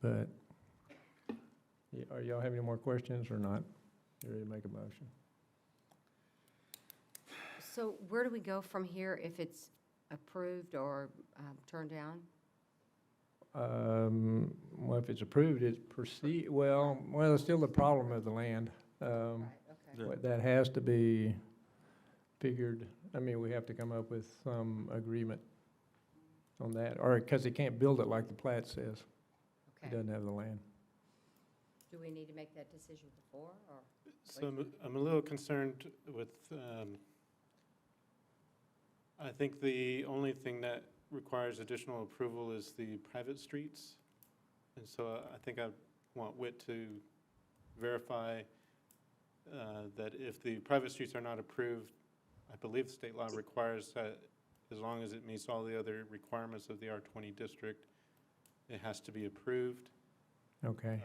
G: But, are y'all have any more questions or not? You ready to make a motion?
L: So where do we go from here if it's approved or turned down?
G: Well, if it's approved, it's well, it's still the problem of the land. But that has to be figured. I mean, we have to come up with some agreement on that, or because he can't build it like the plat says. He doesn't have the land.
L: Do we need to make that decision before, or?
N: So I'm a little concerned with, I think the only thing that requires additional approval is the private streets. And so I think I want Whit to verify that if the private streets are not approved, I believe the state law requires that as long as it meets all the other requirements of the R20 district, it has to be approved.
G: Okay.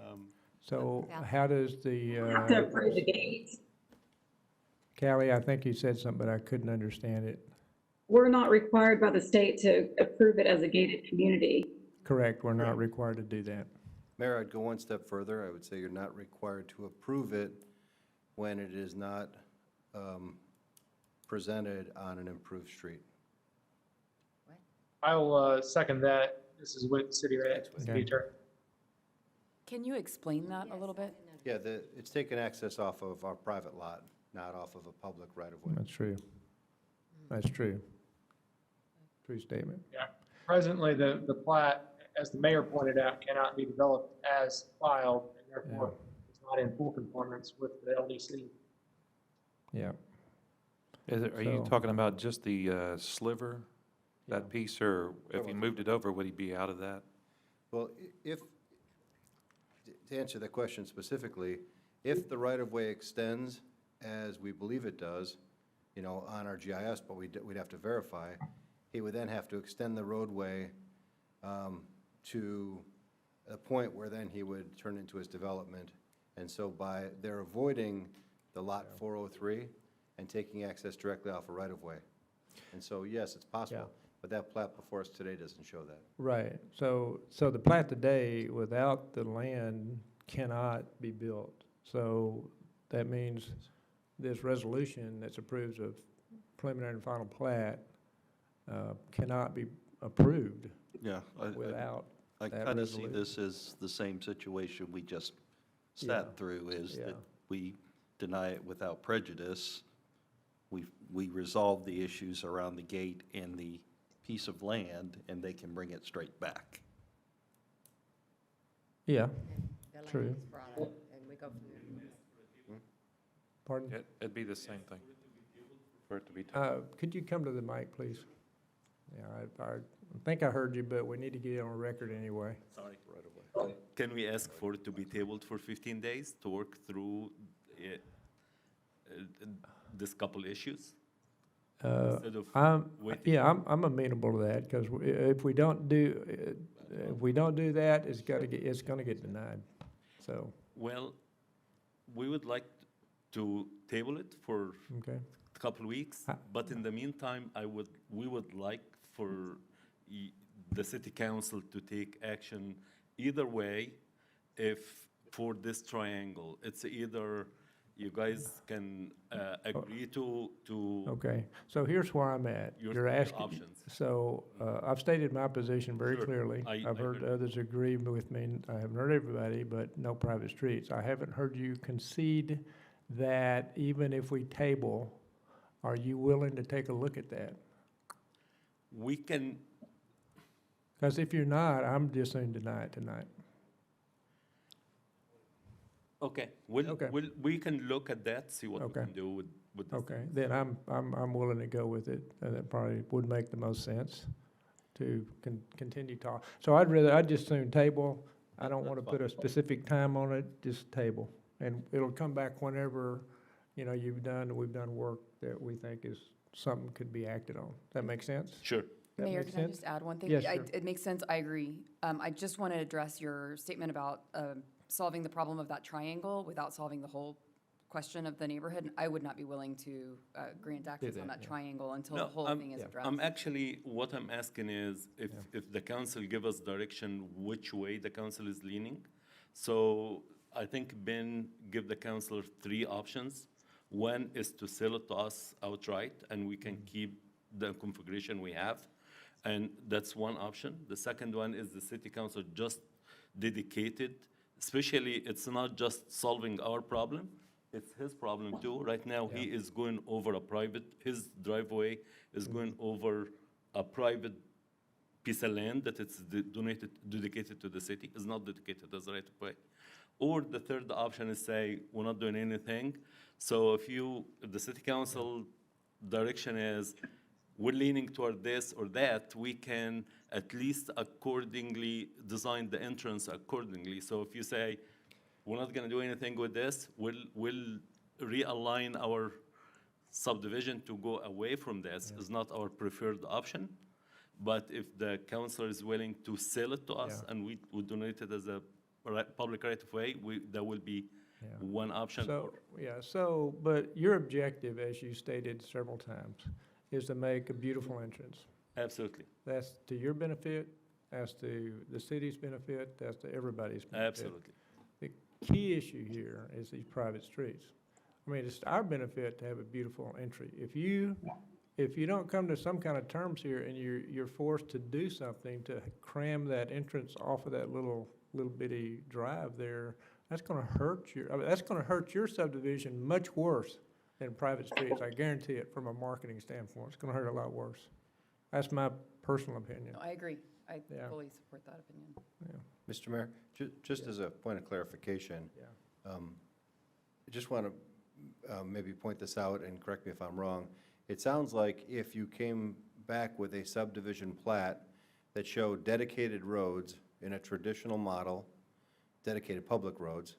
G: So how does the?
R: Have to approve the gates.
G: Callie, I think you said something, but I couldn't understand it.
R: We're not required by the state to approve it as a gated community.
G: Correct, we're not required to do that.
B: Mayor, I'd go one step further. I would say you're not required to approve it when it is not presented on an improved street.
L: What?
D: I'll second that. This is with city attorney.
C: Can you explain that a little bit?
B: Yeah, it's taken access off of our private lot, not off of a public right-of-way.
G: That's true. That's true. True statement.
D: Yeah. Presently, the plat, as the mayor pointed out, cannot be developed as filed, and therefore it's not in full conformance with the LDC.
G: Yeah.
E: Are you
G: So-
E: talking about just the sliver, that piece, or if he moved it over, would he be out of that?
B: Well, to answer the question specifically, if the right-of-way extends as we believe it does, you know, on our GIS, but we'd have to verify, he would then have to extend the roadway to a point where then he would turn into his development. And so they're avoiding the lot 403 and taking access directly off a right-of-way. And so, yes, it's possible, but that plat before us today doesn't show that.
G: Right. So the plat today, without the land, cannot be built. So that means this resolution that's approves of preliminary and final plat cannot be approved
U: Yeah.
G: without
U: I
G: that
U: kind of see
G: resolution.
U: this as the same situation we just
G: Yeah.
U: sat through, is that
G: Yeah.
U: we deny it without prejudice. We resolve the issues around the gate and the piece of land, and they can bring it straight back.
G: Yeah,
L: The land
G: true.
L: is brought up, and we go from there.
G: Pardon?
E: It'd be the same thing for it to be.
G: Could you come to the mic, please? Yeah, I think I heard you, but we need to get it on record anyway.
Q: Sorry. Can we ask for it to be tabled for 15 days to work through this couple issues? Instead of waiting?
G: Yeah, I'm amenable to that, because if we don't do that, it's gonna get denied, so,
Q: Well, we would like to table it for
G: okay.
Q: a couple of weeks, but in the meantime, we would like for the city council to take action either way. If for this triangle, it's either you guys can agree to.
G: Okay, so here's where I'm at.
Q: Your
G: You're asking,
Q: options.
G: so, I've stated my position very
Q: Sure.
G: clearly. I've heard
Q: heard-
G: others agree with me. I haven't heard everybody, but no private streets. I haven't heard you concede that even if we table, are you willing to take a look at that?
Q: We can,
G: Because if you're not, I'm just saying deny it tonight.
Q: okay,
G: Okay.
Q: we can look at that, see what we
G: Okay.
Q: can do with this.
G: Okay, then I'm willing to go with it, and it probably would make the most sense to continue talk. So I'd just soon table. I don't want to put a specific time on it, just table. And it'll come back whenever, you know, we've done work that we think is, something could be acted on. That make sense?
Q: Sure.
G: That
C: Mayor,
G: make
C: can I
G: sense?
C: just add one thing?
G: Yes,
C: I-
G: sure.
C: It makes sense, I agree. I just want to address your statement about solving the problem of that triangle without solving the whole question of the neighborhood. I would not be willing to grant access on that triangle until the whole thing is addressed.
Q: I'm actually, what I'm asking is if the council give us direction which way the council is leaning. So I think Ben give the councilor 3 options. One is to sell it to us outright, and we can keep the configuration we have. And that's one option. The second one is the city council just dedicated, especially it's not just solving our problem, it's his problem too. Right now, he is going over his driveway is going over a private piece of land that it's dedicated to the city, is not dedicated as a right of way. Or the third option is say, we're not doing anything. So if the city council direction is, we're leaning toward this or that, we can at least accordingly design the entrance accordingly. So if you say, we're not gonna do anything with this, we'll realign our subdivision to go away from this, is not our preferred option. But if the councilor is willing to sell it to us and we donate it as a public right of way, that will be one option.
G: So, but your objective, as you stated several times, is to make a beautiful entrance.
Q: Absolutely.
G: That's to your benefit, that's to the city's benefit, that's to everybody's benefit.
Q: Absolutely.
G: The key issue here is these private streets. I mean, it's our benefit to have a beautiful entry. If you if you don't come to some kind of terms here and you're forced to do something to cram that entrance off of that little bitty drive there, that's gonna hurt that's gonna hurt your subdivision much worse than private streets, I guarantee it, from a marketing standpoint. It's gonna hurt a lot worse. That's my personal opinion.
C: No, I agree. I
G: Yeah.
C: fully support that opinion.
B: Mr. Mayor, just as a point of clarification, I just want to maybe point this out and correct me if I'm wrong. It sounds like if you came back with a subdivision plat that showed dedicated roads in a traditional model, dedicated public roads,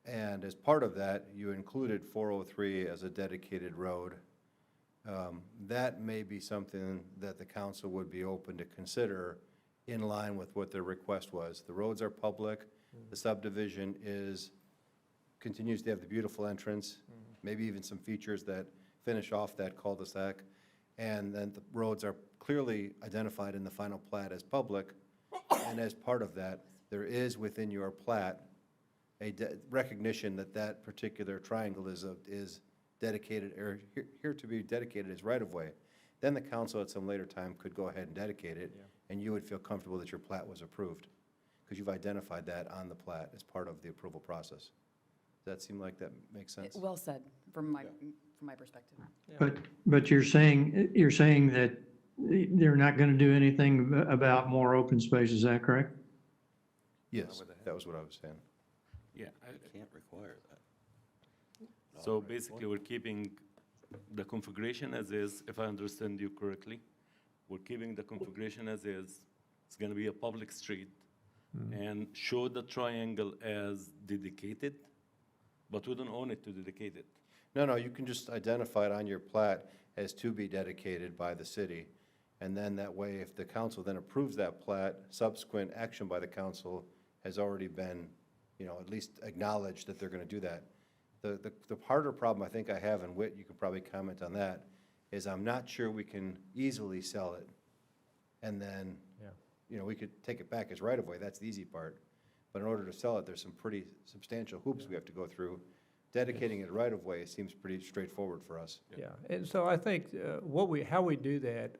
B: and as part of that, you included 403 as a dedicated road, that may be something that the council would be open to consider in line with what their request was. The roads are public, the subdivision continues to have the beautiful entrance, maybe even some features that finish off that cul-de-sac, and then the roads are clearly identified in the final plat as public, and as part of that, there is within your plat a recognition that that particular triangle is dedicated, or here to be dedicated as right-of-way. Then the council at some later time could go ahead and dedicate it, and you would feel comfortable that your plat was approved, because you've identified that on the plat as part of the approval process. Does that seem like that makes sense?
C: Well said, from my perspective.
K: But you're saying that they're not gonna do anything about more open space, is that correct?
B: Yes, that was what I was saying.
Q: Yeah.
U: Can't require that.
Q: So basically, we're keeping the configuration as is, if I understand you correctly. We're keeping the configuration as is. It's gonna be a public street. And show the triangle as dedicated, but we don't own it to dedicate it.
B: No, you can just identify it on your plat as to be dedicated by the city. And then that way, if the council then approves that plat, subsequent action by the council has already been, at least acknowledged that they're gonna do that. The harder problem I think I have, and Whit, you could probably comment on that, is I'm not sure we can easily sell it. And then, we could take it back as right-of-way, that's the easy part. But in order to sell it, there's some pretty substantial hoops we have to go through. Dedicating it right-of-way seems pretty straightforward for us.
G: Yeah, and so I think how we do that,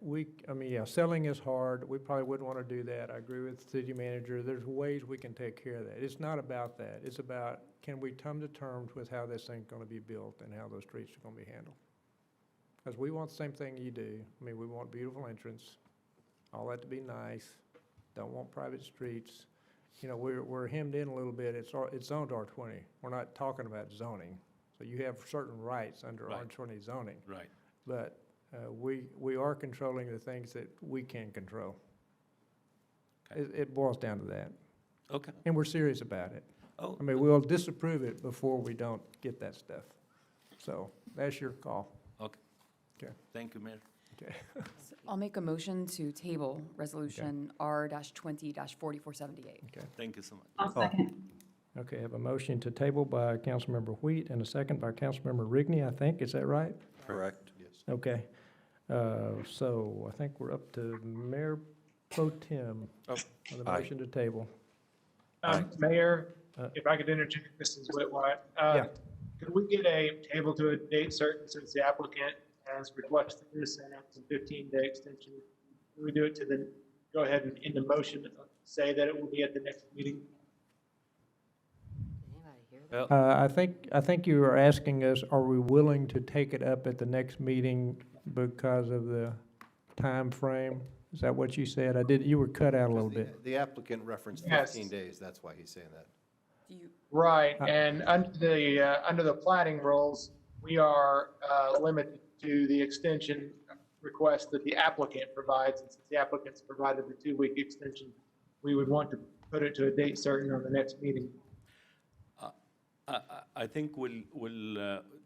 G: selling is hard. We probably wouldn't want to do that. I agree with the city manager. There's ways we can take care of that. It's not about that. It's about, can we come to terms with how this thing's going to be built and how those streets are going to be handled? Because we want the same thing you do. We want beautiful entrance, all that to be nice. Don't want private streets. We're hemmed in a little bit. It's zoned R20. We're not talking about zoning. So you have certain rights under R20 zoning.
Q: Right.
G: But we are controlling the things that we can control.
Q: Okay.
G: It boils down to that.
Q: Okay.
G: And we're serious about it.
Q: Oh.
G: We'll disapprove it before we don't get that stuff. So that's your call.
Q: Okay.
G: Okay.
Q: Thank you, Mayor.
G: Okay.
C: So I'll make a motion to table Resolution R-20-4478.
G: Okay.
Q: Thank you so much.
R: I'll second.
G: Okay, I have a motion to table by Councilmember Wheat and a second by Councilmember Rigney, I think. Is that right?
U: Correct.
B: Yes.
G: Okay. So I think we're up to Mayor Pro Tem on the
U: Aye.
G: motion to table.
D: Mayor, if I could interject, this is Whitwire.
G: Yeah.
D: Could we get a table to a date certain since the applicant has requested this and it's a 15-day extension? Can we do it go ahead and in the motion, say that it will be at the next meeting?
Q: Well,
G: I think you are asking us, are we willing to take it up at the next meeting because of the time frame? Is that what you said? You were cut out a little bit.
B: The applicant referenced
D: Yes.
B: 15 days, that's why he's saying that.
C: Do you,
D: Right, and under the plating rules, we are limited to the extension request that the applicant provides. And since the applicant's provided the 2-week extension, we would want to put it to a date certain on the next meeting.
Q: I think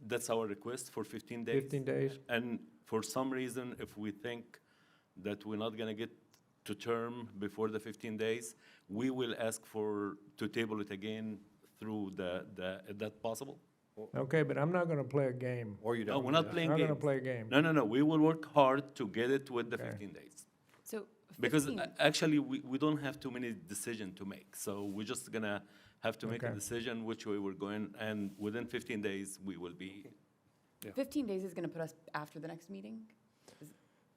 Q: that's our request for 15 days.
G: 15 days?
Q: And for some reason, if we think that we're not gonna get to term before the 15 days, we will ask to table it again through is that possible?
G: Okay, but I'm not going to play a game.
B: Or you
Q: No,
B: don't.
Q: we're not playing
G: I'm
Q: games.
G: going to play a game.
Q: No, we will work hard to get it with the
G: Okay.
Q: 15 days.
C: so
Q: Because
C: 15,
Q: actually, we don't have too many decisions to make, so we're just gonna have to make a
G: Okay.
Q: decision which way we're going, and within 15 days, we will be.
C: 15 days is going to put us after the next meeting?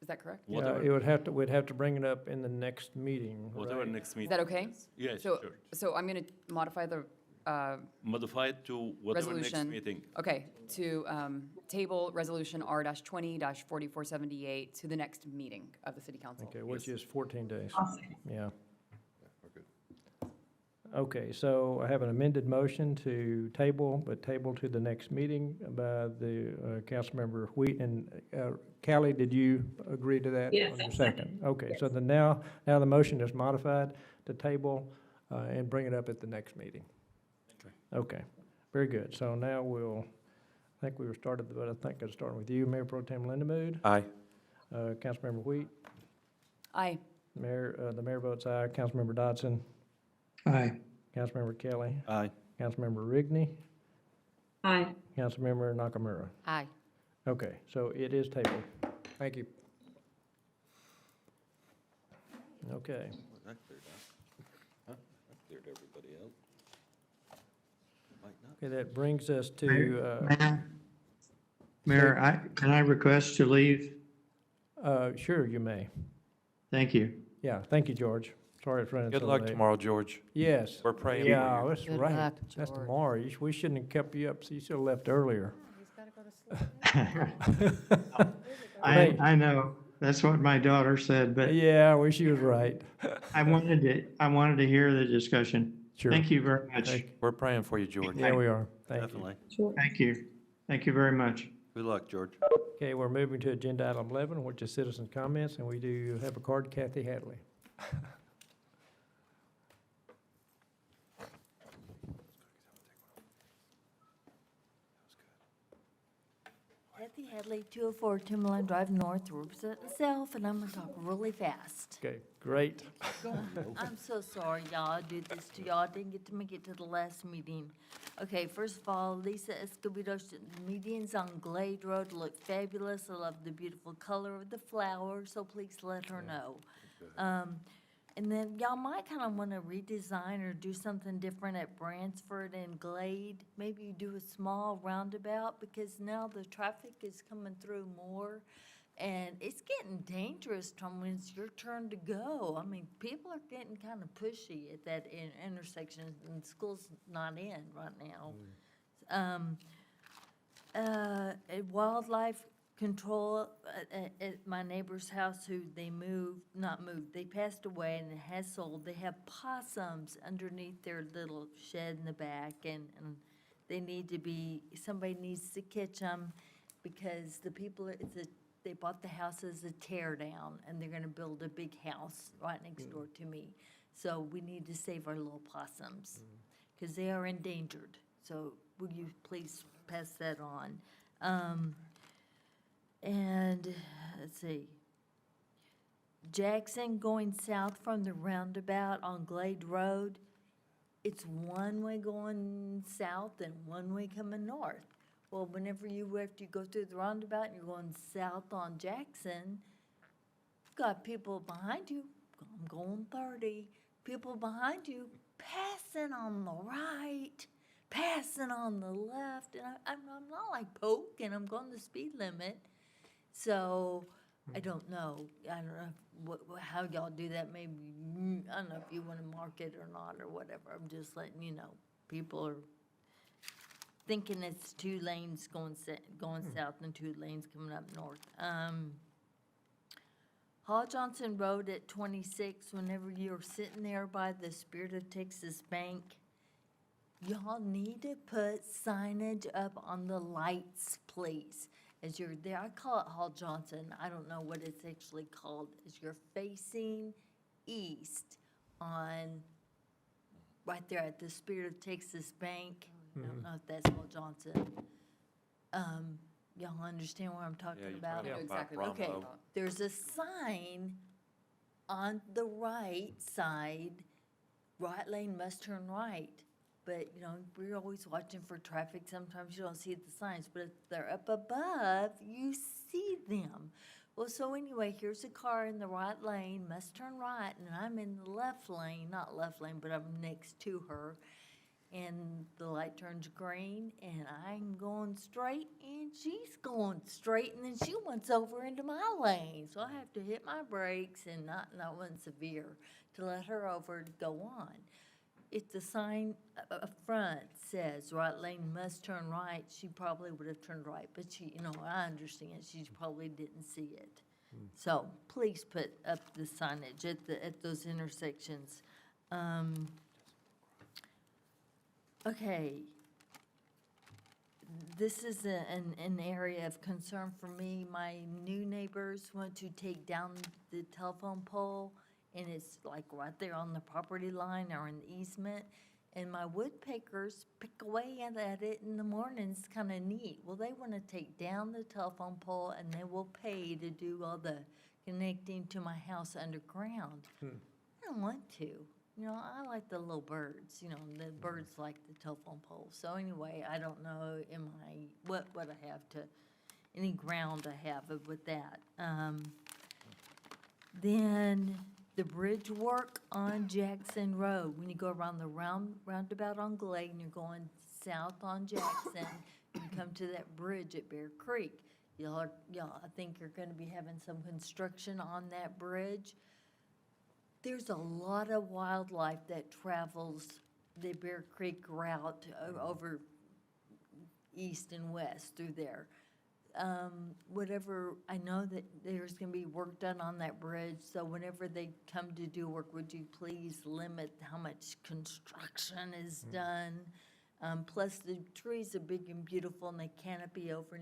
C: Is that correct?
G: Yeah,
Q: Whatever.
G: it would have to, we'd have to bring it up in the next meeting.
Q: Whatever
G: right?
Q: next
C: Is
Q: meeting.
C: that okay?
Q: Yes,
C: So,
Q: sure.
C: so I'm going to modify the
Q: Modify it to whatever next
C: resolution.
Q: meeting.
C: Okay, to table Resolution R-20-4478 to the next meeting of the city council.
G: Okay, which is 14 days.
R: Awesome.
G: Yeah. Okay, so I have an amended motion to table, but table to the next meeting by the Councilmember Wheat. And Callie, did you agree to that?
R: Yes,
G: On your
R: I
G: second? Okay, so now the motion is modified to table and bring it up at the next meeting. Okay, very good. So now I think we were started, but I think I'll start with you, Mayor Pro Tem Lindamood.
E: Aye.
G: Councilmember Wheat.
C: Aye.
G: The mayor votes aye. Councilmember Dodson.
K: Aye.
G: Councilmember Kelly.
U: Aye.
G: Councilmember Rigney.
R: Aye.
G: Councilmember Nakamura.
L: Aye.
G: Okay, so it is tabled. Thank you. Okay.
U: That cleared out. Huh? That cleared everybody out. Might not.
G: Okay, that brings us to,
K: Mayor, can I request to leave?
G: sure, you may.
K: Thank you.
G: Yeah, thank you, George. Sorry it's running so
E: Good luck
G: late.
E: tomorrow, George.
G: Yes.
E: We're praying for
G: Yeah,
E: you.
G: that's
L: Good
G: right.
L: luck,
G: That's
L: George.
G: tomorrow. We shouldn't have kept you up, so you should have left earlier.
A: He's gotta go to sleep.
K: I know, that's what my daughter said, but
G: Yeah, well, she was right.
K: I wanted to hear the discussion.
G: Sure.
K: Thank you very much.
G: Thank-
E: We're praying for you, George.
G: Yeah, we are. Thank you.
U: Definitely.
K: Thank you. Thank you very much.
U: Good luck, George.
G: Okay, we're moving to agenda item 11, which is citizen comments, and we do have a card, Kathy Hadley.
V: Kathy Hadley, 204 Timberline Drive North, represent myself, and I'm gonna talk really fast.
G: Okay, great.
V: I'm so sorry, y'all, I did this to y'all, I didn't get to make it to the last meeting. Okay, first of all, Lisa Escobedo, meetings on Glade Road look fabulous, I love the beautiful color of the flowers, so please let her know. And then y'all might kind of want to redesign or do something different at Bransford and Glade. Maybe you do a small roundabout, because now the traffic is coming through more. And it's getting dangerous, Tom, when it's your turn to go. I mean, people are getting kind of pushy at that intersection, and school's not in right now. Wildlife control at my neighbor's house, who they they passed away and it has sold. They have possums underneath their little shed in the back, and they need to be, somebody needs to catch them, because the people, they bought the house as a tear down, and they're gonna build a big house right next door to me. So we need to save our little possums, because they are endangered. So will you please pass that on? And, let's see, Jackson going south from the roundabout on Glade Road, it's one way going south and one way coming north. Well, whenever after you go through the roundabout and you're going south on Jackson, you've got people behind you, I'm going 30, people behind you passing on the right, passing on the left, and I'm not like poking, I'm going the speed limit. So, I don't know how y'all do that, maybe, I don't know if you want to mark it or not, or whatever, I'm just letting you know. People are thinking it's 2 lanes going south and 2 lanes coming up north. Hall Johnson Road at 26, whenever you're sitting there by the Spirit of Texas Bank, y'all need to put signage up on the lights, please. As you're there, I call it Hall Johnson, I don't know what it's actually called. As you're facing east on, right there at the Spirit of Texas Bank, I don't know if that's Hall Johnson. Y'all understand what I'm talking about?
C: I know exactly what
V: Okay,
C: you're talking about.
V: there's a sign on the right side, right lane must turn right. But, we're always watching for traffic. Sometimes you don't see the signs, but if they're up above, you see them. Well, so anyway, here's a car in the right lane, must turn right, and I'm in the left lane, not left lane, but I'm next to her. and the light turns green, and I'm going straight, and she's going straight, and then she wants over into my lane. So I have to hit my brakes, and not one severe, to let her over to go on. If the sign up front says right lane must turn right, she probably would have turned right, but she, I understand, she probably didn't see it. So please put up the signage at those intersections. Okay. This is an area of concern for me. My new neighbors want to take down the telephone pole, and it's like right there on the property line or in the easement. And my woodpeckers pick away at it in the morning. It's kind of neat. Well, they want to take down the telephone pole, and they will pay to do all the connecting to my house underground. I don't want to. I like the little birds, the birds like the telephone pole. So anyway, I don't know, what I have to, any ground I have with that. Then the bridge work on Jackson Road, when you go around the roundabout on Glade and you're going south on Jackson, you come to that bridge at Bear Creek. Y'all, I think you're gonna be having some construction on that bridge. There's a lot of wildlife that travels the Bear Creek route over east and west through there. I know that there's gonna be work done on that bridge, so whenever they come to do work, would you please limit how much construction is done? Plus, the trees are big and beautiful, and they canopy over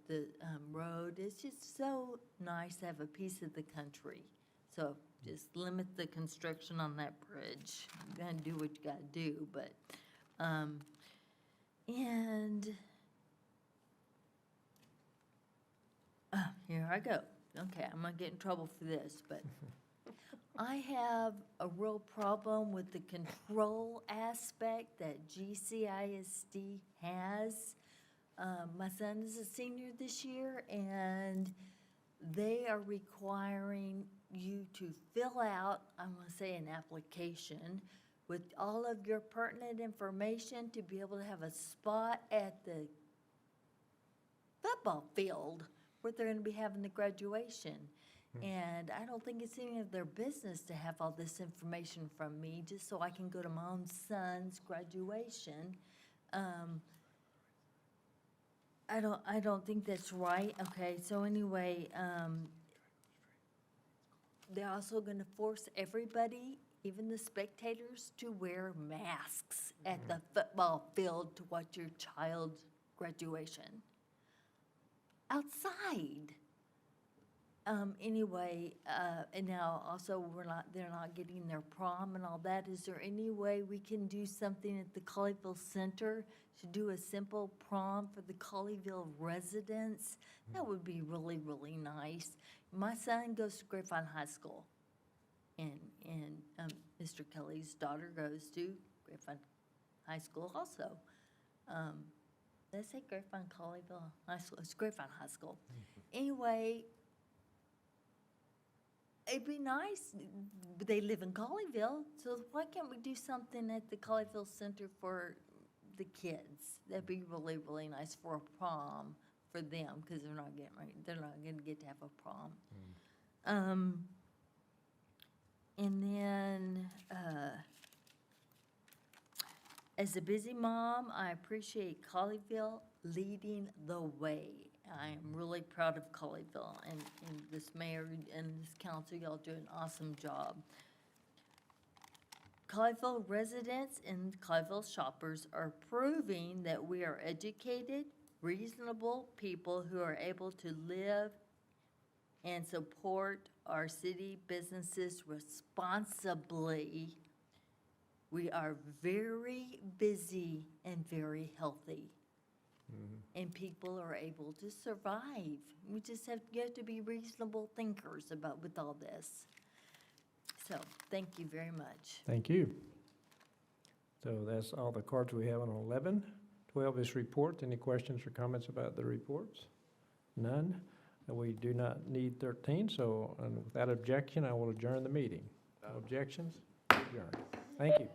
V: the road. It's just so nice to have a piece of the country. So just limit the construction on that bridge. You gotta do what you gotta do, but, here I go. Okay, I'm gonna get in trouble for this, but I have a real problem with the control aspect that GCISD has. My son is a senior this year, and they are requiring you to fill out, I'm going to say, an application with all of your pertinent information to be able to have a spot at the football field where they're going to be having the graduation. And I don't think it's any of their business to have all this information from me just so I can go to my own son's graduation. I don't think that's right. Okay, so anyway, they're also going to force everybody, even the spectators, to wear masks at the football field to watch your child's graduation. Outside. Anyway, and now also they're not getting their prom and all that. Is there any way we can do something at the Colleyville Center to do a simple prom for the Colleyville residents? That would be really, really nice. My son goes to Grapevine High School, and Mr. Kelly's daughter goes to Grapevine High School also. Did I say Grapevine Colleyville High School? It's Grapevine High School. Anyway, it'd be nice, but they live in Colleyville, so why can't we do something at the Colleyville Center for the kids? That'd be really, really nice for a prom for them, because they're not gonna get to have a prom. And then, as a busy mom, I appreciate Colleyville leading the way. I am really proud of Colleyville, and this mayor and this council, y'all do an awesome job. Colleyville residents and Colleyville shoppers are proving that we are educated, reasonable people who are able to live and support our city businesses responsibly. We are very busy and very healthy. And people are able to survive. We just you have to be reasonable thinkers with all this. So, thank you very much.
G: Thank you. So that's all the cards we have on 11. 12 is reports. Any questions or comments about the reports? None. We do not need 13, so without objection, I will adjourn the meeting. No objections? Adjourn. Thank you.